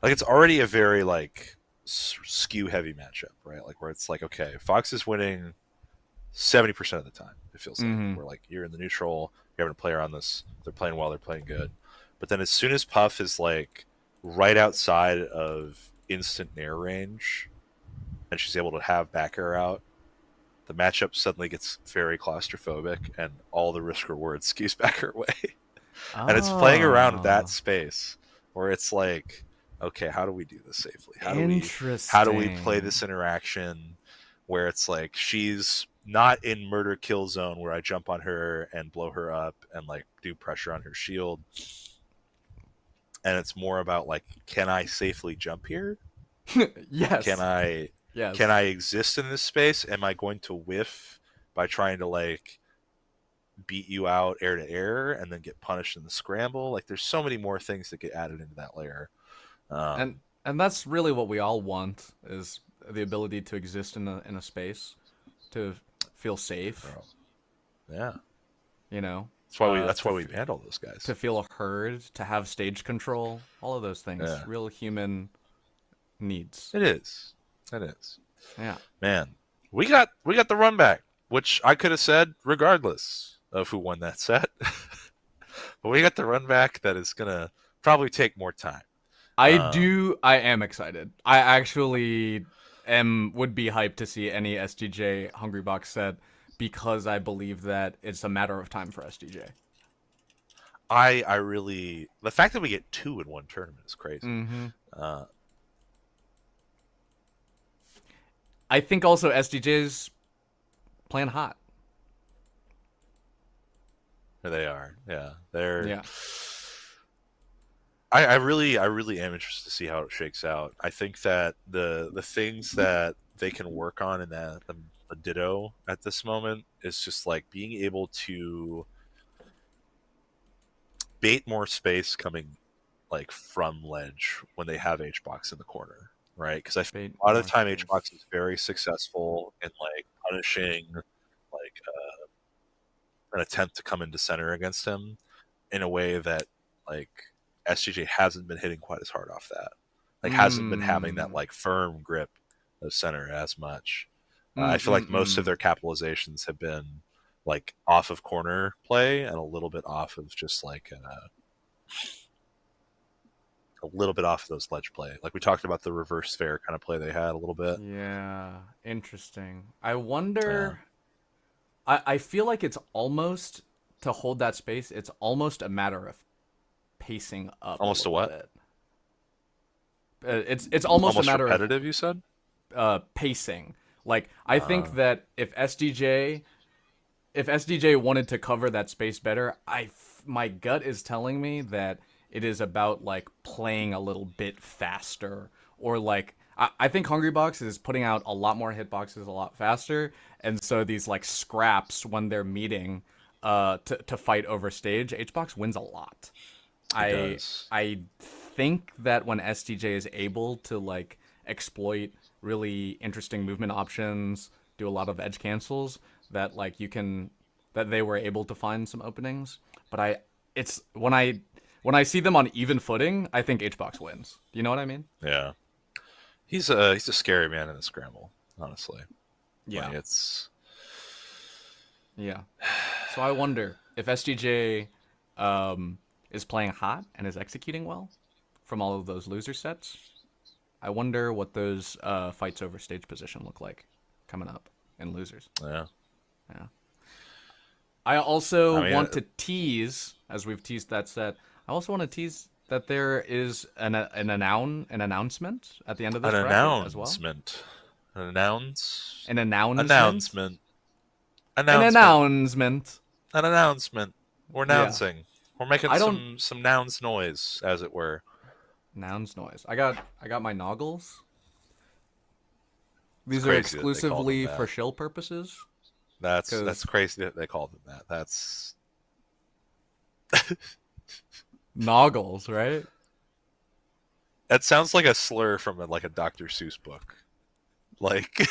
like it's already a very like skew heavy matchup, right? Like where it's like, okay, Fox is winning 70% of the time. It feels like where like you're in the neutral, you're having a player on this, they're playing well, they're playing good. But then as soon as Puff is like right outside of instant nair range, and she's able to have back air out, the matchup suddenly gets very claustrophobic, and all the risk reward skews back her way. And it's playing around that space where it's like, okay, how do we do this safely? How do we play this interaction where it's like she's not in murder kill zone where I jump on her and blow her up and like do pressure on her shield, and it's more about like, can I safely jump here? Yes. Can I exist in this space? Am I going to whiff by trying to like beat you out air to air and then get punished in the scramble? Like there's so many more things that get added into that layer. And that's really what we all want, is the ability to exist in a space, to feel safe. Yeah. You know? That's why we banned all those guys. To feel heard, to have stage control, all of those things. Yeah. Real human needs. It is. Yeah. Man, we got the run back, which I could have said regardless of who won that set. But we got the run back that is gonna probably take more time. I am excited. I actually would be hyped to see any SDJ Hungrybox set because I believe that it's a matter of time for SDJ. I really, the fact that we get 2 in one tournament is crazy. Mm-hmm. I think also SDJ's playing hot. There they are. Yeah, they're. Yeah. I really am interested to see how it shakes out. I think that the things that they can work on in the Ditto at this moment is just like being able to bait more space coming like from ledge when they have Hbox in the corner, right? Because I think a lot of the time Hbox is very successful in like punishing like an attempt to come into center against him in a way that like SGJ hasn't been hitting quite as hard off that. Like hasn't been having that like firm grip of center as much. I feel like most of their capitalizations have been like off of corner play and a little bit off of just like a little bit off of those ledge play. Like we talked about the reverse fair kind of play they had a little bit. Yeah, interesting. I wonder. I feel like it's almost to hold that space. It's almost a matter of pacing up. Almost a what? Bit. It's almost a matter repetitive, of you said? Pacing. Like I think that if SDJ wanted to cover that space better, my gut is telling me that it is about like playing a little bit faster, or like I think Hungrybox is putting out a lot more hitboxes a lot faster, and so these like scraps when they're meeting to fight over stage, Hbox wins a lot. I think that when SDJ is able to like exploit really interesting movement options, do a lot of edge cancels, that like that they were able to find some openings. But it's when I see them on even footing, I think Hbox wins. Do you know what I mean? Yeah. He's a scary man in the scramble, honestly. Yeah. Like it's Yeah. So I wonder if SDJ is playing hot and is executing well from all of those loser sets. I wonder what those fights over stage position look like coming up in losers. Yeah. I also want to tease, as we've teased that set, I also want to tease that there is an announcement at the end of this bracket as well. An announcement. We're announcing. We're making some nouns noise, as it were. Nouns noise. I got my noggles. These are exclusively for shill purposes. That's crazy that they called them that. That's noggles, right? That sounds like a slur from a Dr. Seuss book. Like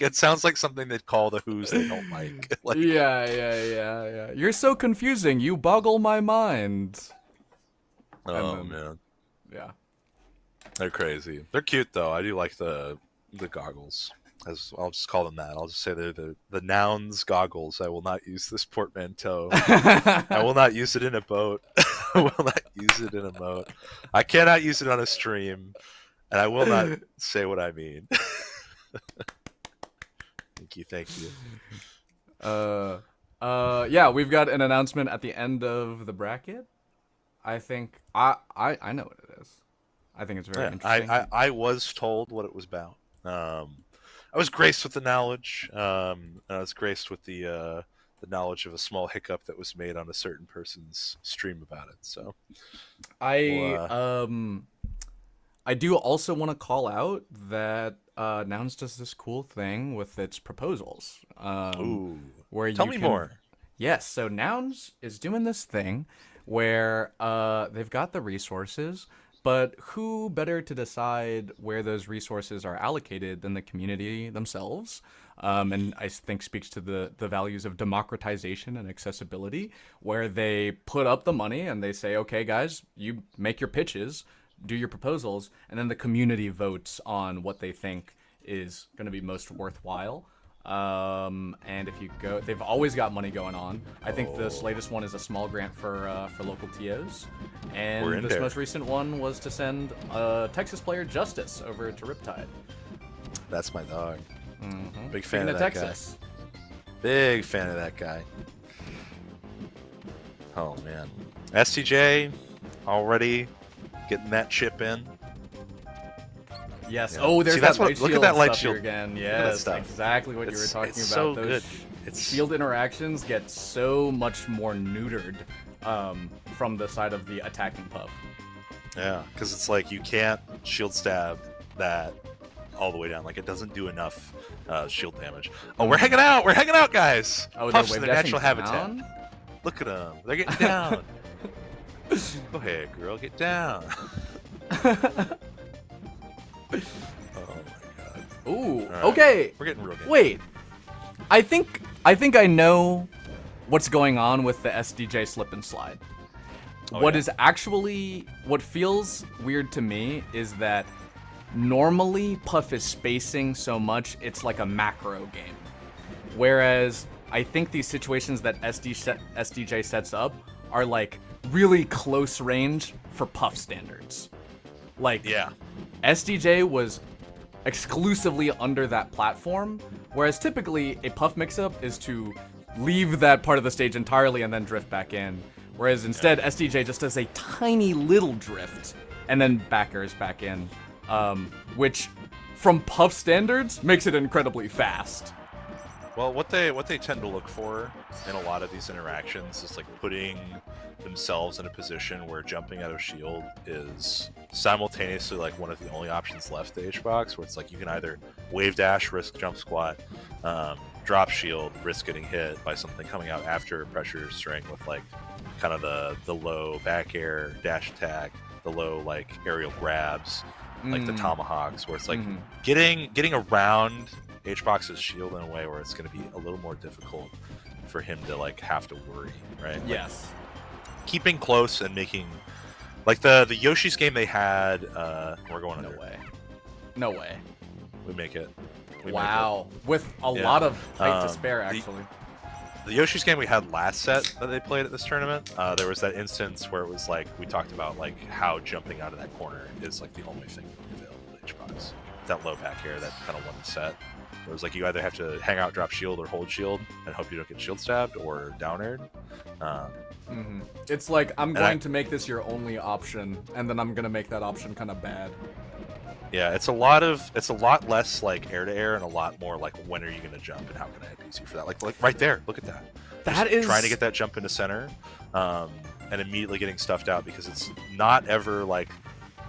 it sounds like something they'd call the Who's they don't like. Yeah. You're so confusing. You boggle my mind. Oh man. Yeah. They're crazy. They're cute though. I do like the goggles. I'll just call them that. I'll just say they're the nouns goggles. I will not use this portmanteau. I will not use it in a boat. I will not use it in a moat. I cannot use it on a stream, and I will not say what I mean. Thank you. Yeah, we've got an announcement at the end of the bracket. I think I know what it is. I think it's very interesting. I was told what it was about. I was graced with the knowledge. I was graced with the knowledge of a small hiccup that was made on a certain person's stream about it. So, I do also want to call out that Nouns does this cool thing with its proposals. Ooh, where tell me more. Yes, so Nouns is doing this thing where they've got the resources. But who better to decide where those resources are allocated than the community themselves? And I think speaks to the values of democratization and accessibility, where they put up the money and they say, okay, guys, you make your pitches, do your proposals, and then the community votes on what they think is going to be most worthwhile. And if you go, they've always got money going on. I think this latest one is a small grant for local TOs, and this most recent one was to send Texas player Justice over to Riptide. That's my dog. Mm-hmm. Big fan Speaking of that Texas. guy. Big fan of that guy. Oh man, STJ already getting that chip in. Yes. Yeah. Oh, there's See, that that's what- light look at shield that light stuff shield. here again. Look at that Yes, stuff. exactly what you were talking it's about. so Those good. It's shield interactions get so much more neutered from the side of the attacking puff. Yeah, because it's like you can't shield stab that all the way down. Like it doesn't do enough shield damage. Oh, we're hanging out. We're hanging out, guys. Oh, Puffs they're in wave their dashing natural habitat. down? Look at them. They're getting down. Go ahead, girl. Get down. Oh my god. Ooh. All right. Okay. We're getting real good. Wait. I think I know what's going on with the SDJ slip and slide. Oh, What yeah? is actually what feels weird to me is that normally Puff is spacing so much it's like a macro game. Whereas I think these situations that SDJ sets up are like really close range for Puff standards. Like Yeah. SDJ was exclusively under that platform, whereas typically a Puff mix-up is to leave that part of the stage entirely and then drift back in. Whereas instead, SDJ just does a tiny little drift and then backers back in, which, from Puff standards, makes it incredibly fast. Well, what they tend to look for in a lot of these interactions is like putting themselves in a position where jumping out of shield is simultaneously like one of the only options left to Hbox, where it's like you can either wave dash, risk jump squat, drop shield, risk getting hit by something coming out after pressure string with like kind of the low back air dash attack, the low like aerial grabs, like the tomahawks, where it's like getting around Hbox's shield in a way where it's going to be a little more difficult for him to like have to worry, right? Like, Yes. keeping close and making like the Yoshi's game they had. We're going No under. way. No way. We make it. We make Wow. With a Yeah. lot of height to Um, spare, the- actually. The Yoshi's game we had last set that they played at this tournament, there was that instance where it was like we talked about like how jumping out of that corner is like the only thing available to Hbox. That low back air that kind of won the set. It was like you either have to hang out, drop shield, or hold shield and hope you don't get shield stabbed or down aired. It's like, I'm and going I- to make this your only option, and then I'm going to make that option kind of bad. Yeah, it's a lot less like air to air and a lot more like when are you going to jump and how can I abuse you for that? Like right there, look at that. That Just is trying to get that jump into center, and immediately getting stuffed out because it's not ever like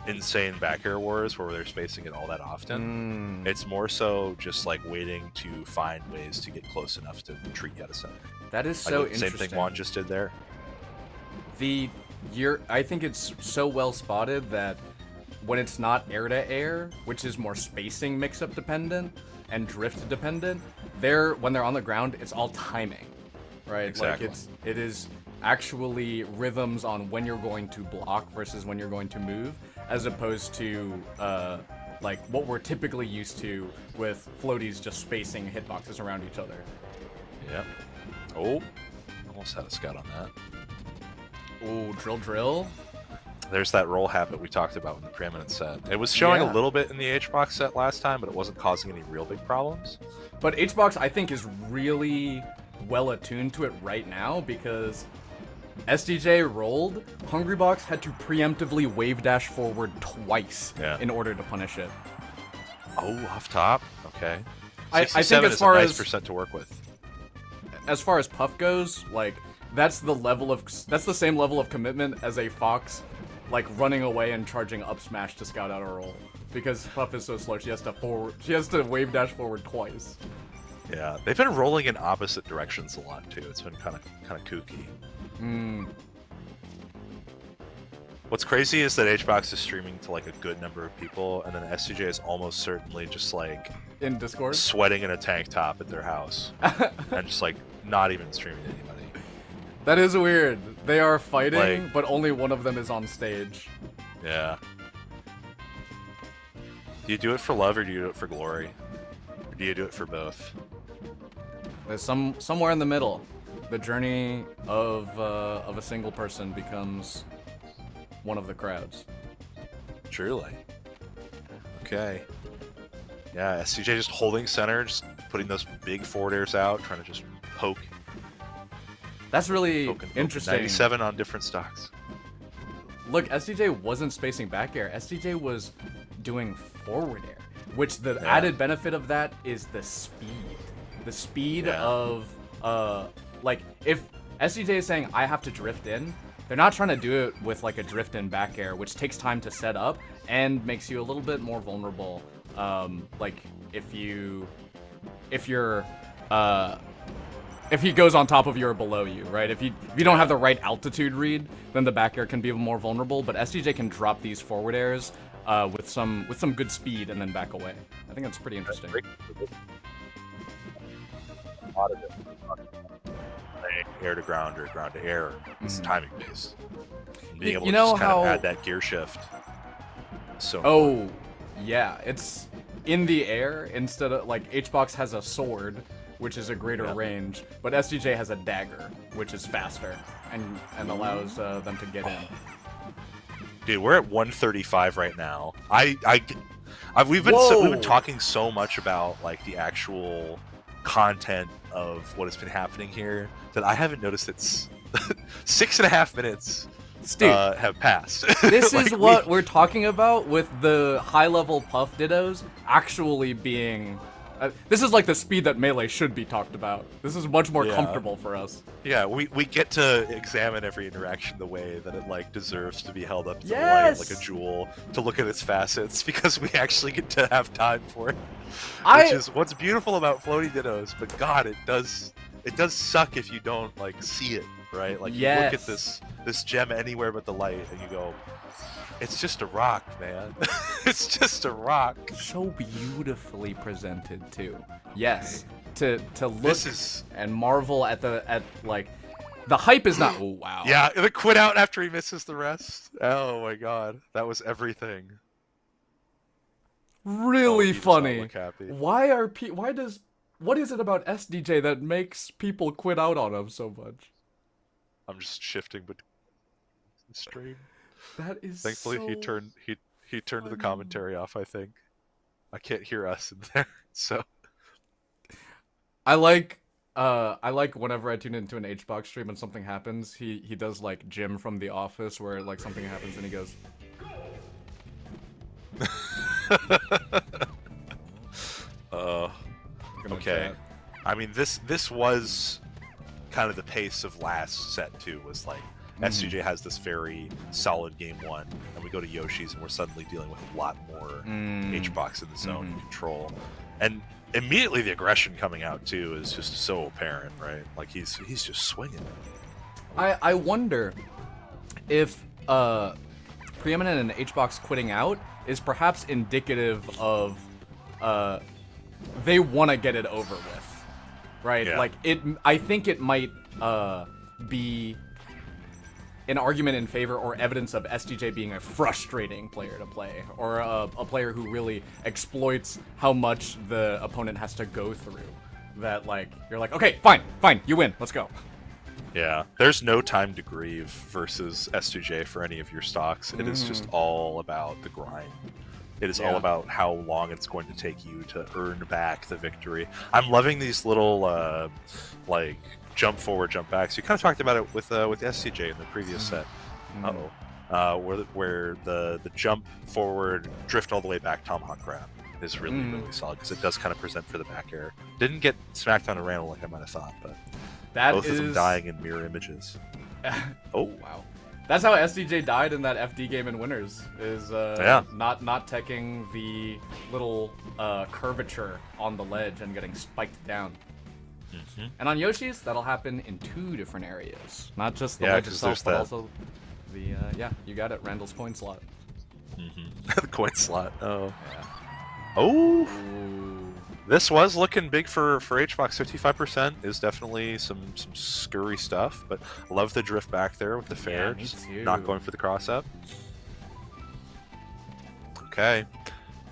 insane back air wars where they're spacing it all that often. It's more so just like waiting to find ways to get close enough to treat you out of center. That is Like so the interesting. same thing Juan just did there. I think it's so well spotted that when it's not air to air, which is more spacing mix-up dependent and drift dependent, when they're on the ground, it's all timing, right? Exactly. Like it is actually rhythms on when you're going to block versus when you're going to move, as opposed to like what we're typically used to with floaties just spacing hitboxes around each other. Yep. Oh, almost had a scout on that. Ooh, drill. There's that roll habit we talked about in the Preeminent set. It was showing Yeah. a little bit in the Hbox set last time, but it wasn't causing any real big problems. But Hbox, I think, is really well attuned to it right now because SDJ rolled, Hungrybox had to preemptively wave dash forward twice in order to punish it. Oh, off top. Okay. I think 67 as is far a nice as percent to work with. As far as Puff goes, like that's the same level of commitment as a Fox, like running away and charging up smash to scout out a roll. Because Puff is so slow, she has to wave dash forward twice. Yeah, they've been rolling in opposite directions a lot too. It's been kind of kooky. What's crazy is that Hbox is streaming to like a good number of people, and then SCJ is almost certainly just like In Discord? sweating in a tank top at their house, and just like not even streaming to anybody. That is weird. They are fighting, Like- but only one of them is on stage. Yeah. Do you do it for love or do you do it for glory? Or do you do it for both? There's somewhere in the middle. The journey of a single person becomes one of the crowds. Truly. Okay. Yeah, SCJ just holding center, just putting those big forward airs out, trying to just poke. That's really Poke. interesting. 97 on different stocks. Look, SCJ wasn't spacing back air. SCJ was doing forward air, which the added benefit of that is the speed. The speed of, like, if SCJ is saying, I have to drift in, they're not trying to do it with, like, a drift in back air, which takes time to set up and makes you a little bit more vulnerable. Like, if he goes on top of you or below you, right? If you don't have the right altitude read, then the back air can be more vulnerable. But SCJ can drop these forward airs with some good speed and then back away. I think that's pretty interesting. A lot of it. Air to ground or ground to air. It's timing based. Being able to just kind of add that gear shift. So. Yeah, it's in the air instead of, like, Hbox has a sword, which is a greater range, but SCJ has a dagger, which is faster and allows them to get in. Dude, we're at 135 right now. We've been talking so much about, like, the actual content of what has been happening here that I haven't noticed it's 6.5 minutes. Have passed. This is what we're talking about with the high-level puff dittos actually being... this is like the speed that Melee should be talked about. This is much more comfortable for us. Yeah, we get to examine every interaction the way that it, like, deserves to be held up to the light like a jewel, to look at its facets, because we actually get to have time for it. Which is what's beautiful about floaty dittos, but God, it does suck if you don't, like, see it. Right? Like, you look at this gem anywhere but the light, and you go, it's just a rock, man. It's just a rock. So beautifully presented, too. Yes. To look and marvel at like, the hype is not, oh, wow. Yeah, the quit out after he misses the rest. Oh, my God. That was everything. Really funny. What is it about SDJ that makes people quit out on him so much? I'm just shifting between the stream. That is Thankfully, so he turned the commentary off. I think I can't hear us in there. So I like whenever I tune into an Hbox stream and something happens. He does like Jim from The Office, where like something happens and he goes. Okay. I mean, this was kind of the pace of last set too. Was like SCJ has this very solid game one, and we go to Yoshi's and we're suddenly dealing with a lot more Hbox in the zone and control, and immediately the aggression coming out too is just so apparent, right? Like he's just swinging. I wonder if Preeminent and Hbox quitting out is perhaps indicative of they want to get it over with, right? Yeah. Like I think it might be an argument in favor or evidence of SDJ being a frustrating player to play, or a player who really exploits how much the opponent has to go through. That, like, you're like, okay, fine, you win, let's go. Yeah, there's no time to grieve versus S2J for any of your stocks. It is just all about the grind. It is all about how long it's going to take you to earn back the victory. I'm loving these little, like, jump forward, jump backs. You kind of talked about it with SCJ in the previous set. Where the jump forward, drift all the way back, tomahawk grab is really, really solid, because it does kind of present for the back air. Didn't get smacked on a random like I might have thought, but both of them dying in mirror images. Oh, wow. That's how SDJ died in that FD game in Winners, is not teching the little curvature on the ledge and getting spiked down. And on Yoshi's, that'll happen in 2 different areas. Not just the ledge itself, but also the, you got it, Randall's coin slot. The coin slot, oh. Yeah. Oh! This was looking big for Hbox. 55% is definitely some scurry stuff, but I love the drift back there with the fair, just not going for the cross up. Okay.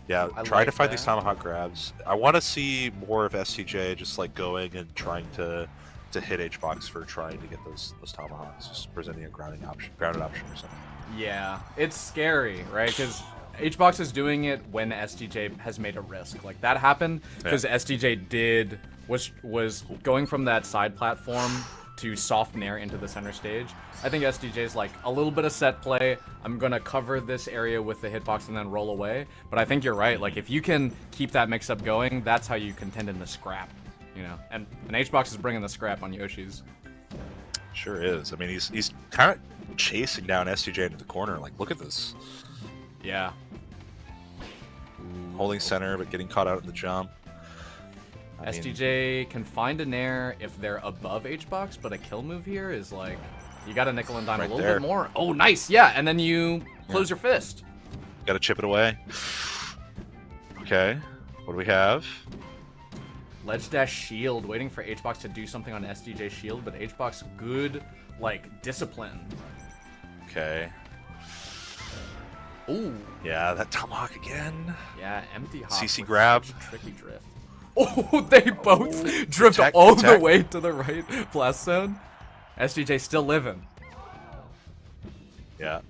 Yeah, I try like to find these that. tomahawk grabs. I want to see more of STJ just like going and trying to hit Hbox for trying to get those tomahawks, just presenting a grounded option or something. Yeah, it's scary, right? Because Hbox is doing it when STJ has made a risk. Like that happened because STJ was going from that side platform to soft nair into the center stage. I think STJ's like a little bit of set play. I'm gonna cover this area with the hitbox and then roll away. But I think you're right. Like if you can keep that mix up going, that's how you contend in the scrap. You know, and Hbox is bringing the scrap on Yoshi's. Sure is. I mean, he's kind of chasing down STJ into the corner. Like, look at this. Yeah. Holding center, but getting caught out in the jump. I mean, STJ can find a nair if they're above Hbox, but a kill move here is like, you gotta nickel and dime Right a little there. bit more. Oh, nice. Yeah, and then you close your fist. gotta chip it away. Okay, what do we have? Ledge dash shield, waiting for Hbox to do something on STJ shield, but Hbox good, like, discipline. Okay. Ooh. Yeah, that tomahawk again. Yeah, empty hop. CC with grab. such tricky drift. Oh, they both drift Protect, all the protect. way to the right blast zone. STJ still living. Yeah.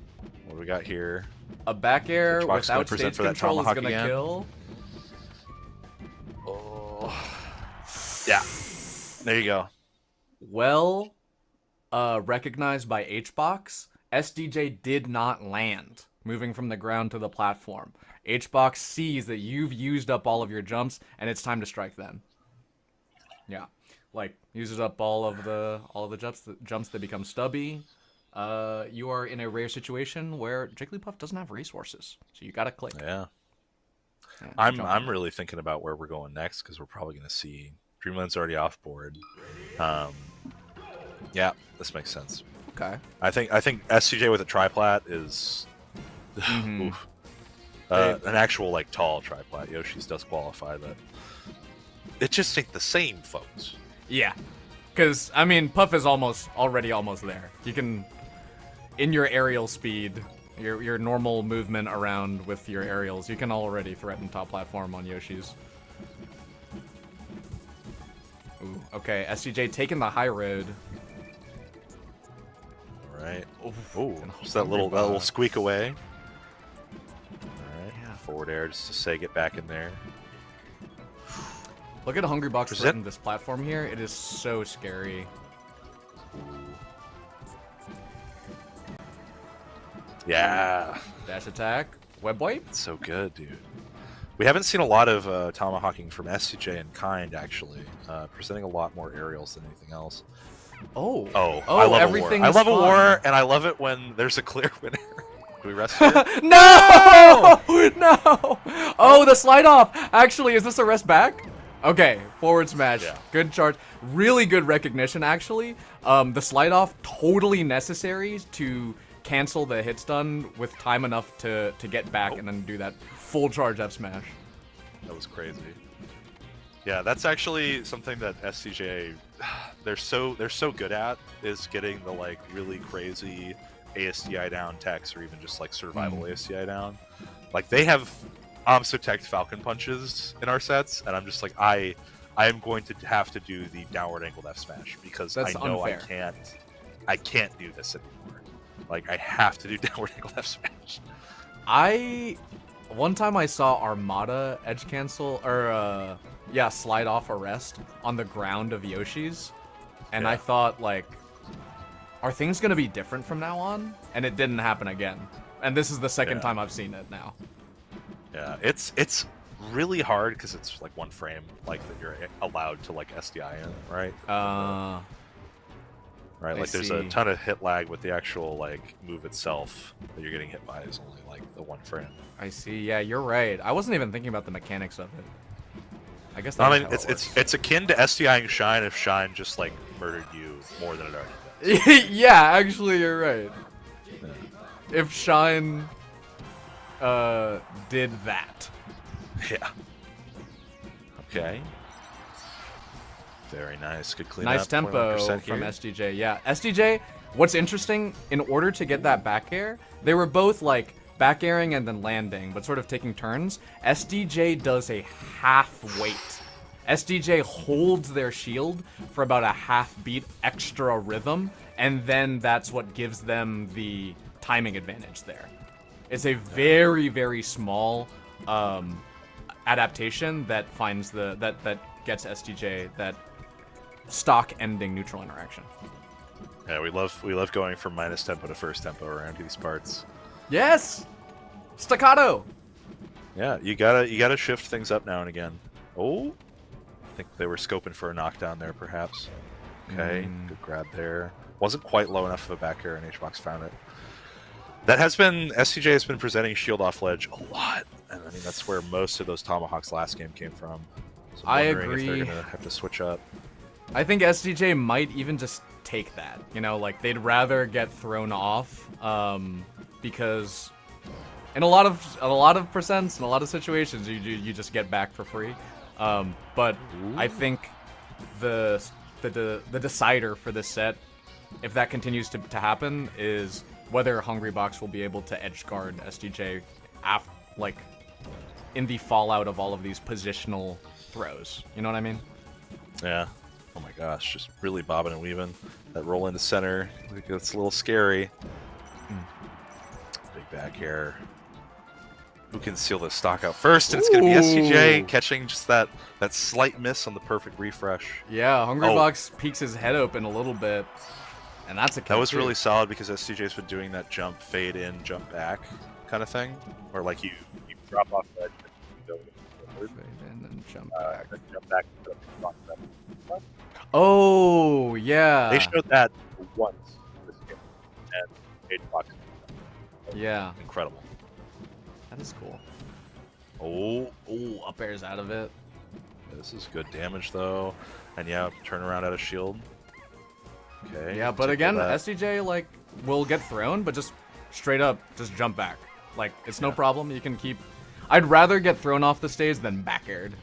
What do we got here? A back air Hbox gonna without present stage for that control is tomahawk gonna again. kill. Yeah. There you go. Well, recognized by Hbox, SDJ did not land, moving from the ground to the platform. Hbox sees that you've used up all of your jumps, and it's time to strike then. Yeah, like uses up all of the jumps that become stubby. You are in a rare situation where Jigglypuff doesn't have resources, so you gotta click. Yeah. Yeah, I'm really thinking about where we're going next because we're probably going to see Dreamland's already off board. Yeah, this makes sense. Okay. I think SCJ with a triplat is oof. An actual like tall triplat. Yoshi's does qualify that. It just ain't the same, folks. Yeah, because I mean, Puff is already almost there. You can, in your aerial speed, your normal movement around with your aerials, you can already threaten top platform on Yoshi's. Ooh, okay, SCJ taking the high road. All right. Ooh, just that little squeak away. All right. Yeah. Forward air just to say get back in there. Look at Hungry Box Present- threaten this platform here. It is so scary. Yeah. Dash attack, web wipe. It's so good, dude. We haven't seen a lot of tomahawking from SCJ and Kind, actually. Presenting a lot more aerials than anything else. Oh, I love everything a war. I is love a fun. war, and I love it when there's a clear winner. Do we rest here? No! No! Oh, the slide off. Actually, is this a rest back? Okay, forward smash. Yeah. Good charge. Really good recognition, actually. The slide off, totally necessary to cancel the hit stun with time enough to get back and then do that full charge F smash. That was crazy. Yeah, that's actually something that SCJ they're so good at, is getting the like really crazy ASDI down techs or even just like survival ASDI down. Like they have Omsotech Falcon punches in our sets, and I'm just like I am going to have to do the downward angled F smash because That's I know unfair. I can't do this anymore. Like I have to do downward angled F smash. One time I saw Armada edge cancel, or slide off arrest on the ground of Yoshi's, and I Yeah. thought, like, are things gonna be different from now on? And it didn't happen again. And this is the second Yeah. time I've seen it now. Yeah, it's really hard because it's like one frame like that you're allowed to like SDI in, right? Right, I like there's see. a ton of hit lag with the actual like move itself that you're getting hit by is only like the one frame. I see. Yeah, you're right. I wasn't even thinking about the mechanics of it. I guess I that's mean, how it works. it's akin to SDIing Shine if Shine just like murdered you more than it already does. Yeah, actually, you're right. If Shine did that. Yeah. Okay. Very nice. Good cleanup. Nice tempo 21% from here. SDJ. Yeah, SDJ, what's interesting, in order to get that back air, they were both like back airing and then landing, but sort of taking turns. SDJ does a half weight. SDJ holds their shield for about a half beat extra rhythm, and then that's what gives them the timing advantage there. It's a very, very small adaptation that finds that gets SDJ that stock ending neutral interaction. Yeah, we love going from minus tempo to first tempo around these parts. Yes! Staccato! Yeah, you gotta shift things up now and again. Oh, I think they were scoping for a knockdown there, perhaps. Okay, good grab there. Wasn't quite low enough of a back air, and Hbox found it. That has been SCJ has been presenting shield off ledge a lot, and I mean that's where most of those tomahawks last game came from. So I'm wondering if they're gonna have to switch up. I think SDJ might even just take that. You know, like they'd rather get thrown off, because in a lot of percents, in a lot of situations, you just get back for free. But I think the decider for this set, if that continues to happen, is whether Hungrybox will be able to edge guard SDJ like in the fallout of all of these positional throws. You know what I mean? Yeah. Oh my gosh, just really bobbing and weaving. That roll into center, it's a little scary. Big back air. Who can seal the stock out first? And it's going to be SCJ catching just that slight miss on the perfect refresh. Yeah, Hungrybox peeks his head open a little bit, and that's a kill. That was too. really solid because SCJ's been doing that jump, fade in, jump back kind of thing. Or like you drop off the edge and you go Fade in and jump back. then jump back. Oh, yeah. They showed that once this game, and Hbox. Yeah. Incredible. That is cool. Oh, Up airs out of it. this is good damage though, and yeah, turn around out of shield. Okay. Yeah, but again, SDJ like will get thrown, but just straight up just jump back. Like it's no problem. You can keep. I'd rather get thrown off the stage than back aired.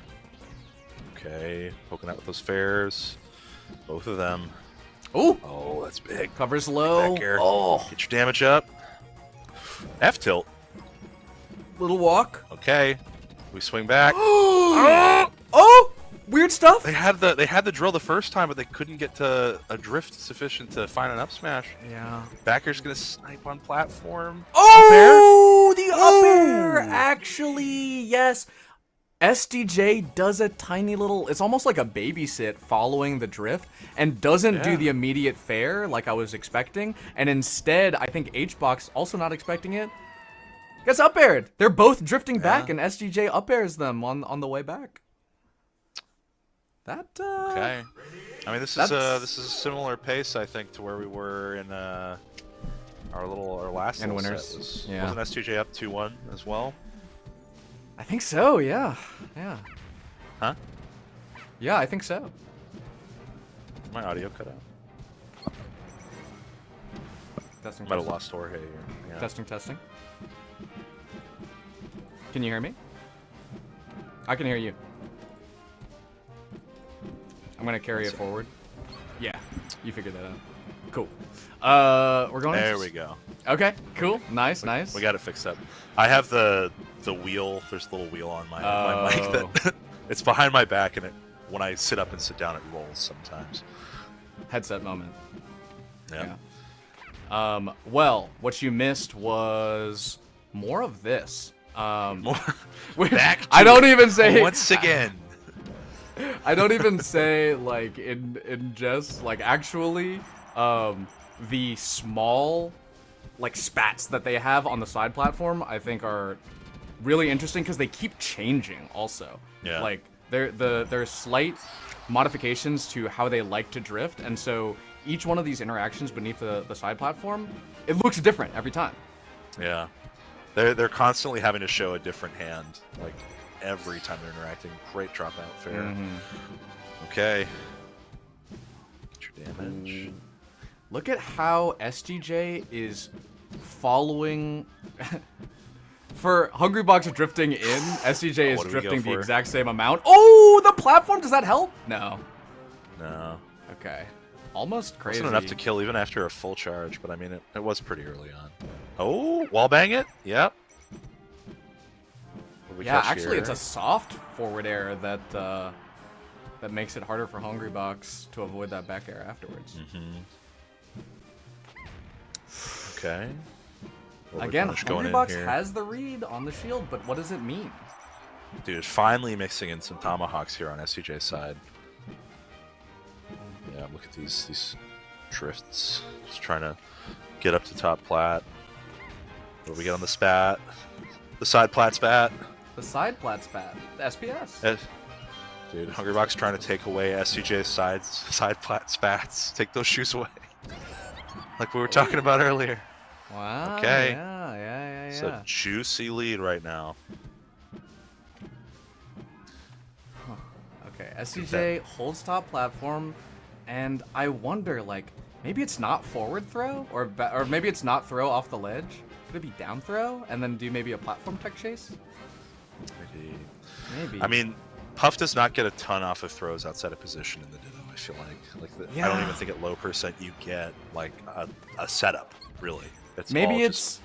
Okay, poking out with those fares, both of them. Ooh, Oh, that's big. covers low. Back air. Oh, Get your damage up. F tilt. little walk. Okay, we swing back. Oh, weird stuff. They had the drill the first time, but they couldn't get to a drift sufficient to find an up smash. Yeah. Backer's gonna snipe on platform. Oh, the up air. Actually, yes. SDJ does a tiny little, it's almost like a babysit following the drift and doesn't do the immediate fair like I was expecting. And instead, I think Hbox, also not expecting it, gets up aired. They're both drifting back and SDJ up airs them on the way back. That, Okay. I mean, this is a similar pace, I think, to where we were in our last In little winners. set. Yeah. Wasn't STJ up 2-1 as well? I think so, yeah. Yeah. Huh? Yeah, I think so. My audio cut out. Testing, Might have testing. lost Jorge here. Yeah. Testing, testing. Can you hear me? I can hear you. I'm gonna carry it forward. Yeah, you figured that out. Cool. We're going. There we go. Okay, cool. Nice, nice. We got it fixed up. I have the wheel. There's a little wheel on my mic that it's behind my back, and when I sit up and sit down, it rolls sometimes. Headset moment. Yeah. Well, what you missed was more of this. Back. I don't even say Once again. I don't even say like in jest, like actually the small like spats that they have on the side platform I think are really interesting because they keep changing also. Yeah. Like there's slight modifications to how they like to drift, and so each one of these interactions beneath the side platform, it looks different every time. Yeah. They're constantly having to show a different hand, like every time they're interacting. Great drop out fair. Okay. Get your damage. Look at how SGJ is following. For Hungrybox drifting in, SGJ is what do we go drifting the for? exact same amount. Oh, the platform! Does that help? No. No. Okay. Almost crazy. Wasn't enough to kill even after a full charge, but I mean, it was pretty early on. Oh, wall bang it? Yep. What we Yeah, catch actually, here? it's a soft forward air that makes it harder for Hungrybox to avoid that back air afterwards. Okay. What Again, punish going in Hungrybox here? has the read on the shield, but what does it mean? Dude, finally mixing in some tomahawks here on SCJ's side. Yeah, look at these drifts. Just trying to get up to top plat. What do we get on the spat? The side plat spat. The side plat spat, the SPS. Dude, Hungrybox trying to take away SCJ's side plat spats. Take those shoes away. Like we were talking about earlier. Wow. Okay. Yeah. It's a juicy lead right now. Okay, SCJ holds top platform, and I wonder, like, maybe it's not forward throw, or maybe it's not throw off the ledge. Could it be down throw, and then do maybe a platform tech chase? Maybe. I mean, Puff does not get a ton off of throws outside of position in the Ditto. I feel like I don't even think at low percent you get like a setup really. Maybe it's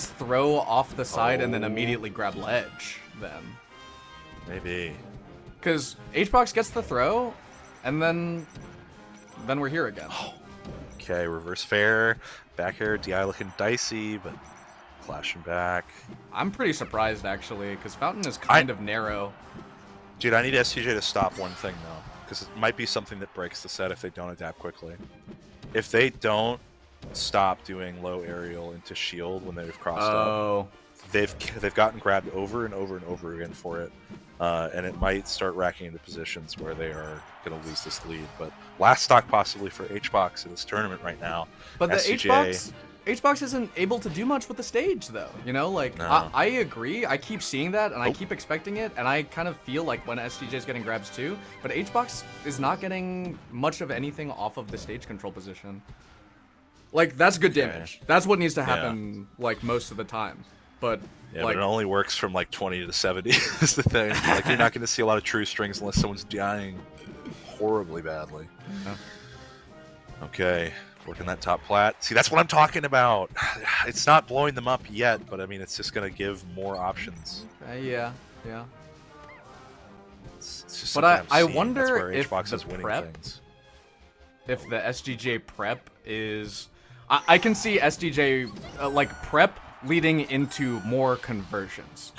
throw off the side and then immediately grab ledge then. Maybe. Because Hbox gets the throw, and then we're here again. Okay, reverse fair, back air, DI looking dicey, but flashing back. I'm pretty surprised actually, because Fountain is kind of narrow. Dude, I need STJ to stop one thing though, because it might be something that breaks the set if they don't adapt quickly. If they don't stop doing low aerial into shield when they've crossed up, they've gotten grabbed over and over and over again for it, and it might start racking into positions where they are going to lose this lead. But last stock possibly for Hbox in this tournament right now. But the SCJ, Hbox isn't able to do much with the stage, though. You know, like, No. I agree. I keep seeing that, and I keep expecting it, and I kind of feel like when STJ is getting grabs too, but Hbox is not getting much of anything off of the stage control position. Like, that's good damage. That's what needs to happen, like, most of the time. But, yeah, like, but it only works from like 20 to 70 is the thing. Like, you're not going to see a lot of true strings unless someone's dying horribly badly. Yeah. Okay. Working that top plat. See, that's what I'm talking about. It's not blowing them up yet, but I mean, it's just going to give more options. yeah. It's just But something I'm I seeing. wonder That's where if Hbox the is winning prep- things. If the SGJ prep is... I can see SDJ, like, prep leading into more conversions.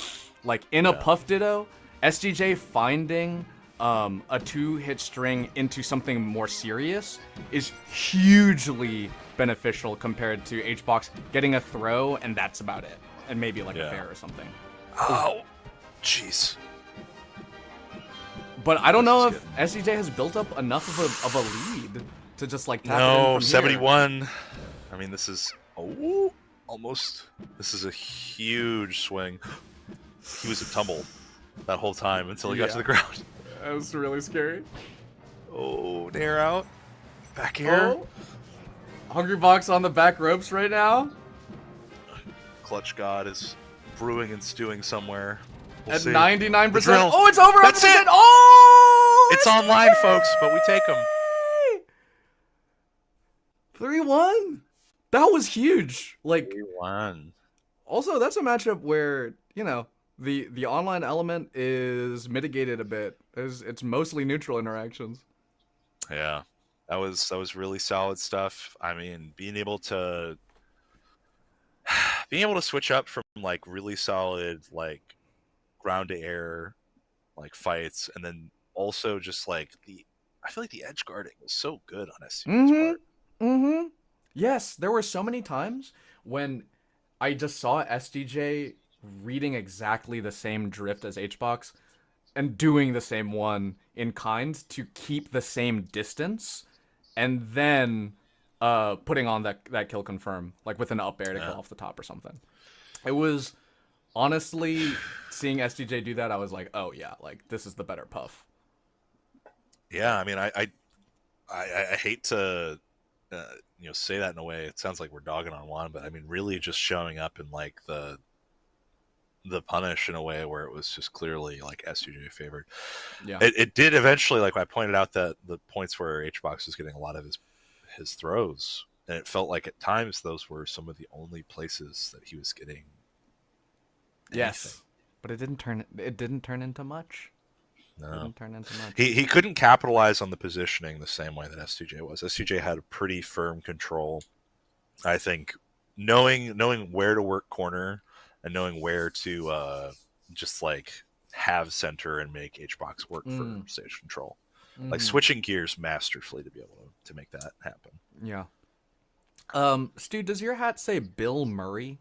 Like, in a Puff Ditto, SDJ finding a 2-hit string into something more serious is hugely beneficial compared to Hbox getting a throw, and that's about it. And maybe, like, a fair or something. Oh, jeez. But I don't know if SDJ has built up enough of a lead to just, like, tap it in No, from 71. I mean, this is almost. This is a huge swing. He was a tumble that whole time until he got to the ground. That was really scary. Oh, nair out. Back here. Oh. Hungrybox on the back ropes right now. Clutch God is brewing and stewing somewhere. We'll At see. 99%. The drill. Oh, it's over 100%. That's it. Oh! It's online, folks, but we take them. 3-1? That was huge. Like, 3-1. also, that's a matchup where, you know, the online element is mitigated a bit. It's mostly neutral interactions. Yeah, that was really solid stuff. I mean, being able to switch up from like really solid like ground to air like fights, and then also just like I feel like the edge guarding was so good on SC's part. Mm-hmm. Yes, there were so many times when I just saw SDJ reading exactly the same drift as Hbox and doing the same one in kind to keep the same distance, and then putting on that kill confirm, like with an up air to kill off the top or something. It was honestly seeing SDJ do that, I was like, oh yeah, like this is the better Puff. Yeah, I mean, I hate to say that in a way. It sounds like we're dogging on Juan, but I mean, really just showing up in like the punish in a way where it was just clearly like SUJ favored. Yeah, it did eventually, like I pointed out, that the points where Hbox was getting a lot of his throws, and it felt like at times those were some of the only places that he was getting anything. But it didn't turn into much. It No. didn't turn into much. He couldn't capitalize on the positioning the same way that STJ was. STJ had a pretty firm control. I think knowing where to work corner and knowing where to just like have center and make Hbox work for stage control. Like switching gears masterfully to be able to make that happen. Yeah. Stu, does your hat say Bill Murray?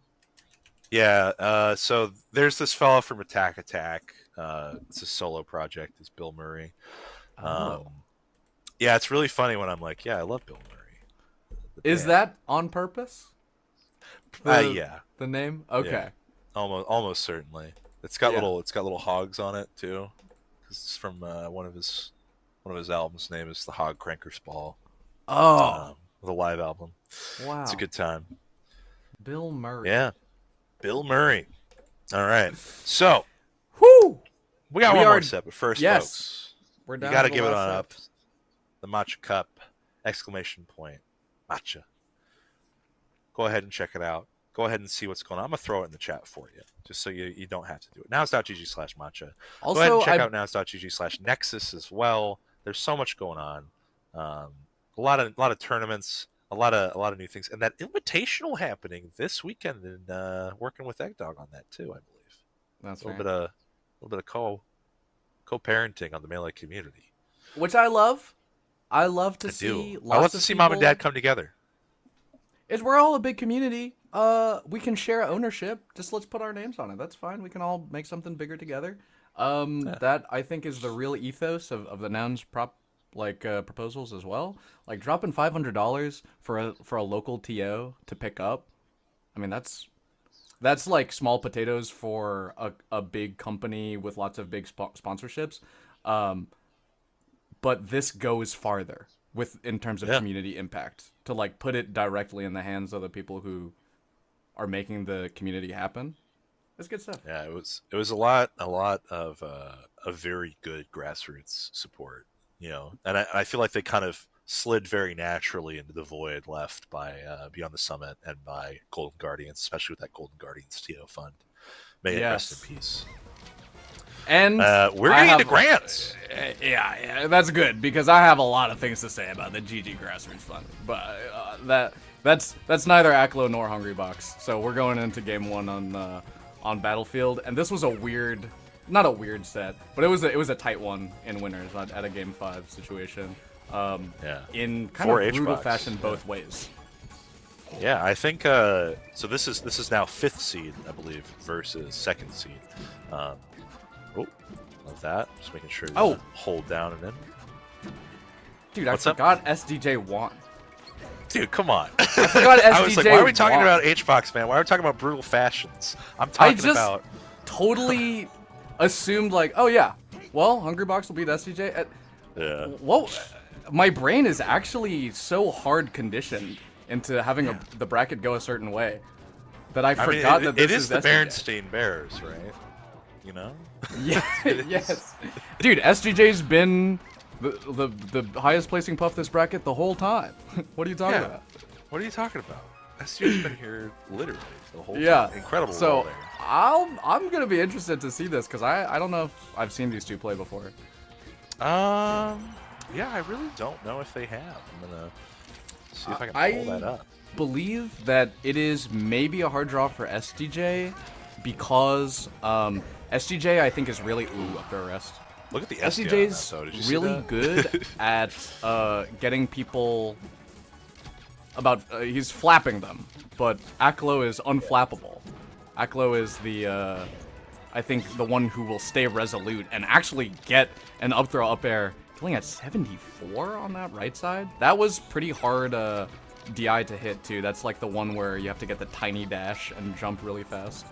Yeah, so there's this fella from Attack Attack. It's a solo project. It's Bill Murray. Yeah, it's really funny when I'm like, yeah, I love Bill Murray. Is that on purpose? Yeah. The name? Okay. Yeah. Almost certainly. It's got little hogs on it too. It's from one of his albums. Name is The Hog Cranker's Ball. Oh, the live album. wow. It's a good time. Bill Murray. Yeah, Bill Murray. All right, so Whoo! we got one more set, but first, yes, folks, we're you down. got to to the give it last on up. set. The Matcha Cup! ! Matcha. Go ahead and check it out. Go ahead and see what's going on. I'm gonna throw it in the chat for you, just so you don't have to do it. Nouns.gg/matcha. Also, go ahead and check out Nouns.gg/nexus as well. There's so much going on. A lot of tournaments, a lot of new things, and that invitational happening this weekend, and working with Egg Dog on that too, I believe. That's a right. little bit of co-parenting on the Melee community, Which I love. I love to see. I love to see mom and dad come together. We're all a big community. We can share ownership. Just let's put our names on it. That's fine. We can all make something bigger together. That I think is the real ethos of the Nouns proposals as well. Like dropping $500 for a local TO to pick up. I mean that's like small potatoes for a big company with lots of big sponsorships. But this goes farther in terms of community impact to like put it directly in the hands of the people who are making the community happen. It's good stuff. Yeah, it was a lot of a very good grassroots support, and I feel like they kind of slid very naturally into the void left by Beyond the Summit and by Golden Guardians, especially with that Golden Guardians TO fund. May it rest in peace. And we're getting into grants. Yeah, that's good because I have a lot of things to say about the GG Grassroots Fund, but that's neither Aklo nor Hungrybox. So we're going into game one on Battlefield, and this was not a weird set, but it was a tight one in winners at a game 5 situation. In kind of brutal fashion both ways. Yeah, I think so. This is now 5th seed, I believe, versus 2nd seed. Love that. Just making sure to hold down and in. Dude, I forgot SDJ won. Dude, come on. I forgot SDJ I was like, why are we talking about Hbox, man? Why are we talking about brutal fashions? I'm talking about... totally assumed like, oh yeah, well, Hungrybox will beat SDJ. Yeah. Whoa, my brain is actually so hard conditioned into having the bracket go a certain way that I forgot that this is the SDJ. Berenstain Bears, right? Yeah, yes. Dude, SDJ's been the highest placing puff this bracket the whole time. What are you talking about? What are you talking about? SDJ's been here literally the whole time. Incredible. So I'm gonna be interested to see this because I don't know if I've seen these two play before. Yeah, I really don't know if they have. I'm gonna see if I can pull that up. I believe that it is maybe a hard draw for SDJ because SDJ I think is really up their rest. Look at the SDJ's really good at getting people he's flapping them, but Aklo is unflappable. Aklo is I think the one who will stay resolute and actually get an up throw up air, killing at 74 on that right side. That was pretty hard DI to hit too. That's like the one where you have to get the tiny dash and jump really fast.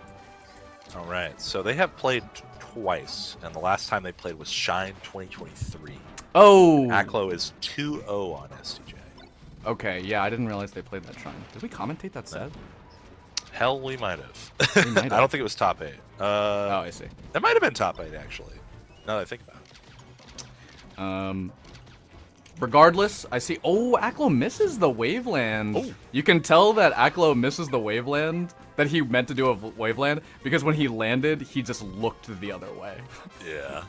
All right, so they have played twice, and the last time they played was Shine 2023. Oh! Aklo is 2-0 on SDJ. Okay, yeah, I didn't realize they played that Shine. Did we commentate that set? Hell, we might have. I don't think it was top 8. Oh, I see. It might have been top 8, actually, now that I think about Regardless, I see. Oh, Aklo misses the waveland. Oh. You can tell that Aklo misses the waveland, that he meant to do a waveland, because when he landed, he just looked the other way. Yeah.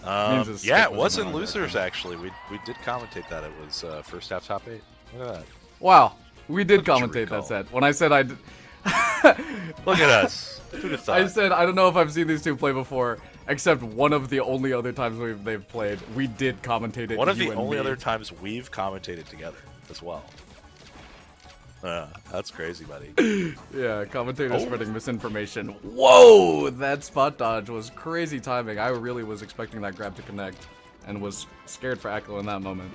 Means his Yeah, stick it wasn't wasn't on there. losers actually. We did commentate that. It was first half top 8. Look at that. Wow, we did Look at you commentate that recall. set. When I said I did, Look at us. Who'd have thought? I said I don't know if I've seen these two play before, except one of the only other times they've played. We did commentate it. One of you the and only me. other times we've commentated together as well. That's crazy, buddy. Yeah, commentator Oh. spreading misinformation. Whoa, that spot dodge was crazy timing. I really was expecting that grab to connect, and was scared for Aklo in that moment.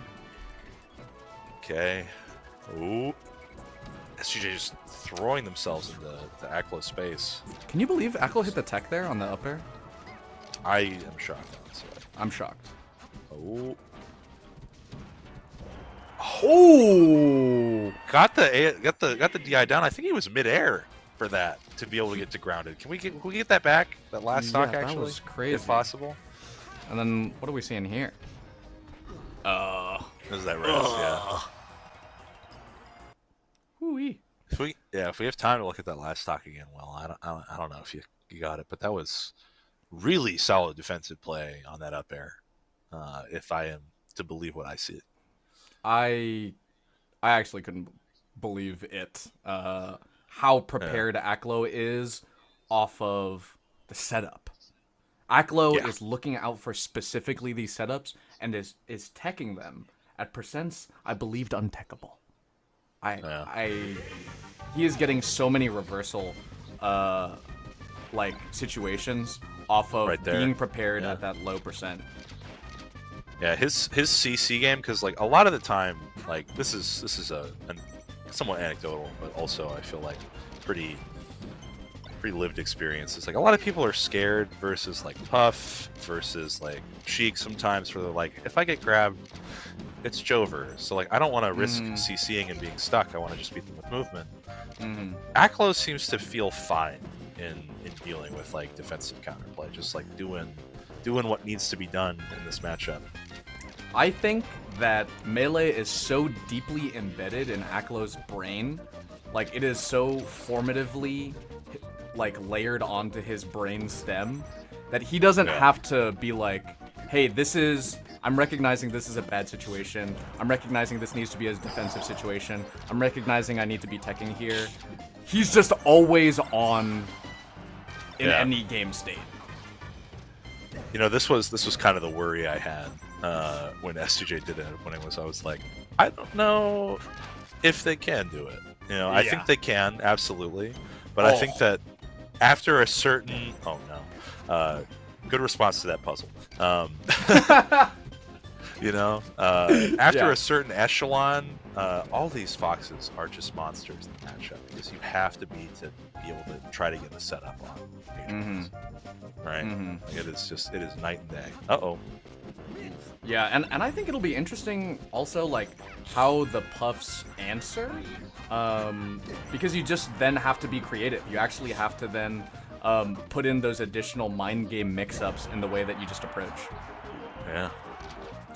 Okay. Ooh. SGJ just throwing themselves into the Aklo space. Can you believe Aklo hit the tech there on the up air? I am shocked, honestly. I'm shocked. Oh. Oh! Got the DI down. I think he was midair for that to be able to get to grounded. Can we get that back? That last stock Yeah, that actually, was crazy. if possible. And then what are we seeing here? Is that right? Yeah. Hoo-wee. If we have time to look at that last stock again, well, I don't know if you got it, but that was really solid defensive play on that up air. If I am to believe what I see. I actually couldn't believe it. How prepared Aklo is off of the setup. Aklo is looking out for specifically these setups and is teching them at percents I believed untechable. He is getting so many reversal like situations off of Right there. being prepared at that low percent. Yeah, his CC game, because like a lot of the time, like this is a somewhat anecdotal, but also I feel like pretty lived experience. It's like a lot of people are scared versus like Puff versus like Sheik sometimes, where they're like, if I get grabbed, it's Jover. So like I don't want to risk CCing and being stuck. I want to just beat them with movement. Aklo seems to feel fine in dealing with like defensive counterplay, just like doing what needs to be done in this matchup. I think that melee is so deeply embedded in Aklo's brain, like it is so formatively like layered onto his brain stem, that he doesn't have to be like, hey, I'm recognizing this is a bad situation. I'm recognizing this needs to be a defensive situation. I'm recognizing I need to be teching here. He's just always on in any game state. You know, this was kind of the worry I had when STJ did it when it was. I was like, I don't know if they can do it. You know, I think they can absolutely, but I think that after a certain good response to that puzzle. You know, after a certain echelon, all these foxes are just monsters in the matchup because you have to be able to try to get the setup on patrons. Right? Like it is night and day. Uh-oh. Yeah, and I think it'll be interesting also, like, how the Puffs answer, because you just then have to be creative. You actually have to then put in those additional mind game mix-ups in the way that you just approach. Yeah.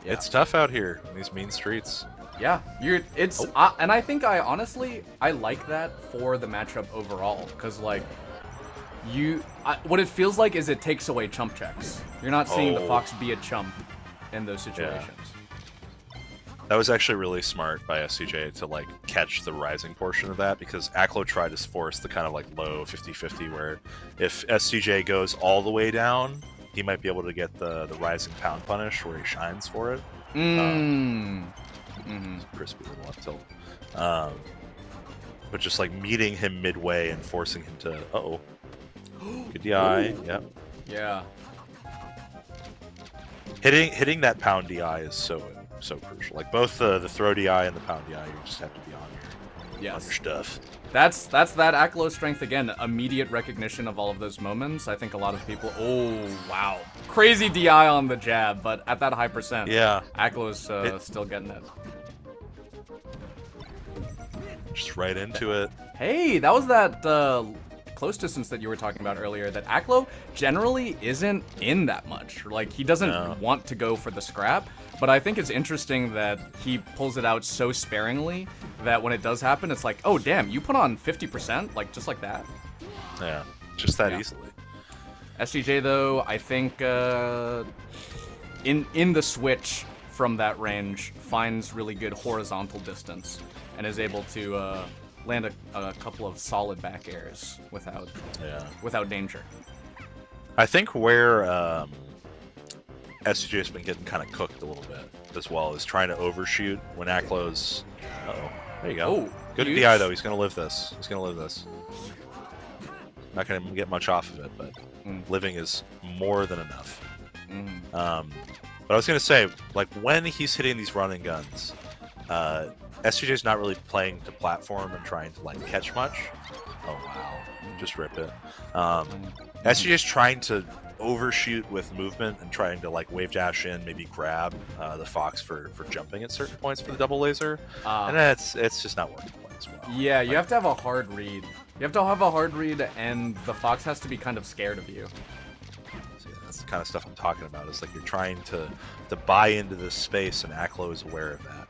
It's tough out here in these mean streets. Yeah, and I think I like that for the matchup overall, because like what it feels like is it takes away chump checks. You're not seeing the Fox be a chump in those situations. That was actually really smart by SCJ to like catch the rising portion of that, because Aklo tried to force the kind of like low 50-50 where if SCJ goes all the way down, he might be able to get the rising pound punish where he shines for it. Crispy little up tilt. But just like meeting him midway and forcing him to good DI. Yep. Yeah. Hitting that pound DI is so crucial. Like both the throw DI and the pound DI, you just have to be on your stuff. That's that Aklo strength again. Immediate recognition of all of those moments. I think a lot of people. Oh wow, crazy DI on the jab, but at that high percent. Yeah. Aklo's still getting it. Just right into it. Hey, that was that close distance that you were talking about earlier, that Aklo generally isn't in that much. Like, he doesn't want to go for the scrap, but I think it's interesting that he pulls it out so sparingly that when it does happen, it's like, oh, damn, you put on 50%, like, just like that? Yeah, just that easily. SGJ, though, I think in the switch from that range, finds really good horizontal distance and is able to land a couple of solid back airs without danger. I think where SGJ's been getting kind of cooked a little bit as well is trying to overshoot when Aklo's... Uh-oh. There you go. Oh, good huge. DI, though. He's going to live this. He's going to live this. Not going to get much off of it, but living is more than enough. But I was going to say, like, when he's hitting these running guns, SGJ's not really playing to platform and trying to, like, catch much. Oh, wow. Just rip it. SGJ's trying to overshoot with movement and trying to, like, wave dash in, maybe grab the Fox for jumping at certain points for the double laser. And it's just not working quite as well. Yeah, you have to have a hard read. You have to have a hard read, and the Fox has to be kind of scared of you. So, yeah, that's the kind of stuff I'm talking about. It's like you're trying to buy into this space, and Aklo is aware of that.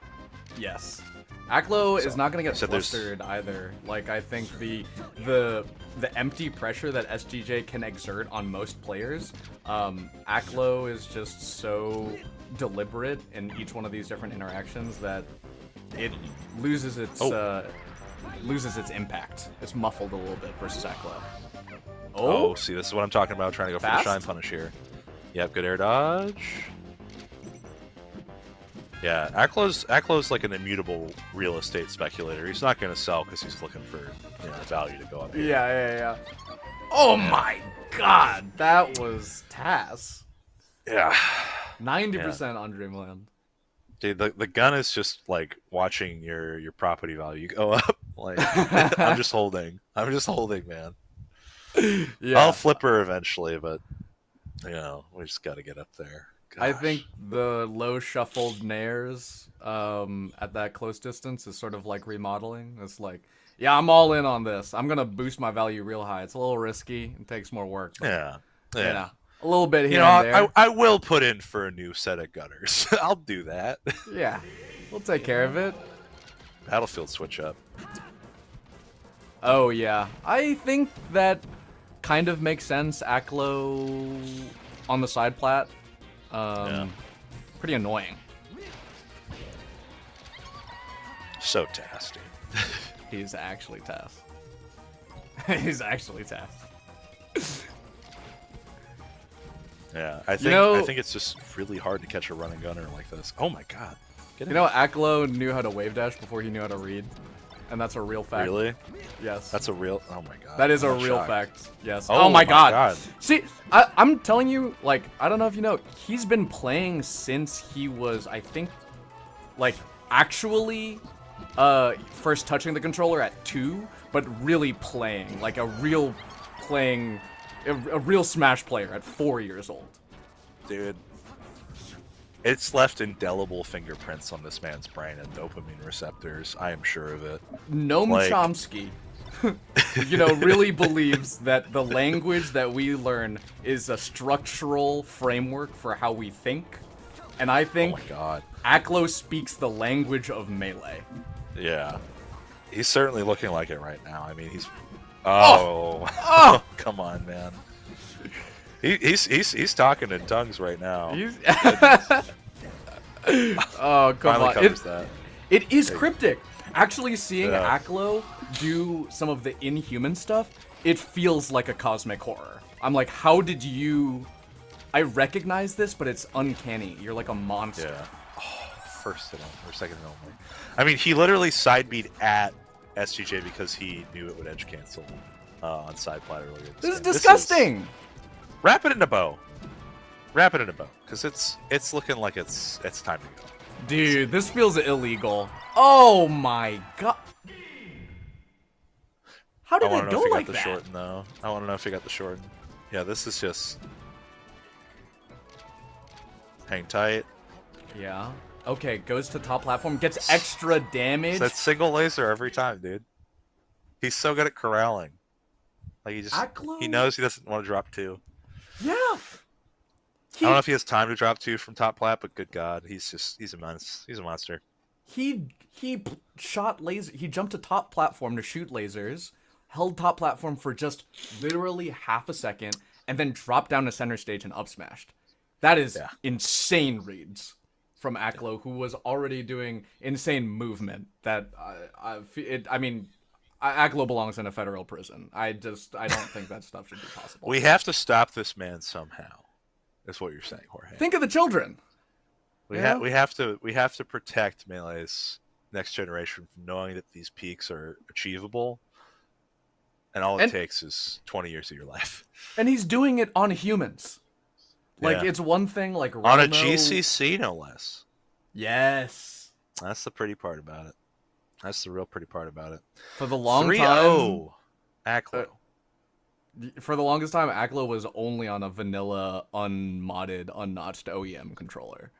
Yes. Aklo is not going to get flustered either. Like, I think the empty pressure that SGJ can exert on most players, Aklo is just so deliberate in each one of these different interactions that it loses its impact. It's muffled a little bit versus Aklo. Oh, see, this is what I'm talking about, trying to go for the Fast? shine punish here. Yep, good air dodge. Yeah, Aklo's like an immutable real estate speculator. He's not going to sell because he's looking for value to go up here. Yeah. Oh my god, that was TAS. Yeah. 90% on Dreamland. Dude, the gun is just like watching your property value go up. Like, I'm just holding, man. Yeah. I'll flip her eventually, but we just got to get up there. I Gosh. think the low shuffled nairs at that close distance is sort of like remodeling. It's like, yeah, I'm all in on this. I'm gonna boost my value real high. It's a little risky. It takes more work. But, Yeah. you know, a little bit here and there. I will put in for a new set of gunners. I'll do that. Yeah, we'll take care of it. Battlefield switch up. Oh yeah, I think that kind of makes sense. Aklo on the side plat. Pretty annoying. So tasty. He's actually TAS. He's actually TAS. Yeah, I think it's just really hard to catch a running gunner like this. Oh my god. You know, Aklo knew how to wave dash before he knew how to read. And that's a real fact. Really? Yes. That's a real... Oh my god. That is a I'm real shocked. fact. Yes. Oh my my god. God. See, I'm telling you, like, I don't know if you know, he's been playing since he was, I think, like, actually first touching the controller at 2, but really playing, like a real Smash player at 4 years old. Dude. It's left indelible fingerprints on this man's brain and dopamine receptors. I am sure of it. Noam Chomsky, really believes that the language that we learn is a structural framework for how we think. And I think Oh my god. Aklo speaks the language of Melee. Yeah. He's certainly looking like it right now. I mean, he's... Oh! Come on, man. He's talking in tongues right now. Oh, come Finally on. covers that. It is cryptic. Actually seeing Yeah. Aklo do some of the inhuman stuff, it feels like a cosmic horror. I'm like, how did you... I recognize this, but it's uncanny. You're like a monster. Yeah. Oh, first hit or second hit only. I mean, he literally side beat at SGJ because he knew it would edge cancel on side plat earlier. This is game. disgusting! Wrap it in a bow. Wrap it in a bow, because it's looking like it's time to go. Dude, this feels illegal. Oh my god. How did it go like that? Shorten, though. I want to know if he got the shorten. Yeah, this is just... Hang tight. Yeah. Okay, goes to top platform, gets extra damage. It's that single laser every time, dude. He's so good at corralling. Like he Acklo? knows he doesn't want to drop 2. Yeah. I don't know if he has time to drop 2 from top plat, but good God, he's a menace. He's a monster. He shot laser. He jumped to top platform to shoot lasers, held top platform for just literally half a second, and then dropped down to center stage and up smashed. That is insane reads from Acklo, who was already doing insane movement. That Acklo belongs in a federal prison. I don't think that stuff should be possible. We have to stop this man somehow. Is what you're saying, Jorge. Think of the children. We have to protect Melee's next generation from knowing that these peaks are achievable, and all it takes is 20 years of your life. And he's doing it on humans. Like it's one thing like on a Romo... GCC, no less. Yes, that's the pretty part about it. That's the real pretty part about it. For the long 3-0, Acklo. For the longest time, Acklo was only on a vanilla, unmodded, unnotched OEM controller.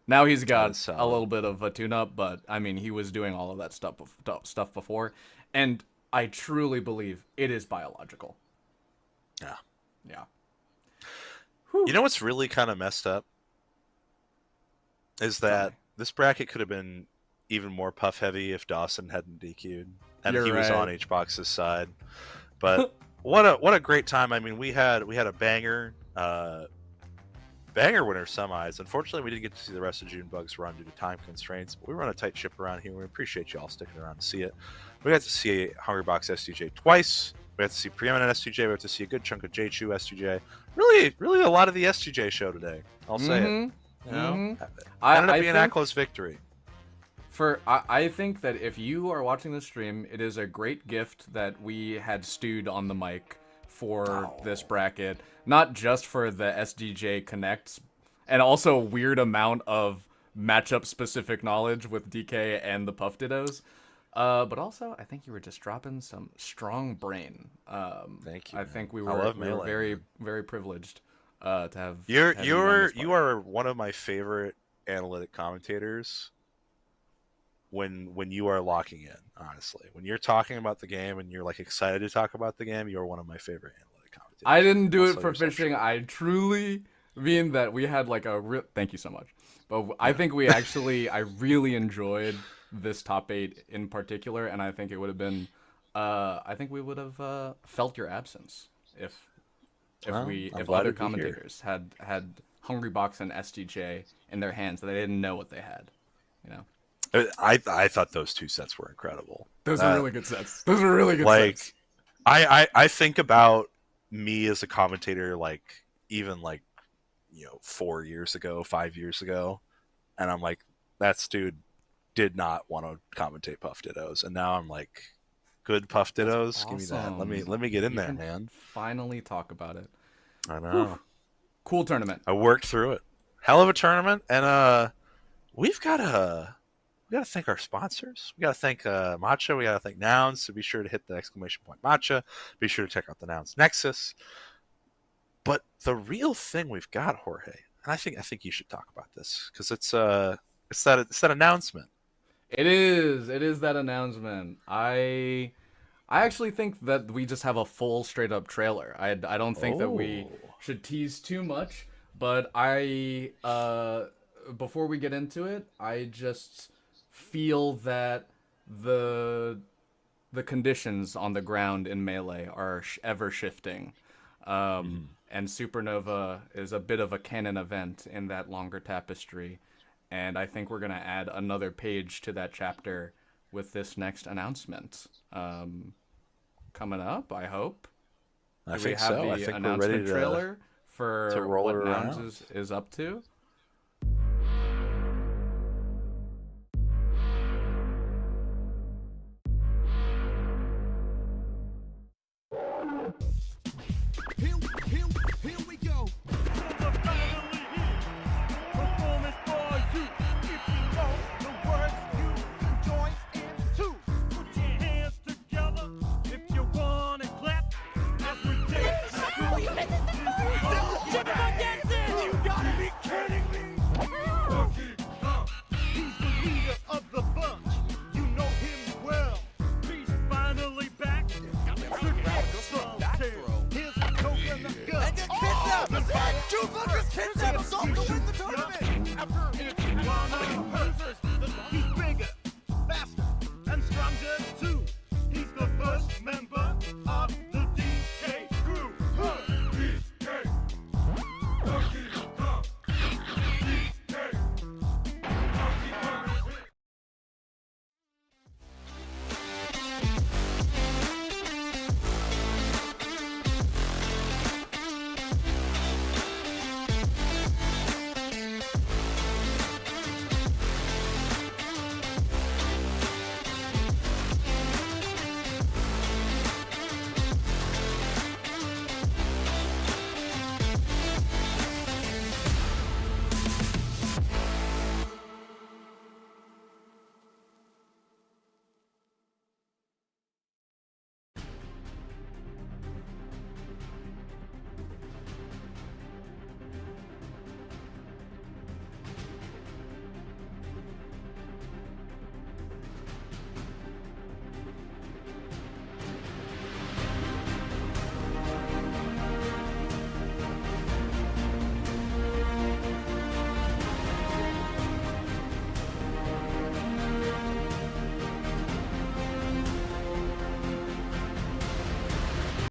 Now he's got a little bit of a tune-up, but I mean, he was doing all of that stuff before, and I truly believe it is biological. Yeah. Whew. You know what's really kind of messed up? Is that this bracket could have been even more puff heavy if Dawson hadn't DQ'd and he was on Hbox's side. But what a great time! I mean, we had a banger winner semis. Unfortunately, we didn't get to see the rest of Junebug's run due to time constraints. But we run a tight ship around here. We appreciate you all sticking around to see it. We got to see Hbox SDJ twice. We have to see Preeminent SDJ. We have to see a good chunk of J2 SDJ. Really a lot of the SDJ show today. I'll say it. You know, I ended up being Acklo's victory. I think that if you are watching this stream, it is a great gift that we had stewed on the mic for this bracket. Not just for the SDJ connects, and also a weird amount of matchup specific knowledge with DK and the Puff Dittos. But also, I think you were just dropping some strong brain. Thank you. I think we were very, very privileged to have. You are one of my favorite analytic commentators. When you are locking in, honestly, when you're talking about the game and you're like excited to talk about the game, you're one of my favorite analytic commentators. I didn't do it for fishing. I truly mean that we had like a thank you so much. But I think we actually, I really enjoyed this top 8 in particular, and I think it would have been, I think we would have felt your absence if other commentators had Hungrybox and SDJ in their hands that they didn't know what they had, you know. I thought those 2 sets were incredible. Those are really good sets. Those are really good sets. I think about me as a commentator, like even like 4 years ago, 5 years ago, and I'm like, that dude did not want to commentate Puff Dittos, and now I'm like, good Puff Dittos, give me that. Let me get in there, man. Finally talk about it. I know. Whew. Cool tournament. I worked through it. Hell of a tournament, and we've got to thank our sponsors. We got to thank Matcha. We got to thank Nouns. So be sure to hit the exclamation point Matcha. Be sure to check out the Nouns Nexus. But the real thing we've got, Jorge, and I think you should talk about this because it's that announcement. It is that announcement. I actually think that we just have a full straight up trailer. I don't think that we should tease too much, but before we get into it, I just feel that the conditions on the ground in Melee are ever shifting, and Supernova is a bit of a canon event in that longer tapestry, and I think we're gonna add another page to that chapter with this next announcement coming up. I hope. I think so. I think we're ready to trailer for roll what it around. Nouns is up to. Here we go. Performance for you. If you know the words, you can join in too. Put your hands together if you wanna clap. As we dance. You gotta be kidding. I'm the winner.